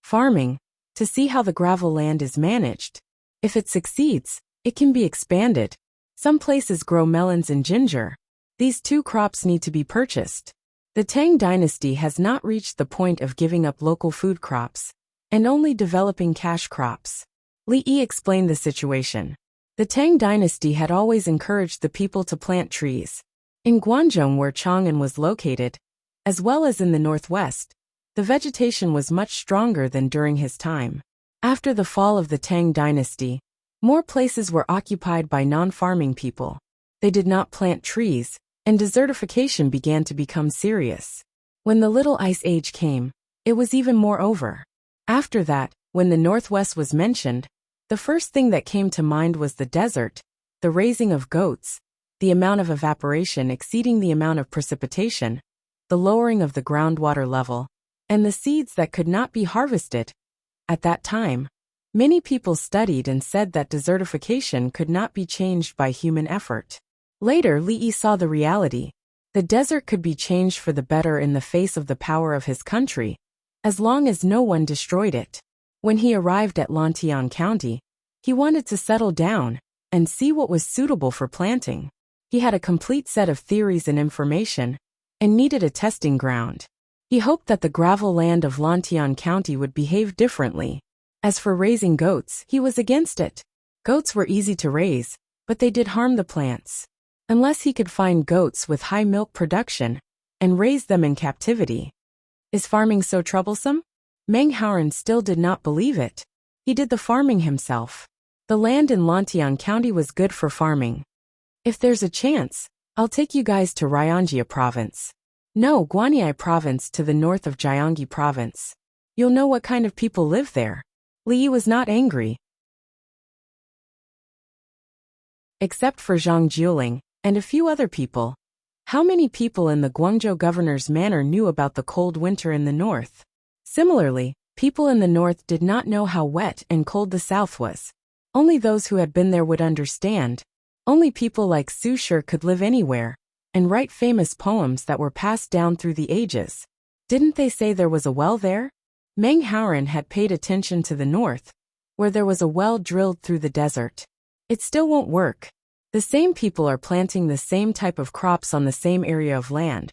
"Farming, to see how the gravel land is managed. If it succeeds, it can be expanded. Some places grow melons and ginger. These two crops need to be purchased. The Tang dynasty has not reached the point of giving up local food crops and only developing cash crops." Li Yi explained the situation. The Tang dynasty had always encouraged the people to plant trees. In Guangzhou, where Chang'an was located, as well as in the northwest, the vegetation was much stronger than during his time. After the fall of the Tang dynasty, more places were occupied by non-farming people. They did not plant trees, and desertification began to become serious. When the Little Ice Age came, it was even more over. After that, when the Northwest was mentioned, the first thing that came to mind was the desert, the raising of goats, the amount of evaporation exceeding the amount of precipitation, the lowering of the groundwater level, and the seeds that could not be harvested. At that time, many people studied and said that desertification could not be changed by human effort. Later, Li Yi saw the reality. The desert could be changed for the better in the face of the power of his country, as long as no one destroyed it. When he arrived at Lantian County, he wanted to settle down and see what was suitable for planting. He had a complete set of theories and information, and needed a testing ground. He hoped that the gravel land of Lantian County would behave differently. As for raising goats, he was against it. Goats were easy to raise, but they did harm the plants. Unless he could find goats with high milk production and raise them in captivity. Is farming so troublesome? Meng Haoran still did not believe it. He did the farming himself. The land in Lantian County was good for farming. "If there's a chance, I'll take you guys to Ryangji province. No, Guanyi province to the north of Jiangxi province. You'll know what kind of people live there." Li Yi was not angry. Except for Zhang Jiuling and a few other people. How many people in the Guangzhou governor's manor knew about the cold winter in the north? Similarly, people in the north did not know how wet and cold the south was. Only those who had been there would understand. Only people like Su Shi could live anywhere and write famous poems that were passed down through the ages. Didn't they say there was a well there? Meng Haoran had paid attention to the north, where there was a well drilled through the desert. It still won't work. The same people are planting the same type of crops on the same area of land,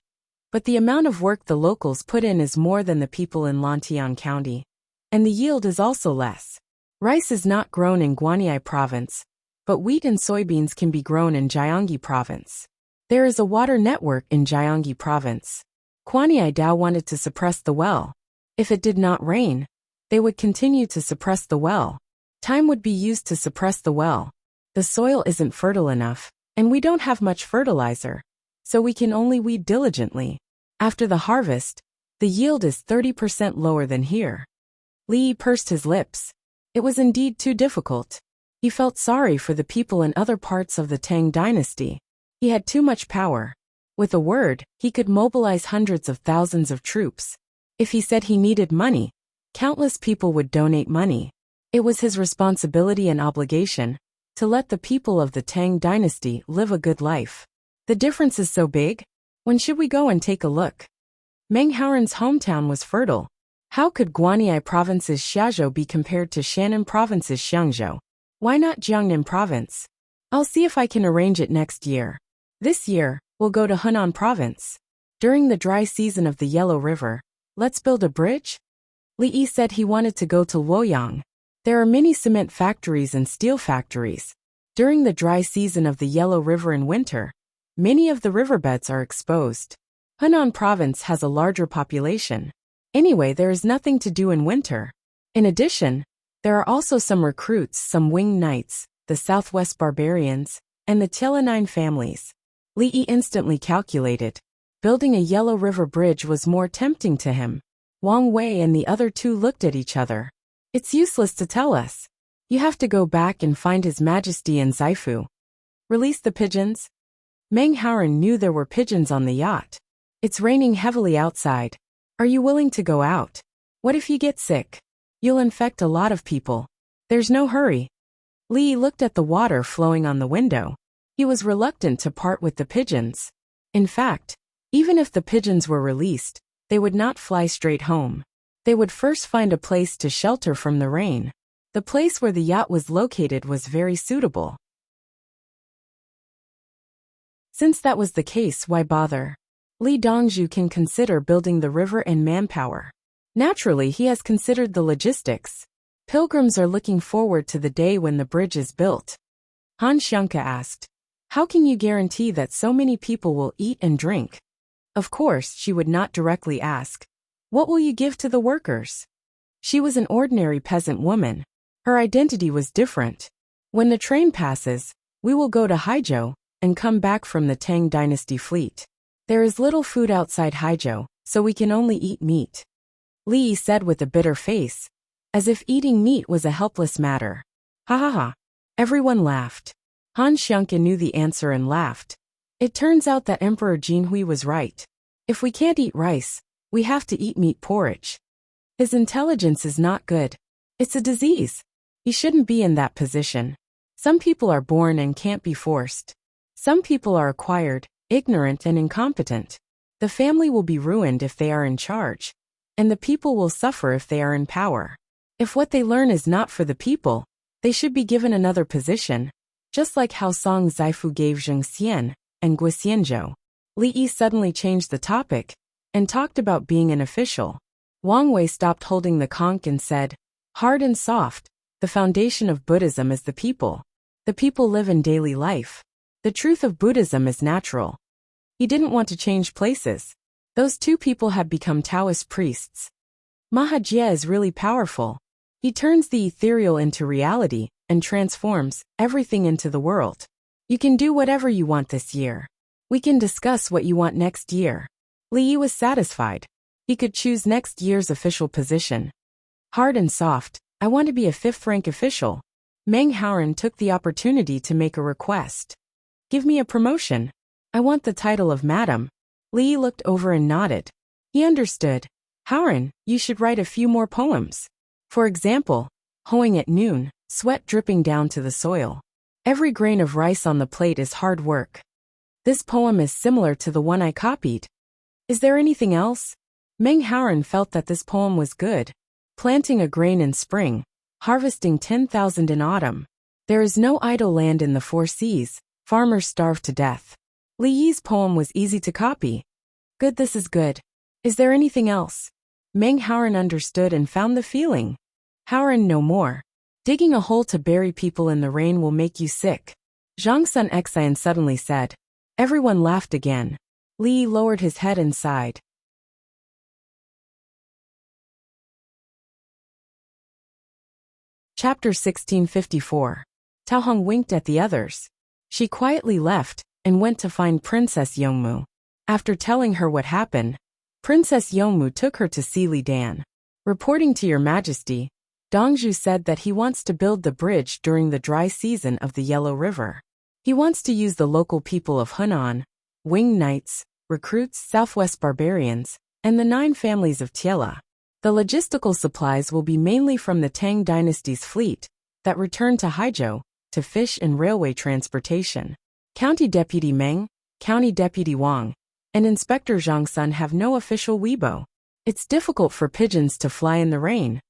but the amount of work the locals put in is more than the people in Lantian County, and the yield is also less. Rice is not grown in Guanyi province, but wheat and soybeans can be grown in Jiangxi province. There is a water network in Jiangxi province. Guanyi Dao wanted to suppress the well. If it did not rain, they would continue to suppress the well. Time would be used to suppress the well. The soil isn't fertile enough, and we don't have much fertilizer, so we can only weed diligently. After the harvest, the yield is 30% lower than here. Li Yi pursed his lips. It was indeed too difficult. He felt sorry for the people in other parts of the Tang dynasty. He had too much power. With a word, he could mobilize hundreds of thousands of troops. If he said he needed money, countless people would donate money. It was his responsibility and obligation to let the people of the Tang dynasty live a good life. The difference is so big. When should we go and take a look? Meng Haoran's hometown was fertile. How could Guanyi province's Xiazhou be compared to Shannan province's Xiangzhou? Why not Jiangnan province? I'll see if I can arrange it next year. This year, we'll go to Henan province. During the dry season of the Yellow River, let's build a bridge? Li Yi said he wanted to go to Luoyang. There are many cement factories and steel factories. During the dry season of the Yellow River in winter, many of the riverbeds are exposed. Hunan province has a larger population. Anyway, there is nothing to do in winter. In addition, there are also some recruits, some winged knights, the Southwest barbarians, and the Telanine families. Li Yi instantly calculated. Building a Yellow River bridge was more tempting to him. Wang Wei and the other two looked at each other. It's useless to tell us. You have to go back and find His Majesty and Zaifu. Release the pigeons? Meng Haoren knew there were pigeons on the yacht. It's raining heavily outside. Are you willing to go out? What if you get sick? You'll infect a lot of people. There's no hurry. Li looked at the water flowing on the window. He was reluctant to part with the pigeons. In fact, even if the pigeons were released, they would not fly straight home. They would first find a place to shelter from the rain. The place where the yacht was located was very suitable. Since that was the case, why bother? Li Dongzhu can consider building the river and manpower. Naturally, he has considered the logistics. Pilgrims are looking forward to the day when the bridge is built. Han Xiangke asked, "How can you guarantee that so many people will eat and drink?" Of course, she would not directly ask, "What will you give to the workers?" She was an ordinary peasant woman. Her identity was different. When the train passes, we will go to Haizhou and come back from the Tang Dynasty fleet. There is little food outside Haizhou, so we can only eat meat. Li said with a bitter face, as if eating meat was a helpless matter. Ha ha ha. Everyone laughed. Han Xiangke knew the answer and laughed. It turns out that Emperor Jinhui was right. If we can't eat rice, we have to eat meat porridge. His intelligence is not good. It's a disease. He shouldn't be in that position. Some people are born and can't be forced. Some people are acquired, ignorant and incompetent. The family will be ruined if they are in charge, and the people will suffer if they are in power. If what they learn is not for the people, they should be given another position, just like how Song Zaifu gave Zheng Xian and Guo Xianzhou. Li Yi suddenly changed the topic and talked about being an official. Wang Wei stopped holding the conch and said, "Hard and soft, the foundation of Buddhism is the people. The people live in daily life. The truth of Buddhism is natural." He didn't want to change places. Those two people had become Taoist priests. Mahajia is really powerful. He turns the ethereal into reality and transforms everything into the world. You can do whatever you want this year. We can discuss what you want next year. Li Yi was satisfied. He could choose next year's official position. Hard and soft, I want to be a 5th-rank official. Meng Haoren took the opportunity to make a request. Give me a promotion. I want the title of Madam. Li Yi looked over and nodded. He understood. Haoren, you should write a few more poems. For example, hoeing at noon, sweat dripping down to the soil. Every grain of rice on the plate is hard work. This poem is similar to the one I copied. Is there anything else? Meng Haoren felt that this poem was good. Planting a grain in spring, harvesting 10,000 in autumn. There is no idle land in the 4 seas, farmers starve to death. Li Yi's poem was easy to copy. Good, this is good. Is there anything else? Meng Haoren understood and found the feeling. Haoren no more. Digging a hole to bury people in the rain will make you sick. Zhang Sun Xian suddenly said. Everyone laughed again. Li lowered his head and sighed. Chapter 1654. Tao Hong winked at the others. She quietly left and went to find Princess Yongmu. After telling her what happened, Princess Yongmu took her to see Li Dan. Reporting to Your Majesty, Dongzhu said that he wants to build the bridge during the dry season of the Yellow River. He wants to use the local people of Hunan, winged knights, recruits, Southwest barbarians, and the 9 families of Tiela. The logistical supplies will be mainly from the Tang Dynasty's fleet that returned to Haizhou to fish and railway transportation. County Deputy Meng, County Deputy Wang, and Inspector Zhang Sun have no official Weibo. It's difficult for pigeons to fly in the rain.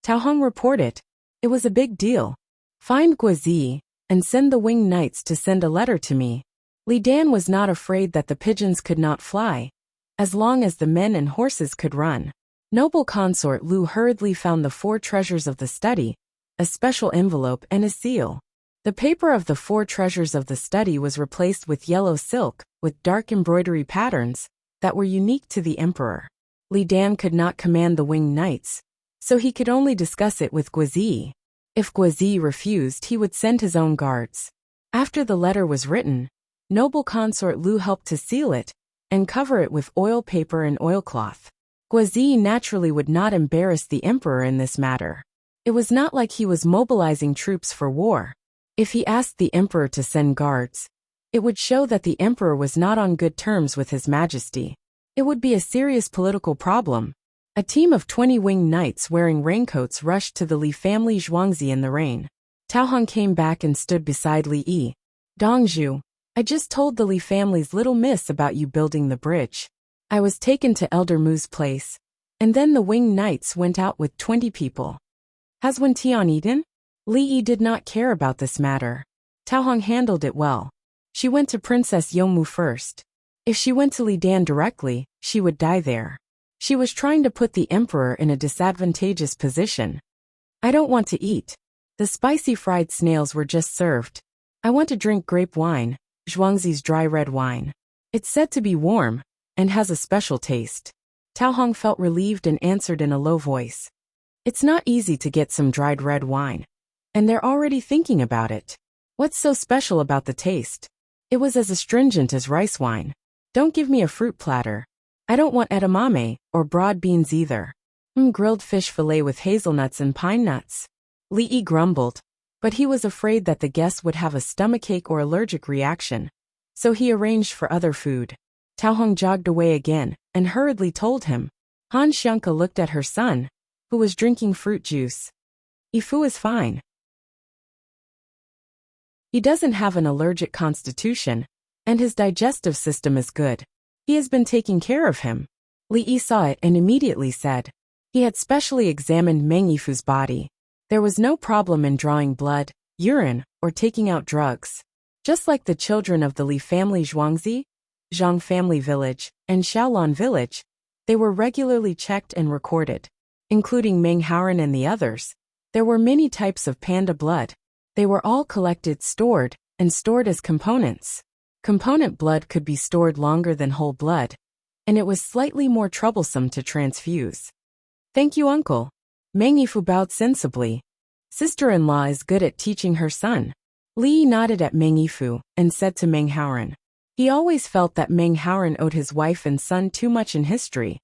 Tao Hong reported. It was a big deal. Find Guozi and send the winged knights to send a letter to me. Li Dan was not afraid that the pigeons could not fly, as long as the men and horses could run. Noble consort Lu hurriedly found the 4 treasures of the study a special envelope, and a seal. The paper of the 4 treasures of the study was replaced with yellow silk, with dark embroidery patterns that were unique to the emperor. Li Dan could not command the winged knights, so he could only discuss it with Guizi. If Guizi refused, he would send his own guards. After the letter was written, noble consort Lu helped to seal it and cover it with oil paper and oilcloth. Guizi naturally would not embarrass the emperor in this matter. It was not like he was mobilizing troops for war. If he asked the emperor to send guards, it would show that the emperor was not on good terms with his majesty. It would be a serious political problem. A team of 20 winged knights wearing raincoats rushed to the Li family Zhuangzi in the rain. Tao Hong came back and stood beside Li Yi. Dongzhu, I just told the Li family's little miss about you building the bridge. I was taken to Elder Mu's place, and then the winged knights went out with 20 people. Has Wen Tian eaten? Li Yi did not care about this matter. Tao Hong handled it well. She went to Princess Yongmu first. If she went to Li Dan directly, she would die there. She was trying to put the emperor in a disadvantageous position. I don't want to eat. The spicy fried snails were just served. I want to drink grape wine, Zhuangzi's dry red wine. It's said to be warm and has a special taste. Tao Hong felt relieved and answered in a low voice. It's not easy to get some dried red wine. And they're already thinking about it. What's so special about the taste? It was as astringent as rice wine. Don't give me a fruit platter. I don't want edamame or broad beans either. Grilled fish fillet with hazelnuts and pine nuts. Li Yi grumbled, but he was afraid that the guests would have a stomachache or allergic reaction, so he arranged for other food. Tao Hong jogged away again and hurriedly told him. Han Xiangke looked at her son, who was drinking fruit juice. Yifu is fine. He doesn't have an allergic constitution, and his digestive system is good. He has been taking care of him. Li Yi saw it and immediately said. He had specially examined Meng Yifu's body. There was no problem in drawing blood, urine, or taking out drugs. Just like the children of the Li family Zhuangzi, Zhang family village, and Shaolon village, they were regularly checked and recorded. Including Meng Haoren and the others, there were many types of panda blood. They were all collected, stored as components. Component blood could be stored longer than whole blood, and it was slightly more troublesome to transfuse. Thank you, uncle. Meng Yifu bowed sensibly. Sister-in-law is good at teaching her son. Li nodded at Meng Yifu and said to Meng Haoren. He always felt that Meng Haoren owed his wife and son too much in history.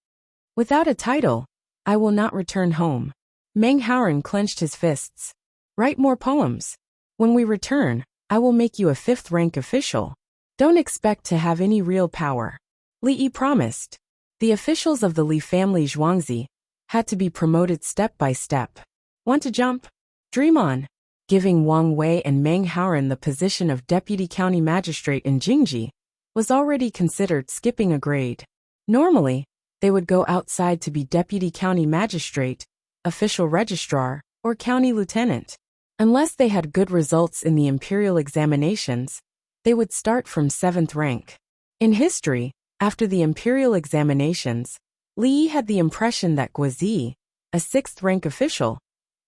Without a title, I will not return home. Meng Haoren clenched his fists. Write more poems. When we return, I will make you a 5th-rank official. Don't expect to have any real power. Li Yi promised. The officials of the Li family Zhuangzi had to be promoted step by step. Want to jump? Dream on. Giving Wang Wei and Meng Haoren the position of deputy county magistrate in Jingji was already considered skipping a grade. Normally, they would go outside to be deputy county magistrate, official registrar, or county lieutenant. Unless they had good results in the imperial examinations, they would start from 7th rank. In history, after the imperial examinations, Li Yi had the impression that Guizi, a 6th-rank official,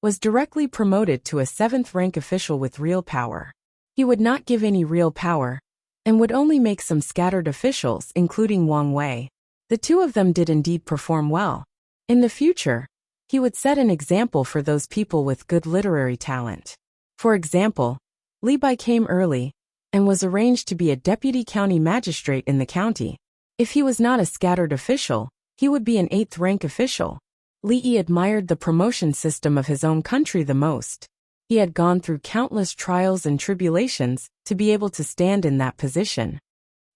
was directly promoted to a 7th-rank official with real power. He would not give any real power, and would only make some scattered officials, including Wang Wei. The two of them did indeed perform well. In the future, he would set an example for those people with good literary talent. For example, Li Bai came early and was arranged to be a deputy county magistrate in the county. If he was not a scattered official, he would be an 8th-rank official. Li Yi admired the promotion system of his own country the most. He had gone through countless trials and tribulations to be able to stand in that position.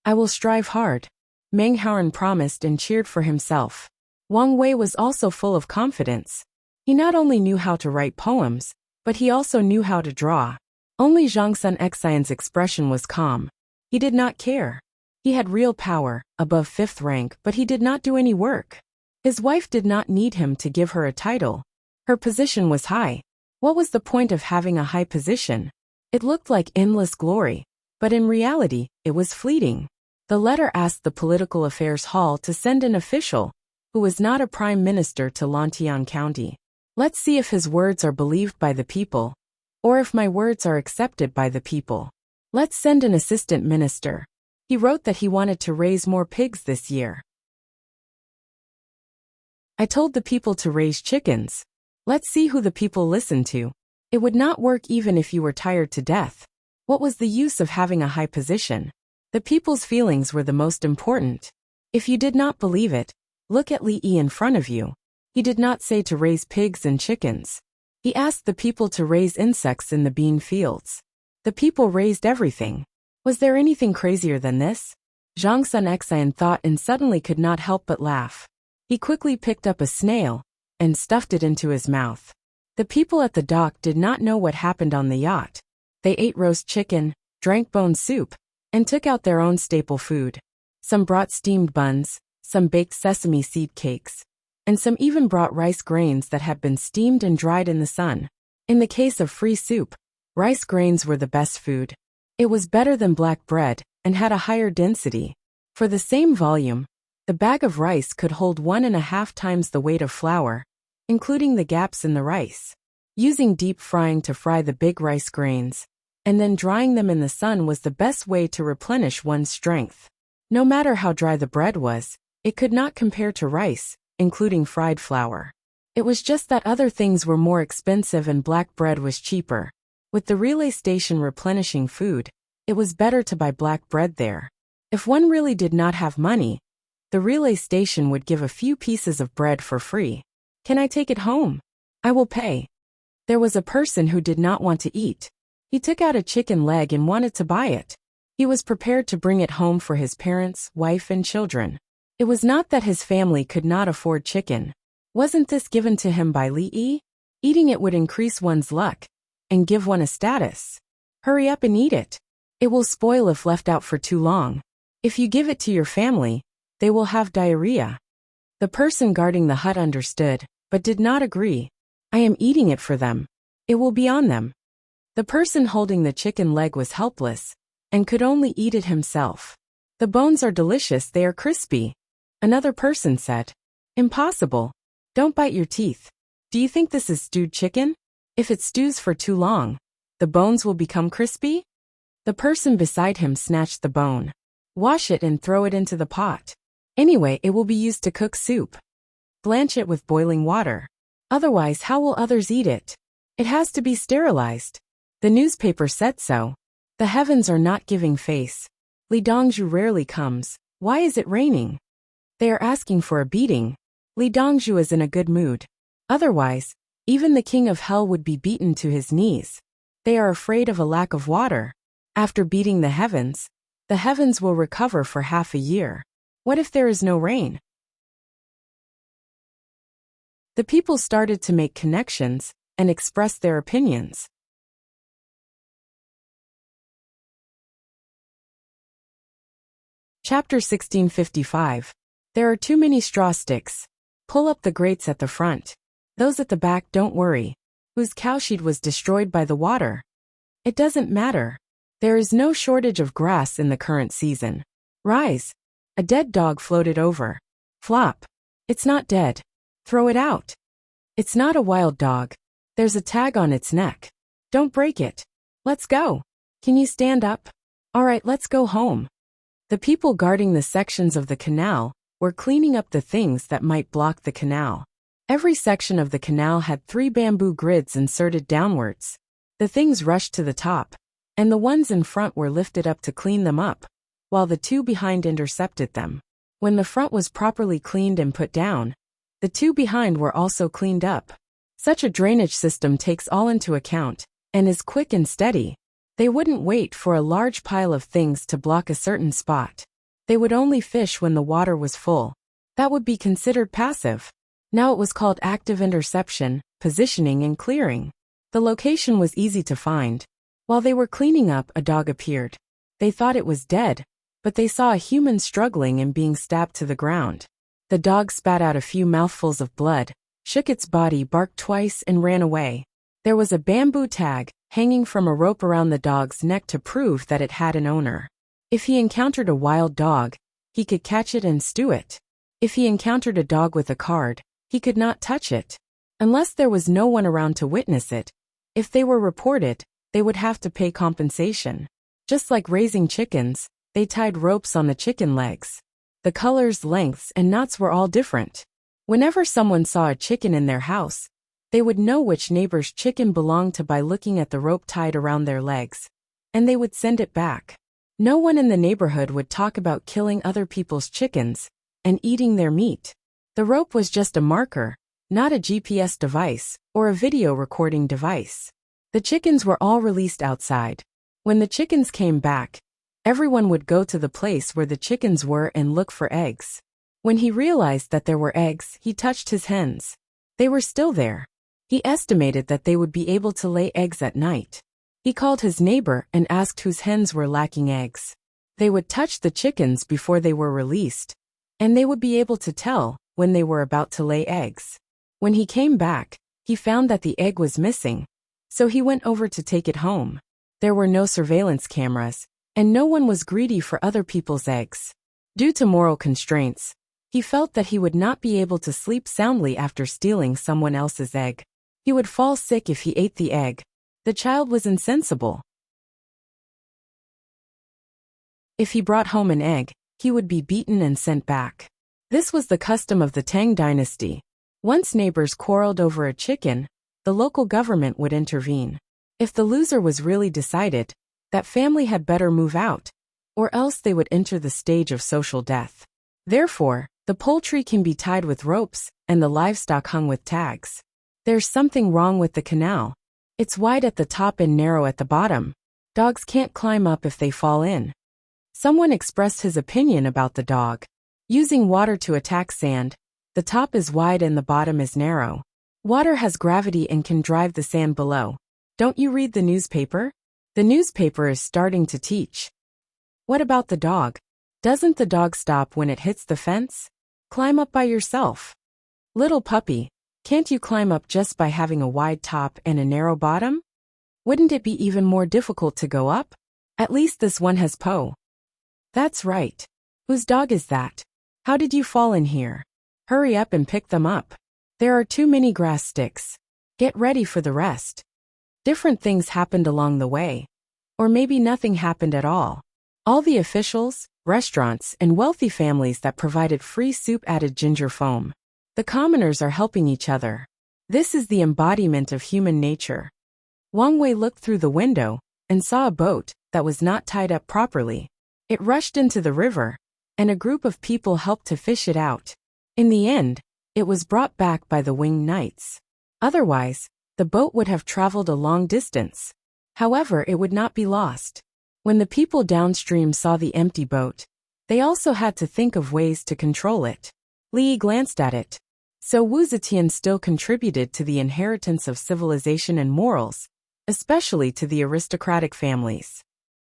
I will strive hard. Meng Haoren promised and cheered for himself. Wang Wei was also full of confidence. He not only knew how to write poems, but he also knew how to draw. Only Zhang Sun Xian's expression was calm. He did not care. He had real power, above 5th rank, but he did not do any work. His wife did not need him to give her a title. Her position was high. What was the point of having a high position? It looked like endless glory, but in reality, it was fleeting. The letter asked the Political Affairs Hall to send an official, who was not a prime minister, to Lantian County. Let's see if his words are believed by the people, or if my words are accepted by the people. Let's send an assistant minister. He wrote that he wanted to raise more pigs this year. I told the people to raise chickens. Let's see who the people listen to. It would not work even if you were tired to death. What was the use of having a high position? The people's feelings were the most important. If you did not believe it, look at Li Yi in front of you. He did not say to raise pigs and chickens. He asked the people to raise insects in the bean fields. The people raised everything. Was there anything crazier than this? Zhang Sun Xian thought and suddenly could not help but laugh. He quickly picked up a snail and stuffed it into his mouth. The people at the dock did not know what happened on the yacht. They ate roast chicken, drank bone soup, and took out their own staple food. Some brought steamed buns, some baked sesame seed cakes, and some even brought rice grains that had been steamed and dried in the sun. In the case of free soup, rice grains were the best food. It was better than black bread and had a higher density. For the same volume, the bag of rice could hold 1.5 times the weight of flour, including the gaps in the rice. Using deep frying to fry the big rice grains, and then drying them in the sun was the best way to replenish one's strength. No matter how dry the bread was, it could not compare to rice, including fried flour. It was just that other things were more expensive and black bread was cheaper. With the relay station replenishing food, it was better to buy black bread there. If one really did not have money, the relay station would give a few pieces of bread for free. Can I take it home? I will pay. There was a person who did not want to eat. He took out a chicken leg and wanted to buy it. He was prepared to bring it home for his parents, wife, and children. It was not that his family could not afford chicken. Wasn't this given to him by Li Yi? Eating it would increase one's luck and give one a status. Hurry up and eat it. It will spoil if left out for too long. If you give it to your family, they will have diarrhea. The person guarding the hut understood, but did not agree. I am eating it for them. It will be on them. The person holding the chicken leg was helpless and could only eat it himself. The bones are delicious, they are crispy. Another person said. Impossible. Don't bite your teeth. Do you think this is stewed chicken? If it stews for too long, the bones will become crispy? The person beside him snatched the bone. Wash it and throw it into the pot. Anyway, it will be used to cook soup. Blanch it with boiling water. Otherwise, how will others eat it? It has to be sterilized. The newspaper said so. The heavens are not giving face. Li Dongzhu rarely comes. Why is it raining? They are asking for a beating. Li Dongzhu is in a good mood. Otherwise, even the king of hell would be beaten to his knees. They are afraid of a lack of water. After beating the heavens will recover for half a year. What if there is no rain? The people started to make connections and express their opinions. Chapter 1655. There are too many straw sticks. Pull up the grates at the front. Those at the back, don't worry. Whose cowshed was destroyed by the water? It doesn't matter. There is no shortage of grass in the current season. Rise. A dead dog floated over. Flop. It's not dead. Throw it out. It's not a wild dog. There's a tag on its neck. Don't break it. Let's go. Can you stand up? All right, let's go home. The people guarding the sections of the canal were cleaning up the things that might block the canal. Every section of the canal had 3 bamboo grids inserted downwards. The things rushed to the top, and the ones in front were lifted up to clean them up, while the 2 behind intercepted them. When the front was properly cleaned and put down, the 2 behind were also cleaned up. Such a drainage system takes all into account, and is quick and steady. They wouldn't wait for a large pile of things to block a certain spot. They would only fish when the water was full. That would be considered passive. Now it was called active interception, positioning and clearing. The location was easy to find. While they were cleaning up, a dog appeared. They thought it was dead, but they saw a human struggling and being stabbed to the ground. The dog spat out a few mouthfuls of blood, shook its body, barked twice, and ran away. There was a bamboo tag hanging from a rope around the dog's neck to prove that it had an owner. If he encountered a wild dog, he could catch it and stew it. If he encountered a dog with a card, he could not touch it. Unless there was no one around to witness it, if they were reported, they would have to pay compensation. Just like raising chickens, they tied ropes on the chicken legs. The colors, lengths, and knots were all different. Whenever someone saw a chicken in their house, they would know which neighbor's chicken belonged to by looking at the rope tied around their legs, and they would send it back. No one in the neighborhood would talk about killing other people's chickens and eating their meat. The rope was just a marker, not a GPS device or a video recording device. The chickens were all released outside. When the chickens came back, everyone would go to the place where the chickens were and look for eggs. When he realized that there were eggs, he touched his hens. They were still there. He estimated that they would be able to lay eggs at night. He called his neighbor and asked whose hens were lacking eggs. They would touch the chickens before they were released, and they would be able to tell when they were about to lay eggs. When he came back, he found that the egg was missing, so he went over to take it home. There were no surveillance cameras, and no one was greedy for other people's eggs. Due to moral constraints, he felt that he would not be able to sleep soundly after stealing someone else's egg. He would fall sick if he ate the egg. The child was insensible. If he brought home an egg, he would be beaten and sent back. This was the custom of the Tang dynasty. Once neighbors quarreled over a chicken, the local government would intervene. If the loser was really decided, that family had better move out, or else they would enter the stage of social death. Therefore, the poultry can be tied with ropes, and the livestock hung with tags. There's something wrong with the canal. It's wide at the top and narrow at the bottom. Dogs can't climb up if they fall in. Someone expressed his opinion about the dog. Using water to attack sand, the top is wide and the bottom is narrow. Water has gravity and can drive the sand below. Don't you read the newspaper? The newspaper is starting to teach. What about the dog? Doesn't the dog stop when it hits the fence? Climb up by yourself. Little puppy, can't you climb up just by having a wide top and a narrow bottom? Wouldn't it be even more difficult to go up? At least this one has Poe. That's right. Whose dog is that? How did you fall in here? Hurry up and pick them up. There are too many grass sticks. Get ready for the rest. Different things happened along the way. Or maybe nothing happened at all. All the officials, restaurants, and wealthy families that provided free soup added ginger foam. The commoners are helping each other. This is the embodiment of human nature. Wang Wei looked through the window and saw a boat that was not tied up properly. It rushed into the river, and a group of people helped to fish it out. In the end, it was brought back by the winged knights. Otherwise, the boat would have traveled a long distance. However, it would not be lost. When the people downstream saw the empty boat, they also had to think of ways to control it. Li glanced at it. So Wu Zetian still contributed to the inheritance of civilization and morals, especially to the aristocratic families.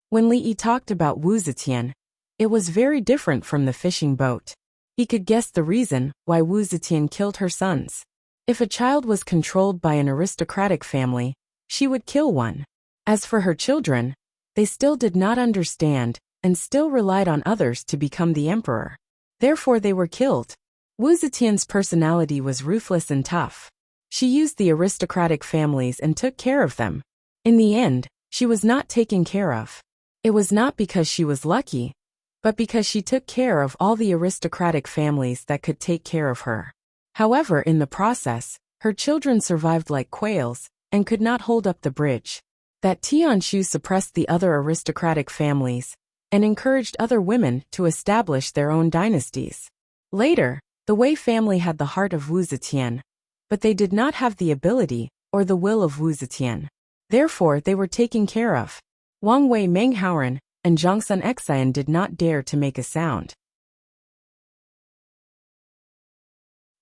When Li talked about Wu Zetian, it was very different from the fishing boat. He could guess the reason why Wu Zetian killed her sons. If a child was controlled by an aristocratic family, she would kill one. As for her children, they still did not understand and still relied on others to become the emperor. Therefore they were killed. Wu Zetian's personality was ruthless and tough. She used the aristocratic families and took care of them. In the end, she was not taken care of. It was not because she was lucky, but because she took care of all the aristocratic families that could take care of her. However, in the process, her children survived like quails and could not hold up the bridge. That Tianshu suppressed the other aristocratic families and encouraged other women to establish their own dynasties. Later, the Wei family had the heart of Wu Zetian, but they did not have the ability or the will of Wu Zetian. Therefore, they were taken care of. Wang Wei Menghaoren and Zhongsun Xian did not dare to make a sound.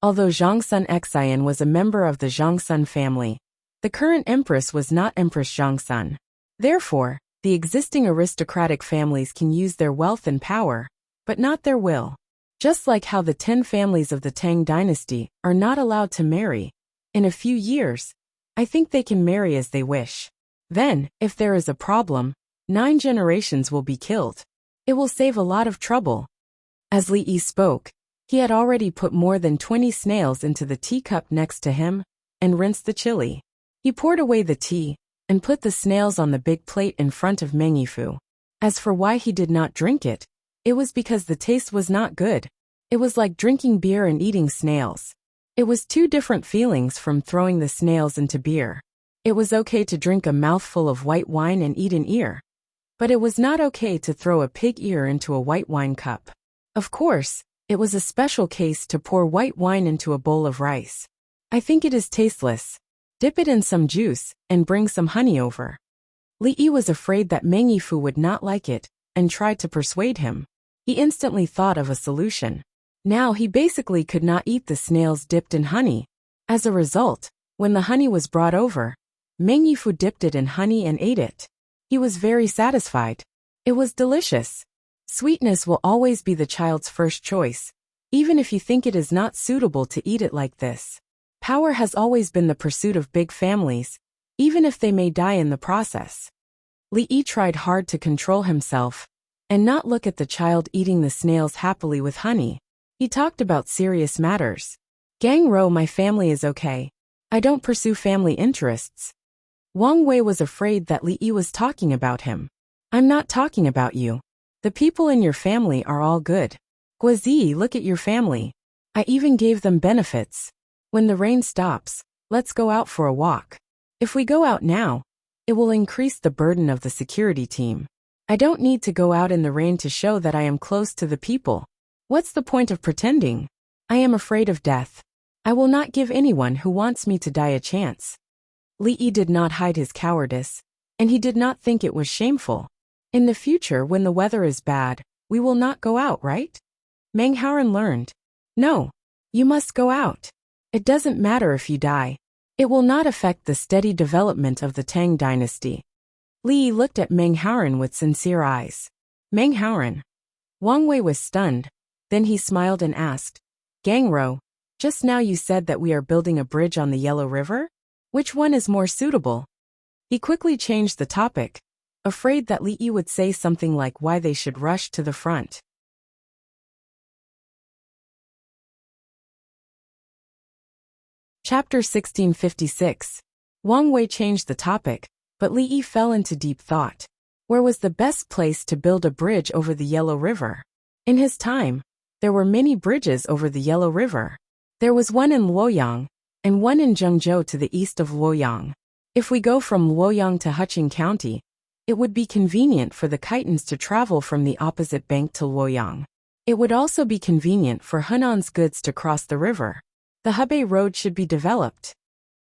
Although Zhongsun Xian was a member of the Zhongsun family, the current empress was not Empress Zhongsun. Therefore, the existing aristocratic families can use their wealth and power, but not their will. Just like how the 10 families of the Tang dynasty are not allowed to marry, in a few years, I think they can marry as they wish. Then, if there is a problem, 9 generations will be killed. It will save a lot of trouble. As Li spoke, he had already put more than 20 snails into the teacup next to him, and rinsed the chili. He poured away the tea and put the snails on the big plate in front of Meng Yifu. As for why he did not drink it, it was because the taste was not good. It was like drinking beer and eating snails. It was two different feelings from throwing the snails into beer. It was okay to drink a mouthful of white wine and eat an ear. But it was not okay to throw a pig ear into a white wine cup. Of course, it was a special case to pour white wine into a bowl of rice. I think it is tasteless. Dip it in some juice and bring some honey over. Li Yi was afraid that Meng Yifu would not like it and tried to persuade him. He instantly thought of a solution. Now he basically could not eat the snails dipped in honey. As a result, when the honey was brought over, Meng Yifu dipped it in honey and ate it. He was very satisfied. It was delicious. Sweetness will always be the child's first choice, even if you think it is not suitable to eat it like this. Power has always been the pursuit of big families, even if they may die in the process. Li Yi tried hard to control himself and not look at the child eating the snails happily with honey. He talked about serious matters. Gang Ro, my family is okay. I don't pursue family interests. Wang Wei was afraid that Li Yi was talking about him. I'm not talking about you. The people in your family are all good. Guazi, look at your family. I even gave them benefits. When the rain stops, let's go out for a walk. If we go out now, it will increase the burden of the security team. I don't need to go out in the rain to show that I am close to the people. What's the point of pretending? I am afraid of death. I will not give anyone who wants me to die a chance. Li Yi did not hide his cowardice, and he did not think it was shameful. In the future, when the weather is bad, we will not go out, right? Meng Haoren learned. No. You must go out. It doesn't matter if you die. It will not affect the steady development of the Tang dynasty. Li Yi looked at Meng Haoren with sincere eyes. Meng Haoren. Wang Wei was stunned. Then he smiled and asked, Gangro, just now you said that we are building a bridge on the Yellow River? Which one is more suitable? He quickly changed the topic, afraid that Li Yi would say something like why they should rush to the front. Chapter 1656. Wang Wei changed the topic, but Li Yi fell into deep thought. Where was the best place to build a bridge over the Yellow River? In his time, there were many bridges over the Yellow River. There was one in Luoyang, and one in Zhengzhou to the east of Luoyang. If we go from Luoyang to Huqing County, it would be convenient for the Khitans to travel from the opposite bank to Luoyang. It would also be convenient for Hunan's goods to cross the river. The Hebei Road should be developed.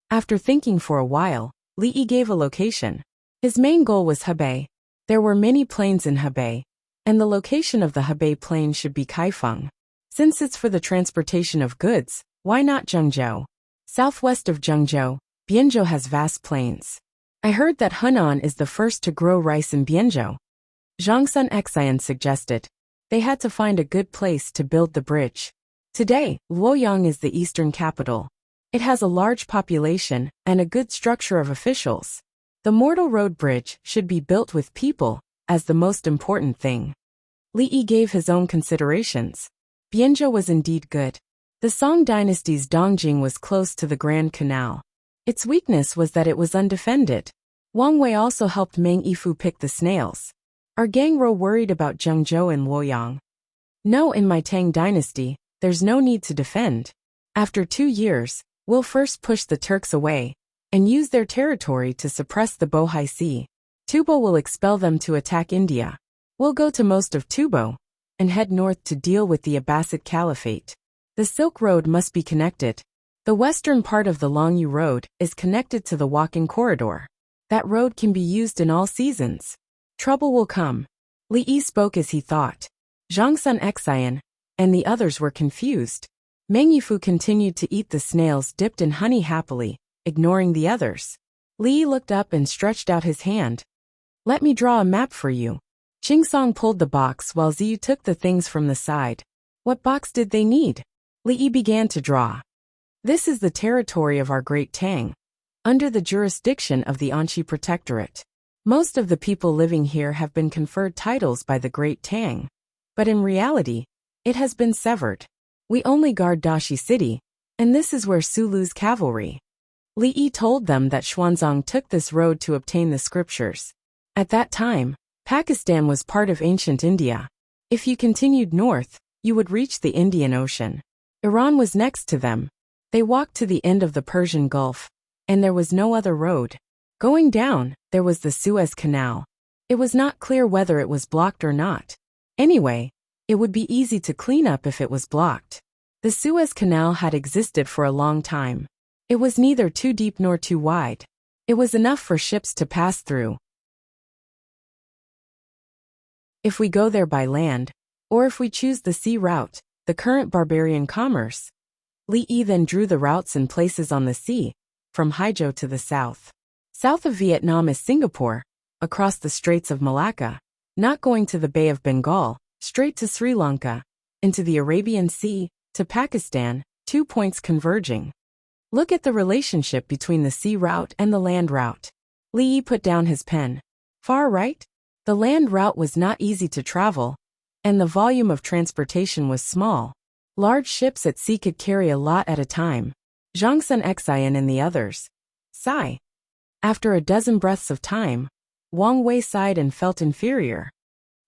After thinking for a while, Li Yi gave a location. His main goal was Hebei. There were many plains in Hebei, and the location of the Hebei plain should be Kaifeng. Since it's for the transportation of goods, why not Zhengzhou? Southwest of Zhengzhou, Bianzhou has vast plains. I heard that Hunan is the first to grow rice in Bianzhou. Zhang Sun Xian suggested. They had to find a good place to build the bridge. Today, Luoyang is the eastern capital. It has a large population and a good structure of officials. The Mortal Road Bridge should be built with people as the most important thing. Li Yi gave his own considerations. Bianzhou was indeed good. The Song dynasty's Dongjing was close to the Grand Canal. Its weakness was that it was undefended. Wang Wei also helped Meng Yifu pick the snails. Are Gangro worried about Zhengzhou and Luoyang? No, in my Tang dynasty, there's no need to defend. After 2 years, we'll first push the Turks away and use their territory to suppress the Bohai Sea. Tubo will expel them to attack India. We'll go to most of Tubo and head north to deal with the Abbasid Caliphate. The Silk Road must be connected. The western part of the Longyu Road is connected to the walking corridor. That road can be used in all seasons. Trouble will come. Li Yi spoke as he thought. Zhang Sun Xian and the others were confused. Meng Yifu continued to eat the snails dipped in honey happily, ignoring the others. Li Yi looked up and stretched out his hand. Let me draw a map for you. Qingsong pulled the box while Ziyu took the things from the side. What box did they need? Li Yi began to draw. This is the territory of our Great Tang, under the jurisdiction of the Anqi Protectorate. Most of the people living here have been conferred titles by the Great Tang, but in reality, it has been severed. We only guard Dashi City, and this is where Sulu's cavalry. Li Yi told them that Xuanzang took this road to obtain the scriptures. At that time, Pakistan was part of ancient India. If you continued north, you would reach the Indian Ocean. Iran was next to them. They walked to the end of the Persian Gulf, and there was no other road. Going down, there was the Suez Canal. It was not clear whether it was blocked or not. Anyway, it would be easy to clean up if it was blocked. The Suez Canal had existed for a long time. It was neither too deep nor too wide. It was enough for ships to pass through. If we go there by land, or if we choose the sea route, the current barbarian commerce. Li Yi then drew the routes and places on the sea, from Haizhou to the south. South of Vietnam is Singapore, across the Straits of Malacca, not going to the Bay of Bengal, straight to Sri Lanka, into the Arabian Sea, to Pakistan, 2 points converging. Look at the relationship between the sea route and the land route. Li Yi put down his pen. Far right? The land route was not easy to travel, and the volume of transportation was small. Large ships at sea could carry a lot at a time. Zhang Sun Xian and the others. Sigh. After a dozen breaths of time, Wang Wei sighed and felt inferior.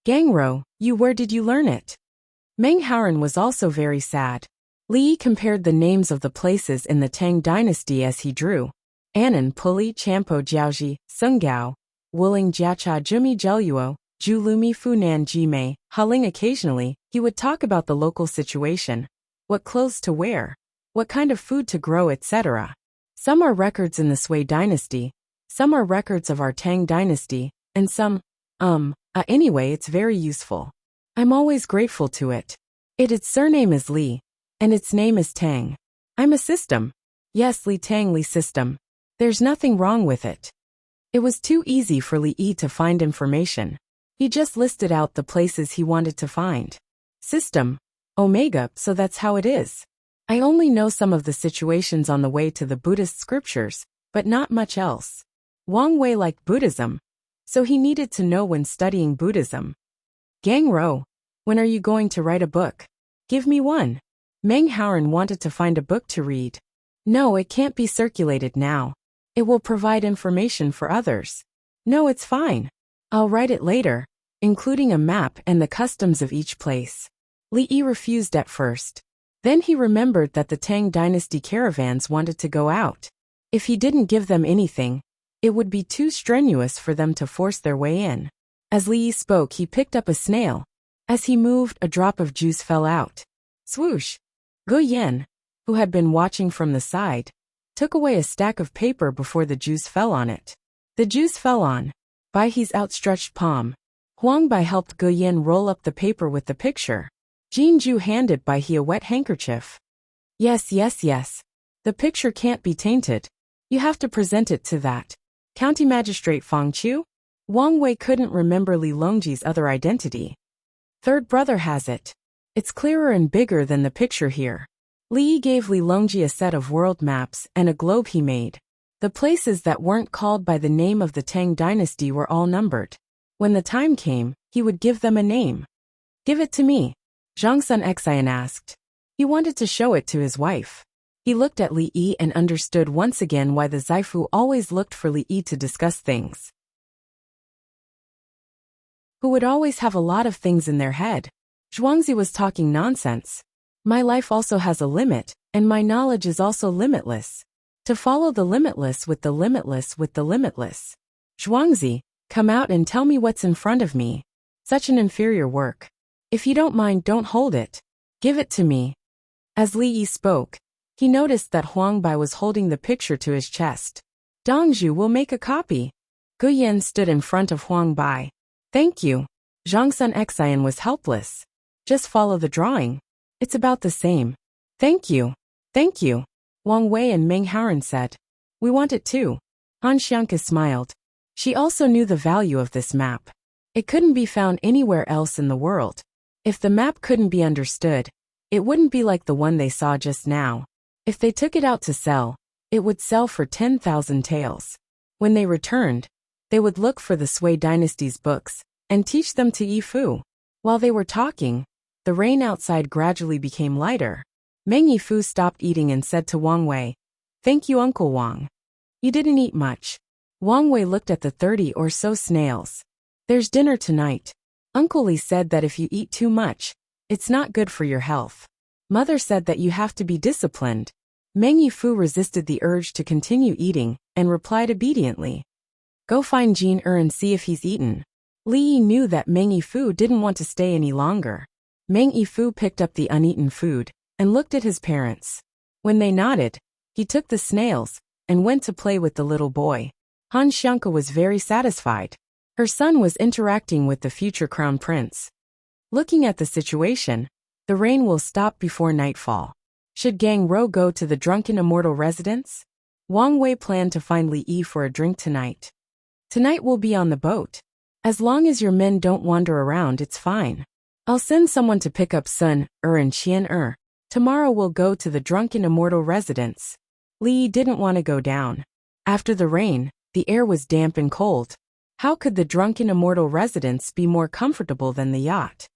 Gangrou, where did you learn it? Meng Haoran was also very sad. Li Yi compared the names of the places in the Tang dynasty as he drew. Annan Puli Champo Jiaoji, Sungao, Wuling Jiacha Jumi Jeluo, Julumi Funan Jimei, Haling. Occasionally, he would talk about the local situation, what clothes to wear, what kind of food to grow, etc. Some are records in the Sui dynasty, some are records of our Tang dynasty, and some, anyway, it's very useful. I'm always grateful to it. Its surname is Li, and its name is Tang. I'm a system. Yes, Li Tang Li system. There's nothing wrong with it. It was too easy for Li Yi to find information. He just listed out the places he wanted to find. System. Omega, so that's how it is. I only know some of the situations on the way to the Buddhist scriptures, but not much else. Wang Wei liked Buddhism, so he needed to know when studying Buddhism. Gangrou, when are you going to write a book? Give me one. Meng Haoran wanted to find a book to read. No, it can't be circulated now. It will provide information for others. No, it's fine. I'll write it later, including a map and the customs of each place. Li Yi refused at first. Then he remembered that the Tang dynasty caravans wanted to go out. If he didn't give them anything, it would be too strenuous for them to force their way in. As Li Yi spoke, he picked up a snail. As he moved, a drop of juice fell out. Swoosh! Gu Yan, who had been watching from the side, took away a stack of paper before the juice fell on it. The juice fell on Baihe's outstretched palm. Huang Bai helped Gu Yan roll up the paper with the picture. Jin Ju handed Baihe a wet handkerchief. Yes. The picture can't be tainted. You have to present it to that County Magistrate Fang Chu? Wang Wei couldn't remember Li Longji's other identity. Third brother has it. It's clearer and bigger than the picture here. Li Yi gave Li Longji a set of world maps and a globe he made. The places that weren't called by the name of the Tang dynasty were all numbered. When the time came, he would give them a name. Give it to me, Zhang Sun Xian asked. He wanted to show it to his wife. He looked at Li Yi and understood once again why the Zaifu always looked for Li Yi to discuss things. Who would always have a lot of things in their head. Zhuangzi was talking nonsense. My life also has a limit, and my knowledge is also limitless. To follow the limitless with the limitless with the limitless. Zhuangzi, come out and tell me what's in front of me. Such an inferior work. If you don't mind, don't hold it. Give it to me. As Li Yi spoke, he noticed that Huang Bai was holding the picture to his chest. Dongzhu will make a copy. Gu Yan stood in front of Huang Bai. Thank you. Zhang Sun Xian was helpless. Just follow the drawing. It's about the same. Thank you. Thank you. Wang Wei and Meng Haoran said. We want it too. Han Xianke smiled. She also knew the value of this map. It couldn't be found anywhere else in the world. If the map couldn't be understood, it wouldn't be like the one they saw just now. If they took it out to sell, it would sell for 10,000 taels. When they returned, they would look for the Sui dynasty's books and teach them to Yifu. While they were talking, the rain outside gradually became lighter. Meng Yifu stopped eating and said to Wang Wei, Thank you, Uncle Wang. You didn't eat much. Wang Wei looked at the 30 or so snails. There's dinner tonight. Uncle Li said that if you eat too much, it's not good for your health. Mother said that you have to be disciplined. Meng Yifu resisted the urge to continue eating and replied obediently. Go find Jin and see if he's eaten. Li Yi knew that Meng Yifu didn't want to stay any longer. Meng Yifu picked up the uneaten food and looked at his parents. When they nodded, he took the snails and went to play with the little boy. Han Xiangke was very satisfied. Her son was interacting with the future crown prince. Looking at the situation, the rain will stop before nightfall. Should Gang Rou go to the drunken immortal residence? Wang Wei planned to find Li Yi for a drink tonight. Tonight we'll be on the boat. As long as your men don't wander around, it's fine. I'll send someone to pick up Sun and Qian. Tomorrow we'll go to the drunken immortal residence. Li Yi didn't want to go down. After the rain, the air was damp and cold. How could the drunken immortal residence be more comfortable than the yacht?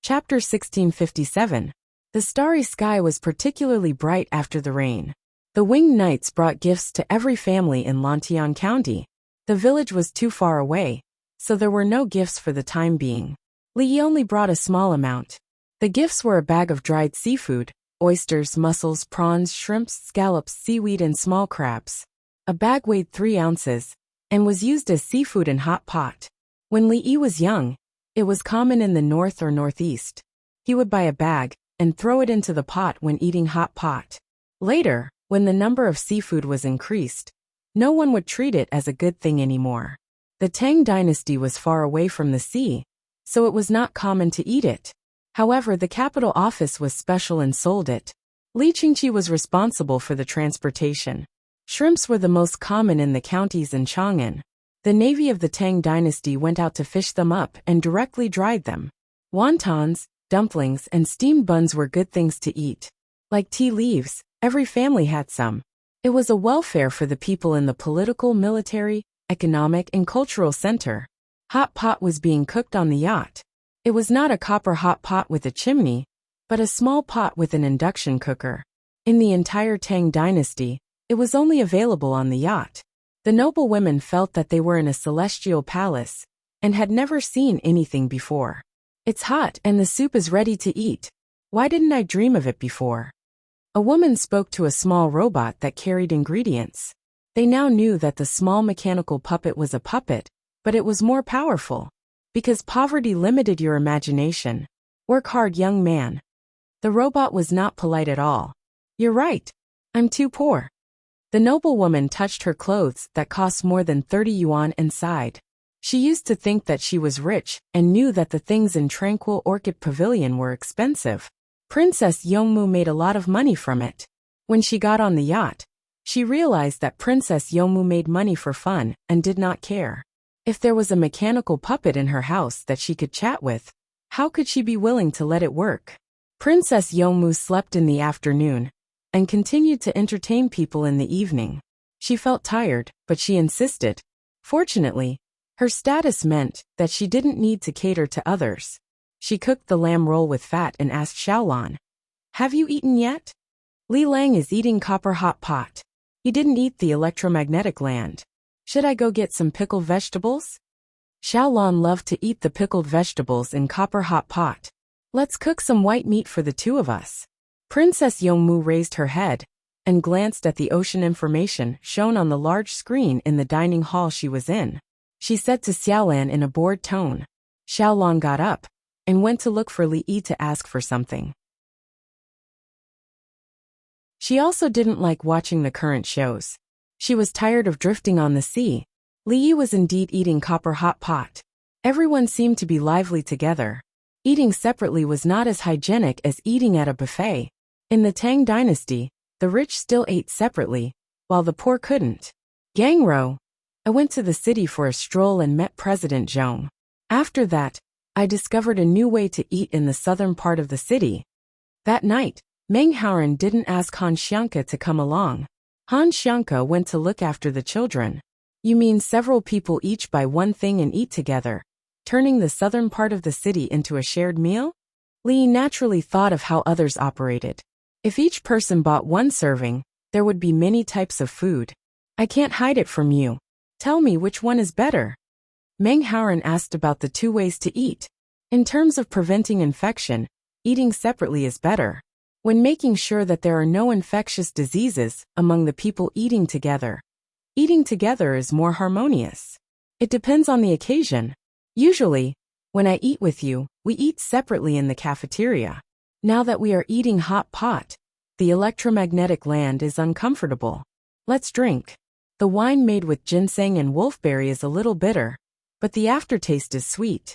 Chapter 1657. The starry sky was particularly bright after the rain. The winged knights brought gifts to every family in Lantian County. The village was too far away, so there were no gifts for the time being. Li Yi only brought a small amount. The gifts were a bag of dried seafood, oysters, mussels, prawns, shrimps, scallops, seaweed and small crabs. A bag weighed 3 ounces and was used as seafood in hot pot. When Li Yi was young, it was common in the north or northeast. He would buy a bag and throw it into the pot when eating hot pot. Later, when the number of seafood was increased, no one would treat it as a good thing anymore. The Tang dynasty was far away from the sea, so it was not common to eat it. However, the capital office was special and sold it. Li Qingqi was responsible for the transportation. Shrimps were the most common in the counties in Chang'an. The navy of the Tang dynasty went out to fish them up and directly dried them. Wontons, dumplings, and steamed buns were good things to eat. Like tea leaves, every family had some. It was a welfare for the people in the political, military, economic, and cultural center. Hot pot was being cooked on the yacht. It was not a copper hot pot with a chimney, but a small pot with an induction cooker. In the entire Tang dynasty, it was only available on the yacht. The noble women felt that they were in a celestial palace and had never seen anything before. It's hot and the soup is ready to eat. Why didn't I dream of it before? A woman spoke to a small robot that carried ingredients. They now knew that the small mechanical puppet was a puppet, but it was more powerful. Because poverty limited your imagination. Work hard, young man. The robot was not polite at all. You're right. I'm too poor. The noblewoman touched her clothes that cost more than 30 yuan and sighed. She used to think that she was rich and knew that the things in Tranquil Orchid Pavilion were expensive. Princess Yongmu made a lot of money from it. When she got on the yacht, she realized that Princess Yongmu made money for fun and did not care. If there was a mechanical puppet in her house that she could chat with, how could she be willing to let it work? Princess Yongmu slept in the afternoon and continued to entertain people in the evening. She felt tired, but she insisted. Fortunately, her status meant that she didn't need to cater to others. She cooked the lamb roll with fat and asked Xiaolan, "Have you eaten yet?" Li Lang is eating copper hot pot. He didn't eat the electromagnetic land. Should I go get some pickled vegetables? Xiaolan loved to eat the pickled vegetables in copper hot pot. Let's cook some white meat for the two of us. Princess Yongmu raised her head and glanced at the ocean information shown on the large screen in the dining hall she was in. She said to Xiaolan in a bored tone. Xiaolan got up and went to look for Li Yi to ask for something. She also didn't like watching the current shows. She was tired of drifting on the sea. Li Yi was indeed eating copper hot pot. Everyone seemed to be lively together. Eating separately was not as hygienic as eating at a buffet. In the Tang dynasty, the rich still ate separately, while the poor couldn't. Gang Rou. I went to the city for a stroll and met President Zhong. After that, I discovered a new way to eat in the southern part of the city. That night, Meng Haoren didn't ask Han Xiangke to come along. Han Xiangke went to look after the children. You mean several people each buy one thing and eat together, turning the southern part of the city into a shared meal? Li naturally thought of how others operated. If each person bought one serving, there would be many types of food. I can't hide it from you. Tell me which one is better. Meng Haoran asked about the two ways to eat. In terms of preventing infection, eating separately is better. When making sure that there are no infectious diseases among the people eating together is more harmonious. It depends on the occasion. Usually, when I eat with you, we eat separately in the cafeteria. Now that we are eating hot pot, the electromagnetic land is uncomfortable. Let's drink. The wine made with ginseng and wolfberry is a little bitter, but the aftertaste is sweet.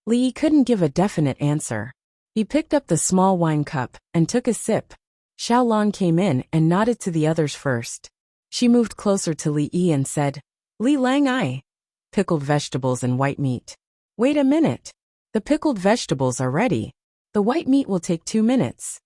Li couldn't give a definite answer. He picked up the small wine cup and took a sip. Xiaolong came in and nodded to the others first. She moved closer to Li Yi and said, Li Lang Ai. Pickled vegetables and white meat. Wait a minute. The pickled vegetables are ready. The white meat will take 2 minutes.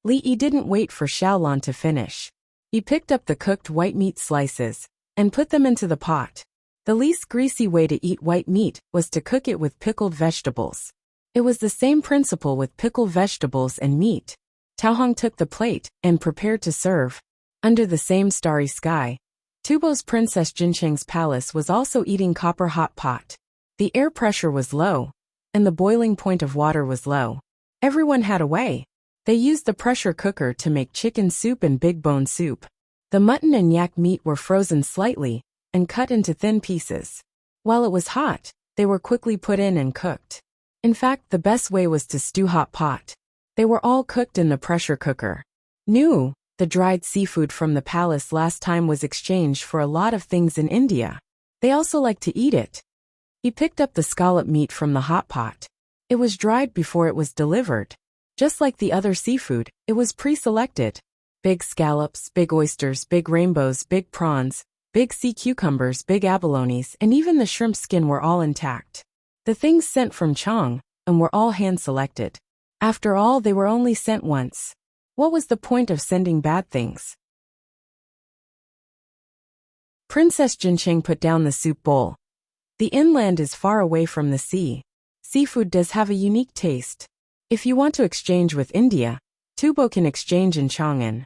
Li Yi didn't wait for Xiaolong to finish. He picked up the cooked white meat slices and put them into the pot. The least greasy way to eat white meat was to cook it with pickled vegetables. It was the same principle with pickled vegetables and meat. Tao Hong took the plate and prepared to serve. Under the same starry sky, Tubo's Princess Jincheng's palace was also eating copper hot pot. The air pressure was low, and the boiling point of water was low. Everyone had a way. They used the pressure cooker to make chicken soup and big bone soup. The mutton and yak meat were frozen slightly and cut into thin pieces. While it was hot, they were quickly put in and cooked. In fact, the best way was to stew hot pot. They were all cooked in the pressure cooker. Nu, the dried seafood from the palace last time, was exchanged for a lot of things in India. They also like to eat it. He picked up the scallop meat from the hot pot. It was dried before it was delivered. Just like the other seafood, it was pre-selected. Big scallops, big oysters, big rainbows, big prawns, big sea cucumbers, big abalones, and even the shrimp skin were all intact. The things sent from Chang, and were all hand-selected. After all, they were only sent once. What was the point of sending bad things? Princess Jincheng put down the soup bowl. The inland is far away from the sea. Seafood does have a unique taste. If you want to exchange with India, Tubo can exchange in Chang'an.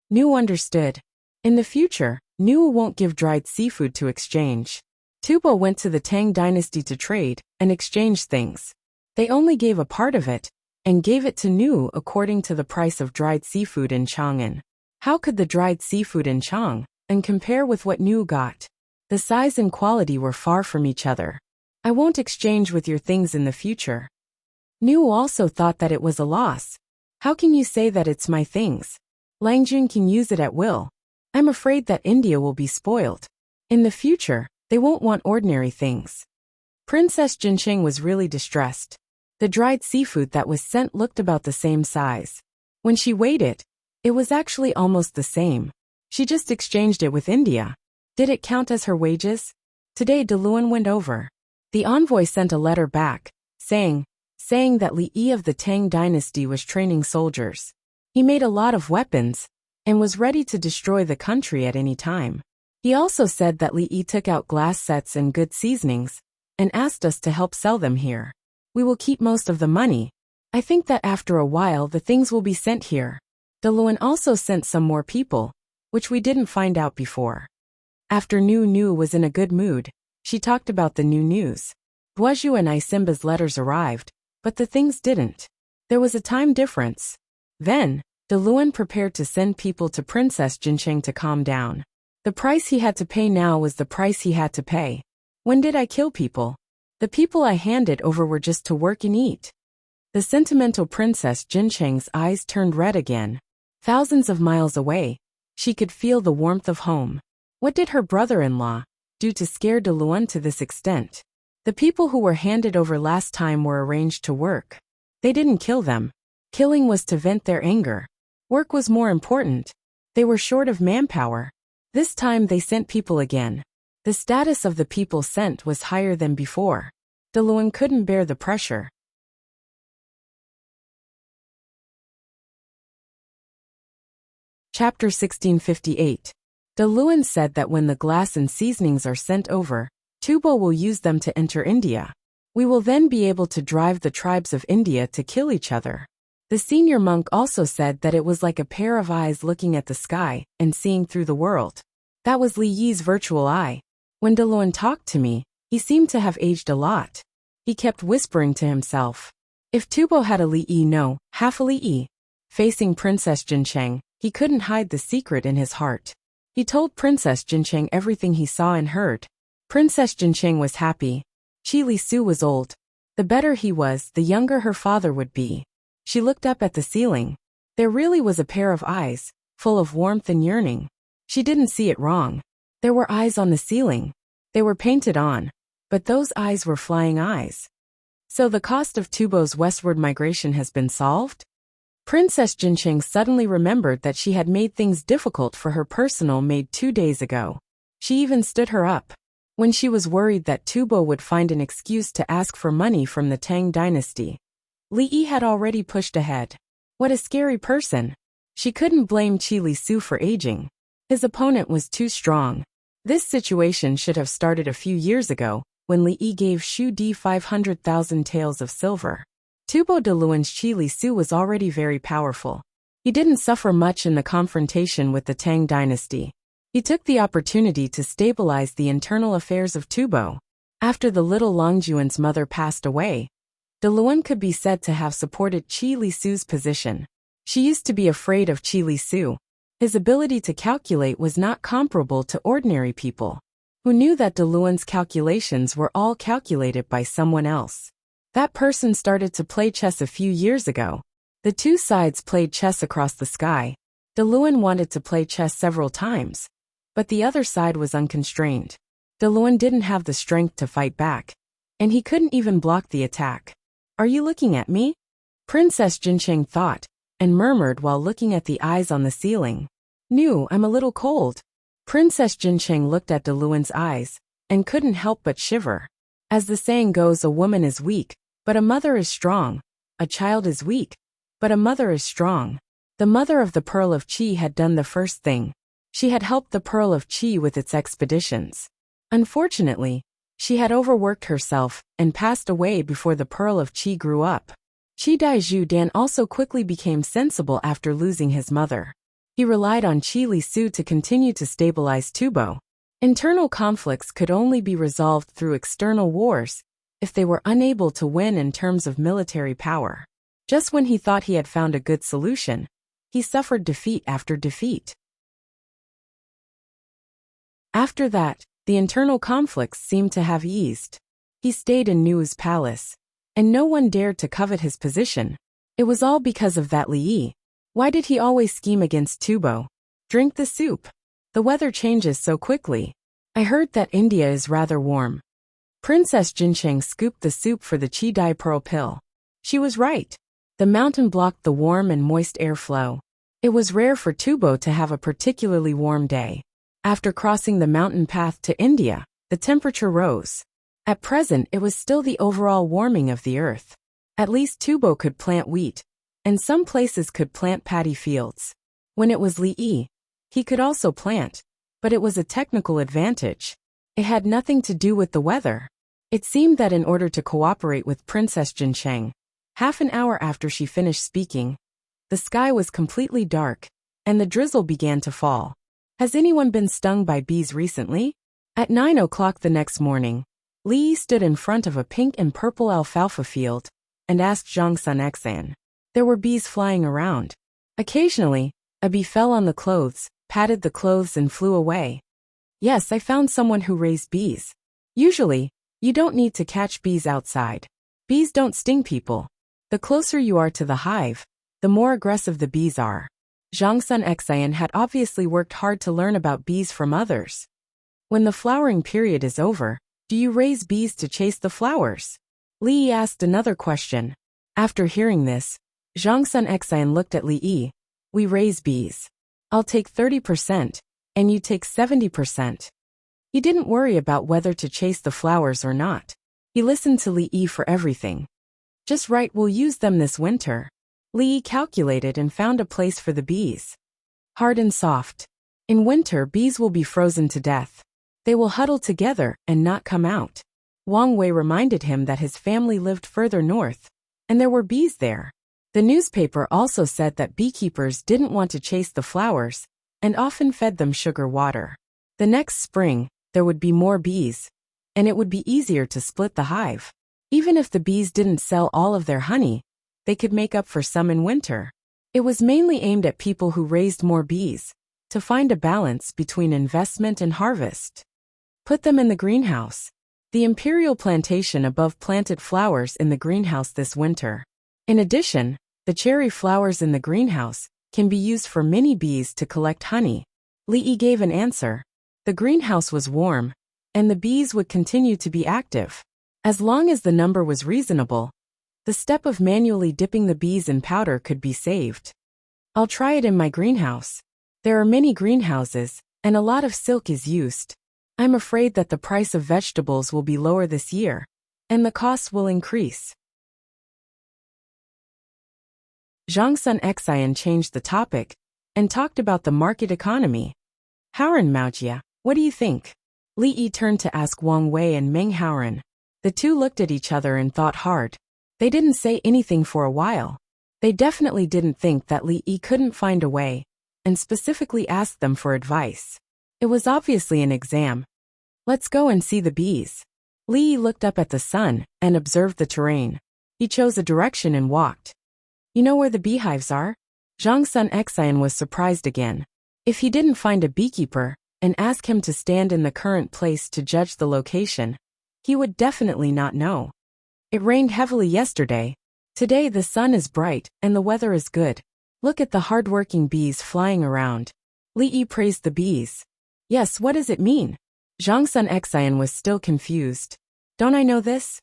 Nu understood. In the future, Nu won't give dried seafood to exchange. Tubo went to the Tang dynasty to trade and exchange things. They only gave a part of it, and gave it to Nu according to the price of dried seafood in Chang'an. How could the dried seafood in Chang'an compare with what Nu got? The size and quality were far from each other. I won't exchange with your things in the future. Nu also thought that it was a loss. How can you say that it's my things? Langjun can use it at will. I'm afraid that India will be spoiled. In the future, they won't want ordinary things. Princess Jincheng was really distressed. The dried seafood that was sent looked about the same size. When she weighed it, it was actually almost the same. She just exchanged it with India. Did it count as her wages? Today De Luan went over. The envoy sent a letter back, saying that Li Yi of the Tang dynasty was training soldiers. He made a lot of weapons, and was ready to destroy the country at any time. He also said that Li Yi took out glass sets and good seasonings, and asked us to help sell them here. We will keep most of the money. I think that after a while the things will be sent here. De Luan also sent some more people, which we didn't find out before. After Nu was in a good mood, she talked about the new news. Guozhu and Isimba's letters arrived, but the things didn't. There was a time difference. Then, De Luan prepared to send people to Princess Jincheng to calm down. The price he had to pay now was the price he had to pay. When did I kill people? The people I handed over were just to work and eat. The sentimental Princess Jincheng's eyes turned red again. Thousands of miles away, she could feel the warmth of home. What did her brother-in-law do to scare De Luan to this extent? The people who were handed over last time were arranged to work. They didn't kill them. Killing was to vent their anger. Work was more important. They were short of manpower. This time they sent people again. The status of the people sent was higher than before. De Luan couldn't bear the pressure. Chapter 1658. De Luan said that when the glass and seasonings are sent over, Tubo will use them to enter India. We will then be able to drive the tribes of India to kill each other. The senior monk also said that it was like a pair of eyes looking at the sky and seeing through the world. That was Li Yi's virtual eye. When De Luan talked to me, he seemed to have aged a lot. He kept whispering to himself. If Tubo had a Li Yi no, half a Li Yi. Facing Princess Jincheng, he couldn't hide the secret in his heart. He told Princess Jincheng everything he saw and heard. Princess Jincheng was happy. Qi Li Su was old. The better he was, the younger her father would be. She looked up at the ceiling. There really was a pair of eyes, full of warmth and yearning. She didn't see it wrong. There were eyes on the ceiling. They were painted on. But those eyes were flying eyes. So the cost of Tubo's westward migration has been solved? Princess Jincheng suddenly remembered that she had made things difficult for her personal maid 2 days ago. She even stood her up. When she was worried that Tubo would find an excuse to ask for money from the Tang dynasty, Li Yi had already pushed ahead. What a scary person. She couldn't blame Qi Li Su for aging. His opponent was too strong. This situation should have started a few years ago, when Li Yi gave Shu Di 500,000 taels of silver. Tubo de Luan's Qi Li Su was already very powerful. He didn't suffer much in the confrontation with the Tang dynasty. He took the opportunity to stabilize the internal affairs of Tubo. After the little Longjuan's mother passed away, De Luan could be said to have supported Qi Li Su's position. She used to be afraid of Qi Li Su. His ability to calculate was not comparable to ordinary people, who knew that De Luan's calculations were all calculated by someone else. That person started to play chess a few years ago. The two sides played chess across the sky. De Luan wanted to play chess several times, but the other side was unconstrained. De Luan didn't have the strength to fight back, and he couldn't even block the attack. Are you looking at me? Princess Jincheng thought, and murmured while looking at the eyes on the ceiling. No, I'm a little cold. Princess Jincheng looked at De Luan's eyes, and couldn't help but shiver. As the saying goes, a woman is weak, but a mother is strong. A child is weak, but a mother is strong. The mother of the Pearl of Qi had done the first thing. She had helped the Pearl of Qi with its expeditions. Unfortunately, she had overworked herself and passed away before the Pearl of Qi grew up. Qi Daiju Dan also quickly became sensible after losing his mother. He relied on Qi Li Su to continue to stabilize Tubo. Internal conflicts could only be resolved through external wars if they were unable to win in terms of military power. Just when he thought he had found a good solution, he suffered defeat after defeat. After that, the internal conflicts seemed to have eased. He stayed in Nu's palace, and no one dared to covet his position. It was all because of that Li Yi. Why did he always scheme against Tubo? Drink the soup. The weather changes so quickly. I heard that India is rather warm. Princess Jincheng scooped the soup for the Qi Dai Pearl pill. She was right. The mountain blocked the warm and moist airflow. It was rare for Tubo to have a particularly warm day. After crossing the mountain path to India, the temperature rose. At present, it was still the overall warming of the earth. At least Tubo could plant wheat, and some places could plant paddy fields. When it was Li Yi, he could also plant, but it was a technical advantage. It had nothing to do with the weather. It seemed that in order to cooperate with Princess Jincheng, half an hour after she finished speaking, the sky was completely dark, and the drizzle began to fall. Has anyone been stung by bees recently? At 9 o'clock the next morning, Li Yi stood in front of a pink and purple alfalfa field and asked Zhang Sun Xan. There were bees flying around. Occasionally, a bee fell on the clothes, patted the clothes and flew away. Yes, I found someone who raised bees. Usually, you don't need to catch bees outside. Bees don't sting people. The closer you are to the hive, the more aggressive the bees are. Zhang Sun Xian had obviously worked hard to learn about bees from others. When the flowering period is over, do you raise bees to chase the flowers? Li Yi asked another question. After hearing this, Zhang Sun Xian looked at Li Yi. We raise bees. I'll take 30%, and you take 70%. He didn't worry about whether to chase the flowers or not. He listened to Li Yi for everything. Just right, we'll use them this winter. Li Yi calculated and found a place for the bees. Hard and soft. In winter, bees will be frozen to death. They will huddle together and not come out. Wang Wei reminded him that his family lived further north, and there were bees there. The newspaper also said that beekeepers didn't want to chase the flowers, and often fed them sugar water. The next spring, there would be more bees, and it would be easier to split the hive. Even if the bees didn't sell all of their honey, they could make up for some in winter. It was mainly aimed at people who raised more bees, to find a balance between investment and harvest. Put them in the greenhouse. The imperial plantation above planted flowers in the greenhouse this winter. In addition, the cherry flowers in the greenhouse can be used for mini bees to collect honey. Li Yi gave an answer. The greenhouse was warm, and the bees would continue to be active. As long as the number was reasonable, the step of manually dipping the bees in powder could be saved. I'll try it in my greenhouse. There are many greenhouses, and a lot of silk is used. I'm afraid that the price of vegetables will be lower this year, and the costs will increase. Zhang Sun Xian changed the topic, and talked about the market economy. Haoran Maojia, what do you think? Li Yi turned to ask Wang Wei and Meng Haoran. The two looked at each other and thought hard. They didn't say anything for a while. They definitely didn't think that Li Yi couldn't find a way, and specifically asked them for advice. It was obviously an exam. Let's go and see the bees. Li Yi looked up at the sun and observed the terrain. He chose a direction and walked. You know where the beehives are? Zhang Sun Xian was surprised again. If he didn't find a beekeeper and ask him to stand in the current place to judge the location, he would definitely not know. It rained heavily yesterday. Today the sun is bright and the weather is good. Look at the hard-working bees flying around. Li Yi praised the bees. Yes, what does it mean? Zhang Sun Xian was still confused. Don't I know this?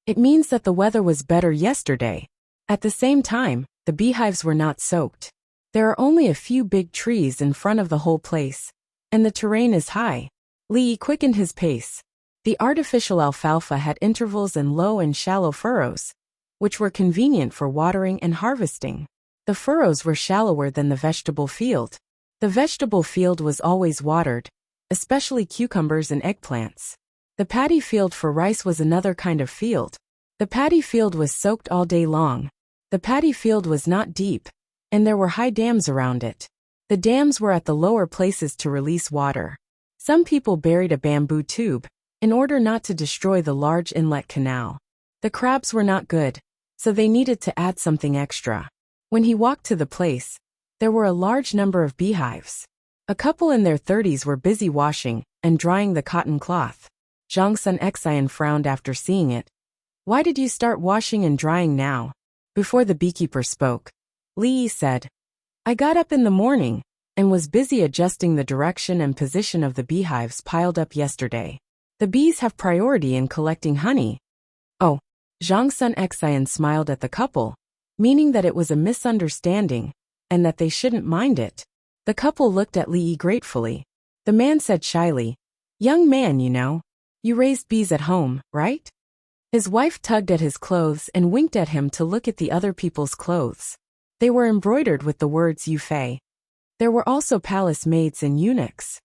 It means that the weather was better yesterday. At the same time, the beehives were not soaked. There are only a few big trees in front of the whole place, and the terrain is high. Li Yi quickened his pace. The artificial alfalfa had intervals and low and shallow furrows, which were convenient for watering and harvesting. The furrows were shallower than the vegetable field. The vegetable field was always watered, especially cucumbers and eggplants. The paddy field for rice was another kind of field. The paddy field was soaked all day long. The paddy field was not deep, and there were high dams around it. The dams were at the lower places to release water. Some people buried a bamboo tube in order not to destroy the large inlet canal. The crabs were not good, so they needed to add something extra. When he walked to the place, there were a large number of beehives. A couple in their 30s were busy washing and drying the cotton cloth. Zhang Sun Xian frowned after seeing it. Why did you start washing and drying now? Before the beekeeper spoke, Li Yi said, I got up in the morning and was busy adjusting the direction and position of the beehives piled up yesterday. The bees have priority in collecting honey. Oh, Zhang Sun Xian smiled at the couple, meaning that it was a misunderstanding, and that they shouldn't mind it. The couple looked at Li Yi gratefully. The man said shyly, Young man, you raised bees at home, right? His wife tugged at his clothes and winked at him to look at the other people's clothes. They were embroidered with the words Yu Fei. There were also palace maids and eunuchs.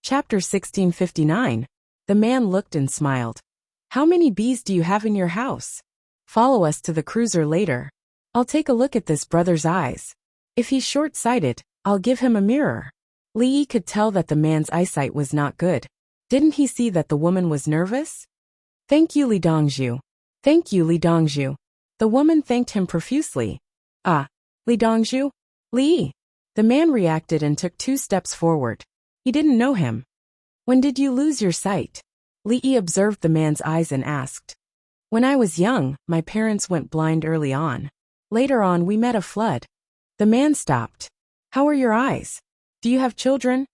Chapter 1659. The man looked and smiled. How many bees do you have in your house? Follow us to the cruiser later. I'll take a look at this brother's eyes. If he's short-sighted, I'll give him a mirror. Li Yi could tell that the man's eyesight was not good. Didn't he see that the woman was nervous? Thank you, Li Dongzhu. Thank you, Li Dongzhu. The woman thanked him profusely. Ah, Li Dongzhu? Li Yi. The man reacted and took 2 steps forward. He didn't know him. When did you lose your sight? Li Yi observed the man's eyes and asked. When I was young, my parents went blind early on. Later on we met a flood. The man stopped. How are your eyes? Do you have children?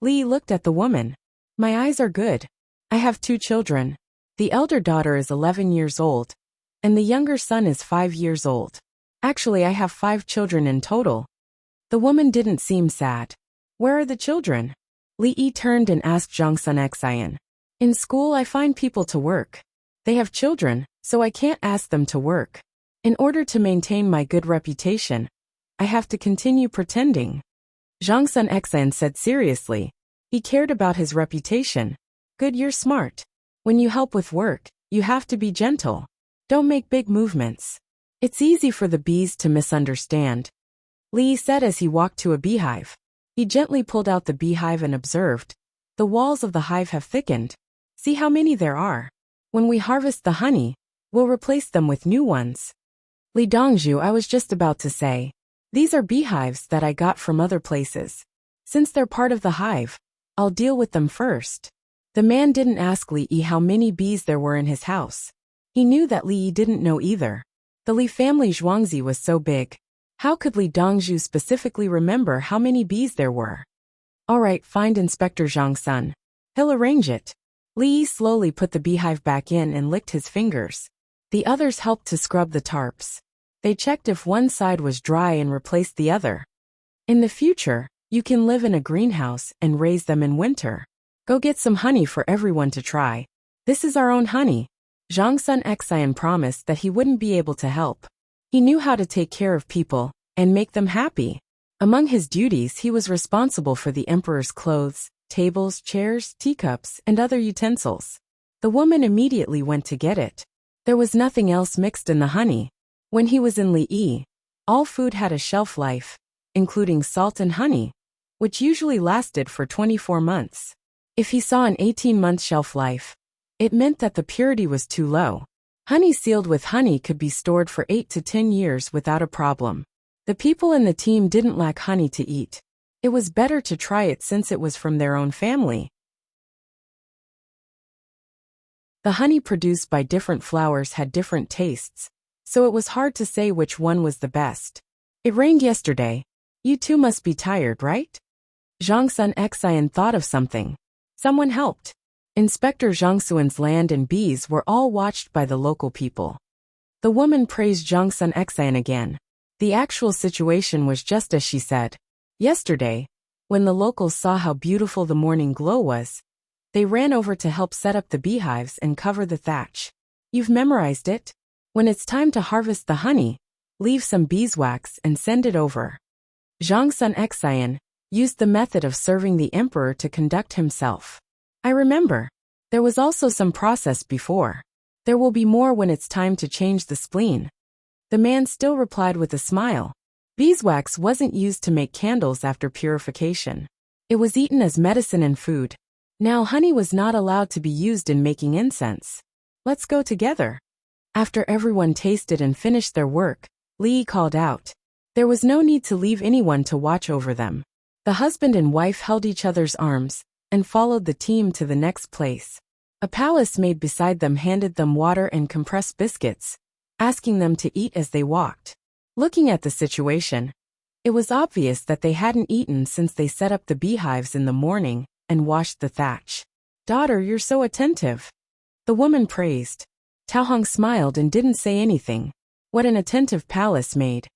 Li Yi looked at the woman. My eyes are good. I have 2 children. The elder daughter is 11 years old, and the younger son is 5 years old. Actually, I have 5 children in total. The woman didn't seem sad. Where are the children? Li Yi turned and asked Zhang Sun Xian. In school I find people to work. They have children, so I can't ask them to work. In order to maintain my good reputation, I have to continue pretending. Zhang Sun Exan said seriously. He cared about his reputation. Good, you're smart. When you help with work, you have to be gentle. Don't make big movements. It's easy for the bees to misunderstand. Li said as he walked to a beehive. He gently pulled out the beehive and observed. The walls of the hive have thickened. See how many there are. When we harvest the honey, we'll replace them with new ones. Li Dongzhu, I was just about to say. These are beehives that I got from other places. Since they're part of the hive, I'll deal with them first. The man didn't ask Li Yi how many bees there were in his house. He knew that Li Yi didn't know either. The Li family Zhuangzi was so big. How could Li Dongzhu specifically remember how many bees there were? Alright, find Inspector Zhang Sun. He'll arrange it. Li Yi slowly put the beehive back in and licked his fingers. The others helped to scrub the tarps. They checked if one side was dry and replaced the other. In the future, you can live in a greenhouse and raise them in winter. Go get some honey for everyone to try. This is our own honey. Zhang Sun Xian promised that he wouldn't be able to help. He knew how to take care of people and make them happy. Among his duties, he was responsible for the emperor's clothes, tables, chairs, teacups, and other utensils. The woman immediately went to get it. There was nothing else mixed in the honey. When he was in Li Yi, all food had a shelf life, including salt and honey, which usually lasted for 24 months. If he saw an 18-month shelf life, it meant that the purity was too low. Honey sealed with honey could be stored for 8 to 10 years without a problem. The people in the team didn't lack honey to eat. It was better to try it since it was from their own family. The honey produced by different flowers had different tastes, so it was hard to say which one was the best. It rained yesterday. You two must be tired, right? Zhang Sun Xian thought of something. Someone helped. Inspector Zhang Suan's land and bees were all watched by the local people. The woman praised Zhang Sun Xian again. The actual situation was just as she said. Yesterday, when the locals saw how beautiful the morning glow was, they ran over to help set up the beehives and cover the thatch. You've memorized it? When it's time to harvest the honey, leave some beeswax and send it over. Zhang Sun Xian used the method of serving the emperor to conduct himself. I remember. There was also some process before. There will be more when it's time to change the spleen. The man still replied with a smile. Beeswax wasn't used to make candles after purification. It was eaten as medicine and food. Now honey was not allowed to be used in making incense. Let's go together. After everyone tasted and finished their work, Li called out. There was no need to leave anyone to watch over them. The husband and wife held each other's arms and followed the team to the next place. A palace maid beside them handed them water and compressed biscuits, asking them to eat as they walked. Looking at the situation, it was obvious that they hadn't eaten since they set up the beehives in the morning and washed the thatch. Daughter, you're so attentive. The woman praised. Tao Hong smiled and didn't say anything. What an attentive palace maid.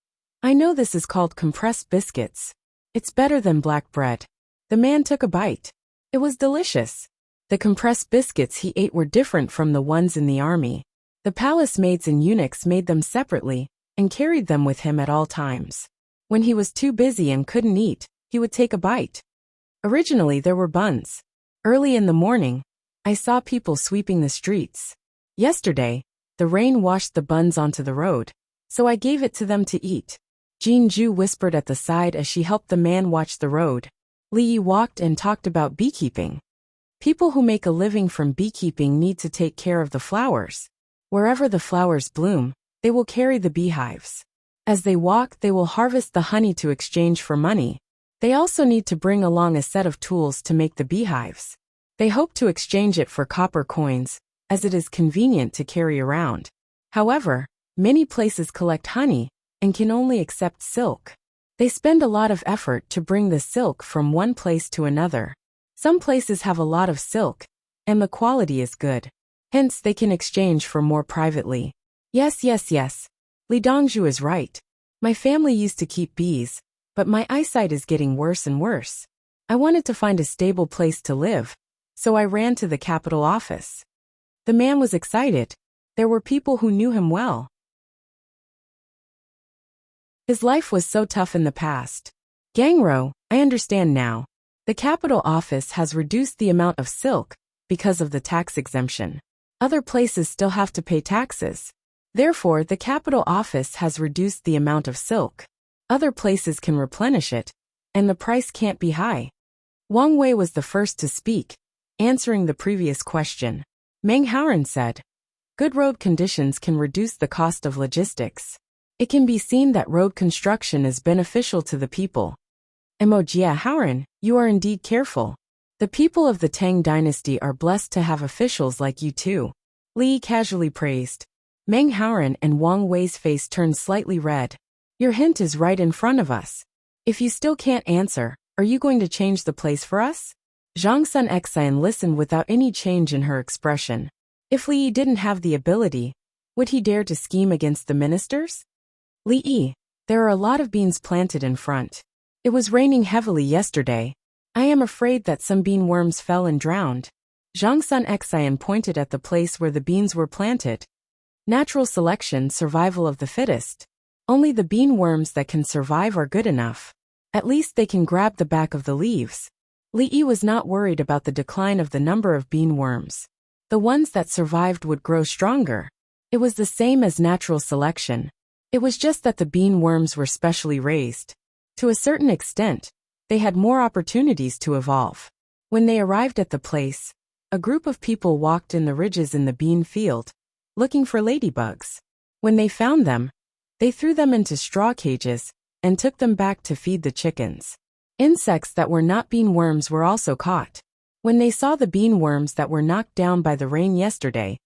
I know this is called compressed biscuits. It's better than black bread. The man took a bite. It was delicious. The compressed biscuits he ate were different from the ones in the army. The palace maids and eunuchs made them separately and carried them with him at all times. When he was too busy and couldn't eat, he would take a bite. Originally there were buns. Early in the morning, I saw people sweeping the streets. Yesterday, the rain washed the buns onto the road, so I gave it to them to eat. Jean Ju whispered at the side as she helped the man watch the road. Li Yi walked and talked about beekeeping. People who make a living from beekeeping need to take care of the flowers. Wherever the flowers bloom, they will carry the beehives. As they walk, they will harvest the honey to exchange for money. They also need to bring along a set of tools to make the beehives. They hope to exchange it for copper coins, as it is convenient to carry around. However, many places collect honey and can only accept silk. They spend a lot of effort to bring the silk from one place to another. Some places have a lot of silk, and the quality is good. Hence, they can exchange for more privately. Yes. Li Dongzhu is right. My family used to keep bees, but my eyesight is getting worse and worse. I wanted to find a stable place to live, so I ran to the capital office. The man was excited. There were people who knew him well. His life was so tough in the past. Gangro, I understand now. The capital office has reduced the amount of silk because of the tax exemption. Other places still have to pay taxes. Therefore, the capital office has reduced the amount of silk. Other places can replenish it, and the price can't be high. Wang Wei was the first to speak, answering the previous question. Meng Haoren said, good road conditions can reduce the cost of logistics. It can be seen that road construction is beneficial to the people. Emojia Haoren, you are indeed careful. The people of the Tang dynasty are blessed to have officials like you too. Li casually praised. Meng Haoren and Wang Wei's face turned slightly red. Your hint is right in front of us. If you still can't answer, are you going to change the place for us? Zhang Sun Xian listened without any change in her expression. If Li Yi didn't have the ability, would he dare to scheme against the ministers? Li Yi, there are a lot of beans planted in front. It was raining heavily yesterday. I am afraid that some bean worms fell and drowned. Zhang Sun Xian pointed at the place where the beans were planted. Natural selection, survival of the fittest. Only the bean worms that can survive are good enough. At least they can grab the back of the leaves. Li Yi was not worried about the decline of the number of bean worms. The ones that survived would grow stronger. It was the same as natural selection. It was just that the bean worms were specially raised. To a certain extent, they had more opportunities to evolve. When they arrived at the place, a group of people walked in the ridges in the bean field, looking for ladybugs. When they found them, they threw them into straw cages and took them back to feed the chickens. Insects that were not bean worms were also caught. When they saw the bean worms that were knocked down by the rain yesterday,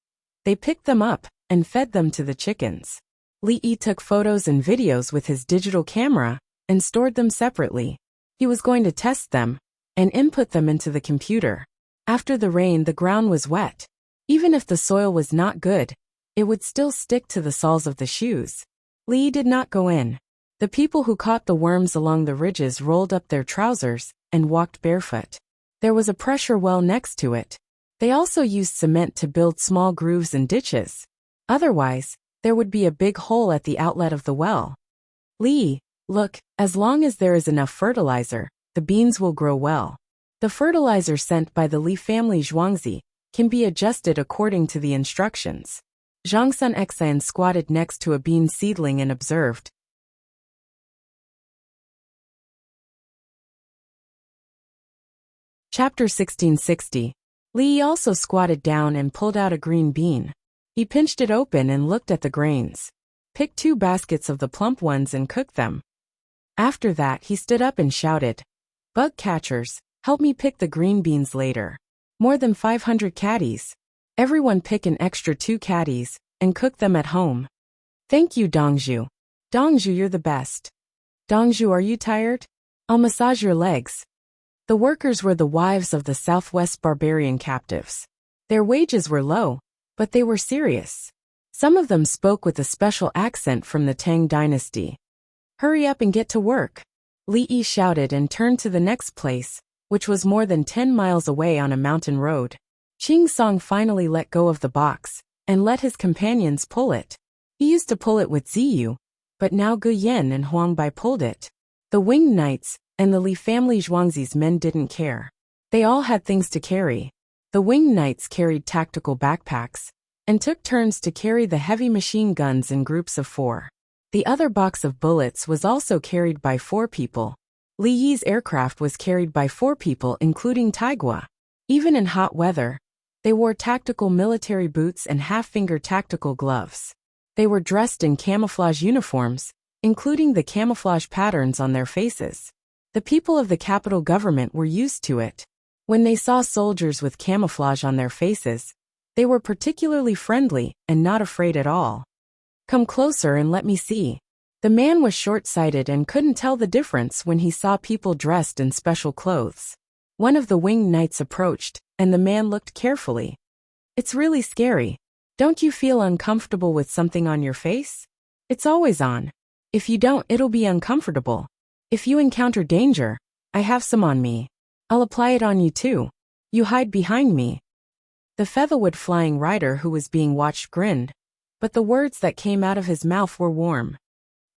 they picked them up and fed them to the chickens. Li Yi took photos and videos with his digital camera and stored them separately. He was going to test them and input them into the computer. After the rain, the ground was wet. Even if the soil was not good, it would still stick to the soles of the shoes. Li Yi did not go in. The people who caught the worms along the ridges rolled up their trousers and walked barefoot. There was a pressure well next to it. They also used cement to build small grooves and ditches. Otherwise, there would be a big hole at the outlet of the well. Li, look, as long as there is enough fertilizer, the beans will grow well. The fertilizer sent by the Li family Zhuangzi can be adjusted according to the instructions. Zhang Sun Xian squatted next to a bean seedling and observed. Chapter 1660. Li Yi also squatted down and pulled out a green bean. He pinched it open and looked at the grains. Picked 2 baskets of the plump ones and cooked them. After that, he stood up and shouted, "Bug catchers, help me pick the green beans later. More than 500 caddies. Everyone pick an extra 2 caddies and cook them at home." "Thank you, Dongzhu. Dongzhu, you're the best." "Dongzhu, are you tired? I'll massage your legs." The workers were the wives of the Southwest barbarian captives. Their wages were low, but they were serious. Some of them spoke with a special accent from the Tang dynasty. "Hurry up and get to work," Li Yi shouted and turned to the next place, which was more than 10 miles away on a mountain road. Qing Song finally let go of the box and let his companions pull it. He used to pull it with Ziyu, but now Gu Yan and Huang Bai pulled it. The winged knights and the Li family Zhuangzi's men didn't care. They all had things to carry. The winged knights carried tactical backpacks and took turns to carry the heavy machine guns in groups of 4. The other box of bullets was also carried by 4 people. Li Yi's aircraft was carried by 4 people, including Taigua. Even in hot weather, they wore tactical military boots and half-finger tactical gloves. They were dressed in camouflage uniforms, including the camouflage patterns on their faces. The people of the capital government were used to it. When they saw soldiers with camouflage on their faces, they were particularly friendly and not afraid at all. "Come closer and let me see." The man was short-sighted and couldn't tell the difference when he saw people dressed in special clothes. One of the winged knights approached, and the man looked carefully. "It's really scary. Don't you feel uncomfortable with something on your face? It's always on. If you don't, it'll be uncomfortable. If you encounter danger, I have some on me. I'll apply it on you too. You hide behind me." The featherwood flying rider who was being watched grinned, but the words that came out of his mouth were warm.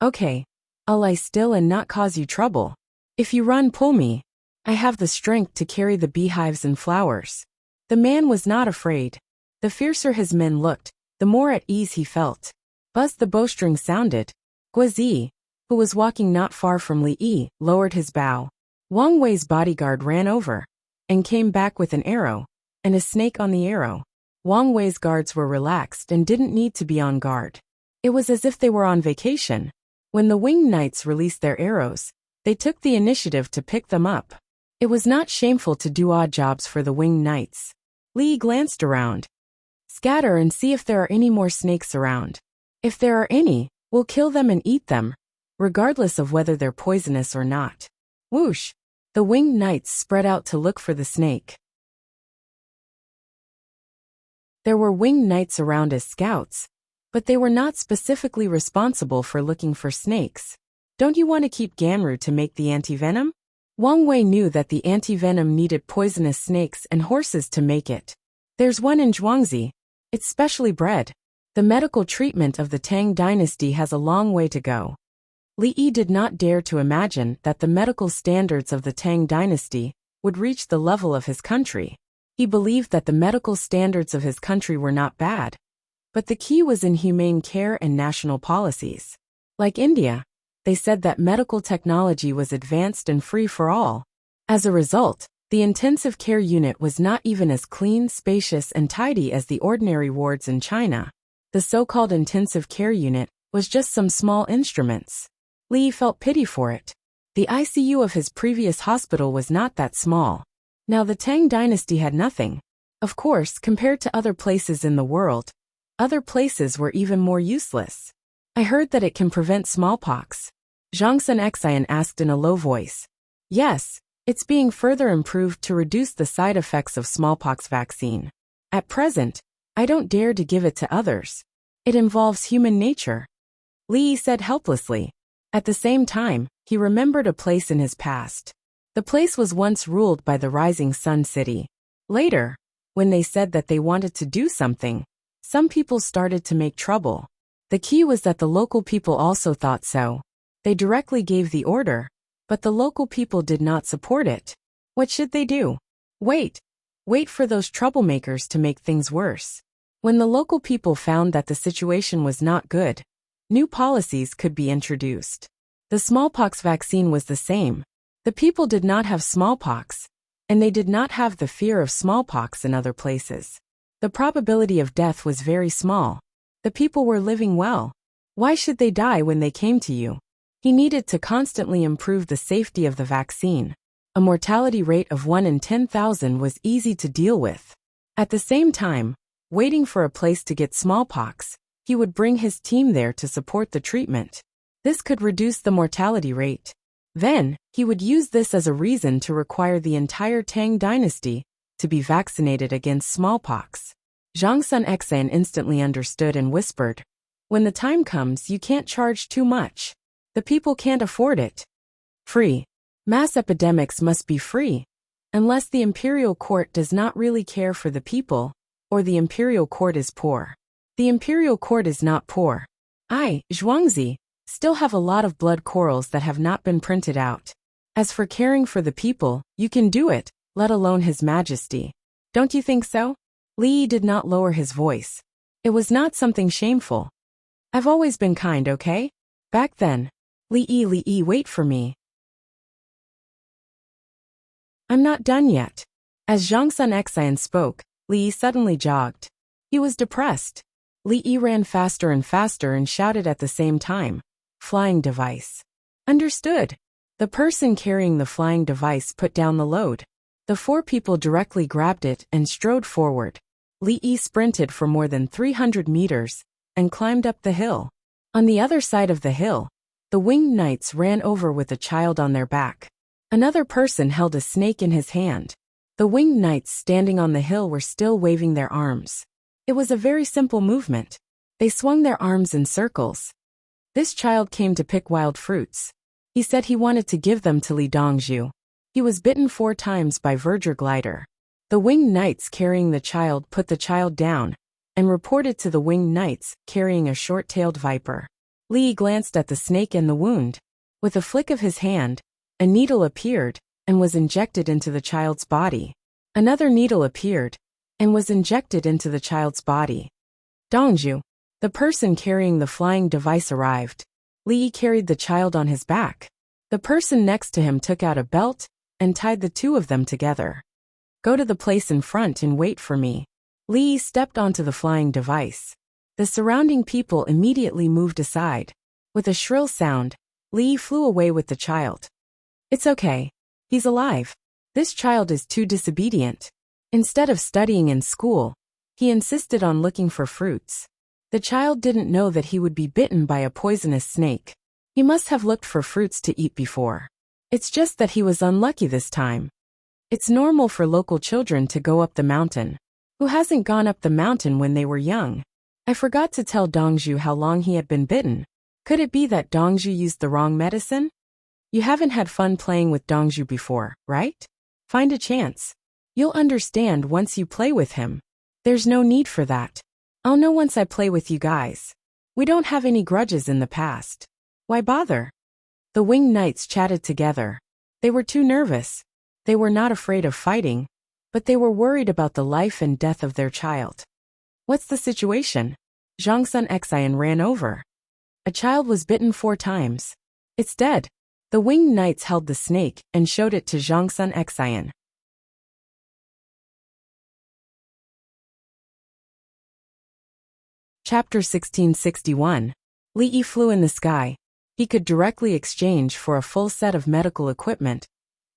"Okay, I'll lie still and not cause you trouble. If you run, pull me. I have the strength to carry the beehives and flowers. The man was not afraid. The fiercer his men looked, the more at ease he felt. Buzz the bowstring sounded. Guizi, who was walking not far from Li Yi, lowered his bow. Wang Wei's bodyguard ran over and came back with an arrow and a snake on the arrow. Wang Wei's guards were relaxed and didn't need to be on guard. It was as if they were on vacation. When the winged knights released their arrows, they took the initiative to pick them up. It was not shameful to do odd jobs for the winged knights. Li glanced around. Scatter and see if there are any more snakes around. If there are any, we'll kill them and eat them, regardless of whether they're poisonous or not. Whoosh! The winged knights spread out to look for the snake. There were winged knights around as scouts, but they were not specifically responsible for looking for snakes. Don't you want to keep Ganru to make the antivenom? Wang Wei knew that the antivenom needed poisonous snakes and horses to make it. There's one in Zhuangzi. It's specially bred. The medical treatment of the Tang dynasty has a long way to go. Li Yi did not dare to imagine that the medical standards of the Tang dynasty would reach the level of his country. He believed that the medical standards of his country were not bad, but the key was in humane care and national policies. Like India, they said that medical technology was advanced and free for all. As a result, the intensive care unit was not even as clean, spacious, and tidy as the ordinary wards in China. The so-called intensive care unit was just some small instruments. Li felt pity for it. The ICU of his previous hospital was not that small. Now the Tang dynasty had nothing. Of course, compared to other places in the world, other places were even more useless. I heard that it can prevent smallpox. Zhang Sun Xian asked in a low voice. Yes, it's being further improved to reduce the side effects of smallpox vaccine. At present, I don't dare to give it to others. It involves human nature. Li said helplessly. At the same time, he remembered a place in his past. The place was once ruled by the Rising Sun City. Later, when they said that they wanted to do something, some people started to make trouble. The key was that the local people also thought so. They directly gave the order, but the local people did not support it. What should they do? Wait for those troublemakers to make things worse. When the local people found that the situation was not good, new policies could be introduced. The smallpox vaccine was the same. The people did not have smallpox, and they did not have the fear of smallpox in other places. The probability of death was very small. The people were living well. Why should they die when they came to you? He needed to constantly improve the safety of the vaccine. A mortality rate of 1 in 10,000 was easy to deal with. At the same time, waiting for a place to get smallpox, he would bring his team there to support the treatment. This could reduce the mortality rate. Then, he would use this as a reason to require the entire Tang dynasty to be vaccinated against smallpox. Zhang Sun Xian instantly understood and whispered, "When the time comes, you can't charge too much. The people can't afford it. Free. Mass epidemics must be free. Unless the imperial court does not really care for the people, or the imperial court is poor. The imperial court is not poor. I, Zhuangzi, still have a lot of blood corals that have not been printed out. As for caring for the people, you can do it, let alone His Majesty. Don't you think so?" Li did not lower his voice. It was not something shameful. "I've always been kind, okay? Back then. Li Yi, wait for me. I'm not done yet." As Zhang Sun Xian spoke, Li suddenly jogged. He was depressed. Li Yi ran faster and faster and shouted at the same time, "Flying device." Understood. The person carrying the flying device put down the load. The 4 people directly grabbed it and strode forward. Li Yi sprinted for more than 300 meters and climbed up the hill. On the other side of the hill, the winged knights ran over with a child on their back. Another person held a snake in his hand. The winged knights standing on the hill were still waving their arms. It was a very simple movement. They swung their arms in circles. This child came to pick wild fruits. He said he wanted to give them to Li Dongzhu. He was bitten 4 times by verdure glider. The winged knights carrying the child put the child down and reported to the winged knights carrying a short-tailed viper. Li glanced at the snake and the wound. With a flick of his hand, A needle appeared and was injected into the child's body. Another needle appeared and was injected into the child's body. Dongju, the person carrying the flying device, arrived. Li carried the child on his back. The person next to him took out a belt and tied the two of them together. Go to the place in front and wait for me. Li stepped onto the flying device. The surrounding people immediately moved aside. With a shrill sound, Li flew away with the child. It's okay. He's alive. This child is too disobedient. Instead of studying in school, he insisted on looking for fruits. The child didn't know that he would be bitten by a poisonous snake. He must have looked for fruits to eat before. It's just that he was unlucky this time. It's normal for local children to go up the mountain. Who hasn't gone up the mountain when they were young? I forgot to tell Dongju how long he had been bitten. Could it be that Dongju used the wrong medicine? You haven't had fun playing with Dongju before, right? Find a chance. You'll understand once you play with him. There's no need for that. I'll know once I play with you guys. We don't have any grudges in the past. Why bother? The winged knights chatted together. They were too nervous. They were not afraid of fighting, but they were worried about the life and death of their child. What's the situation? Zhongsun Xian ran over. A child was bitten 4 times. It's dead. The winged knights held the snake and showed it to Zhongsun Xian. Chapter 1661. Li Yi flew in the sky. He could directly exchange for a full set of medical equipment,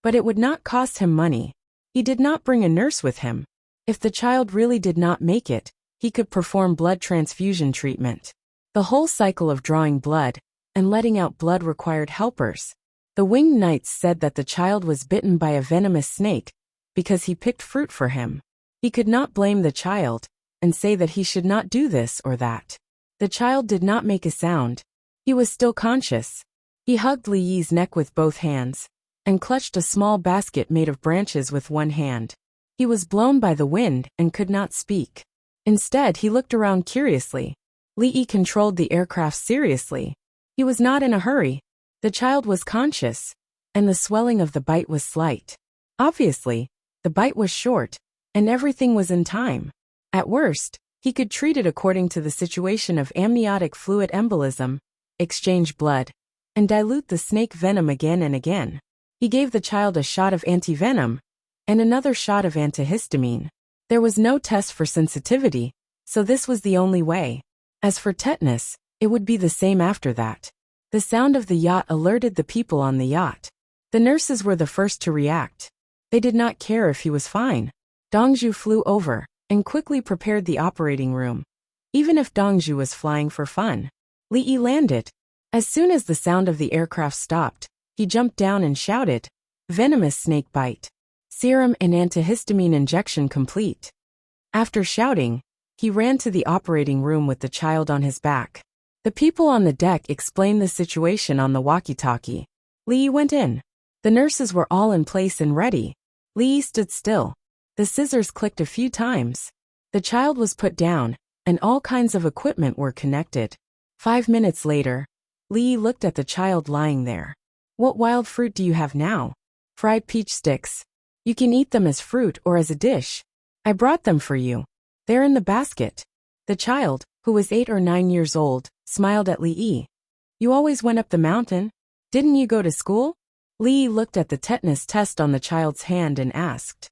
but it would not cost him money. He did not bring a nurse with him. If the child really did not make it, he could perform blood transfusion treatment. The whole cycle of drawing blood and letting out blood required helpers. The winged knights said that the child was bitten by a venomous snake because he picked fruit for him. He could not blame the child and say that he should not do this or that. The child did not make a sound. He was still conscious. He hugged Li Yi's neck with both hands and clutched a small basket made of branches with one hand. He was blown by the wind and could not speak. Instead, he looked around curiously. Li Yi controlled the aircraft seriously. He was not in a hurry. The child was conscious, and the swelling of the bite was slight. Obviously, the bite was short, and everything was in time. At worst, he could treat it according to the situation of amniotic fluid embolism, exchange blood, and dilute the snake venom again and again. He gave the child a shot of antivenom and another shot of antihistamine. There was no test for sensitivity, so this was the only way. As for tetanus, it would be the same after that. The sound of the yacht alerted the people on the yacht. The nurses were the first to react. They did not care if he was fine. Dongju flew over and quickly prepared the operating room. Even if Dongju was flying for fun, Li Yi landed. As soon as the sound of the aircraft stopped, he jumped down and shouted, "Venomous snake bite. Serum and antihistamine injection complete." After shouting, he ran to the operating room with the child on his back. The people on the deck explained the situation on the walkie-talkie. Li Yi went in. The nurses were all in place and ready. Li Yi stood still. The scissors clicked a few times. The child was put down, and all kinds of equipment were connected. 5 minutes later, Li Yi looked at the child lying there. "What wild fruit do you have now?" "Fried peach sticks. You can eat them as fruit or as a dish. I brought them for you. They're in the basket." The child, who was 8 or 9 years old, smiled at Li Yi. "You always went up the mountain? Didn't you go to school?" Li Yi looked at the tetanus test on the child's hand and asked.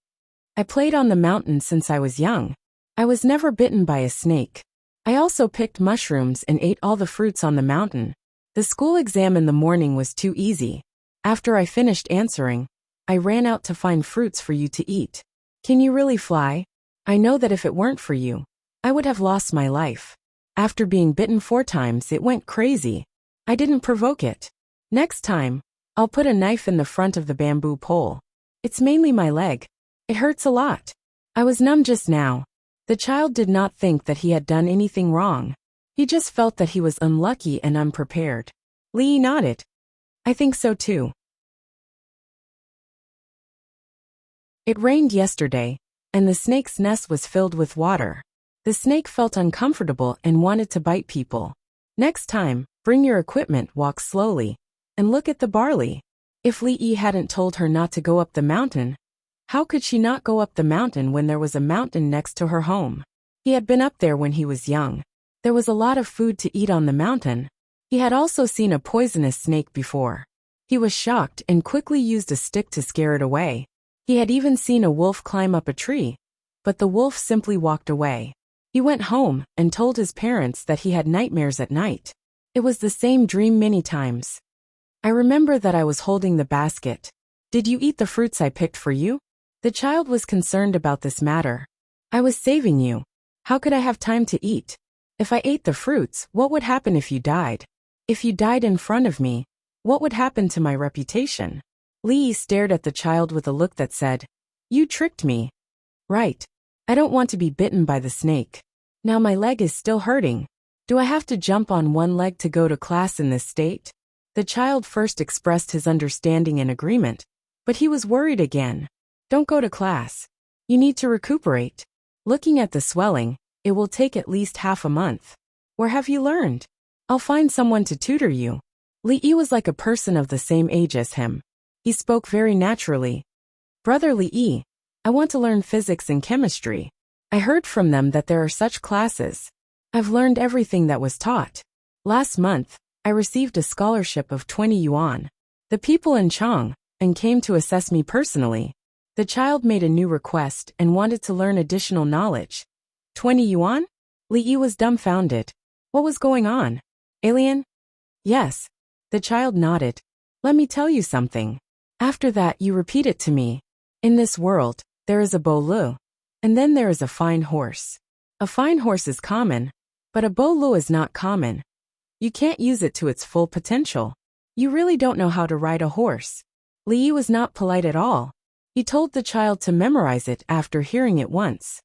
"I played on the mountain since I was young. I was never bitten by a snake. I also picked mushrooms and ate all the fruits on the mountain. The school exam in the morning was too easy. After I finished answering, I ran out to find fruits for you to eat. Can you really fly? I know that if it weren't for you, I would have lost my life. After being bitten 4 times, it went crazy. I didn't provoke it. Next time, I'll put a knife in the front of the bamboo pole. It's mainly my leg. It hurts a lot. I was numb just now." The child did not think that he had done anything wrong. He just felt that he was unlucky and unprepared. Li Yi nodded. "I think so too." It rained yesterday, and the snake's nest was filled with water. The snake felt uncomfortable and wanted to bite people. "Next time, bring your equipment, walk slowly, and look at the barley. If Li Yi hadn't told her not to go up the mountain, how could she not go up the mountain when there was a mountain next to her home? He had been up there when he was young. There was a lot of food to eat on the mountain. He had also seen a poisonous snake before. He was shocked and quickly used a stick to scare it away. He had even seen a wolf climb up a tree, but the wolf simply walked away. He went home and told his parents that he had nightmares at night. It was the same dream many times. I remember that I was holding the basket. Did you eat the fruits I picked for you? The child was concerned about this matter. I was saving you. How could I have time to eat? If I ate the fruits, what would happen if you died? If you died in front of me, what would happen to my reputation? Li Yi stared at the child with a look that said, "You tricked me." Right. I don't want to be bitten by the snake. Now my leg is still hurting. Do I have to jump on one leg to go to class in this state? The child first expressed his understanding and agreement, but he was worried again. Don't go to class. You need to recuperate. Looking at the swelling, it will take at least half a month. Where have you learned? I'll find someone to tutor you. Li Yi was like a person of the same age as him. He spoke very naturally. Brother Li Yi, I want to learn physics and chemistry. I heard from them that there are such classes. I've learned everything that was taught. Last month, I received a scholarship of 20 yuan. The people in Chang and came to assess me personally. The child made a new request and wanted to learn additional knowledge. 20 yuan? Li Yi was dumbfounded. What was going on? Alien? Yes. The child nodded. Let me tell you something. After that you repeat it to me. In this world, there is a bolu, and then there is a fine horse. A fine horse is common, but a bolu is not common. You can't use it to its full potential. You really don't know how to ride a horse. Li Yi was not polite at all. He told the child to memorize it after hearing it once.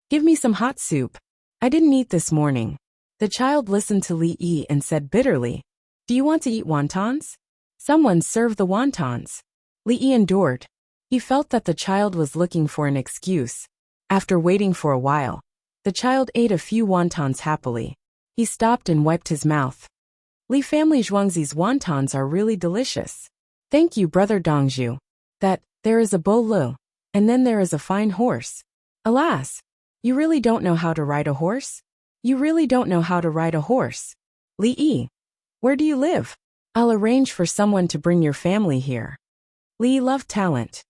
Give me some hot soup. I didn't eat this morning. The child listened to Li Yi and said bitterly, Do you want to eat wontons? Someone serve the wontons. Li Yi endured. He felt that the child was looking for an excuse. After waiting for a while, the child ate a few wontons happily. He stopped and wiped his mouth. Li family Zhuangzi's wontons are really delicious. Thank you, Brother Dongzhu. There is a bolu, and then there is a fine horse. Alas, you really don't know how to ride a horse? You really don't know how to ride a horse. Li Yi, where do you live? I'll arrange for someone to bring your family here. Li Yi loved talent.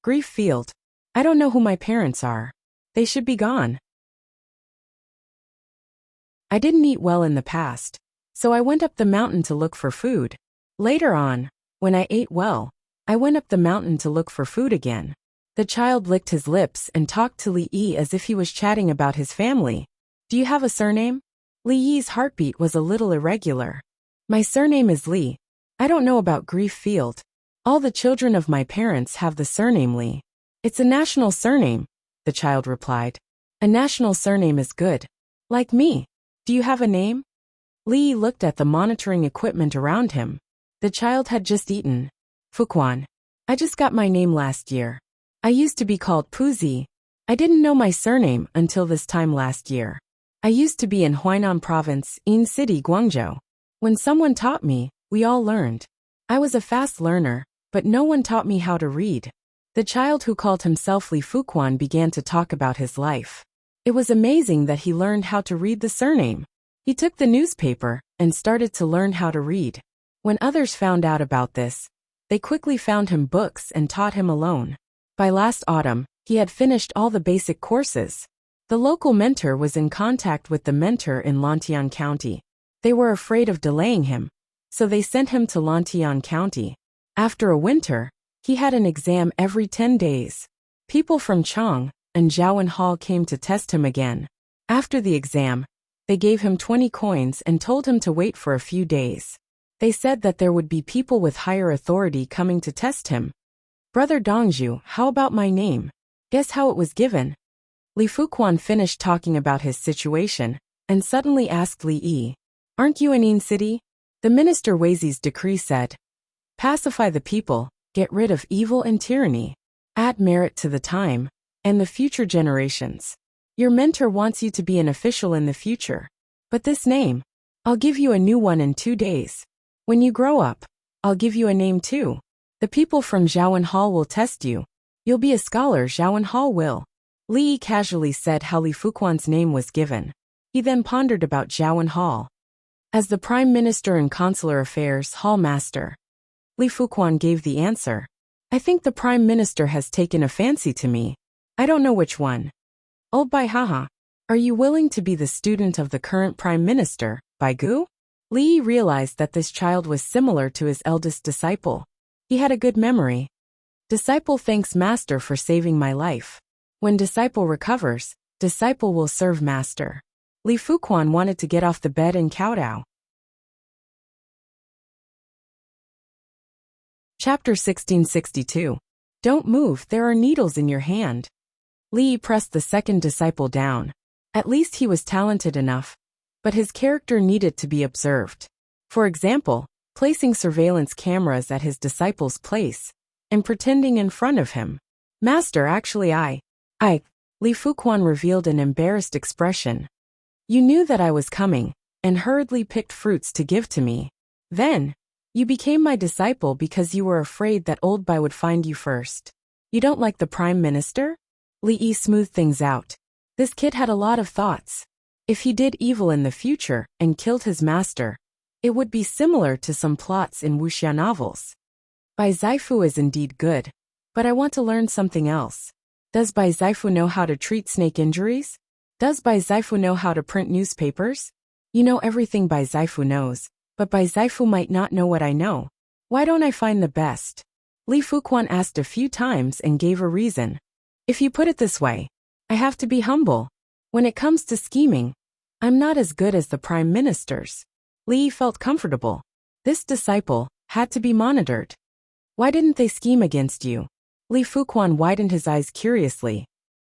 Grief field. I don't know who my parents are. They should be gone. I didn't eat well in the past, so I went up the mountain to look for food. Later on, when I ate well, I went up the mountain to look for food again. The child licked his lips and talked to Li Yi as if he was chatting about his family. Do you have a surname? Li Yi's heartbeat was a little irregular. My surname is Li. I don't know about grief field. All the children of my parents have the surname Li. It's a national surname, the child replied. A national surname is good. Like me. Do you have a name? Li Yi looked at the monitoring equipment around him. The child had just eaten. Fuquan. I just got my name last year. I used to be called Puzi. I didn't know my surname until this time last year. I used to be in Huainan Province, in City, Guangzhou. When someone taught me, we all learned. I was a fast learner, but no one taught me how to read. The child who called himself Li Fuquan began to talk about his life. It was amazing that he learned how to read the surname. He took the newspaper and started to learn how to read. When others found out about this, they quickly found him books and taught him alone. By last autumn, he had finished all the basic courses. The local mentor was in contact with the mentor in Lantian County. They were afraid of delaying him, so they sent him to Lantian County. After a winter, he had an exam every 10 days. People from Chang and Zhaowen Hall came to test him again. After the exam, they gave him 20 coins and told him to wait for a few days. They said that there would be people with higher authority coming to test him. Brother Dongzhu, how about my name? Guess how it was given? Li Fuquan finished talking about his situation, and suddenly asked Li Yi, Aren't you in Yin City? The minister Weizi's decree said, Pacify the people, get rid of evil and tyranny, add merit to the time, and the future generations. Your mentor wants you to be an official in the future. But this name, I'll give you a new one in 2 days. When you grow up, I'll give you a name too. The people from Zhaowen Hall will test you. You'll be a scholar, Zhaowen Hall will. Li Yi casually said how Li Fuquan's name was given. He then pondered about Zhaowen Hall. As the Prime Minister and Consular Affairs Hall Master, Li Fuquan gave the answer. I think the Prime Minister has taken a fancy to me. I don't know which one. Oh, Bai haha. Are you willing to be the student of the current Prime Minister, Bai Gu? Li Yi realized that this child was similar to his eldest disciple. He had a good memory. Disciple thanks Master for saving my life. When disciple recovers, disciple will serve Master. Li Fuquan wanted to get off the bed and kowtow. Chapter 1662. Don't move, there are needles in your hand. Li Yi pressed the second disciple down. At least he was talented enough, but his character needed to be observed. For example, placing surveillance cameras at his disciple's place, and pretending in front of him. Master, actually Li Fuquan revealed an embarrassed expression. You knew that I was coming, and hurriedly picked fruits to give to me. Then, you became my disciple because you were afraid that old Bai would find you first. You don't like the Prime Minister? Li Yi smoothed things out. This kid had a lot of thoughts. If he did evil in the future and killed his master, it would be similar to some plots in Wuxia novels. Bai Zaifu is indeed good, but I want to learn something else. Does Bai Zaifu know how to treat snake injuries? Does Bai Zaifu know how to print newspapers? You know everything Bai Zaifu knows, but Bai Zaifu might not know what I know. Why don't I find the best? Li Fuquan asked a few times and gave a reason. If you put it this way, I have to be humble. When it comes to scheming, I'm not as good as the Prime Ministers. Li Yi felt comfortable. This disciple had to be monitored. Why didn't they scheme against you? Li Fuquan widened his eyes curiously.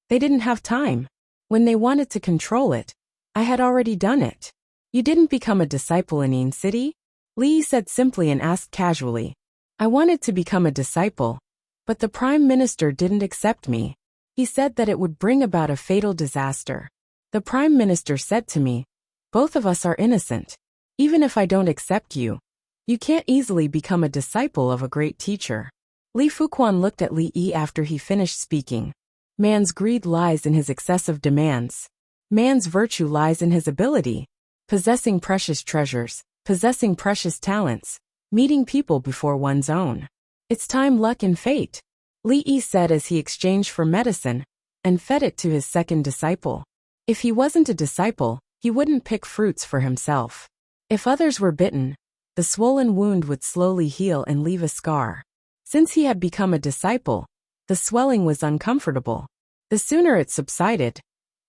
They didn't have time. When they wanted to control it, I had already done it. You didn't become a disciple in Yin City? Li Yi said simply and asked casually. I wanted to become a disciple, but the Prime Minister didn't accept me. He said that it would bring about a fatal disaster. The Prime Minister said to me, both of us are innocent. Even if I don't accept you, you can't easily become a disciple of a great teacher. Li Fuquan looked at Li Yi after he finished speaking. Man's greed lies in his excessive demands. Man's virtue lies in his ability. Possessing precious treasures, possessing precious talents, meeting people before one's own. It's time, luck, and fate, Li Yi said as he exchanged for medicine and fed it to his second disciple. If he wasn't a disciple, he wouldn't pick fruits for himself. If others were bitten, the swollen wound would slowly heal and leave a scar. Since he had become a disciple, the swelling was uncomfortable. The sooner it subsided,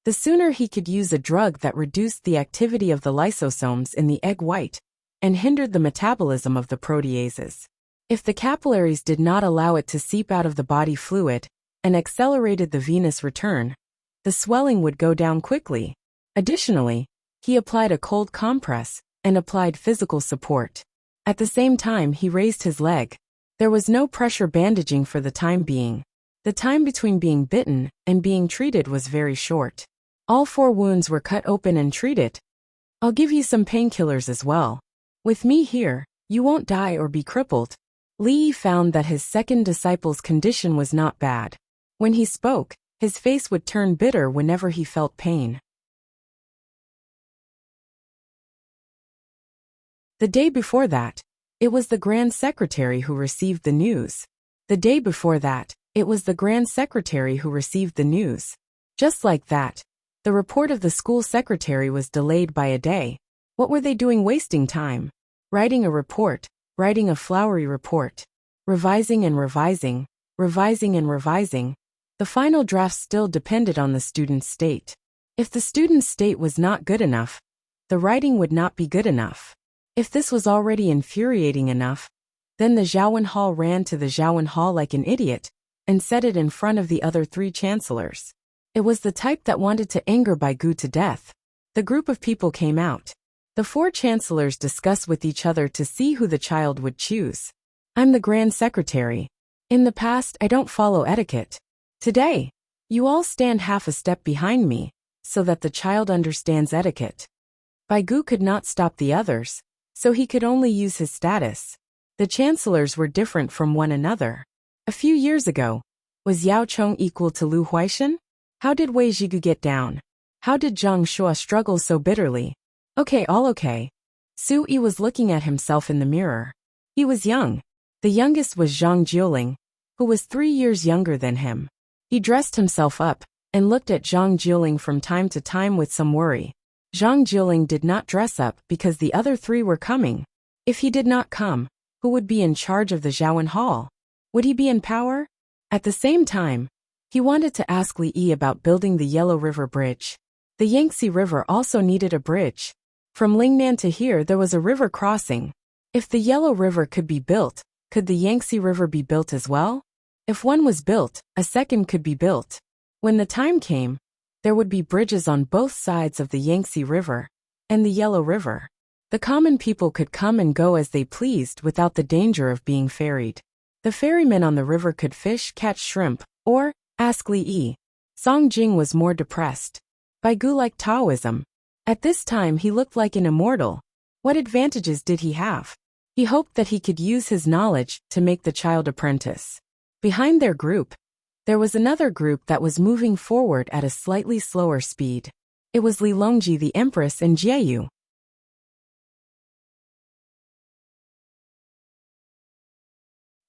the sooner he could use a drug that reduced the activity of the lysosomes in the egg white and hindered the metabolism of the proteases. If the capillaries did not allow it to seep out of the body fluid and accelerated the venous return, the swelling would go down quickly. Additionally, he applied a cold compress and applied physical support. At the same time, he raised his leg. There was no pressure bandaging for the time being. The time between being bitten and being treated was very short. All 4 wounds were cut open and treated. I'll give you some painkillers as well. With me here, you won't die or be crippled. Li Yi found that his second disciple's condition was not bad. When he spoke, his face would turn bitter whenever he felt pain. The day before that, it was the Grand Secretary who received the news. The day before that, it was the Grand Secretary who received the news. Just like that, the report of the school secretary was delayed by a day. What were they doing wasting time? Writing a report, writing a flowery report. Revising and revising, revising and revising. The final draft still depended on the student's state. If the student's state was not good enough, the writing would not be good enough. If this was already infuriating enough, then the Zhaowen Hall ran to the Zhaowen Hall like an idiot and said it in front of the other 3 chancellors. It was the type that wanted to anger Bai Gu to death. The group of people came out. The 4 chancellors discussed with each other to see who the child would choose. I'm the Grand Secretary. In the past, I don't follow etiquette. Today, you all stand half a step behind me, so that the child understands etiquette. Bai Gu could not stop the others, so he could only use his status. The chancellors were different from one another. A few years ago, was Yao Chong equal to Lu Huaishan? How did Wei Jigu get down? How did Zhang Shua struggle so bitterly? Okay, all okay. Su Yi was looking at himself in the mirror. He was young. The youngest was Zhang Jiuling, who was 3 years younger than him. He dressed himself up and looked at Zhang Jiuling from time to time with some worry. Zhang Jiuling did not dress up because the other 3 were coming. If he did not come, who would be in charge of the Zhaoan Hall? Would he be in power? At the same time, he wanted to ask Li Yi about building the Yellow River Bridge. The Yangtze River also needed a bridge. From Lingnan to here there was a river crossing. If the Yellow River could be built, could the Yangtze River be built as well? If one was built, a second could be built. When the time came, there would be bridges on both sides of the Yangtze River and the Yellow River. The common people could come and go as they pleased without the danger of being ferried. The ferrymen on the river could fish, catch shrimp, or ask Li Yi. Song Jing was more depressed. Baigu liked Taoism. At this time he looked like an immortal. What advantages did he have? He hoped that he could use his knowledge to make the child apprentice. Behind their group, there was another group that was moving forward at a slightly slower speed. It was Li Longji the Empress and Jieyu.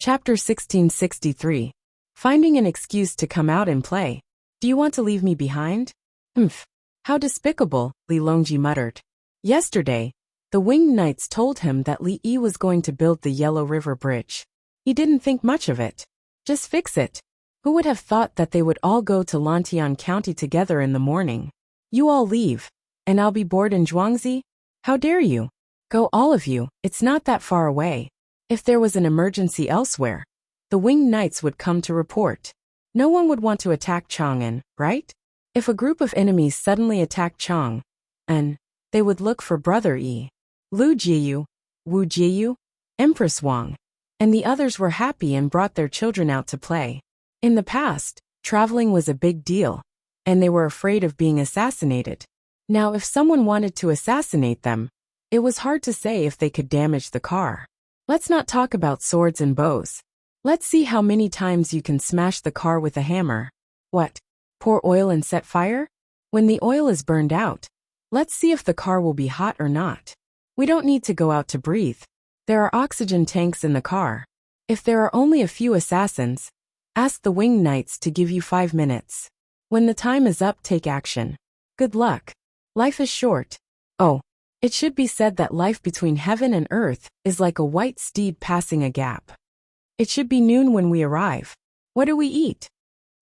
Chapter 1663. Finding an excuse to come out and play. Do you want to leave me behind? Humph. How despicable, Li Longji muttered. Yesterday, the Winged Knights told him that Li Yi was going to build the Yellow River Bridge. He didn't think much of it. Just fix it. Who would have thought that they would all go to Lantian County together in the morning? You all leave, and I'll be bored in Zhuangzi? How dare you? Go all of you, it's not that far away. If there was an emergency elsewhere, the Winged Knights would come to report. No one would want to attack Chang'an, right? If a group of enemies suddenly attacked Chang'an, they would look for Brother Yi, Lu Jieyu, Wu Jieyu, Empress Wang, and the others were happy and brought their children out to play. In the past, traveling was a big deal, and they were afraid of being assassinated. Now if someone wanted to assassinate them, it was hard to say if they could damage the car. Let's not talk about swords and bows. Let's see how many times you can smash the car with a hammer. What? Pour oil and set fire? When the oil is burned out, let's see if the car will be hot or not. We don't need to go out to breathe. There are oxygen tanks in the car. If there are only a few assassins, ask the Winged Knights to give you 5 minutes. When the time is up, take action. Good luck. Life is short. Oh, it should be said that life between heaven and earth is like a white steed passing a gap. It should be noon when we arrive. What do we eat?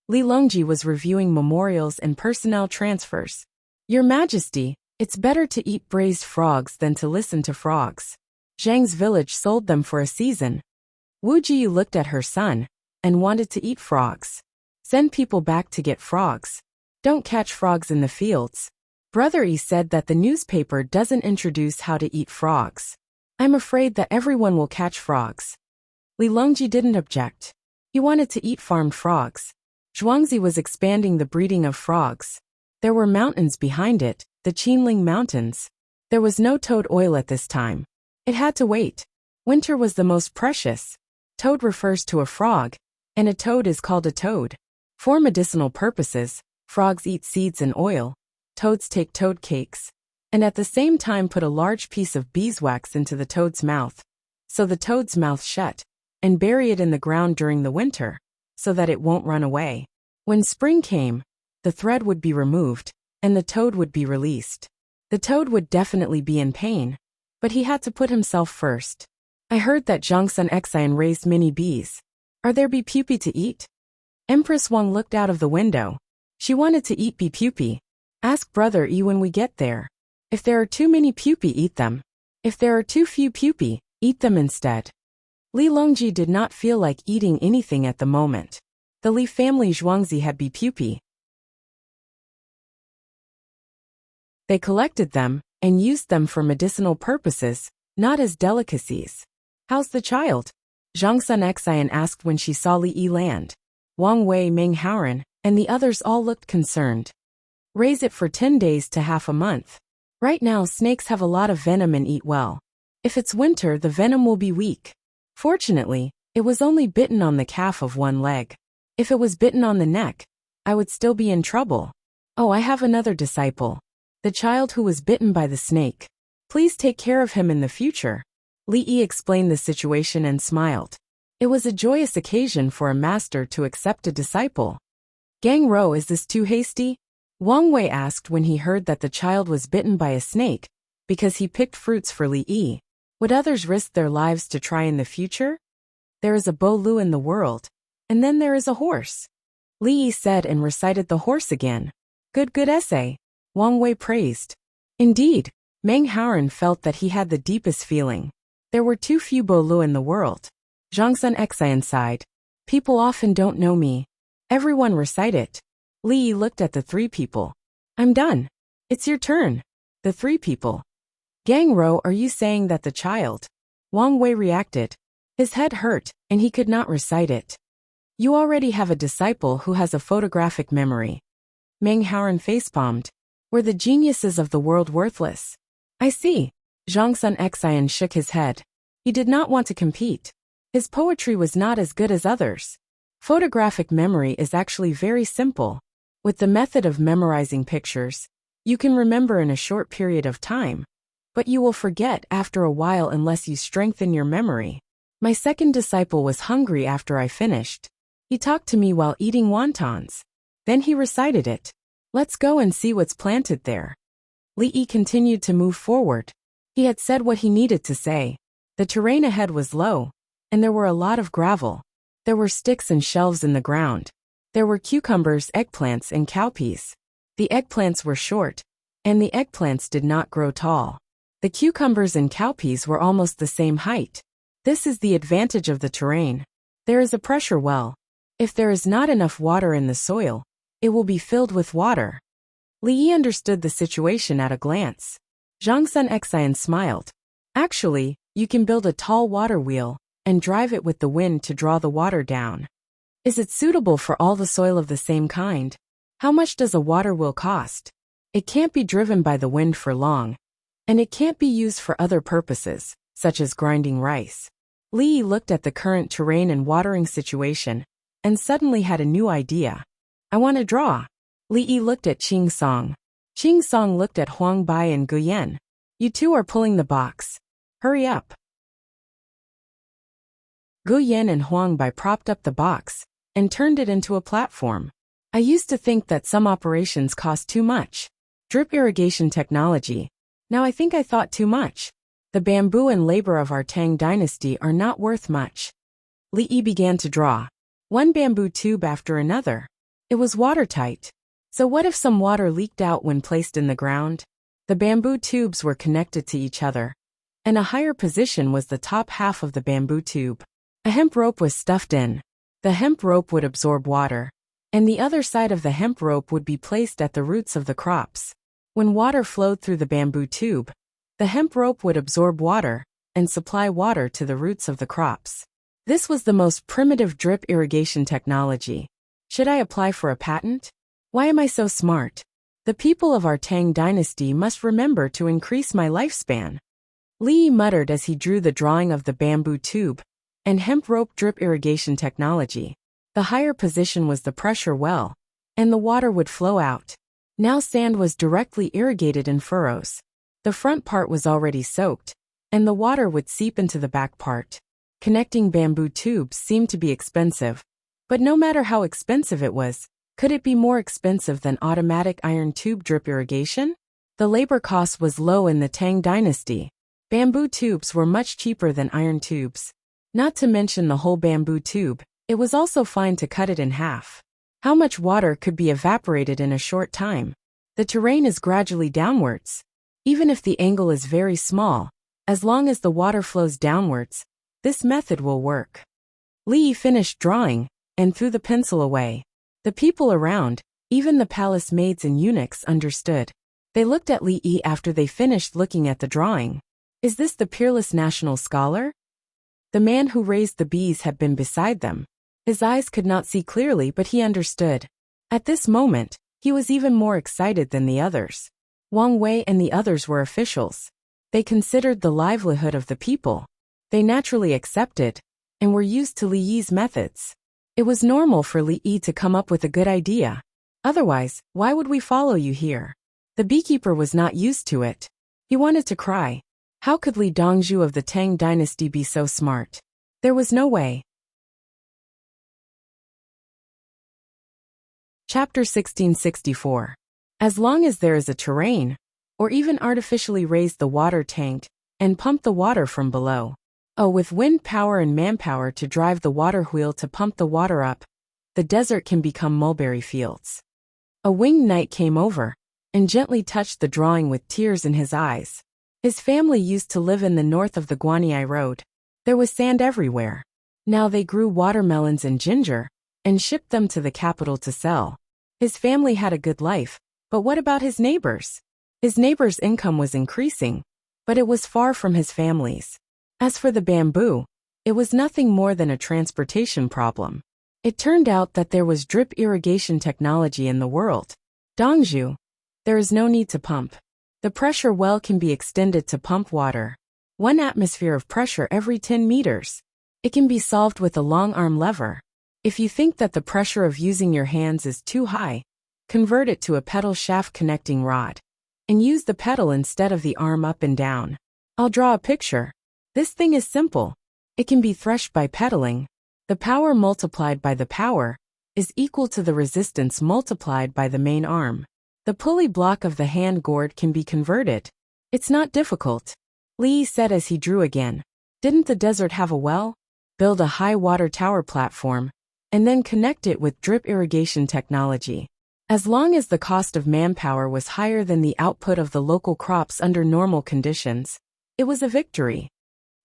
Li Longji was reviewing memorials and personnel transfers. Your Majesty, it's better to eat braised frogs than to listen to frogs. Zhang's village sold them for a season. Wu Jiyu looked at her son and wanted to eat frogs. Send people back to get frogs. Don't catch frogs in the fields. Brother Yi said that the newspaper doesn't introduce how to eat frogs. I'm afraid that everyone will catch frogs. Li Longji didn't object. He wanted to eat farmed frogs. Zhuangzi was expanding the breeding of frogs. There were mountains behind it, the Qinling Mountains. There was no toad oil at this time. It had to wait. Winter was the most precious. Toad refers to a frog, and a toad is called a toad. For medicinal purposes, frogs eat seeds and oil. Toads take toad cakes, and at the same time put a large piece of beeswax into the toad's mouth, so the toad's mouth shut, and bury it in the ground during the winter, so that it won't run away. When spring came, the thread would be removed, and the toad would be released. The toad would definitely be in pain, but he had to put himself first. I heard that Zhangsun Xian raised many bees. Are there bee pupae to eat? Empress Wang looked out of the window. She wanted to eat bee pupae. Ask Brother Yi when we get there. If there are too many pupae, eat them. If there are too few pupae, eat them instead. Li Longji did not feel like eating anything at the moment. The Li family Zhuangzi had bee pupae. They collected them and used them for medicinal purposes, not as delicacies. How's the child? Zhangsun Xian asked when she saw Li Yi land. Wang Wei, Meng Haoran, and the others all looked concerned. Raise it for 10 days to half a month. Right now snakes have a lot of venom and eat well. If it's winter, the venom will be weak. Fortunately, it was only bitten on the calf of one leg. If it was bitten on the neck, I would still be in trouble. Oh, I have another disciple. The child who was bitten by the snake. Please take care of him in the future. Li Yi explained the situation and smiled. It was a joyous occasion for a master to accept a disciple. Gang Ro, is this too hasty? Wang Wei asked when he heard that the child was bitten by a snake, because he picked fruits for Li Yi. Would others risk their lives to try in the future? There is a Bo Lu in the world, and then there is a horse. Li Yi said and recited the horse again. Good essay. Wang Wei praised. Indeed, Meng Haoren felt that he had the deepest feeling. There were too few Bo Lu in the world. Zhangsun Xian sighed. People often don't know me. Everyone recite it. Li Yi looked at the three people. I'm done. It's your turn. The three people. Gang Ro, are you saying that the child? Wang Wei reacted. His head hurt, and he could not recite it. You already have a disciple who has a photographic memory. Meng Haoren facepalmed. Were the geniuses of the world worthless? I see. Zhangsun Xian shook his head. He did not want to compete. His poetry was not as good as others. Photographic memory is actually very simple. With the method of memorizing pictures, you can remember in a short period of time, but you will forget after a while unless you strengthen your memory. My second disciple was hungry after I finished. He talked to me while eating wontons. Then he recited it. Let's go and see what's planted there. Li Yi continued to move forward. He had said what he needed to say. The terrain ahead was low, and there were a lot of gravel. There were sticks and shelves in the ground. There were cucumbers, eggplants, and cowpeas. The eggplants were short, and the eggplants did not grow tall. The cucumbers and cowpeas were almost the same height. This is the advantage of the terrain. There is a pressure well. If there is not enough water in the soil, it will be filled with water. Li Yi understood the situation at a glance. Zhangsun Xian smiled. Actually, you can build a tall water wheel and drive it with the wind to draw the water down. Is it suitable for all the soil of the same kind? How much does a water wheel cost? It can't be driven by the wind for long, and it can't be used for other purposes, such as grinding rice. Li Yi looked at the current terrain and watering situation, and suddenly had a new idea. I want to draw. Li Yi looked at Qing Song. Qing Song looked at Huang Bai and Guyan. You two are pulling the box. Hurry up. Guyan and Huang Bai propped up the box and turned it into a platform. I used to think that some operations cost too much. Drip irrigation technology. Now I think I thought too much. The bamboo and labor of our Tang dynasty are not worth much. Li Yi began to draw. One bamboo tube after another. It was watertight. So what if some water leaked out when placed in the ground? The bamboo tubes were connected to each other, and a higher position was the top half of the bamboo tube. A hemp rope was stuffed in. The hemp rope would absorb water, and the other side of the hemp rope would be placed at the roots of the crops. When water flowed through the bamboo tube, the hemp rope would absorb water and supply water to the roots of the crops. This was the most primitive drip irrigation technology. Should I apply for a patent? Why am I so smart? The people of our Tang dynasty must remember to increase my lifespan. Li Yi muttered as he drew the drawing of the bamboo tube and hemp rope drip irrigation technology. The higher position was the pressure well, and the water would flow out. Now sand was directly irrigated in furrows. The front part was already soaked, and the water would seep into the back part. Connecting bamboo tubes seemed to be expensive, but no matter how expensive it was, could it be more expensive than automatic iron tube drip irrigation? The labor cost was low in the Tang dynasty. Bamboo tubes were much cheaper than iron tubes. Not to mention the whole bamboo tube, it was also fine to cut it in half. How much water could be evaporated in a short time? The terrain is gradually downwards. Even if the angle is very small, as long as the water flows downwards, this method will work. Li Yi finished drawing and threw the pencil away. The people around, even the palace maids and eunuchs, understood. They looked at Li Yi after they finished looking at the drawing. Is this the peerless national scholar? The man who raised the bees had been beside them. His eyes could not see clearly, but he understood. At this moment, he was even more excited than the others. Wang Wei and the others were officials. They considered the livelihood of the people. They naturally accepted and were used to Li Yi's methods. It was normal for Li Yi to come up with a good idea. Otherwise, why would we follow you here? The beekeeper was not used to it. He wanted to cry. How could Li Dongzhu of the Tang dynasty be so smart? There was no way. Chapter 1664. As long as there is a terrain, or even artificially raise the water tank and pump the water from below. Oh, with wind power and manpower to drive the water wheel to pump the water up, the desert can become mulberry fields. A winged knight came over and gently touched the drawing with tears in his eyes. His family used to live in the north of the Guanyi Road. There was sand everywhere. Now they grew watermelons and ginger and shipped them to the capital to sell. His family had a good life, but what about his neighbors? His neighbors' income was increasing, but it was far from his family's. As for the bamboo, it was nothing more than a transportation problem. It turned out that there was drip irrigation technology in the world. Dongzhu, there is no need to pump. The pressure well can be extended to pump water. 1 atmosphere of pressure every 10 meters. It can be solved with a long arm lever. If you think that the pressure of using your hands is too high, convert it to a pedal shaft connecting rod. And use the pedal instead of the arm up and down. I'll draw a picture. This thing is simple. It can be threshed by pedaling. The power multiplied by the power is equal to the resistance multiplied by the main arm. The pulley block of the hand gourd can be converted. It's not difficult. Li Yi said as he drew again. Didn't the desert have a well? Build a high water tower platform, and then connect it with drip irrigation technology. As long as the cost of manpower was higher than the output of the local crops under normal conditions, it was a victory.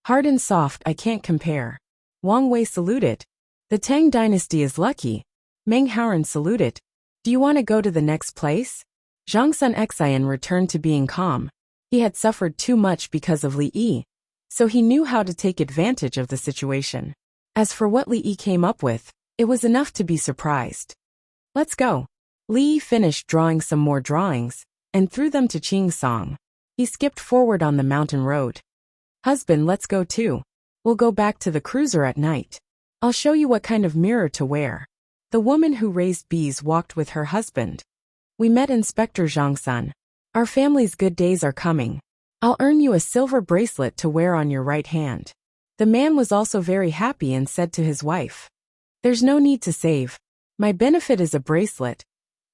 Hard and soft, I can't compare. Wang Wei saluted. The Tang dynasty is lucky. Meng Haoran saluted. Do you want to go to the next place? Zhang Sun Xian returned to being calm. He had suffered too much because of Li Yi, so he knew how to take advantage of the situation. As for what Li Yi came up with, it was enough to be surprised. Let's go. Li Yi finished drawing some more drawings and threw them to Qing Song. He skipped forward on the mountain road. Husband, let's go too. We'll go back to the cruiser at night. I'll show you what kind of mirror to wear. The woman who raised bees walked with her husband. We met Inspector Zhang Sun. Our family's good days are coming. I'll earn you a silver bracelet to wear on your right hand. The man was also very happy and said to his wife, there's no need to save. My benefit is a bracelet.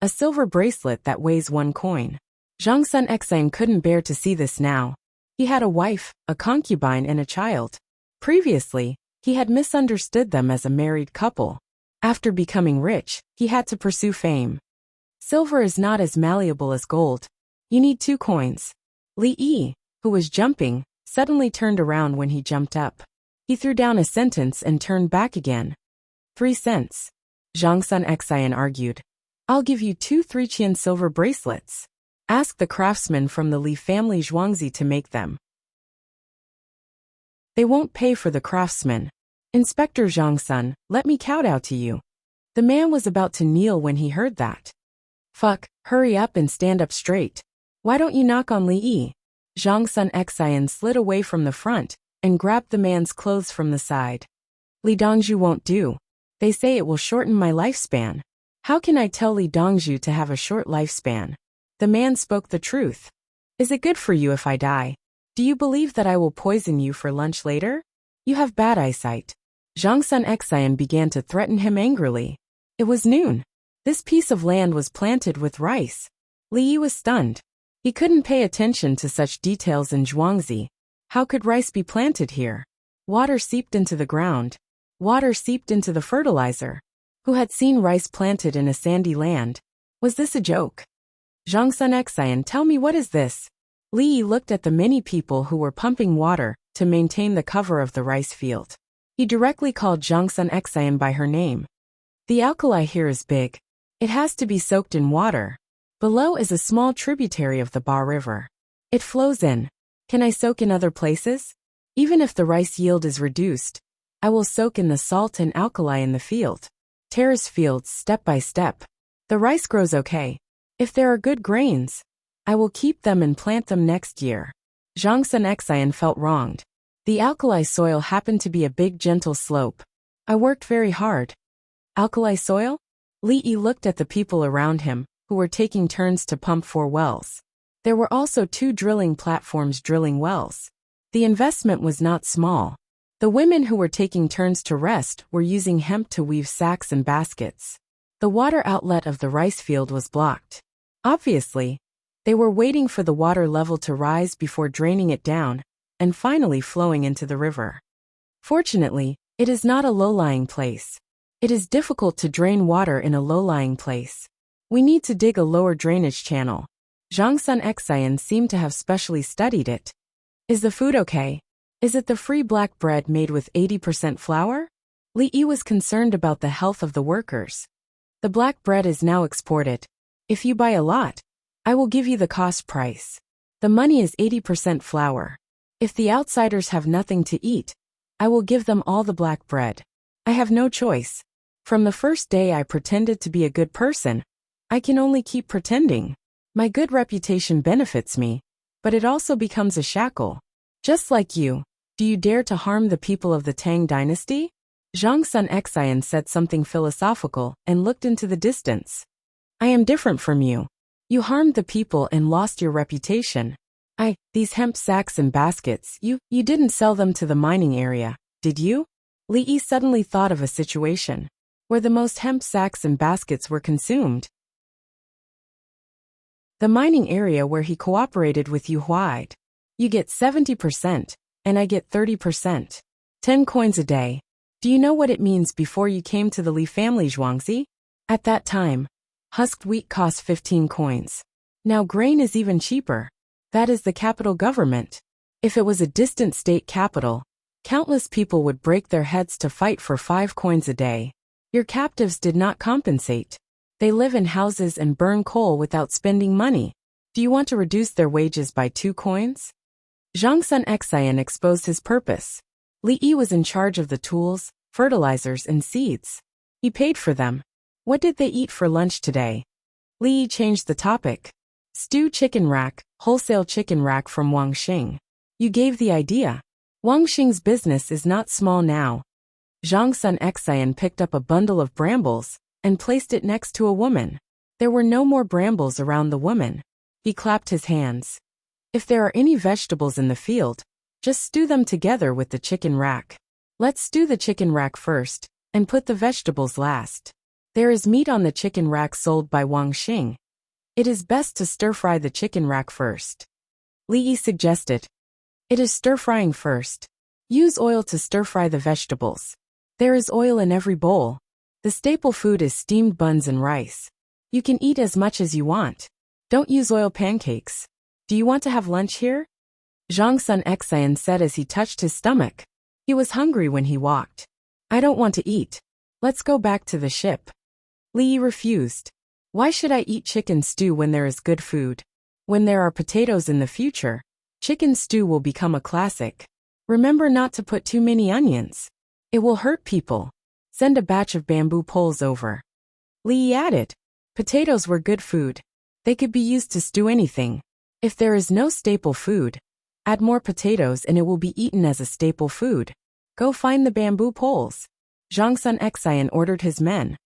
A silver bracelet that weighs 1 coin. Zhang Sun Xian couldn't bear to see this now. He had a wife, a concubine and a child. Previously, he had misunderstood them as a married couple. After becoming rich, he had to pursue fame. Silver is not as malleable as gold. You need 2 coins. Li Yi, who was jumping, suddenly turned around when he jumped up. He threw down a sentence and turned back again. 3 cents. Zhang Sun Xian argued. I'll give you 2 3-qian silver bracelets. Ask the craftsmen from the Li family Zhuangzi to make them. They won't pay for the craftsmen. Inspector Zhang Sun, let me kowtow to you. The man was about to kneel when he heard that. Fuck, hurry up and stand up straight. Why don't you knock on Li Yi? Zhang Sun Xian slid away from the front and grabbed the man's clothes from the side. Li Dongzhu won't do. They say it will shorten my lifespan. How can I tell Li Dongzhu to have a short lifespan? The man spoke the truth. Is it good for you if I die? Do you believe that I will poison you for lunch later? You have bad eyesight. Zhang Sun Xian began to threaten him angrily. It was noon. This piece of land was planted with rice. Li Yi was stunned. He couldn't pay attention to such details in Zhuangzi. How could rice be planted here? Water seeped into the ground. Water seeped into the fertilizer. Who had seen rice planted in a sandy land? Was this a joke? Zhang Sun Xian, tell me, what is this? Li Yi looked at the many people who were pumping water to maintain the cover of the rice field. He directly called Zhang Sun Xian by her name. The alkali here is big. It has to be soaked in water. Below is a small tributary of the Ba River. It flows in. Can I soak in other places? Even if the rice yield is reduced, I will soak in the salt and alkali in the field. Terrace fields step by step. The rice grows okay. If there are good grains, I will keep them and plant them next year. Zhang Sun Xian felt wronged. The alkali soil happened to be a big gentle slope. I worked very hard. Alkali soil? Li Yi looked at the people around him, who were taking turns to pump 4 wells. There were also 2 drilling platforms drilling wells. The investment was not small. The women who were taking turns to rest were using hemp to weave sacks and baskets. The water outlet of the rice field was blocked. Obviously, they were waiting for the water level to rise before draining it down, and finally flowing into the river. Fortunately, it is not a low-lying place. It is difficult to drain water in a low-lying place. We need to dig a lower drainage channel. Zhang Sun Xian seemed to have specially studied it. Is the food okay? Is it the free black bread made with 80% flour? Li Yi was concerned about the health of the workers. The black bread is now exported. If you buy a lot, I will give you the cost price. The money is 80% flour. If the outsiders have nothing to eat, I will give them all the black bread. I have no choice. From the first day I pretended to be a good person. I can only keep pretending. My good reputation benefits me, but it also becomes a shackle. Just like you, do you dare to harm the people of the Tang dynasty? Zhang Sun Xian said something philosophical and looked into the distance. I am different from you. You harmed the people and lost your reputation. These hemp sacks and baskets, you didn't sell them to the mining area, did you? Li Yi suddenly thought of a situation where the most hemp sacks and baskets were consumed. The mining area where he cooperated with Yu Huaid. You get 70%, and I get 30%. 10 coins a day. Do you know what it means before you came to the Li family Zhuangzi? At that time, husked wheat cost 15 coins. Now grain is even cheaper. That is the capital government. If it was a distant state capital, countless people would break their heads to fight for 5 coins a day. Your captives did not compensate. They live in houses and burn coal without spending money. Do you want to reduce their wages by 2 coins? Zhang Sun Xian exposed his purpose. Li Yi was in charge of the tools, fertilizers and seeds. He paid for them. What did they eat for lunch today? Li Yi changed the topic. Stew chicken rack, wholesale chicken rack from Wang Xing. You gave the idea. Wang Xing's business is not small now. Zhang Sun Xian picked up a bundle of brambles and placed it next to a woman. There were no more brambles around the woman. He clapped his hands. If there are any vegetables in the field, just stew them together with the chicken rack. Let's stew the chicken rack first, and put the vegetables last. There is meat on the chicken rack sold by Wang Xing. It is best to stir-fry the chicken rack first. Li Yi suggested. It is stir-frying first. Use oil to stir-fry the vegetables. There is oil in every bowl. The staple food is steamed buns and rice. You can eat as much as you want. Don't use oil pancakes. Do you want to have lunch here? Zhang Sun Xian said as he touched his stomach. He was hungry when he walked. I don't want to eat. Let's go back to the ship. Li Yi refused. Why should I eat chicken stew when there is good food? When there are potatoes in the future, chicken stew will become a classic. Remember not to put too many onions. It will hurt people. Send a batch of bamboo poles over. Li Yi added. Potatoes were good food. They could be used to stew anything. If there is no staple food, add more potatoes and it will be eaten as a staple food. Go find the bamboo poles. Zhang Sun Xian ordered his men.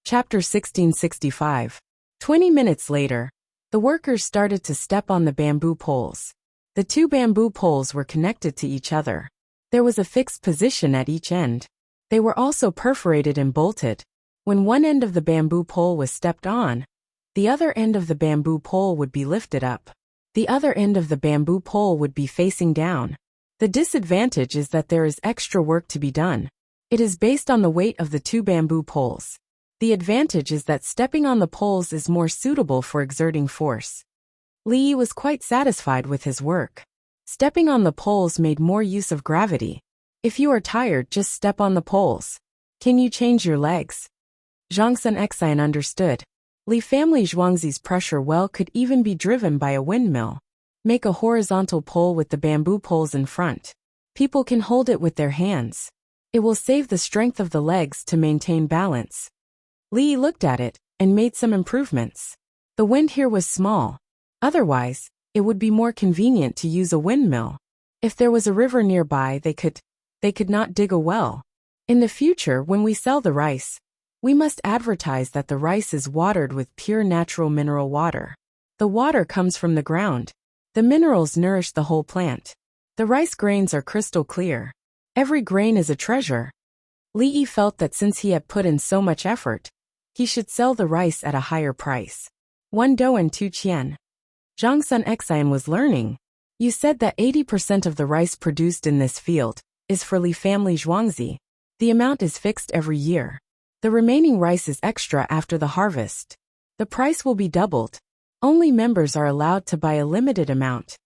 Chapter 1665. 20 minutes later, the workers started to step on the bamboo poles. The 2 bamboo poles were connected to each other. There was a fixed position at each end. They were also perforated and bolted. When one end of the bamboo pole was stepped on, the other end of the bamboo pole would be lifted up. The other end of the bamboo pole would be facing down. The disadvantage is that there is extra work to be done. It is based on the weight of the 2 bamboo poles. The advantage is that stepping on the poles is more suitable for exerting force. Li Yi was quite satisfied with his work. Stepping on the poles made more use of gravity. If you are tired, just step on the poles. Can you change your legs? Zhang Sun Xian understood. Li family Zhuangzi's pressure well could even be driven by a windmill. Make a horizontal pole with the bamboo poles in front. People can hold it with their hands. It will save the strength of the legs to maintain balance. Li looked at it and made some improvements. The wind here was small. Otherwise, It would be more convenient to use a windmill. If there was a river nearby, they could not dig a well. In the future, when we sell the rice, we must advertise that the rice is watered with pure natural mineral water. The water comes from the ground. The minerals nourish the whole plant. The rice grains are crystal clear. Every grain is a treasure. Li Yi felt that since he had put in so much effort, he should sell the rice at a higher price. 1 dou and 2 qian. Zhang Sun Xian was learning. You said that 80% of the rice produced in this field is for Li family Zhuangzi. The amount is fixed every year. The remaining rice is extra after the harvest. The price will be doubled. Only members are allowed to buy a limited amount.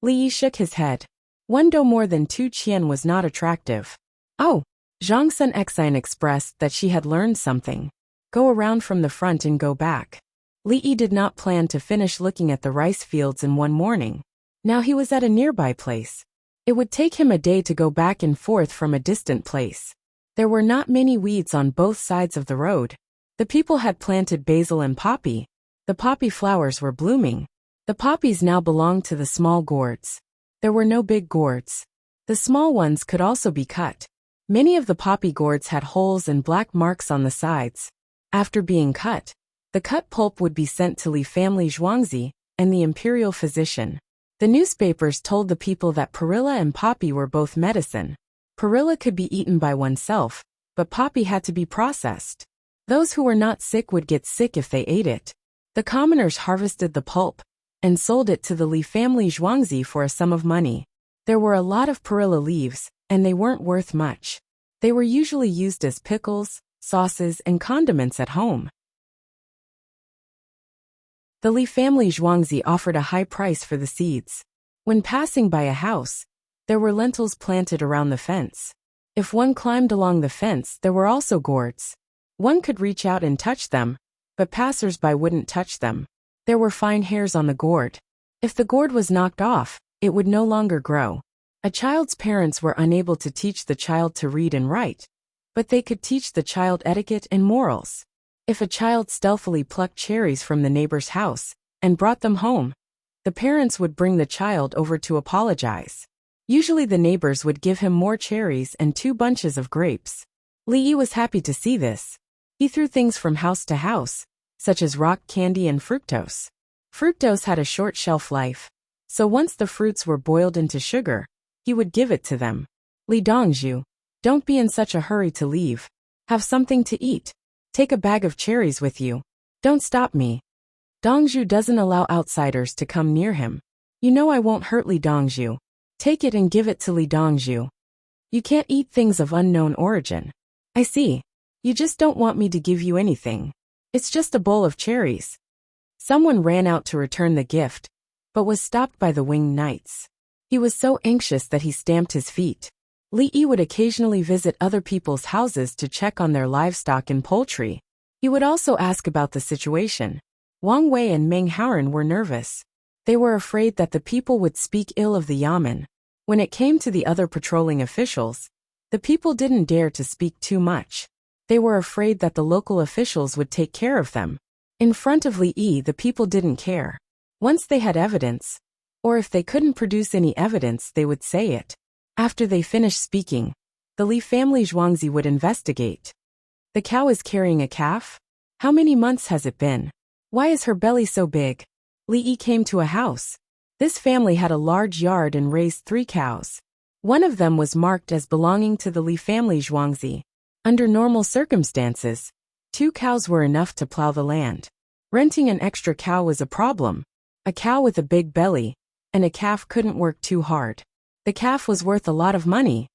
Li Yi shook his head. 1 dou more than 2 qian was not attractive. Oh, Zhang Sun Xian expressed that she had learned something. Go around from the front and go back. Li Yi did not plan to finish looking at the rice fields in one morning. Now he was at a nearby place. It would take him a day to go back and forth from a distant place. There were not many weeds on both sides of the road. The people had planted basil and poppy. The poppy flowers were blooming. The poppies now belonged to the small gourds. There were no big gourds. The small ones could also be cut. Many of the poppy gourds had holes and black marks on the sides. After being cut, the cut pulp would be sent to Li family Zhuangzi and the imperial physician. The newspapers told the people that perilla and poppy were both medicine. Perilla could be eaten by oneself, but poppy had to be processed. Those who were not sick would get sick if they ate it. The commoners harvested the pulp and sold it to the Li family Zhuangzi for a sum of money. There were a lot of perilla leaves, and they weren't worth much. They were usually used as pickles, sauces, and condiments at home. The Li family Zhuangzi offered a high price for the seeds. When passing by a house, there were lentils planted around the fence. If one climbed along the fence, there were also gourds. One could reach out and touch them, but passers-by wouldn't touch them. There were fine hairs on the gourd. If the gourd was knocked off, it would no longer grow. A child's parents were unable to teach the child to read and write, but they could teach the child etiquette and morals. If a child stealthily plucked cherries from the neighbor's house and brought them home, the parents would bring the child over to apologize. Usually the neighbors would give him more cherries and 2 bunches of grapes. Li Yi was happy to see this. He threw things from house to house, such as rock candy and fructose. Fructose had a short shelf life, so once the fruits were boiled into sugar, he would give it to them. Li Dongzhu, don't be in such a hurry to leave. Have something to eat. Take a bag of cherries with you. Don't stop me. Dongzhu doesn't allow outsiders to come near him. You know I won't hurt Li Dongzhu. Take it and give it to Li Dongzhu. You can't eat things of unknown origin. I see. You just don't want me to give you anything. It's just a bowl of cherries. Someone ran out to return the gift, but was stopped by the winged knights. He was so anxious that he stamped his feet. Li Yi would occasionally visit other people's houses to check on their livestock and poultry. He would also ask about the situation. Wang Wei and Meng Haoren were nervous. They were afraid that the people would speak ill of the yamen. When it came to the other patrolling officials, the people didn't dare to speak too much. They were afraid that the local officials would take care of them. In front of Li Yi, the people didn't care. Once they had evidence, or if they couldn't produce any evidence, they would say it. After they finished speaking, the Li family Zhuangzi would investigate. The cow is carrying a calf? How many months has it been? Why is her belly so big? Li Yi came to a house. This family had a large yard and raised 3 cows. One of them was marked as belonging to the Li family Zhuangzi. Under normal circumstances, 2 cows were enough to plow the land. Renting an extra cow was a problem. A cow with a big belly, and a calf couldn't work too hard. The calf was worth a lot of money.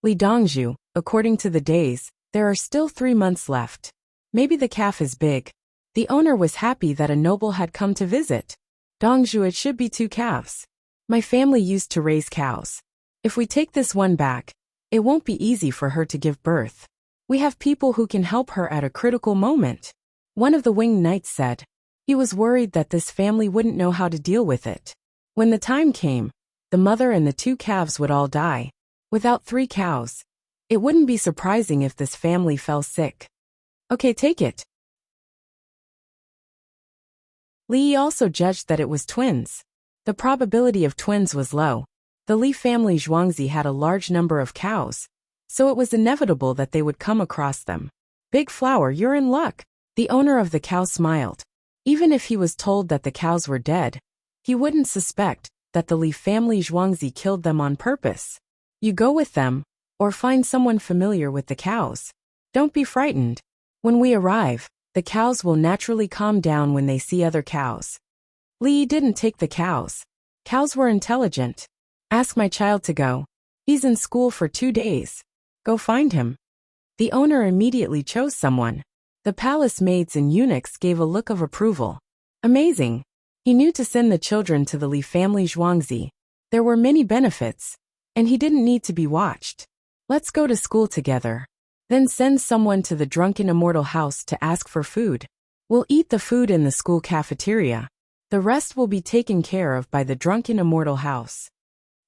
Li Dongzhu, according to the days, there are still 3 months left. Maybe the calf is big. The owner was happy that a noble had come to visit. Dongzhu, it should be 2 calves. My family used to raise cows. If we take this one back, it won't be easy for her to give birth. We have people who can help her at a critical moment. One of the winged knights said. He was worried that this family wouldn't know how to deal with it. When the time came, the mother and the 2 calves would all die. Without 3 cows, it wouldn't be surprising if this family fell sick. Okay, take it. Li Yi also judged that it was twins. The probability of twins was low. The Li family Zhuangzi had a large number of cows, so it was inevitable that they would come across them. Big Flower, you're in luck. The owner of the cow smiled. Even if he was told that the cows were dead, he wouldn't suspect that the Li family Zhuangzi killed them on purpose. You go with them, or find someone familiar with the cows. Don't be frightened. When we arrive, the cows will naturally calm down when they see other cows. Li didn't take the cows. Cows were intelligent. Ask my child to go. He's in school for 2 days. Go find him. The owner immediately chose someone. The palace maids and eunuchs gave a look of approval. Amazing. He knew to send the children to the Li family Zhuangzi. There were many benefits, and he didn't need to be watched. Let's go to school together. Then send someone to the drunken immortal house to ask for food. We'll eat the food in the school cafeteria. The rest will be taken care of by the drunken immortal house.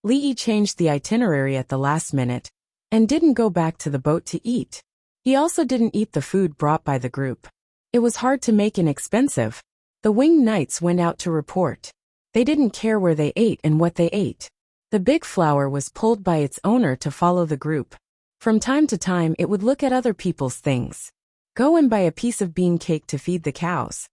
Li changed the itinerary at the last minute and didn't go back to the boat to eat. He also didn't eat the food brought by the group. It was hard to make and expensive. The winged knights went out to report. They didn't care where they ate and what they ate. The big flower was pulled by its owner to follow the group. From time to time it would look at other people's things. Go and buy a piece of bean cake to feed the cows.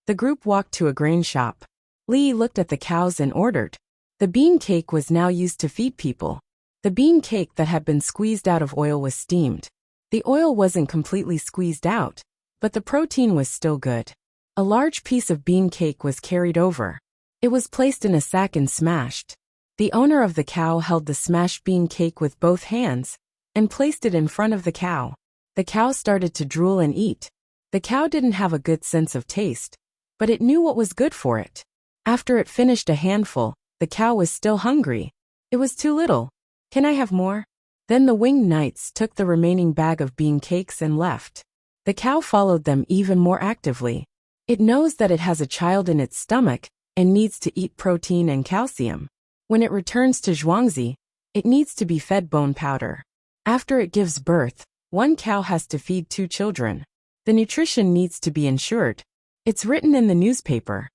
The group walked to a grain shop. Li looked at the cows and ordered. The bean cake was now used to feed people. The bean cake that had been squeezed out of oil was steamed. The oil wasn't completely squeezed out, but the protein was still good. A large piece of bean cake was carried over. It was placed in a sack and smashed. The owner of the cow held the smashed bean cake with both hands and placed it in front of the cow. The cow started to drool and eat. The cow didn't have a good sense of taste, but it knew what was good for it. After it finished a handful, the cow was still hungry. It was too little. Can I have more? Then the winged knights took the remaining bag of bean cakes and left. The cow followed them even more actively. It knows that it has a child in its stomach and needs to eat protein and calcium. When it returns to Zhuangzi, it needs to be fed bone powder. After it gives birth, one cow has to feed 2 children. The nutrition needs to be ensured. It's written in the newspaper.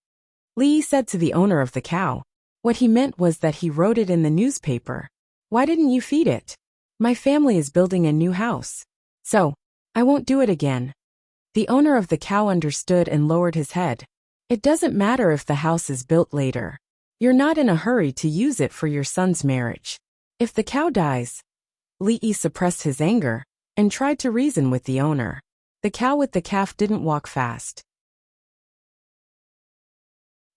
Li said to the owner of the cow. What he meant was that he wrote it in the newspaper. Why didn't you feed it? My family is building a new house. So, I won't do it again. The owner of the cow understood and lowered his head. It doesn't matter if the house is built later. You're not in a hurry to use it for your son's marriage. If the cow dies, Li suppressed his anger and tried to reason with the owner. The cow with the calf didn't walk fast.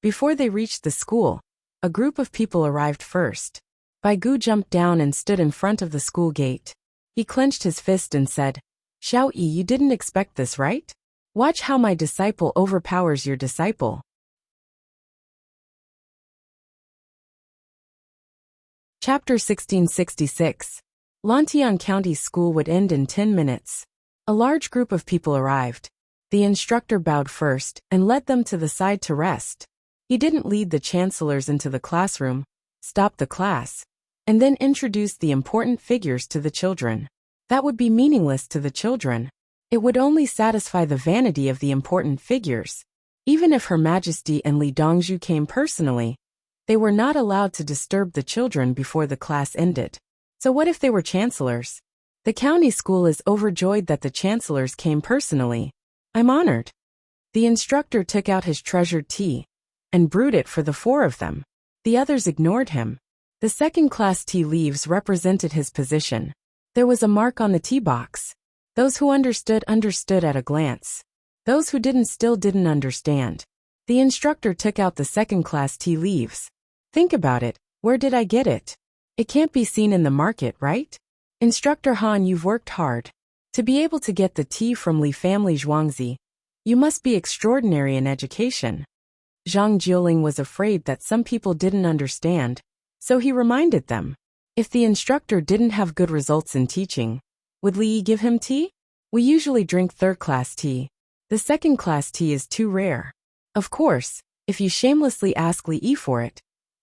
Before they reached the school, a group of people arrived first. Baigu jumped down and stood in front of the school gate. He clenched his fist and said, Xiao Yi, you didn't expect this, right? Watch how my disciple overpowers your disciple. Chapter 1666. Lantian County School would end in 10 minutes. A large group of people arrived. The instructor bowed first and led them to the side to rest. He didn't lead the chancellors into the classroom, stop the class, and then introduce the important figures to the children. That would be meaningless to the children. It would only satisfy the vanity of the important figures. Even if Her Majesty and Li Dongzhu came personally, they were not allowed to disturb the children before the class ended. So what if they were chancellors? The county school is overjoyed that the chancellors came personally. I'm honored. The instructor took out his treasured tea and brewed it for the 4 of them. The others ignored him. The second-class tea leaves represented his position. There was a mark on the tea box. Those who understood understood at a glance. Those who didn't still didn't understand. The instructor took out the second-class tea leaves. Think about it. Where did I get it? It can't be seen in the market, right? Instructor Han, you've worked hard. To be able to get the tea from Li family Zhuangzi, you must be extraordinary in education. Zhang Jiuling was afraid that some people didn't understand, so he reminded them. If the instructor didn't have good results in teaching, would Li give him tea? We usually drink third-class tea. The second-class tea is too rare. Of course, if you shamelessly ask Li for it,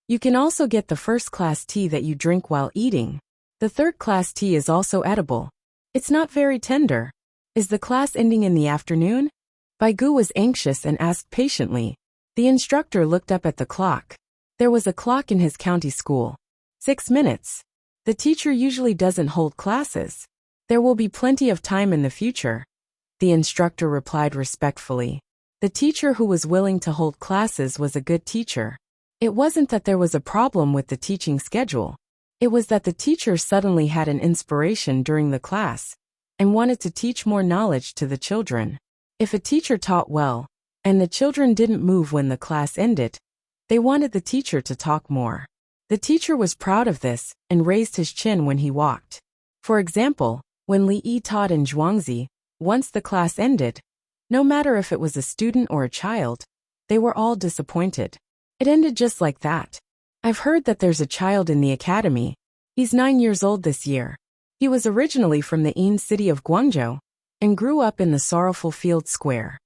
you can also get the first-class tea that you drink while eating. The third-class tea is also edible. It's not very tender. Is the class ending in the afternoon? Baigu was anxious and asked patiently. The instructor looked up at the clock. There was a clock in his county school. 6 minutes. The teacher usually doesn't hold classes. There will be plenty of time in the future, the instructor replied respectfully. The teacher who was willing to hold classes was a good teacher. It wasn't that there was a problem with the teaching schedule. It was that the teacher suddenly had an inspiration during the class and wanted to teach more knowledge to the children. If a teacher taught well, and the children didn't move when the class ended, they wanted the teacher to talk more. The teacher was proud of this and raised his chin when he walked. For example, when Li Yi taught in Zhuangzi, once the class ended, no matter if it was a student or a child, they were all disappointed. It ended just like that. I've heard that there's a child in the academy. He's 9 years old this year. He was originally from the Yin city of Guangzhou and grew up in the sorrowful field square.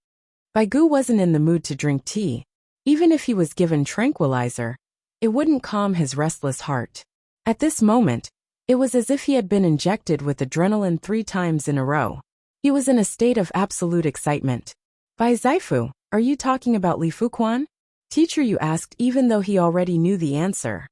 Baigu wasn't in the mood to drink tea. Even if he was given tranquilizer, it wouldn't calm his restless heart. At this moment, it was as if he had been injected with adrenaline 3 times in a row. He was in a state of absolute excitement. Bai Zaifu, are you talking about Li Fuquan? Teacher, you asked even though he already knew the answer.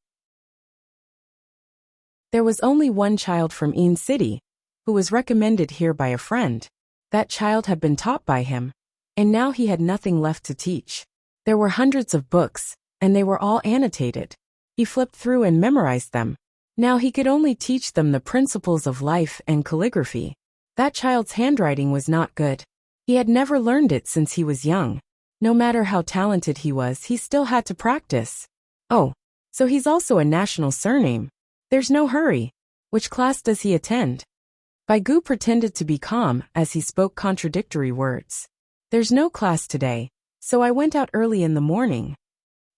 There was only one child from Yin City, who was recommended here by a friend. That child had been taught by him, and now he had nothing left to teach. There were hundreds of books, and they were all annotated. He flipped through and memorized them. Now he could only teach them the principles of life and calligraphy. That child's handwriting was not good. He had never learned it since he was young. No matter how talented he was, he still had to practice. Oh, so he's also a national surname. There's no hurry. Which class does he attend? Baigu pretended to be calm as he spoke contradictory words. There's no class today, so I went out early in the morning.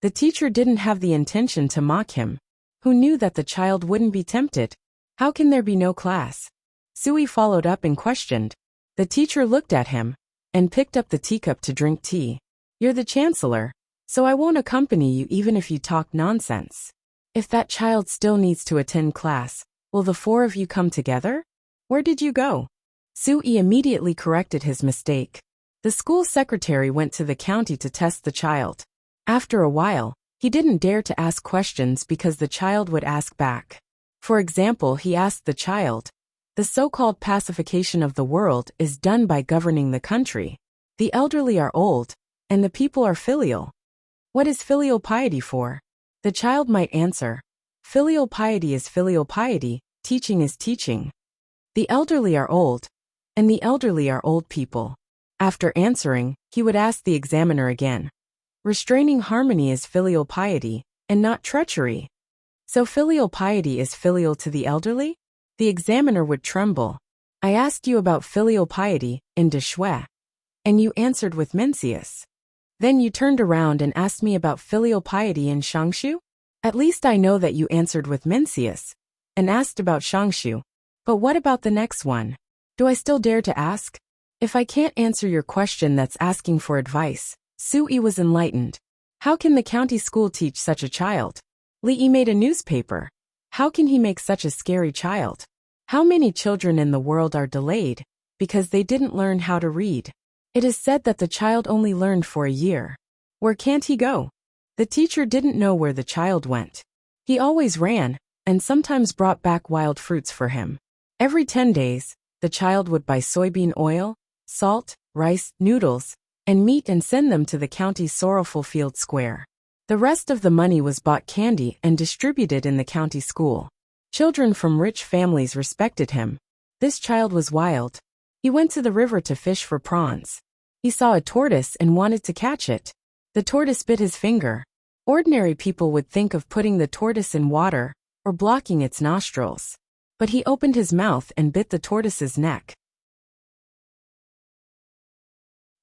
The teacher didn't have the intention to mock him, who knew that the child wouldn't be tempted. How can there be no class? Sui followed up and questioned. The teacher looked at him and picked up the teacup to drink tea. You're the chancellor, so I won't accompany you even if you talk nonsense. If that child still needs to attend class, will the 4 of you come together? Where did you go? Sui immediately corrected his mistake. The school secretary went to the county to test the child. After a while, he didn't dare to ask questions because the child would ask back. For example, he asked the child, the so-called pacification of the world is done by governing the country. The elderly are old, and the people are filial. What is filial piety for? The child might answer, filial piety is filial piety, teaching is teaching. The elderly are old, and the elderly are old people. After answering, he would ask the examiner again. Restraining harmony is filial piety, and not treachery. So filial piety is filial to the elderly? The examiner would tremble. I asked you about filial piety in De Shui, and you answered with Mencius. Then you turned around and asked me about filial piety in Shangshu? At least I know that you answered with Mencius and asked about Shangshu. But what about the next one? Do I still dare to ask? If I can't answer your question, that's asking for advice. Sui was enlightened. How can the county school teach such a child? Li Yi made a newspaper. How can he make such a scary child? How many children in the world are delayed because they didn't learn how to read? It is said that the child only learned for a year. Where can't he go? The teacher didn't know where the child went. He always ran, and sometimes brought back wild fruits for him. Every 10 days, the child would buy soybean oil, salt, rice, noodles, and meat and send them to the county's sorrowful field square. The rest of the money was bought candy and distributed in the county school. Children from rich families respected him. This child was wild. He went to the river to fish for prawns. He saw a tortoise and wanted to catch it. The tortoise bit his finger. Ordinary people would think of putting the tortoise in water or blocking its nostrils. But he opened his mouth and bit the tortoise's neck.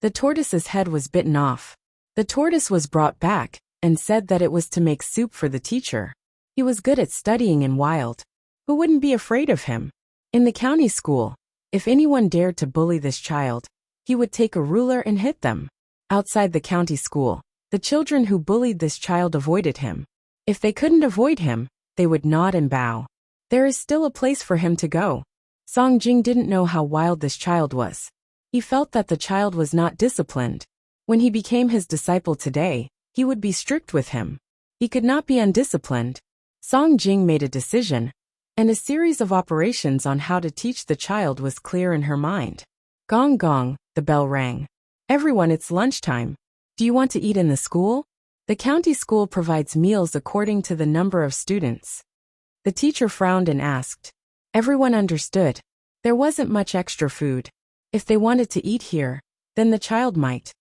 The tortoise's head was bitten off. The tortoise was brought back and said that it was to make soup for the teacher. He was good at studying and wild. Who wouldn't be afraid of him? In the county school, if anyone dared to bully this child, he would take a ruler and hit them. Outside the county school, the children who bullied this child avoided him. If they couldn't avoid him, they would nod and bow. There is still a place for him to go. Song Jing didn't know how wild this child was. He felt that the child was not disciplined. When he became his disciple today, he would be strict with him. He could not be undisciplined. Song Jing made a decision, and a series of operations on how to teach the child was clear in her mind. Gong gong, the bell rang. Everyone, it's lunchtime. Do you want to eat in the school? The county school provides meals according to the number of students. The teacher frowned and asked. Everyone understood. There wasn't much extra food. If they wanted to eat here, then the child might.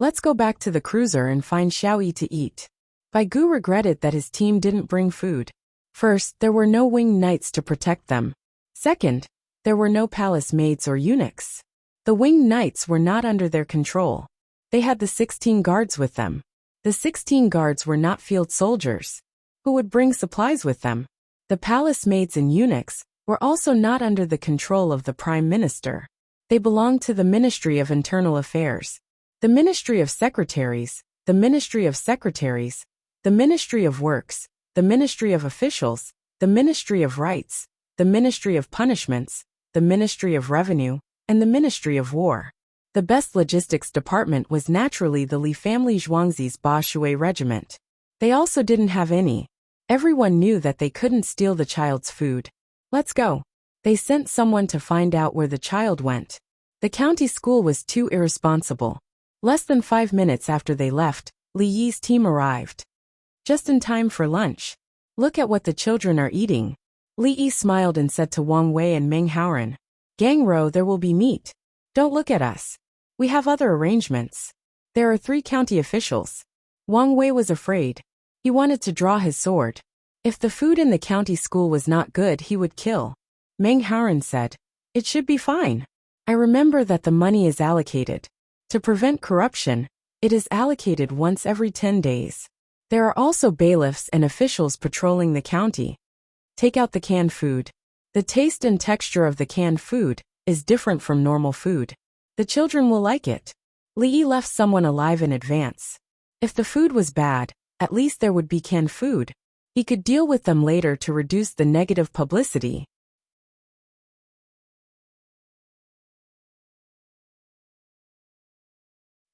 Let's go back to the cruiser and find Xiaoyi to eat. Bai Gu regretted that his team didn't bring food. First, there were no winged knights to protect them. Second, there were no palace maids or eunuchs. The winged knights were not under their control. They had the 16 guards with them. The 16 guards were not field soldiers. Who would bring supplies with them? The palace maids and eunuchs were also not under the control of the Prime Minister. They belonged to the Ministry of Internal Affairs, the Ministry of Secretaries, the Ministry of Secretaries, the Ministry of Works, the Ministry of Officials, the Ministry of Rights, the Ministry of Punishments, the Ministry of Revenue, and the Ministry of War. The best logistics department was naturally the Li family Zhuangzi's Ba Shui regiment. They also didn't have any. Everyone knew that they couldn't steal the child's food. Let's go. They sent someone to find out where the child went. The county school was too irresponsible. Less than 5 minutes after they left, Li Yi's team arrived. Just in time for lunch. Look at what the children are eating. Li Yi smiled and said to Wang Wei and Meng Haoren, Gang Ro, there will be meat. Don't look at us. We have other arrangements. There are 3 county officials. Wang Wei was afraid. He wanted to draw his sword. If the food in the county school was not good, he would kill. Meng Haoren said, It should be fine. I remember that the money is allocated. To prevent corruption, it is allocated once every 10 days. There are also bailiffs and officials patrolling the county. Take out the canned food. The taste and texture of the canned food is different from normal food. The children will like it. Li Yi left someone alive in advance. If the food was bad, at least there would be canned food. He could deal with them later to reduce the negative publicity.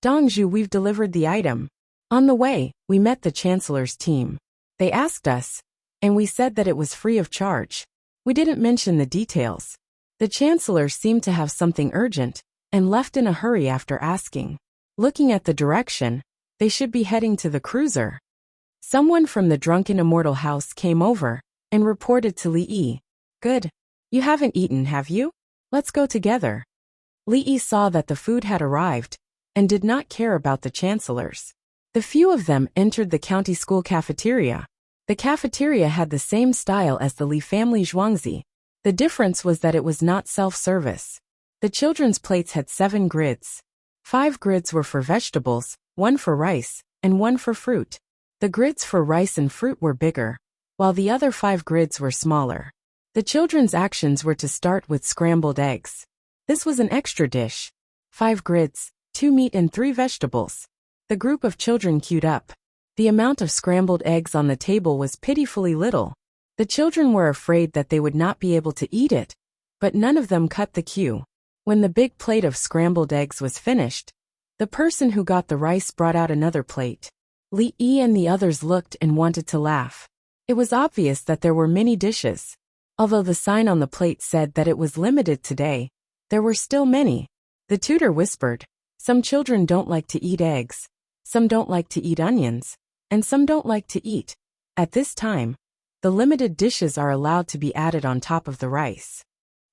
Dongzhu, we've delivered the item. On the way, we met the Chancellor's team. They asked us, and we said that it was free of charge. We didn't mention the details. The Chancellor seemed to have something urgent, and left in a hurry after asking. Looking at the direction, they should be heading to the cruiser. Someone from the Drunken Immortal House came over, and reported to Li Yi. Good. You haven't eaten, have you? Let's go together. Li Yi saw that the food had arrived, and did not care about the chancellors. The few of them entered the county school cafeteria. The cafeteria had the same style as the Li family Zhuangzi. The difference was that it was not self-service. The children's plates had 7 grids. 5 grids were for vegetables, 1 for rice, and 1 for fruit. The grids for rice and fruit were bigger, while the other 5 grids were smaller. The children's actions were to start with scrambled eggs. This was an extra dish. 5 grids, 2 meat and 3 vegetables. The group of children queued up. The amount of scrambled eggs on the table was pitifully little. The children were afraid that they would not be able to eat it, but none of them cut the queue. When the big plate of scrambled eggs was finished, the person who got the rice brought out another plate. Li Yi and the others looked and wanted to laugh. It was obvious that there were many dishes. Although the sign on the plate said that it was limited today, there were still many. The tutor whispered, Some children don't like to eat eggs, some don't like to eat onions, and some don't like to eat. At this time, the limited dishes are allowed to be added on top of the rice.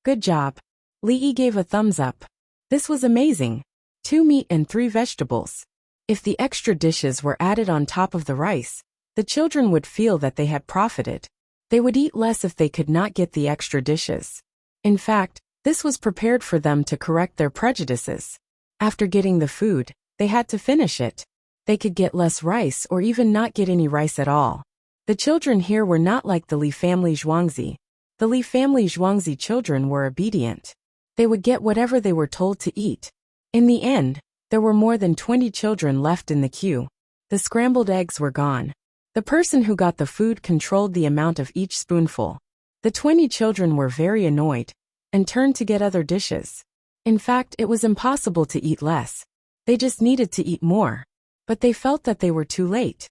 Good job. Li Yi gave a thumbs up. This was amazing. 2 meat and 3 vegetables. If the extra dishes were added on top of the rice, the children would feel that they had profited. They would eat less if they could not get the extra dishes. In fact, this was prepared for them to correct their prejudices. After getting the food, they had to finish it. They could get less rice or even not get any rice at all. The children here were not like the Li family Zhuangzi. The Li family Zhuangzi children were obedient. They would get whatever they were told to eat. In the end, there were more than 20 children left in the queue. The scrambled eggs were gone. The person who got the food controlled the amount of each spoonful. The 20 children were very annoyed, and turned to get other dishes. In fact, it was impossible to eat less. They just needed to eat more. But they felt that they were too late.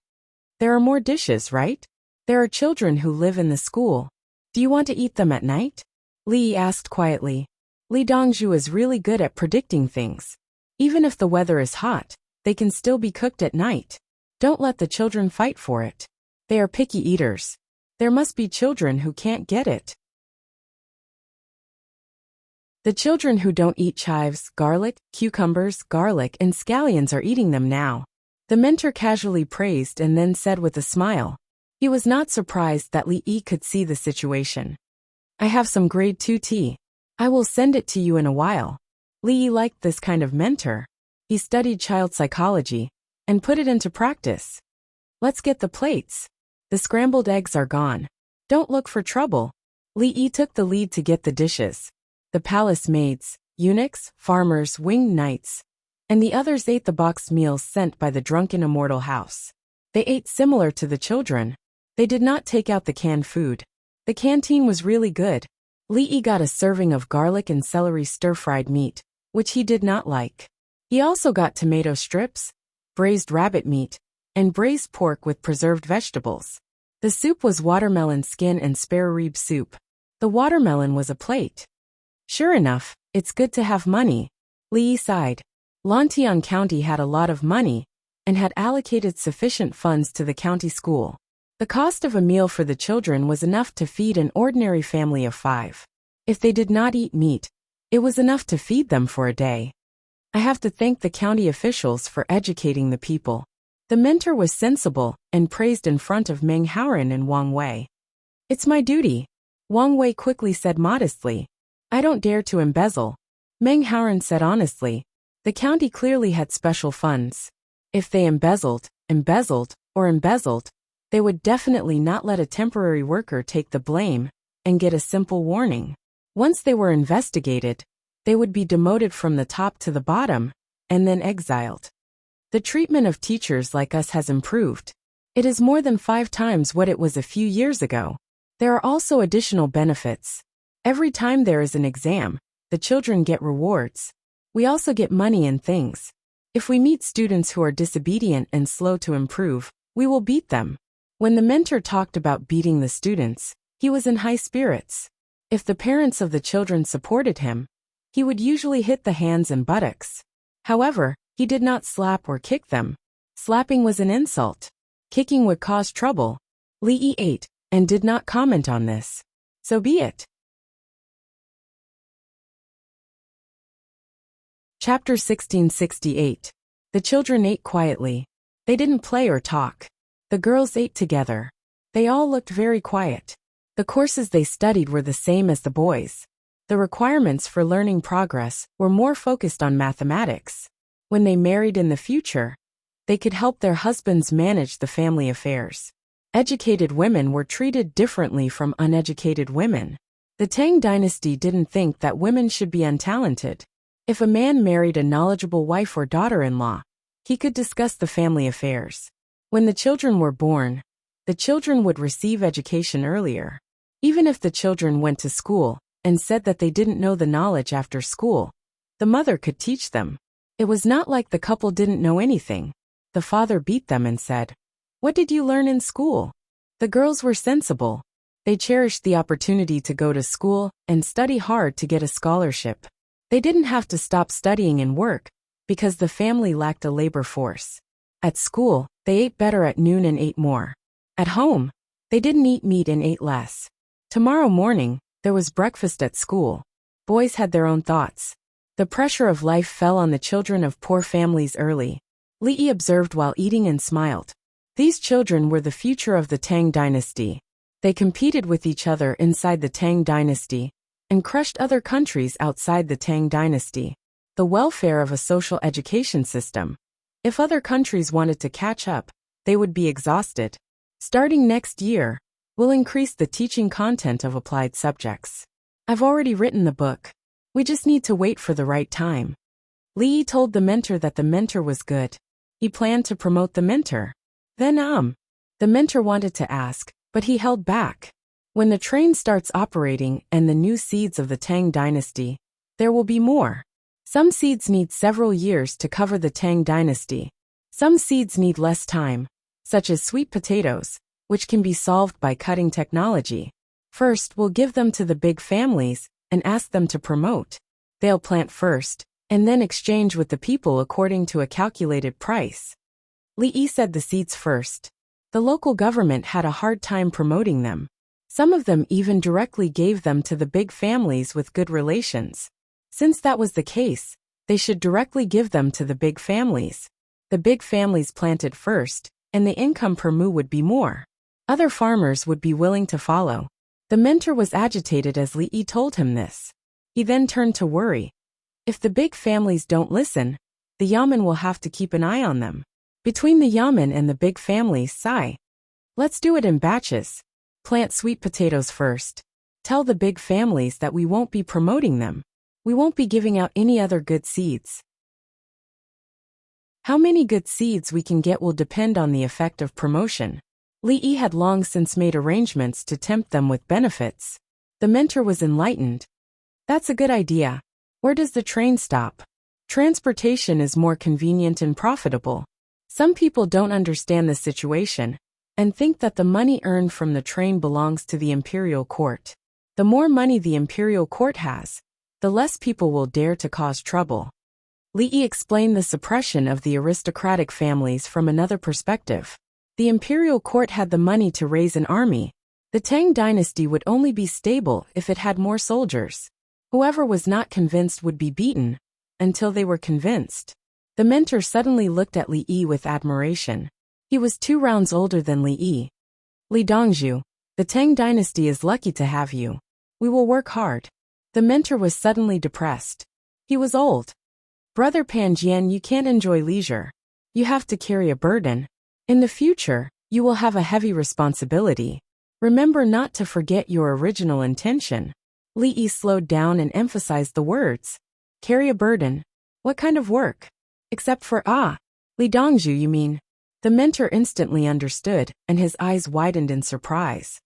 There are more dishes, right? There are children who live in the school. Do you want to eat them at night? Li asked quietly. Li Dongzhu is really good at predicting things. Even if the weather is hot, they can still be cooked at night. Don't let the children fight for it. They are picky eaters. There must be children who can't get it. The children who don't eat chives, garlic, cucumbers, garlic, and scallions are eating them now. The mentor casually praised and then said with a smile. He was not surprised that Li Yi could see the situation. I have some grade 2 tea. I will send it to you in a while. Li Yi liked this kind of mentor. He studied child psychology and put it into practice. Let's get the plates. The scrambled eggs are gone. Don't look for trouble. Li Yi took the lead to get the dishes. The palace maids, eunuchs, farmers, winged knights, and the others ate the boxed meals sent by the drunken immortal house. They ate similar to the children. They did not take out the canned food. The canteen was really good. Li Yi got a serving of garlic and celery stir-fried meat, which he did not like. He also got tomato strips, braised rabbit meat, and braised pork with preserved vegetables. The soup was watermelon skin and spare rib soup. The watermelon was a plate. Sure enough, it's good to have money. Li Yi sighed. Lantian County had a lot of money and had allocated sufficient funds to the county school. The cost of a meal for the children was enough to feed an ordinary family of 5. If they did not eat meat, it was enough to feed them for a day. I have to thank the county officials for educating the people. The mentor was sensible and praised in front of Meng Haoran and Wang Wei. It's my duty, Wang Wei quickly said modestly. I don't dare to embezzle. Meng Haoran said honestly. The county clearly had special funds. If they embezzled, they would definitely not let a temporary worker take the blame and get a simple warning. Once they were investigated, they would be demoted from the top to the bottom and then exiled. The treatment of teachers like us has improved. It is more than 5 times what it was a few years ago. There are also additional benefits. Every time there is an exam, the children get rewards. We also get money and things. If we meet students who are disobedient and slow to improve, we will beat them. When the mentor talked about beating the students, he was in high spirits. If the parents of the children supported him, he would usually hit the hands and buttocks. However, he did not slap or kick them. Slapping was an insult. Kicking would cause trouble. Li Yi ate and did not comment on this. So be it. Chapter 1668. The children ate quietly. They didn't play or talk. The girls ate together. They all looked very quiet. The courses they studied were the same as the boys. The requirements for learning progress were more focused on mathematics. When they married in the future, they could help their husbands manage the family affairs. Educated women were treated differently from uneducated women. The Tang dynasty didn't think that women should be untalented. If a man married a knowledgeable wife or daughter-in-law, he could discuss the family affairs. When the children were born, the children would receive education earlier. Even if the children went to school and said that they didn't know the knowledge after school, the mother could teach them. It was not like the couple didn't know anything. The father beat them and said, "What did you learn in school?" The girls were sensible. They cherished the opportunity to go to school and study hard to get a scholarship. They didn't have to stop studying and work because the family lacked a labor force. At school, they ate better at noon and ate more. At home, they didn't eat meat and ate less. Tomorrow morning, there was breakfast at school. Boys had their own thoughts. The pressure of life fell on the children of poor families early. Li Yi observed while eating and smiled. These children were the future of the Tang dynasty. They competed with each other inside the Tang dynasty and crushed other countries outside the Tang dynasty. The welfare of a social education system. If other countries wanted to catch up, they would be exhausted. Starting next year, we'll increase the teaching content of applied subjects. I've already written the book. We just need to wait for the right time. Li Yi told the mentor that the mentor was good. He planned to promote the mentor. Then the mentor wanted to ask, but he held back. When the train starts operating and the new seeds of the Tang dynasty, there will be more. Some seeds need several years to cover the Tang dynasty. Some seeds need less time. such as sweet potatoes, which can be solved by cutting technology. First, we'll give them to the big families and ask them to promote. They'll plant first, and then exchange with the people according to a calculated price. Li said the seeds first. The local government had a hard time promoting them. Some of them even directly gave them to the big families with good relations. Since that was the case, they should directly give them to the big families. The big families planted first, and the income per mu would be more. Other farmers would be willing to follow. The mentor was agitated as Li told him this. He then turned to worry. If the big families don't listen, the yamen will have to keep an eye on them. Between the yamen and the big families, sigh. Let's do it in batches. Plant sweet potatoes first. Tell the big families that we won't be promoting them. We won't be giving out any other good seeds. How many good seeds we can get will depend on the effect of promotion. Li had long since made arrangements to tempt them with benefits. The mentor was enlightened. That's a good idea. Where does the train stop? Transportation is more convenient and profitable. Some people don't understand the situation and think that the money earned from the train belongs to the imperial court. The more money the imperial court has, the less people will dare to cause trouble. Li explained the suppression of the aristocratic families from another perspective. The imperial court had the money to raise an army. The Tang dynasty would only be stable if it had more soldiers. Whoever was not convinced would be beaten, until they were convinced. The mentor suddenly looked at Li with admiration. He was 2 rounds older than Li. Li Dongzhu, the Tang dynasty is lucky to have you. We will work hard. The mentor was suddenly depressed. He was old. Brother Panjian, you can't enjoy leisure. You have to carry a burden. In the future, you will have a heavy responsibility. Remember not to forget your original intention. Li slowed down and emphasized the words. Carry a burden. What kind of work? Except for Li Dongzhu, you mean? The mentor instantly understood, and his eyes widened in surprise.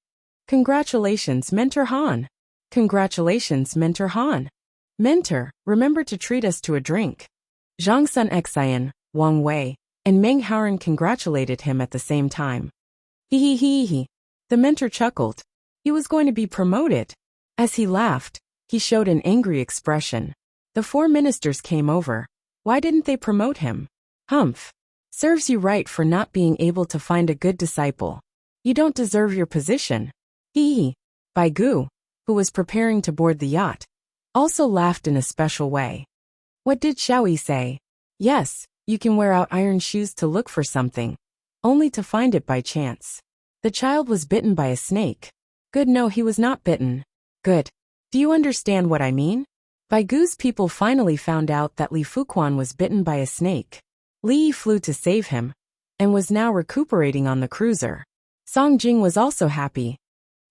Congratulations, Mentor Han. Congratulations, Mentor Han. Mentor, remember to treat us to a drink. Zhang Sun Xian, Wang Wei, and Meng Haoren congratulated him at the same time. He. The mentor chuckled. He was going to be promoted. As he laughed, he showed an angry expression. The 4 ministers came over. Why didn't they promote him? Humph. Serves you right for not being able to find a good disciple. You don't deserve your position. Bai Gu, who was preparing to board the yacht, also laughed in a special way. What did Xiaoyi say? Yes, you can wear out iron shoes to look for something, only to find it by chance. The child was bitten by a snake. Good, no, he was not bitten. Good. Do you understand what I mean? Bai Gu's people finally found out that Li Fuquan was bitten by a snake. Li flew to save him, and was now recuperating on the cruiser. Song Jing was also happy.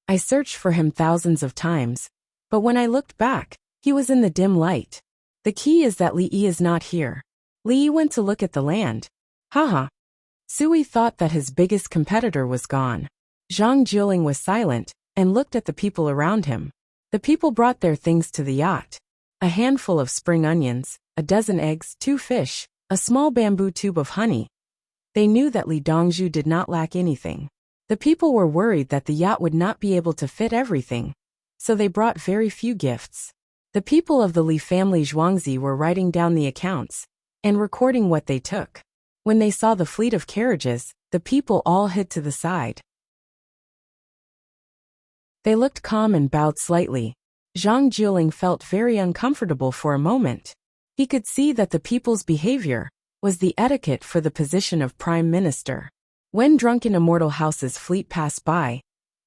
I searched for him thousands of times, but when I looked back, he was in the dim light. The key is that Li is not here. Li went to look at the land. Haha. Sui thought that his biggest competitor was gone. Zhang Jiuling was silent, and looked at the people around him. The people brought their things to the yacht. A handful of spring onions, a dozen eggs, 2 fish, a small bamboo tube of honey. They knew that Li Dongzhu did not lack anything. The people were worried that the yacht would not be able to fit everything, so they brought very few gifts. The people of the Li family Zhuangzi were writing down the accounts and recording what they took. When they saw the fleet of carriages, the people all hid to the side. They looked calm and bowed slightly. Zhang Jiuling felt very uncomfortable for a moment. He could see that the people's behavior was the etiquette for the position of prime minister. When drunken immortal house's fleet passed by,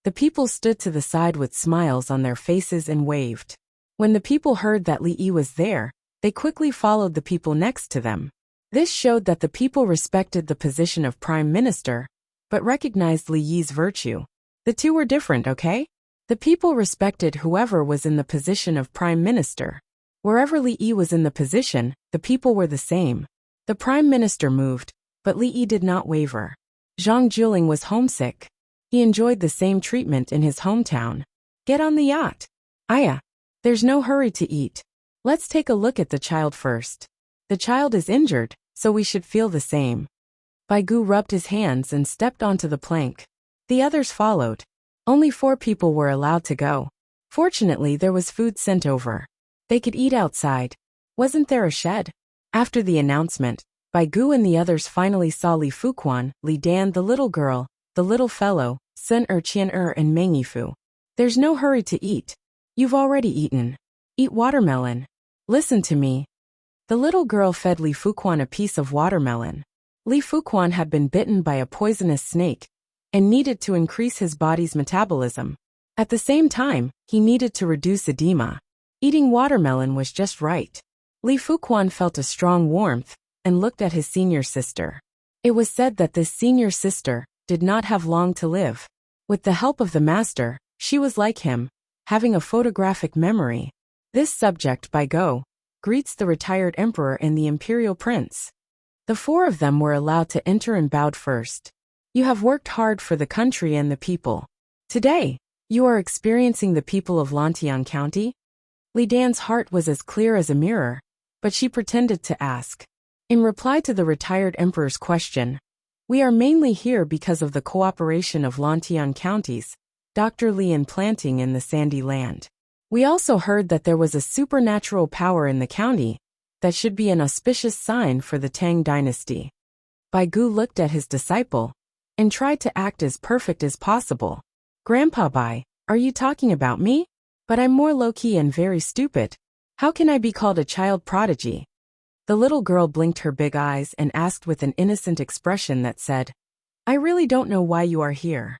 the people stood to the side with smiles on their faces and waved. When the people heard that Li was there, they quickly followed the people next to them. This showed that the people respected the position of prime minister, but recognized Li Yi's virtue. The two were different, okay? The people respected whoever was in the position of prime minister. Wherever Li Yi was in the position, the people were the same. The prime minister moved, but Li Yi did not waver. Zhang Jiuling was homesick. He enjoyed the same treatment in his hometown. Get on the yacht. Aya. There's no hurry to eat. Let's take a look at the child first. The child is injured, so we should feel the same. Baigu rubbed his hands and stepped onto the plank. The others followed. Only 4 people were allowed to go. Fortunately, there was food sent over. They could eat outside. Wasn't there a shed? After the announcement, Baigu and the others finally saw Li Fuquan, Li Dan, the little girl, the little fellow, Sun Qian and Meng Yifu. There's no hurry to eat. You've already eaten. Eat watermelon. Listen to me. The little girl fed Li Fuquan a piece of watermelon. Li Fuquan had been bitten by a poisonous snake and needed to increase his body's metabolism. At the same time, he needed to reduce edema. Eating watermelon was just right. Li Fuquan felt a strong warmth and looked at his senior sister. It was said that this senior sister did not have long to live. With the help of the master, she was like him, having a photographic memory. This subject by Go greets the retired emperor and the imperial prince. The 4 of them were allowed to enter and bowed first. You have worked hard for the country and the people. Today, you are experiencing the people of Lantian County? Li Dan's heart was as clear as a mirror, but she pretended to ask. In reply to the retired emperor's question, we are mainly here because of the cooperation of Lantian counties, Dr. Li in planting in the sandy land. We also heard that there was a supernatural power in the county that should be an auspicious sign for the Tang dynasty. Baigu looked at his disciple and tried to act as perfect as possible. Grandpa Bai, are you talking about me? But I'm more low-key and very stupid. How can I be called a child prodigy? The little girl blinked her big eyes and asked with an innocent expression that said, I really don't know why you are here.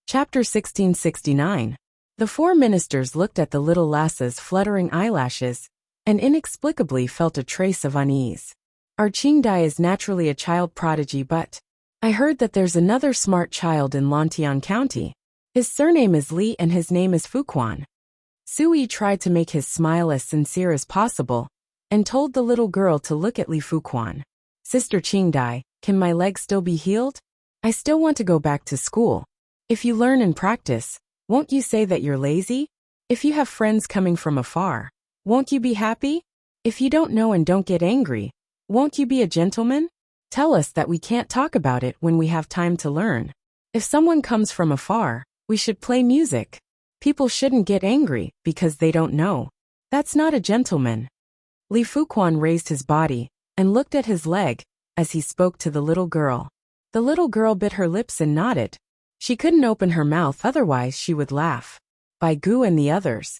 Chapter 1669. The 4 ministers looked at the little lass's fluttering eyelashes and inexplicably felt a trace of unease. Our Qingdai is naturally a child prodigy, but I heard that there's another smart child in Lantian County. His surname is Li and his name is Fuquan. Sui tried to make his smile as sincere as possible and told the little girl to look at Li Fuquan. Sister Qingdai, can my leg still be healed? I still want to go back to school. If you learn and practice, won't you say that you're lazy? If you have friends coming from afar, won't you be happy? If you don't know and don't get angry, won't you be a gentleman? Tell us that we can't talk about it when we have time to learn. If someone comes from afar, we should play music. People shouldn't get angry because they don't know. That's not a gentleman. Li Fuquan raised his body and looked at his leg as he spoke to the little girl. The little girl bit her lips and nodded. She couldn't open her mouth, otherwise she would laugh. Baigu and the others.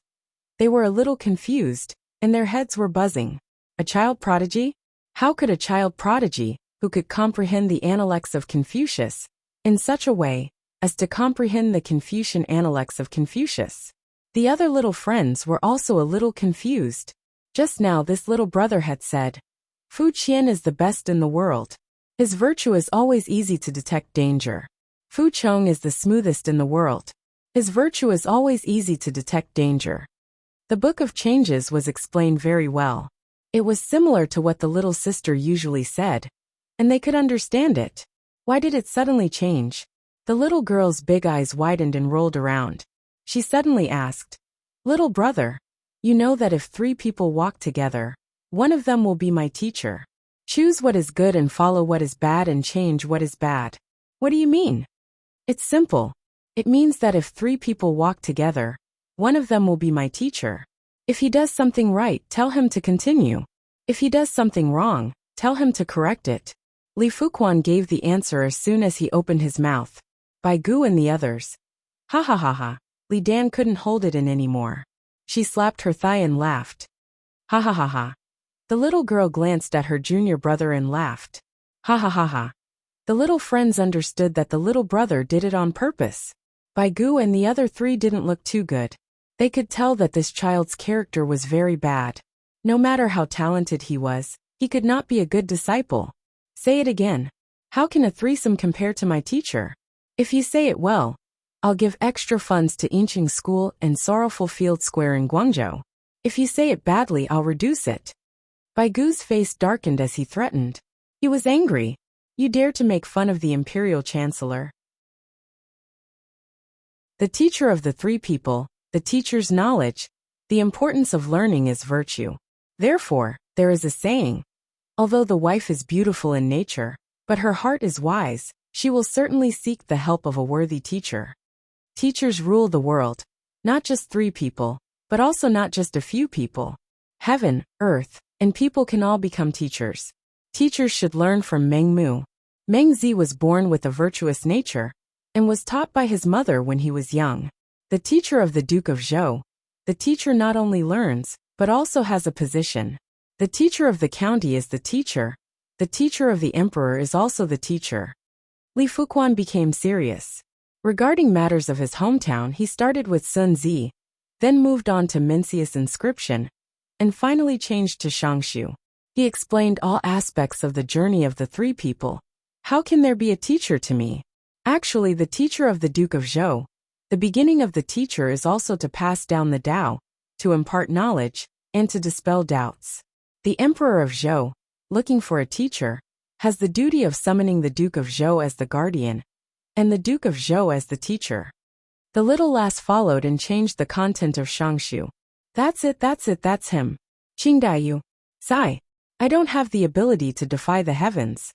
They were a little confused, and their heads were buzzing. A child prodigy? How could a child prodigy, who could comprehend the Analects of Confucius in such a way as to comprehend the Confucian Analects of Confucius? The other little friends were also a little confused. Just now this little brother had said, Fu Qian is the best in the world. His virtue is always easy to detect danger. Fu Chong is the smoothest in the world. His virtue is always easy to detect danger. The Book of Changes was explained very well. It was similar to what the little sister usually said, and they could understand it. Why did it suddenly change? The little girl's big eyes widened and rolled around. She suddenly asked, Little brother, you know that if 3 people walk together, one of them will be my teacher. Choose what is good and follow what is bad and change what is bad. What do you mean? It's simple. It means that if 3 people walk together, one of them will be my teacher. If he does something right, tell him to continue. If he does something wrong, tell him to correct it. Li Fuquan gave the answer as soon as he opened his mouth. Baigu and the others. Ha ha ha ha. Li Dan couldn't hold it in anymore. She slapped her thigh and laughed. Ha ha ha ha. The little girl glanced at her junior brother and laughed. Ha ha ha ha. The little friends understood that the little brother did it on purpose. Baigu and the other 3 didn't look too good. They could tell that this child's character was very bad. No matter how talented he was, he could not be a good disciple. Say it again. How can a threesome compare to my teacher? If you say it well, I'll give extra funds to Inqing School and Sorrowful Field Square in Guangzhou. If you say it badly, I'll reduce it. Baigu's face darkened as he threatened. He was angry. You dare to make fun of the imperial chancellor? The teacher of the 3 people, the teacher's knowledge, the importance of learning is virtue. Therefore, There is a saying, although the wife is beautiful in nature, but her heart is wise, she will certainly seek the help of a worthy teacher. Teachers rule the world, not just 3 people, but also not just a few people. Heaven, earth, and people can all become teachers. Teachers should learn from Meng Mu. Meng Zi was born with a virtuous nature, and was taught by his mother when he was young. The teacher of the Duke of Zhou. The teacher not only learns, but also has a position. The teacher of the county is the teacher. The teacher of the emperor is also the teacher. Li Fuquan became serious. Regarding matters of his hometown, he started with Sun Zi, then moved on to Mencius inscription, and finally changed to Shangshu. He explained all aspects of the journey of the 3 people. How can there be a teacher to me? Actually, the teacher of the Duke of Zhou. The beginning of the teacher is also to pass down the Tao, to impart knowledge, and to dispel doubts. The Emperor of Zhou, looking for a teacher, has the duty of summoning the Duke of Zhou as the guardian, and the Duke of Zhou as the teacher. The little lass followed and changed the content of Shangshu. That's him. Qingdaiyu. Sigh. I don't have the ability to defy the heavens.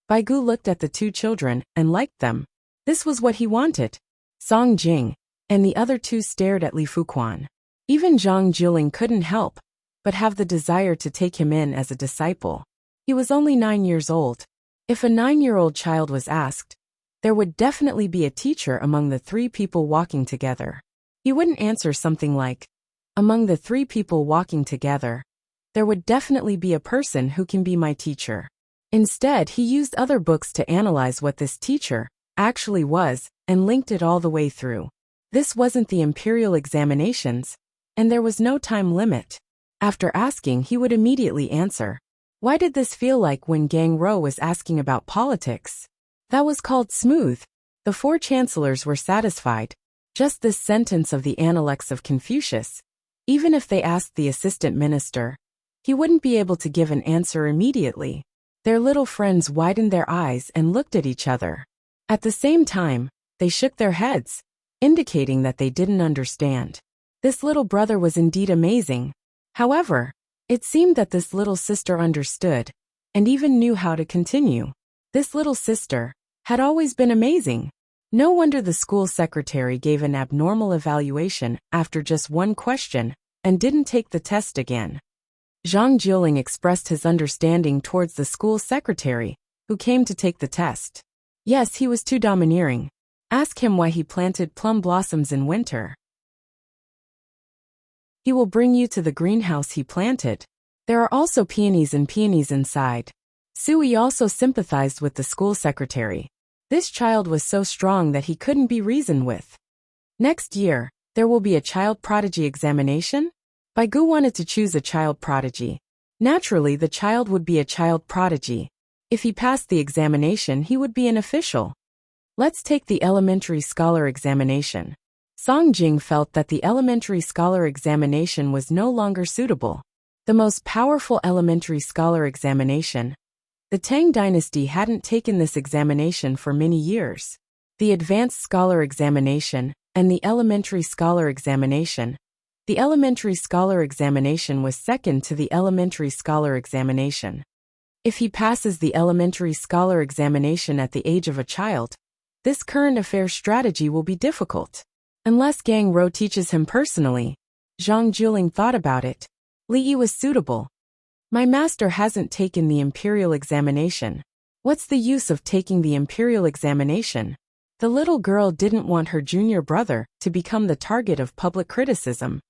Baigu looked at the 2 children and liked them. This was what he wanted. Song Jing and the other 2 stared at Li Fuquan. Even Zhang Jiling couldn't help but have the desire to take him in as a disciple. He was only 9 years old. If a 9-year-old child was asked, there would definitely be a teacher among the 3 people walking together. He wouldn't answer something like, among the 3 people walking together, there would definitely be a person who can be my teacher. Instead, he used other books to analyze what this teacher actually was and linked it all the way through. This wasn't the imperial examinations, and there was no time limit. After asking, he would immediately answer. Why did this feel like when Gang Ro was asking about politics? That was called smooth. The 4 chancellors were satisfied. Just this sentence of the Analects of Confucius. Even if they asked the assistant minister, he wouldn't be able to give an answer immediately. Their little friends widened their eyes and looked at each other. At the same time, they shook their heads, indicating that they didn't understand. This little brother was indeed amazing. However, it seemed that this little sister understood, and even knew how to continue. This little sister had always been amazing. No wonder the school secretary gave an abnormal evaluation after just 1 question, and didn't take the test again. Zhang Jiling expressed his understanding towards the school secretary, who came to take the test. Yes, he was too domineering. Ask him why he planted plum blossoms in winter. He will bring you to the greenhouse he planted. There are also peonies and peonies inside. Sui also sympathized with the school secretary. This child was so strong that he couldn't be reasoned with. Next year, there will be a child prodigy examination? Baigu wanted to choose a child prodigy. Naturally, the child would be a child prodigy. If he passed the examination, he would be an official. Let's take the elementary scholar examination. Song Jing felt that the elementary scholar examination was no longer suitable. The most powerful elementary scholar examination. The Tang dynasty hadn't taken this examination for many years. The advanced scholar examination and the elementary scholar examination. The elementary scholar examination was second to the elementary scholar examination. If he passes the elementary scholar examination at the age of a child, this current affairs strategy will be difficult. Unless Gang Ro teaches him personally. Zhang Jiling thought about it. Li Yi was suitable. My master hasn't taken the imperial examination. What's the use of taking the imperial examination? The little girl didn't want her junior brother to become the target of public criticism.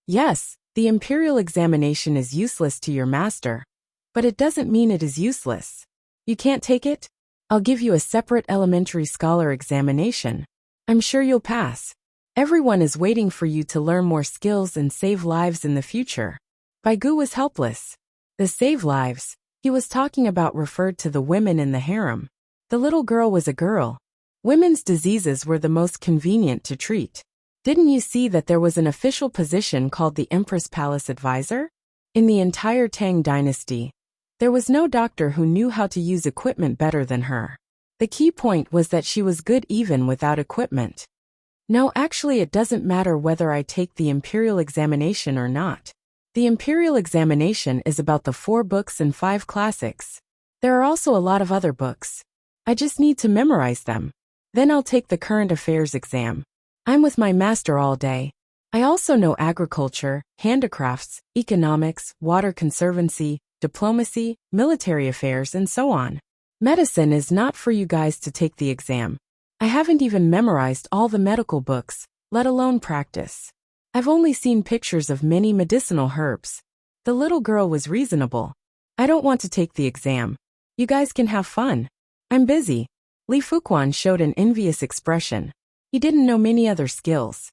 Yes, the imperial examination is useless to your master, but it doesn't mean it is useless. You can't take it? I'll give you a separate elementary scholar examination. I'm sure you'll pass. Everyone is waiting for you to learn more skills and save lives in the future. Baigu was helpless. The save lives he was talking about referred to the women in the harem. The little girl was a girl. Women's diseases were the most convenient to treat. Didn't you see that there was an official position called the Empress Palace Advisor? In the entire Tang dynasty, there was no doctor who knew how to use equipment better than her. The key point was that she was good even without equipment. No, actually it doesn't matter whether I take the imperial examination or not. The imperial examination is about the 4 books and 5 classics. There are also a lot of other books. I just need to memorize them. Then I'll take the current affairs exam. I'm with my master all day. I also know agriculture, handicrafts, economics, water conservancy, diplomacy, military affairs, and so on. Medicine is not for you guys to take the exam. I haven't even memorized all the medical books, let alone practice. I've only seen pictures of many medicinal herbs. The little girl was reasonable. I don't want to take the exam. You guys can have fun. I'm busy. Li Fuquan showed an envious expression. He didn't know many other skills.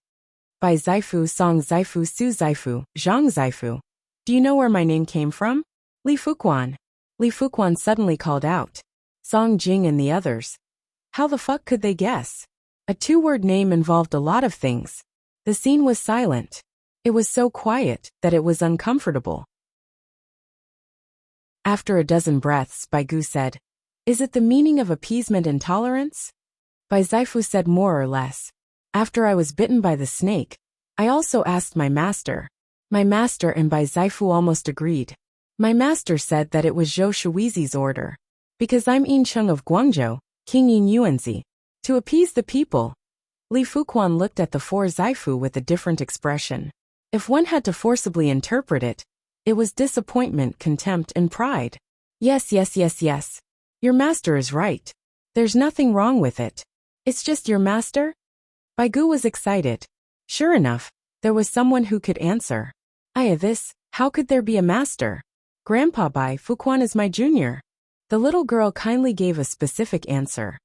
Bai Zaifu, Song Zaifu, Su Zaifu, Zhang Zaifu. Do you know where my name came from? Li Fuquan. Li Fuquan suddenly called out. Song Jing and the others. How the fuck could they guess? A 2-word name involved a lot of things. The scene was silent. It was so quiet that it was uncomfortable. After a dozen breaths, Bai Gu said, Is it the meaning of appeasement and tolerance? Bai Zaifu said more or less. After I was bitten by the snake, I also asked my master. My master and Bai Zaifu almost agreed. My master said that it was Zhou Shuizi's order. Because I'm Yin Cheng of Guangzhou, King Yin Yuanzi. To appease the people. Li Fuquan looked at the 4 Zaifu with a different expression. If one had to forcibly interpret it, it was disappointment, contempt, and pride. Yes. Your master is right. There's nothing wrong with it. It's just your master? Bai Gu was excited. Sure enough, there was someone who could answer. How could there be a master? Grandpa Bai Fuquan is my junior. The little girl kindly gave a specific answer.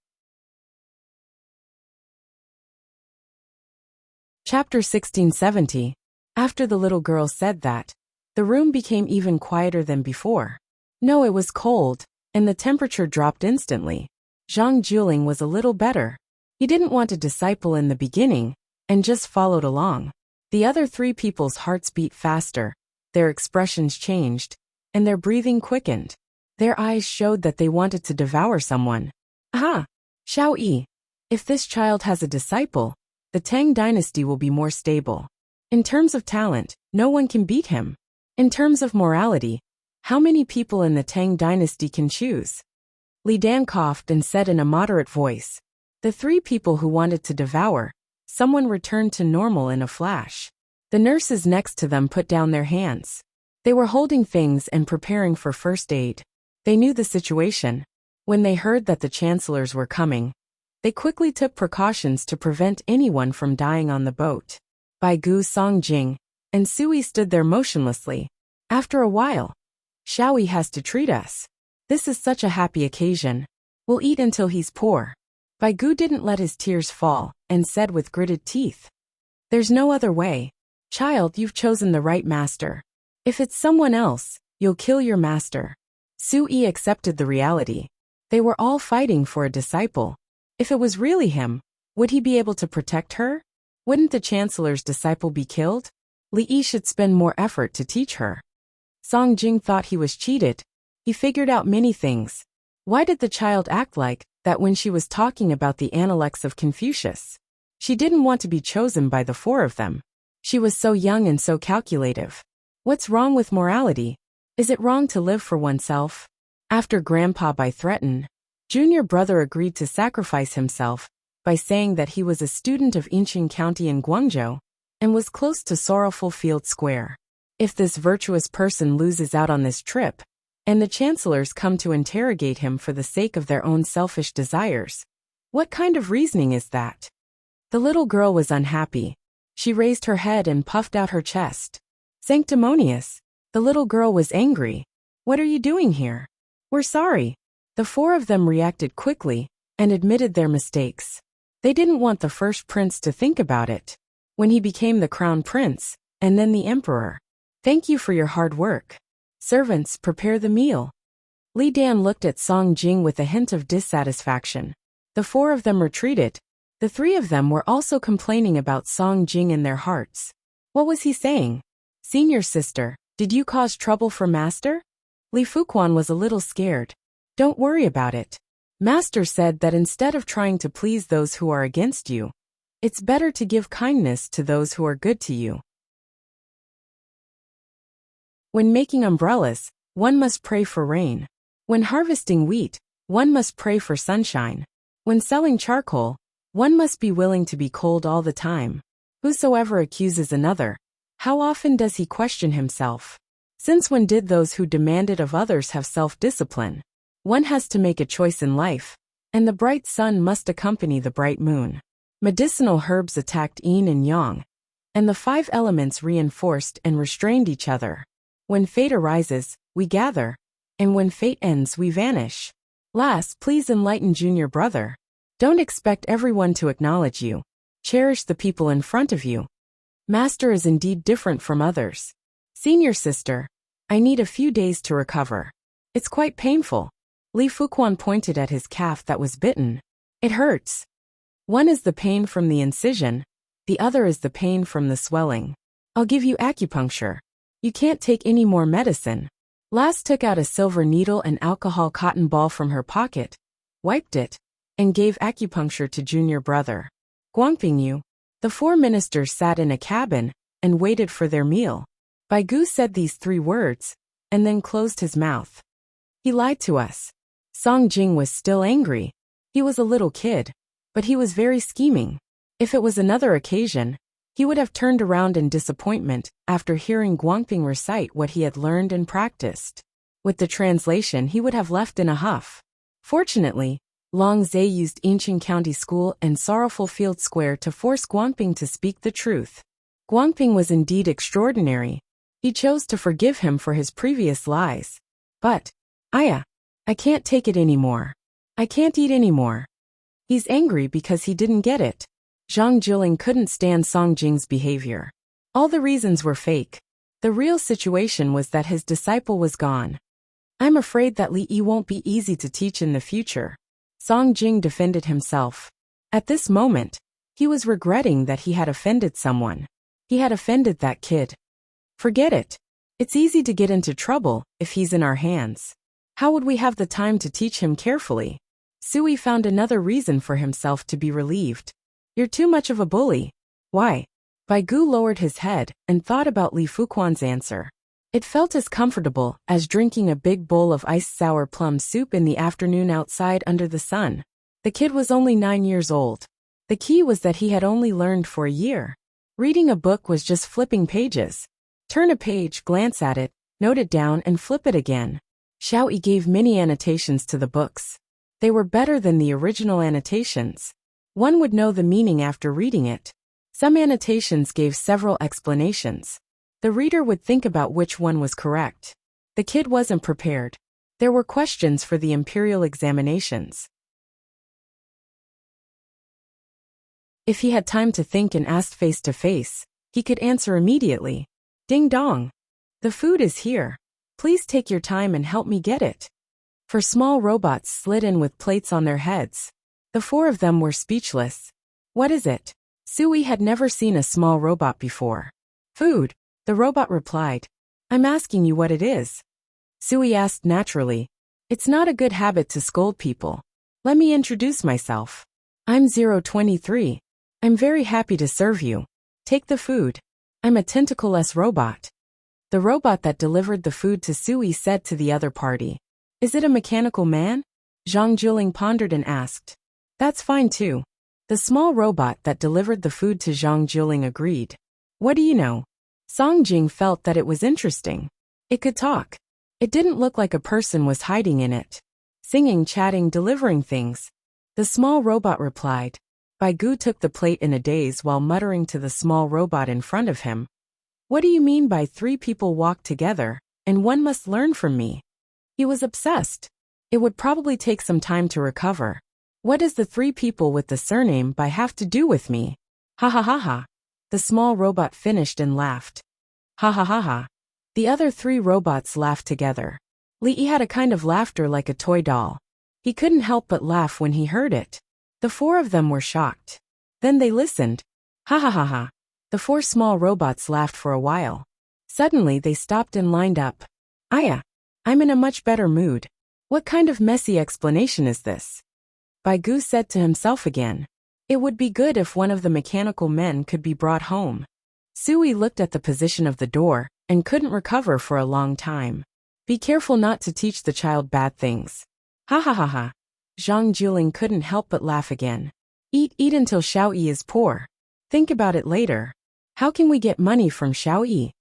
Chapter 1670. After the little girl said that, the room became even quieter than before. No, it was cold, and the temperature dropped instantly. Zhang Juling was a little better. He didn't want a disciple in the beginning, and just followed along. The other 3 people's hearts beat faster, their expressions changed, and their breathing quickened. Their eyes showed that they wanted to devour someone. Aha! Xiao Yi. If this child has a disciple, the Tang dynasty will be more stable. In terms of talent, no one can beat him. In terms of morality, how many people in the Tang dynasty can choose? Li Dan coughed and said in a moderate voice. The 3 people who wanted to devour, someone returned to normal in a flash. The nurses next to them put down their hands. They were holding things and preparing for first aid. They knew the situation. When they heard that the chancellors were coming, they quickly took precautions to prevent anyone from dying on the boat. Bai Gu, Song Jing, and Sui stood there motionlessly. After a while, Xiaoyi has to treat us. This is such a happy occasion. We'll eat until he's poor. Bai Gu didn't let his tears fall, and said with gritted teeth. There's no other way. Child, you've chosen the right master. If it's someone else, you'll kill your master. Sui accepted the reality. They were all fighting for a disciple. If it was really him, would he be able to protect her? Wouldn't the chancellor's disciple be killed? Li Yi should spend more effort to teach her. Song Jing thought he was cheated. He figured out many things. Why did the child act like that when she was talking about the Analects of Confucius? She didn't want to be chosen by the 4 of them. She was so young and so calculative. What's wrong with morality? Is it wrong to live for oneself? After Grandpa Bai threatened, junior brother agreed to sacrifice himself by saying that he was a student of Inqing County in Guangzhou and was close to Sorrowful Field Square. If this virtuous person loses out on this trip, and the chancellors come to interrogate him for the sake of their own selfish desires, what kind of reasoning is that? The little girl was unhappy. She raised her head and puffed out her chest. Sanctimonious. The little girl was angry. What are you doing here? We're sorry. The 4 of them reacted quickly and admitted their mistakes. They didn't want the first prince to think about it. When he became the crown prince, and then the emperor. Thank you for your hard work. Servants, prepare the meal. Li Dan looked at Song Jing with a hint of dissatisfaction. The 4 of them retreated. The 3 of them were also complaining about Song Jing in their hearts. What was he saying? Senior sister, did you cause trouble for master? Li Fuquan was a little scared. Don't worry about it. Master said that instead of trying to please those who are against you, it's better to give kindness to those who are good to you. When making umbrellas, one must pray for rain. When harvesting wheat, one must pray for sunshine. When selling charcoal, one must be willing to be cold all the time. Whosoever accuses another, how often does he question himself? Since when did those who demand it of others have self-discipline? One has to make a choice in life, and the bright sun must accompany the bright moon. Medicinal herbs attacked yin and yang, and the 5 elements reinforced and restrained each other. When fate arises, we gather, and when fate ends, we vanish. Last, please enlighten junior brother. Don't expect everyone to acknowledge you. Cherish the people in front of you. Master is indeed different from others. Senior sister, I need a few days to recover. It's quite painful. Li Fuquan pointed at his calf that was bitten. It hurts. One is the pain from the incision, the other is the pain from the swelling. I'll give you acupuncture. You can't take any more medicine. Last took out a silver needle and alcohol cotton ball from her pocket, wiped it, and gave acupuncture to junior brother. Guangpingyu. The 4 ministers sat in a cabin and waited for their meal. Baigu said these 3 words, and then closed his mouth. He lied to us. Song Jing was still angry. He was a little kid, but he was very scheming. If it was another occasion, he would have turned around in disappointment after hearing Guangping recite what he had learned and practiced. With the translation, he would have left in a huff. Fortunately, Long Zhe used Incheon County School and Sorrowful Field Square to force Guangping to speak the truth. Guangping was indeed extraordinary. He chose to forgive him for his previous lies. But, I can't take it anymore. I can't eat anymore. He's angry because he didn't get it. Zhang Jiling couldn't stand Song Jing's behavior. All the reasons were fake. The real situation was that his disciple was gone. I'm afraid that Li Yi won't be easy to teach in the future. Song Jing defended himself. At this moment, he was regretting that he had offended someone. He had offended that kid. Forget it. It's easy to get into trouble if he's in our hands. How would we have the time to teach him carefully? Sui found another reason for himself to be relieved. You're too much of a bully. Why? Baigu lowered his head and thought about Li Fuquan's answer. It felt as comfortable as drinking a big bowl of iced sour plum soup in the afternoon outside under the sun. The kid was only 9 years old. The key was that he had only learned for a year. Reading a book was just flipping pages. Turn a page, glance at it, note it down, and flip it again. Xiao Yi gave many annotations to the books. They were better than the original annotations. One would know the meaning after reading it. Some annotations gave several explanations. The reader would think about which one was correct. The kid wasn't prepared. There were questions for the imperial examinations. If he had time to think and asked face to face, he could answer immediately. Ding dong. The food is here. Please take your time and help me get it. For small robots slid in with plates on their heads. The 4 of them were speechless. What is it? Sui had never seen a small robot before. Food, the robot replied. I'm asking you what it is. Sui asked naturally. It's not a good habit to scold people. Let me introduce myself. I'm 023. I'm very happy to serve you. Take the food. I'm a tentacleless robot. The robot that delivered the food to Sui said to the other party. Is it a mechanical man? Zhang Jiling pondered and asked. That's fine too. The small robot that delivered the food to Zhang Jiling agreed. What do you know? Song Jing felt that it was interesting. It could talk. It didn't look like a person was hiding in it. Singing, chatting, delivering things. The small robot replied. Baigu took the plate in a daze while muttering to the small robot in front of him. What do you mean by 3 people walk together, and one must learn from me? He was obsessed. It would probably take some time to recover. What does the 3 people with the surname Bai have to do with me? Ha ha ha ha. The small robot finished and laughed. Ha ha ha ha. The other 3 robots laughed together. Li Yi had a kind of laughter like a toy doll. He couldn't help but laugh when he heard it. The 4 of them were shocked. Then they listened. Ha ha ha ha. The 4 small robots laughed for a while. Suddenly they stopped and lined up. I'm in a much better mood. What kind of messy explanation is this? Baigu said to himself again. It would be good if one of the mechanical men could be brought home. Sui looked at the position of the door and couldn't recover for a long time. Be careful not to teach the child bad things. Ha ha ha ha. Zhang Juling couldn't help but laugh again. Eat until Xiaoyi is poor. Think about it later. How can we get money from Xiaoyi?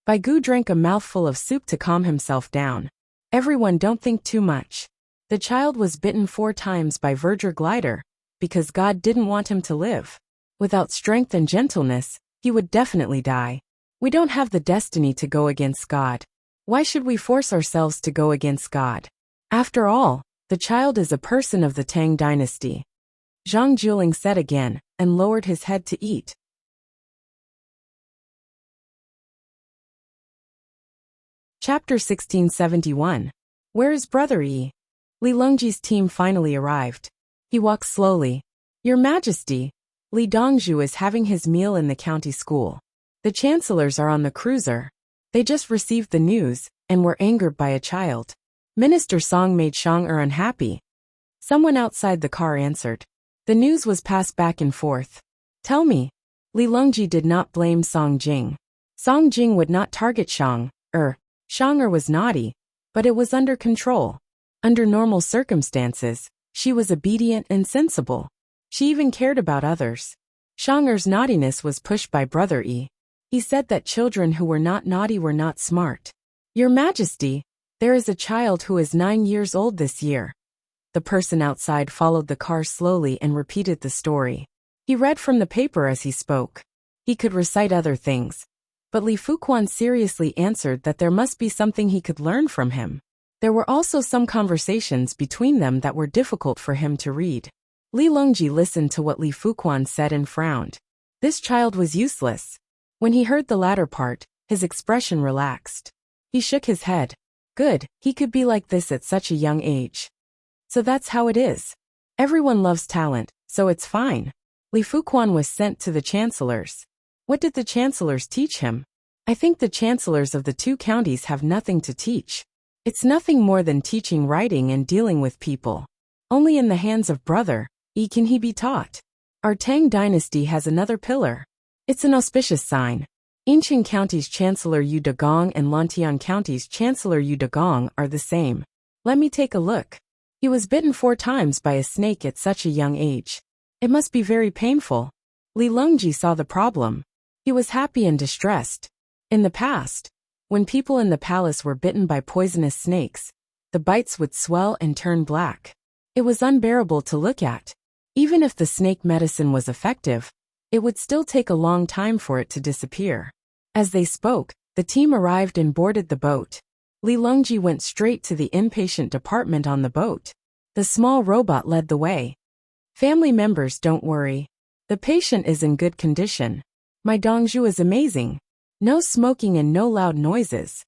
Bai Gu drank a mouthful of soup to calm himself down. Everyone don't think too much. The child was bitten 4 times by Verger Glider, because God didn't want him to live. Without strength and gentleness, he would definitely die. We don't have the destiny to go against God. Why should we force ourselves to go against God? After all, the child is a person of the Tang dynasty. Zhang Juling said again, and lowered his head to eat. Chapter 1671. Where is Brother Yi? Li Longji's team finally arrived. He walked slowly. Your Majesty, Li Dongzhu is having his meal in the county school. The chancellors are on the cruiser. They just received the news, and were angered by a child. Minister Song made Shang-er unhappy. Someone outside the car answered. The news was passed back and forth. Tell me. Li Longji did not blame Song Jing. Song Jing would not target Shang-er. Shang-er was naughty, but it was under control. Under normal circumstances, she was obedient and sensible. She even cared about others. Shang-er's naughtiness was pushed by Brother Yi. He said that children who were not naughty were not smart. Your Majesty, there is a child who is 9 years old this year. The person outside followed the car slowly and repeated the story. He read from the paper as he spoke. He could recite other things. But Li Fuquan seriously answered that there must be something he could learn from him. There were also some conversations between them that were difficult for him to read. Li Longji listened to what Li Fuquan said and frowned. This child was useless. When he heard the latter part, his expression relaxed. He shook his head. Good, he could be like this at such a young age. So that's how it is. Everyone loves talent, so it's fine. Li Fuquan was sent to the chancellors. What did the chancellors teach him? I think the chancellors of the 2 counties have nothing to teach. It's nothing more than teaching writing and dealing with people. Only in the hands of Brother Yi can he be taught. Our Tang dynasty has another pillar. It's an auspicious sign. Incheon County's Chancellor Yu Dagong and Lantian County's Chancellor Yu Dagong are the same. Let me take a look. He was bitten 4 times by a snake at such a young age. It must be very painful. Li Longji saw the problem. He was happy and distressed. In the past, when people in the palace were bitten by poisonous snakes, the bites would swell and turn black. It was unbearable to look at. Even if the snake medicine was effective, it would still take a long time for it to disappear. As they spoke, the team arrived and boarded the boat. Li Longji went straight to the inpatient department on the boat. The small robot led the way. Family members, don't worry. The patient is in good condition. My Dongzhu is amazing. No smoking and no loud noises.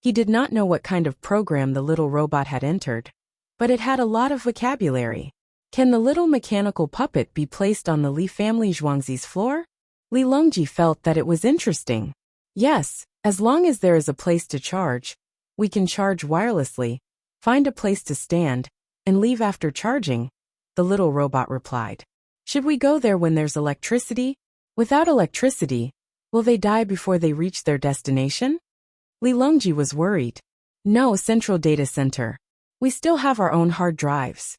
He did not know what kind of program the little robot had entered, but it had a lot of vocabulary. Can the little mechanical puppet be placed on the Li family Zhuangzi's floor? Li Longji felt that it was interesting. Yes, as long as there is a place to charge, we can charge wirelessly, find a place to stand, and leave after charging, the little robot replied. Should we go there when there's electricity? Without electricity, will they die before they reach their destination? Li Longji was worried. No central data center. We still have our own hard drives.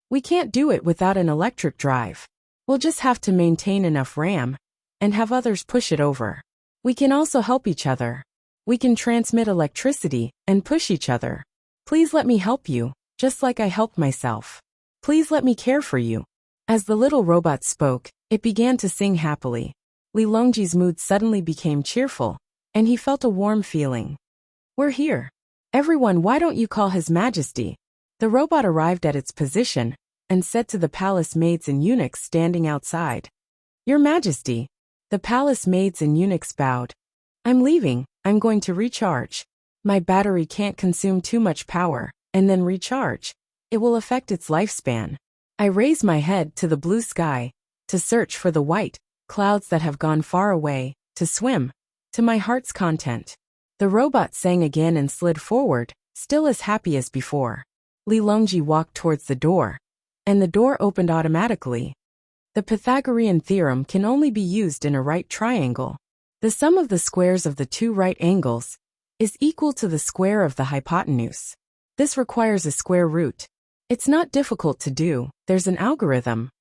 We can't do it without an electric drive. We'll just have to maintain enough RAM, and have others push it over. We can also help each other. We can transmit electricity, and push each other. Please let me help you, just like I helped myself. Please let me care for you. As the little robot spoke, it began to sing happily. Li Longji's mood suddenly became cheerful, and he felt a warm feeling. We're here. Everyone, why don't you call His Majesty? The robot arrived at its position, and said to the palace maids and eunuchs standing outside. Your Majesty. The palace maids and eunuchs bowed. I'm leaving, I'm going to recharge. My battery can't consume too much power, and then recharge. It will affect its lifespan. I raise my head to the blue sky, to search for the white clouds that have gone far away, to swim, to my heart's content. The robot sang again and slid forward, still as happy as before. Li Longji walked towards the door, and the door opened automatically. The Pythagorean theorem can only be used in a right triangle. The sum of the squares of the two right angles is equal to the square of the hypotenuse. This requires a square root. It's not difficult to do, there's an algorithm.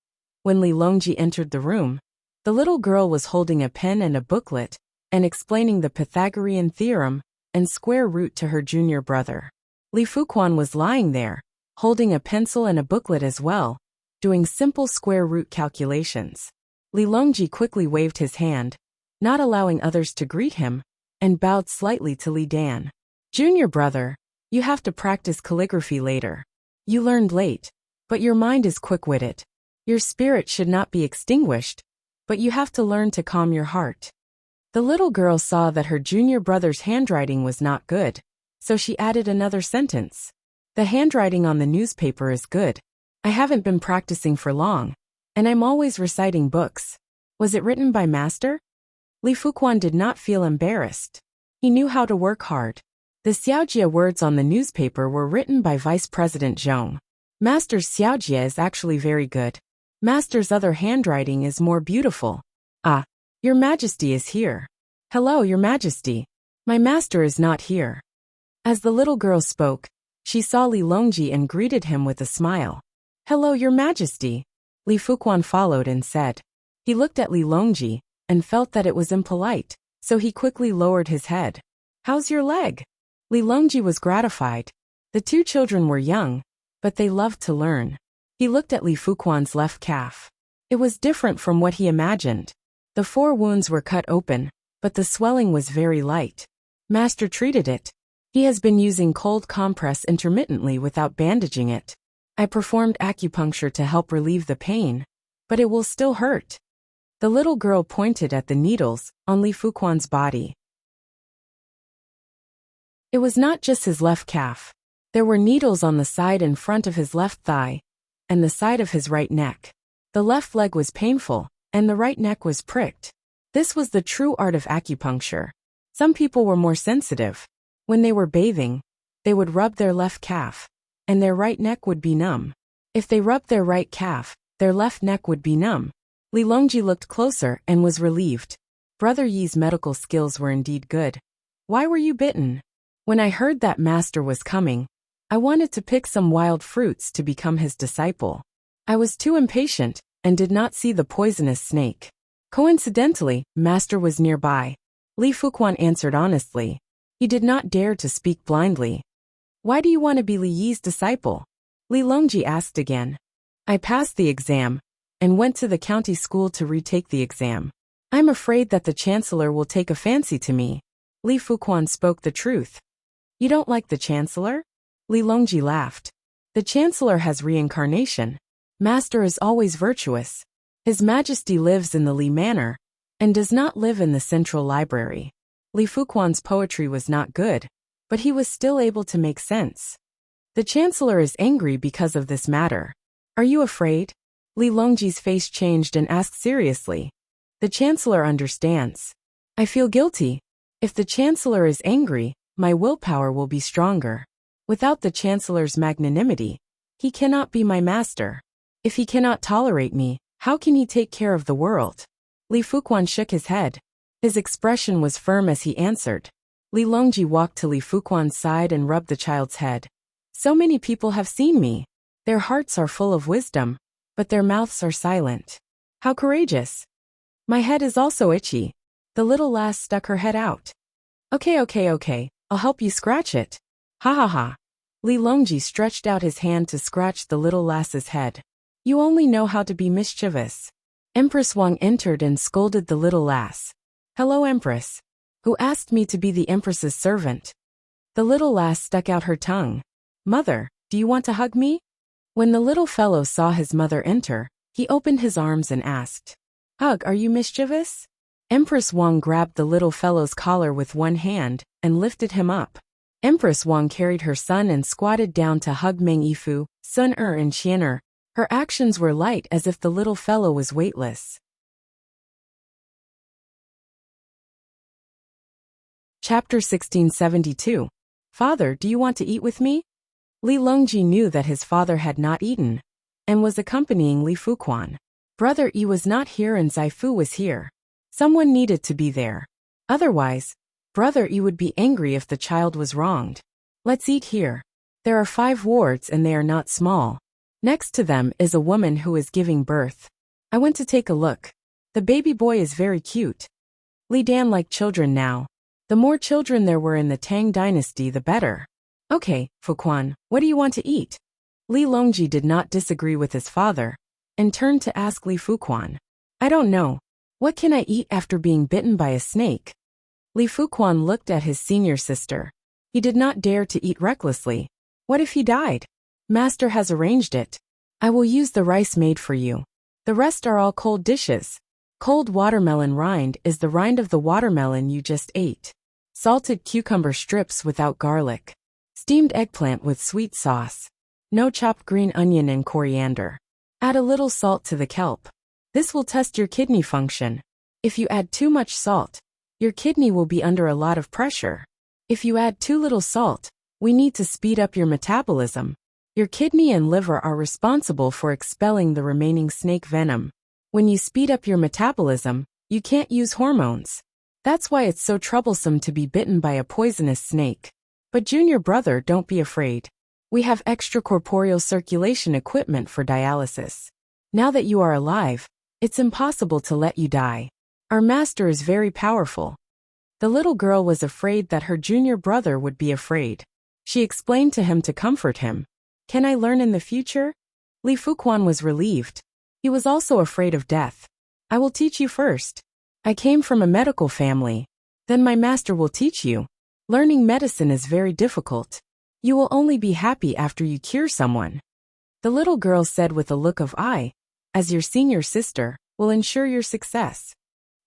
When Li Longji entered the room, the little girl was holding a pen and a booklet and explaining the Pythagorean theorem and square root to her junior brother. Li Fuquan was lying there, holding a pencil and a booklet as well, doing simple square root calculations. Li Longji quickly waved his hand, not allowing others to greet him, and bowed slightly to Li Dan. Junior brother, you have to practice calligraphy later. You learned late, but your mind is quick-witted. Your spirit should not be extinguished, but you have to learn to calm your heart. The little girl saw that her junior brother's handwriting was not good, so she added another sentence. The handwriting on the newspaper is good. I haven't been practicing for long, and I'm always reciting books. Was it written by master? Li Fuquan did not feel embarrassed. He knew how to work hard. The Xiaojie words on the newspaper were written by Vice President Zhong. Master's Xiaojie is actually very good. Master's other handwriting is more beautiful. Ah, Your Majesty is here. Hello, Your Majesty. My master is not here. As the little girl spoke, she saw Li Longji and greeted him with a smile. Hello, Your Majesty. Li Fuquan followed and said. He looked at Li Longji and felt that it was impolite, so he quickly lowered his head. How's your leg? Li Longji was gratified. The two children were young, but they loved to learn. He looked at Li Fuquan's left calf. It was different from what he imagined. The 4 wounds were cut open, but the swelling was very light. Master treated it. He has been using cold compress intermittently without bandaging it. I performed acupuncture to help relieve the pain, but it will still hurt. The little girl pointed at the needles on Li Fuquan's body. It was not just his left calf. There were needles on the side and front of his left thigh, and the side of his right neck. The left leg was painful, and the right neck was pricked. This was the true art of acupuncture. Some people were more sensitive. When they were bathing, they would rub their left calf, and their right neck would be numb. If they rubbed their right calf, their left neck would be numb. Li Longji looked closer and was relieved. Brother Yi's medical skills were indeed good. Why were you bitten? When I heard that master was coming, I wanted to pick some wild fruits to become his disciple. I was too impatient and did not see the poisonous snake. Coincidentally, master was nearby. Li Fuquan answered honestly. He did not dare to speak blindly. Why do you want to be Li Yi's disciple? Li Longji asked again. I passed the exam and went to the county school to retake the exam. I'm afraid that the chancellor will take a fancy to me. Li Fuquan spoke the truth. You don't like the chancellor? Li Longji laughed. The chancellor has reincarnation. Master is always virtuous. His Majesty lives in the Li Manor and does not live in the central library. Li Fuquan's poetry was not good, but he was still able to make sense. The chancellor is angry because of this matter. Are you afraid? Li Longji's face changed and asked seriously. The chancellor understands. I feel guilty. If the chancellor is angry, my willpower will be stronger. Without the chancellor's magnanimity, he cannot be my master. If he cannot tolerate me, how can he take care of the world? Li Fuquan shook his head. His expression was firm as he answered. Li Longji walked to Li Fuquan's side and rubbed the child's head. So many people have seen me. Their hearts are full of wisdom, but their mouths are silent. How courageous. My head is also itchy. The little lass stuck her head out. Okay. I'll help you scratch it. Ha ha ha. Li Longji stretched out his hand to scratch the little lass's head. You only know how to be mischievous. Empress Wang entered and scolded the little lass. Hello, Empress. Who asked me to be the Empress's servant? The little lass stuck out her tongue. Mother, do you want to hug me? When the little fellow saw his mother enter, he opened his arms and asked, Hug, are you mischievous? Empress Wang grabbed the little fellow's collar with one hand and lifted him up. Empress Wang carried her son and squatted down to hug Meng Yifu, Sun and Xian'er. Her actions were light as if the little fellow was weightless. Chapter 1672. Father, do you want to eat with me? Li Longji knew that his father had not eaten, and was accompanying Li Fuquan. Brother Yi was not here and Zai Fu was here. Someone needed to be there. Otherwise, brother, you would be angry if the child was wronged. Let's eat here. There are 5 wards and they are not small. Next to them is a woman who is giving birth. I went to take a look. The baby boy is very cute. Li Dan liked children now. The more children there were in the Tang dynasty, the better. Okay, Fuquan, what do you want to eat? Li Longji did not disagree with his father, and turned to ask Li Fuquan. I don't know. What can I eat after being bitten by a snake? Li Fuquan looked at his senior sister. He did not dare to eat recklessly. What if he died? Master has arranged it. I will use the rice made for you. The rest are all cold dishes. Cold watermelon rind is the rind of the watermelon you just ate. Salted cucumber strips without garlic. Steamed eggplant with sweet sauce. No chopped green onion and coriander. Add a little salt to the kelp. This will test your kidney function. If you add too much salt, your kidney will be under a lot of pressure. If you add too little salt, we need to speed up your metabolism. Your kidney and liver are responsible for expelling the remaining snake venom. When you speed up your metabolism, you can't use hormones. That's why it's so troublesome to be bitten by a poisonous snake. But junior brother, don't be afraid. We have extracorporeal circulation equipment for dialysis. Now that you are alive, it's impossible to let you die. Our master is very powerful. The little girl was afraid that her junior brother would be afraid. She explained to him to comfort him. Can I learn in the future? Li Fuquan was relieved. He was also afraid of death. I will teach you first. I came from a medical family. Then my master will teach you. Learning medicine is very difficult. You will only be happy after you cure someone. The little girl said with a look of I, as your senior sister, will ensure your success.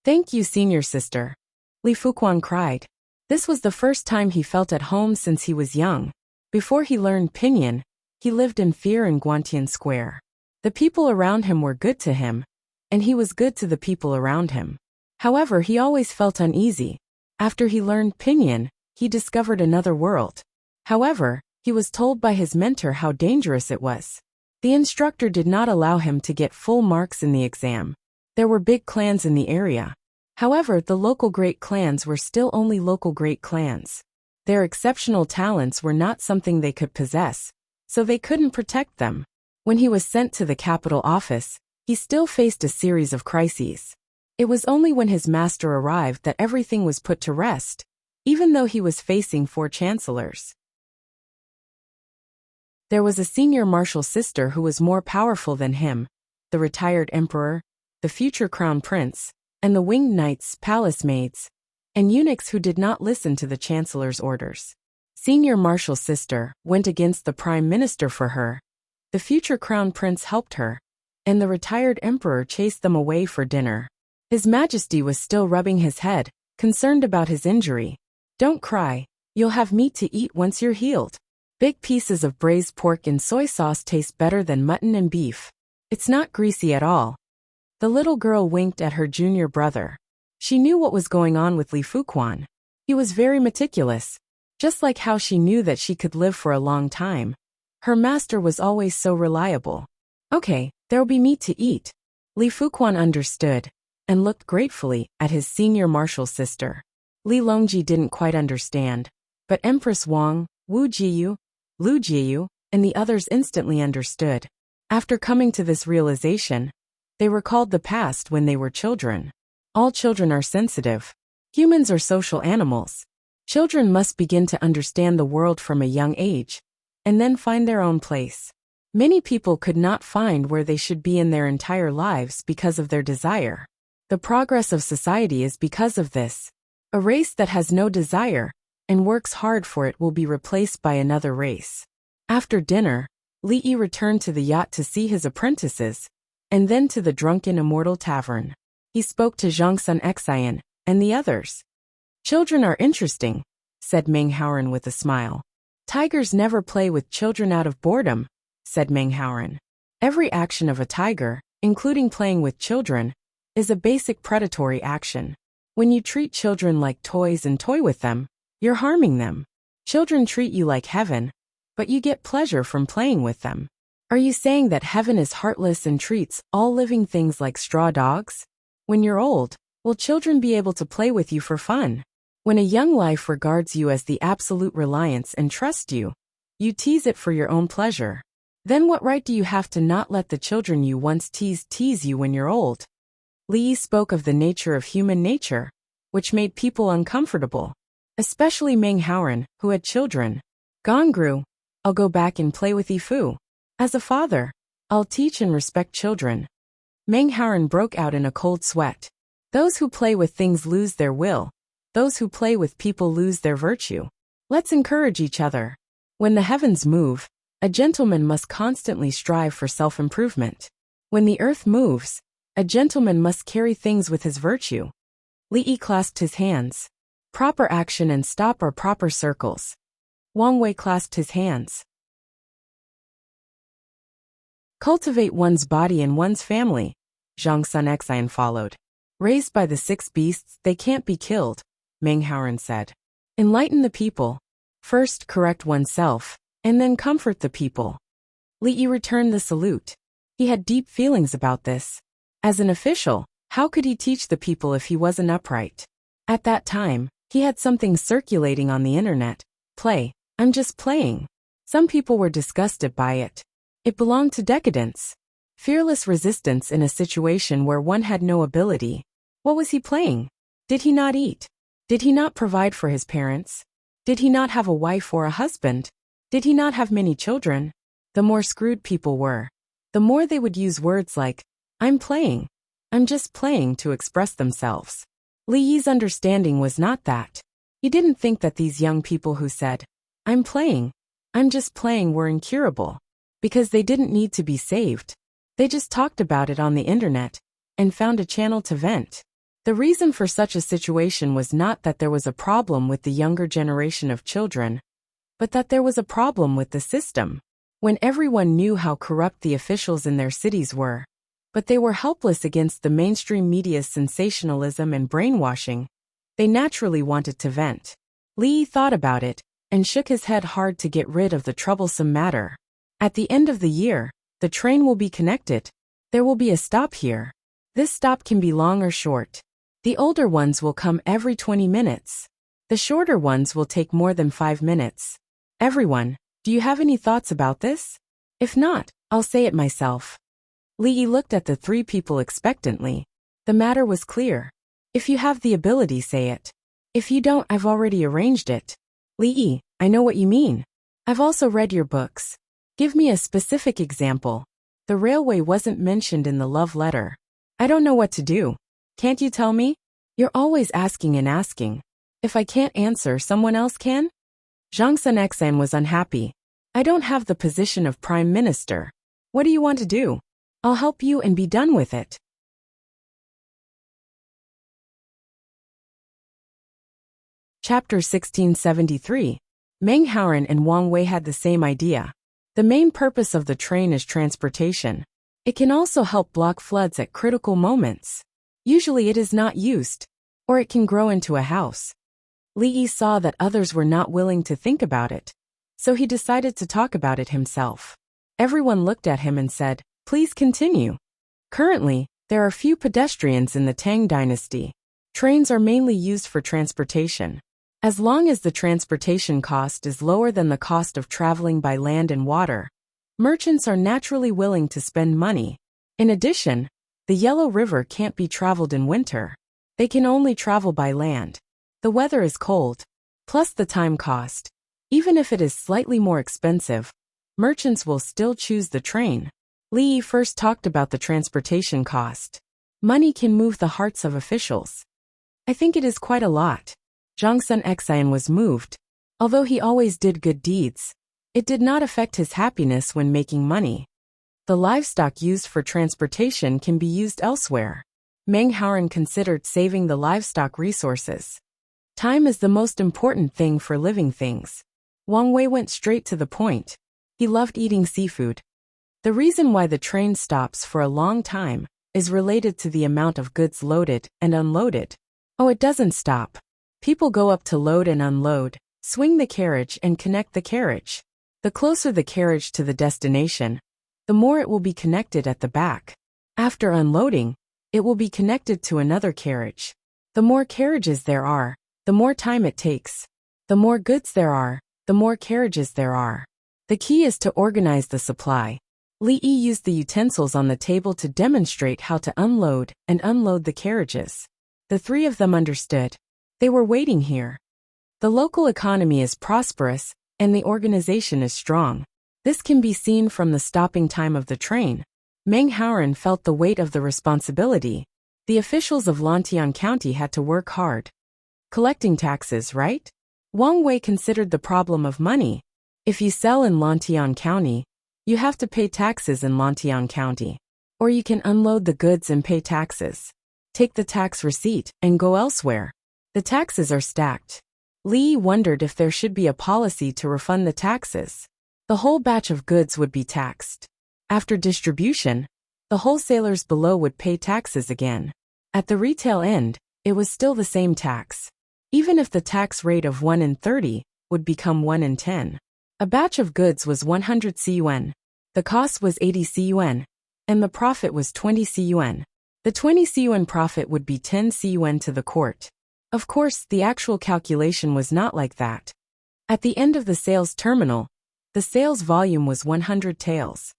Thank you, senior sister. Li Fuquan cried. This was the first time he felt at home since he was young. Before he learned Pinyin, he lived in fear in Guantian Square. The people around him were good to him, and he was good to the people around him. However, he always felt uneasy. After he learned Pinyin, he discovered another world. However, he was told by his mentor how dangerous it was. The instructor did not allow him to get full marks in the exam. There were big clans in the area. However, the local great clans were still only local great clans. Their exceptional talents were not something they could possess, so they couldn't protect them. When he was sent to the capital office, he still faced a series of crises. It was only when his master arrived that everything was put to rest, even though he was facing 4 chancellors. There was a senior martial sister who was more powerful than him, the retired emperor, the future crown prince, and the winged knights, palace maids, and eunuchs who did not listen to the chancellor's orders. Senior martial sister went against the prime minister for her. The future crown prince helped her, and the retired emperor chased them away for dinner. His Majesty was still rubbing his head, concerned about his injury. Don't cry, you'll have meat to eat once you're healed. Big pieces of braised pork in soy sauce taste better than mutton and beef. It's not greasy at all. The little girl winked at her junior brother. She knew what was going on with Li Fuquan. He was very meticulous, just like how she knew that she could live for a long time. Her master was always so reliable. Okay, there'll be meat to eat. Li Fuquan understood, and looked gratefully at his senior martial sister. Li Longji didn't quite understand, but Empress Wang, Wu Jiyu, Lu Jiyu, and the others instantly understood. After coming to this realization, they recalled the past when they were children. All children are sensitive. Humans are social animals. Children must begin to understand the world from a young age, and then find their own place. Many people could not find where they should be in their entire lives because of their desire. The progress of society is because of this. A race that has no desire and works hard for it will be replaced by another race. After dinner, Li Yi returned to the yacht to see his apprentices, and then to the drunken immortal tavern. He spoke to Zhang Sun Xian and the others. Children are interesting, said Meng Haoren with a smile. Tigers never play with children out of boredom, said Meng Haoren. Every action of a tiger, including playing with children, is a basic predatory action. When you treat children like toys and toy with them, you're harming them. Children treat you like heaven, but you get pleasure from playing with them. Are you saying that heaven is heartless and treats all living things like straw dogs? When you're old, Will children be able to play with you for fun? When a young life regards you as the absolute reliance and trusts you, you tease it for your own pleasure. Then what right do you have to not let the children you once teased tease you when you're old? Li spoke of the nature of human nature, which made people uncomfortable, especially Meng Haoran, who had children. Gongru, I'll go back and play with Yifu. As a father, I'll teach and respect children. Meng Haoran broke out in a cold sweat. Those who play with things lose their will. Those who play with people lose their virtue. Let's encourage each other. When the heavens move, a gentleman must constantly strive for self-improvement. When the earth moves, a gentleman must carry things with his virtue. Li clasped his hands. Proper action and stop are proper circles. Wang Wei clasped his hands. Cultivate one's body and one's family. Zhang Sun Xian followed. Raised by the 6 beasts, they can't be killed, Meng Haoran said. Enlighten the people. First correct oneself, and then comfort the people. Li returned the salute. He had deep feelings about this. As an official, how could he teach the people if he wasn't upright? At that time, he had something circulating on the internet. Play. I'm just playing. Some people were disgusted by it. It belonged to decadence. Fearless resistance in a situation where one had no ability. What was he playing? Did he not eat? Did he not provide for his parents? Did he not have a wife or a husband? Did he not have many children? The more screwed people were, the more they would use words like, I'm playing. I'm just playing to express themselves. Li Yi's understanding was not that. He didn't think that these young people who said, I'm playing. I'm just playing were incurable. Because they didn't need to be saved. They just talked about it on the internet and found a channel to vent. The reason for such a situation was not that there was a problem with the younger generation of children, but that there was a problem with the system. When everyone knew how corrupt the officials in their cities were, but they were helpless against the mainstream media's sensationalism and brainwashing, they naturally wanted to vent. Li thought about it and shook his head hard to get rid of the troublesome matter. At the end of the year, the train will be connected. There will be a stop here. This stop can be long or short. The older ones will come every 20 minutes. The shorter ones will take more than 5 minutes. Everyone, do you have any thoughts about this? If not, I'll say it myself. Li looked at the 3 people expectantly. The matter was clear. If you have the ability, say it. If you don't, I've already arranged it. Li, I know what you mean. I've also read your books. Give me a specific example. The railway wasn't mentioned in the love letter. I don't know what to do. Can't you tell me? You're always asking and asking. If I can't answer, someone else can? Zhang Sun Xian was unhappy. I don't have the position of Prime Minister. What do you want to do? I'll help you and be done with it. Chapter 1673. Meng Haoran and Wang Wei had the same idea. The main purpose of the train is transportation. It can also help block floods at critical moments. Usually it is not used, or it can grow into a house. Li Yi saw that others were not willing to think about it, so he decided to talk about it himself. Everyone looked at him and said, please continue. Currently, there are few pedestrians in the Tang dynasty. Trains are mainly used for transportation. As long as the transportation cost is lower than the cost of traveling by land and water, merchants are naturally willing to spend money. In addition, the Yellow River can't be traveled in winter. They can only travel by land. The weather is cold, plus the time cost. Even if it is slightly more expensive, merchants will still choose the train. Li Yi first talked about the transportation cost. Money can move the hearts of officials. I think it is quite a lot. Zhang Sun Xian was moved. Although he always did good deeds, it did not affect his happiness when making money. The livestock used for transportation can be used elsewhere. Meng Haoran considered saving the livestock resources. Time is the most important thing for living things. Wang Wei went straight to the point. He loved eating seafood. The reason why the train stops for a long time is related to the amount of goods loaded and unloaded. Oh, it doesn't stop. People go up to load and unload, swing the carriage and connect the carriage. The closer the carriage to the destination, the more it will be connected at the back. After unloading, it will be connected to another carriage. The more carriages there are, the more time it takes. The more goods there are, the more carriages there are. The key is to organize the supply. Li Yi used the utensils on the table to demonstrate how to unload and unload the carriages. The three of them understood. They were waiting here. The local economy is prosperous, and the organization is strong. This can be seen from the stopping time of the train. Meng Haoren felt the weight of the responsibility. The officials of Lantian County had to work hard. Collecting taxes, right? Wang Wei considered the problem of money. If you sell in Lantian County, you have to pay taxes in Lantian County. Or you can unload the goods and pay taxes. Take the tax receipt and go elsewhere. The taxes are stacked. Li wondered if there should be a policy to refund the taxes. The whole batch of goods would be taxed. After distribution, the wholesalers below would pay taxes again. At the retail end, it was still the same tax. Even if the tax rate of 1 in 30 would become 1 in 10. A batch of goods was 100 CUN. The cost was 80 CUN, and the profit was 20 CUN. The 20 CUN profit would be 10 CUN to the court. Of course, the actual calculation was not like that. At the end of the sales terminal, the sales volume was 100 taels.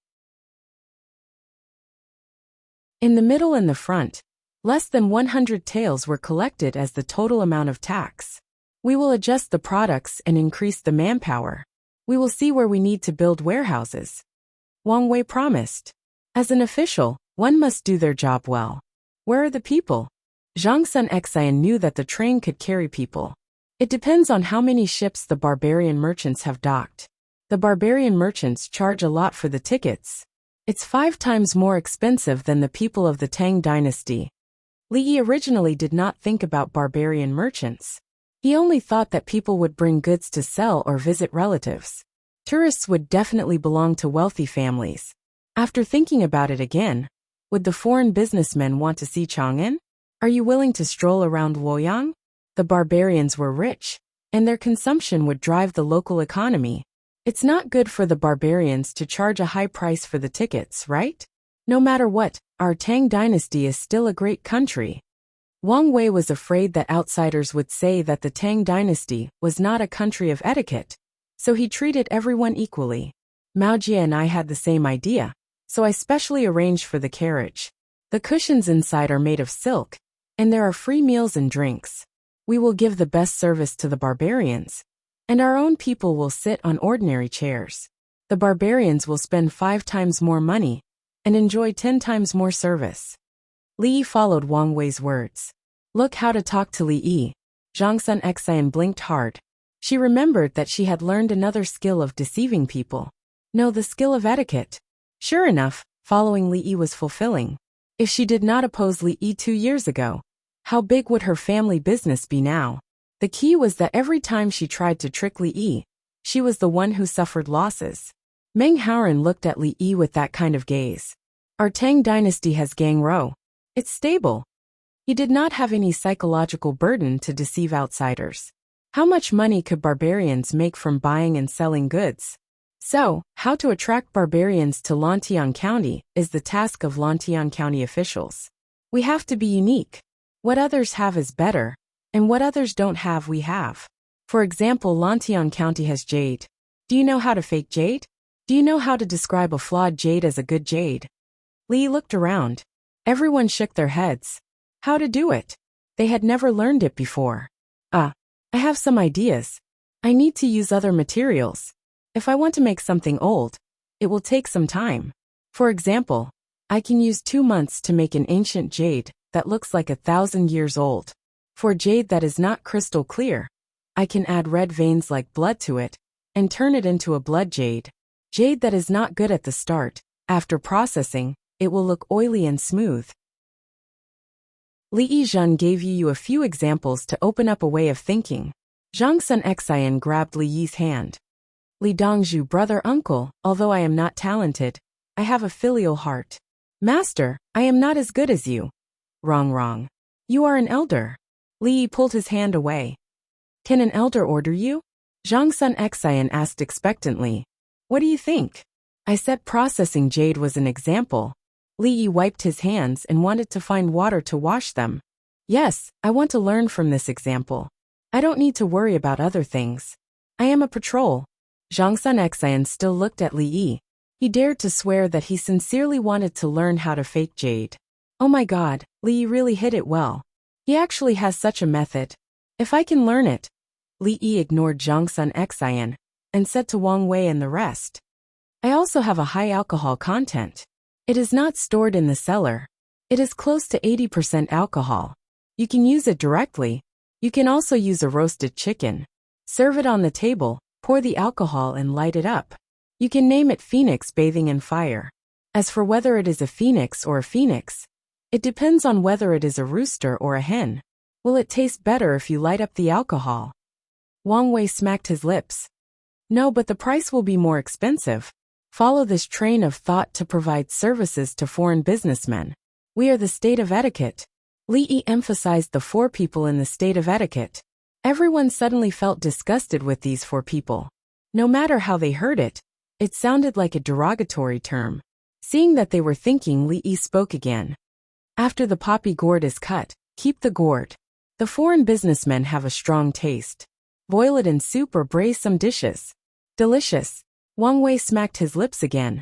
In the middle and the front, less than 100 taels were collected as the total amount of tax. We will adjust the products and increase the manpower. We will see where we need to build warehouses. Wang Wei promised. As an official, one must do their job well. Where are the people? Zhang Sun Xian knew that the train could carry people. It depends on how many ships the barbarian merchants have docked. The barbarian merchants charge a lot for the tickets. It's 5 times more expensive than the people of the Tang dynasty. Li Yi originally did not think about barbarian merchants. He only thought that people would bring goods to sell or visit relatives. Tourists would definitely belong to wealthy families. After thinking about it again, would the foreign businessmen want to see Chang'an? Are you willing to stroll around Luoyang? The barbarians were rich, and their consumption would drive the local economy. It's not good for the barbarians to charge a high price for the tickets, right? No matter what, our Tang dynasty is still a great country. Wang Wei was afraid that outsiders would say that the Tang dynasty was not a country of etiquette, so he treated everyone equally. Mao Jie and I had the same idea, so I specially arranged for the carriage. The cushions inside are made of silk, and there are free meals and drinks. We will give the best service to the barbarians, and our own people will sit on ordinary chairs. The barbarians will spend 5 times more money and enjoy 10 times more service. Li Yi followed Wang Wei's words. Look how to talk to Li Yi. Zhang Sun Xian blinked hard. She remembered that she had learned another skill of deceiving people. No, the skill of etiquette. Sure enough, following Li Yi was fulfilling. If she did not oppose Li Yi 2 years ago, how big would her family business be now? The key was that every time she tried to trick Li Yi, she was the one who suffered losses. Meng Haoren looked at Li Yi with that kind of gaze. Our Tang dynasty has gang rou. It's stable. He did not have any psychological burden to deceive outsiders. How much money could barbarians make from buying and selling goods? So, how to attract barbarians to Lantian County is the task of Lantian County officials. We have to be unique. What others have is better, and what others don't have we have. For example, Lantian County has jade. Do you know how to fake jade? Do you know how to describe a flawed jade as a good jade? Li looked around. Everyone shook their heads. How to do it? They had never learned it before. I have some ideas. I need to use other materials. If I want to make something old, it will take some time. For example, I can use 2 months to make an ancient jade that looks like 1,000 years old. For jade that is not crystal clear, I can add red veins like blood to it and turn it into a blood jade. Jade that is not good at the start, after processing, it will look oily and smooth. Li Yizhen gave you a few examples to open up a way of thinking. Zhang Sun Xian grabbed Li Yi's hand. Li Dongzhu, brother, uncle, although I am not talented, I have a filial heart. Master, I am not as good as you. Wrong. You are an elder. Li Yi pulled his hand away. Can an elder order you? Zhang Sun Xian asked expectantly. What do you think? I said processing jade was an example. Li Yi wiped his hands and wanted to find water to wash them. Yes, I want to learn from this example. I don't need to worry about other things. I am a patrol. Zhangsun Xian still looked at Li Yi. He dared to swear that he sincerely wanted to learn how to fake jade. Oh my god, Li Yi really hit it well. He actually has such a method. If I can learn it. Li Yi ignored Zhangsun Xian and said to Wang Wei and the rest. I also have a high alcohol content. It is not stored in the cellar. It is close to 80% alcohol. You can use it directly. You can also use a roasted chicken. Serve it on the table, pour the alcohol and light it up. You can name it Phoenix Bathing in Fire. As for whether it is a phoenix or a phoenix, it depends on whether it is a rooster or a hen. Will it taste better if you light up the alcohol? Wang Wei smacked his lips. No, but the price will be more expensive. Follow this train of thought to provide services to foreign businessmen. We are the state of etiquette. Li Yi emphasized the four people in the state of etiquette. Everyone suddenly felt disgusted with these four people. No matter how they heard it, it sounded like a derogatory term. Seeing that they were thinking, Li Yi spoke again. After the poppy gourd is cut, keep the gourd. The foreign businessmen have a strong taste. Boil it in soup or braise some dishes. Delicious. Wang Wei smacked his lips again.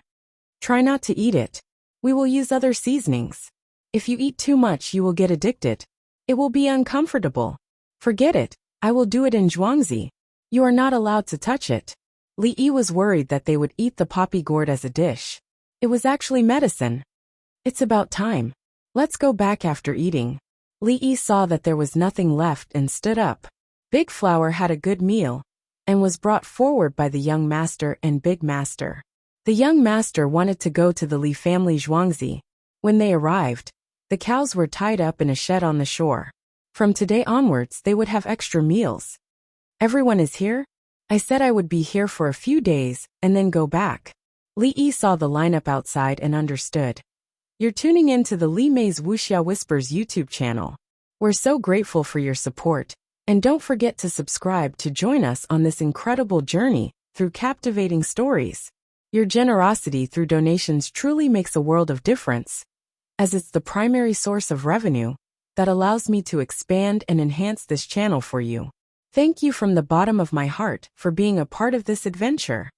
Try not to eat it. We will use other seasonings. If you eat too much, you will get addicted. It will be uncomfortable. Forget it. I will do it in Zhuangzi. You are not allowed to touch it. Li Yi was worried that they would eat the poppy gourd as a dish. It was actually medicine. It's about time. Let's go back after eating. Li Yi saw that there was nothing left and stood up. Big Flower had a good meal and was brought forward by the young master and big master. The young master wanted to go to the Li family Zhuangzi. When they arrived, the cows were tied up in a shed on the shore. From today onwards, they would have extra meals. Everyone is here? I said I would be here for a few days and then go back. Li Yi saw the lineup outside and understood. You're tuning in to the Li Mei's Wuxia Whispers YouTube channel. We're so grateful for your support. And don't forget to subscribe to join us on this incredible journey through captivating stories. Your generosity through donations truly makes a world of difference, as it's the primary source of revenue that allows me to expand and enhance this channel for you. Thank you from the bottom of my heart for being a part of this adventure.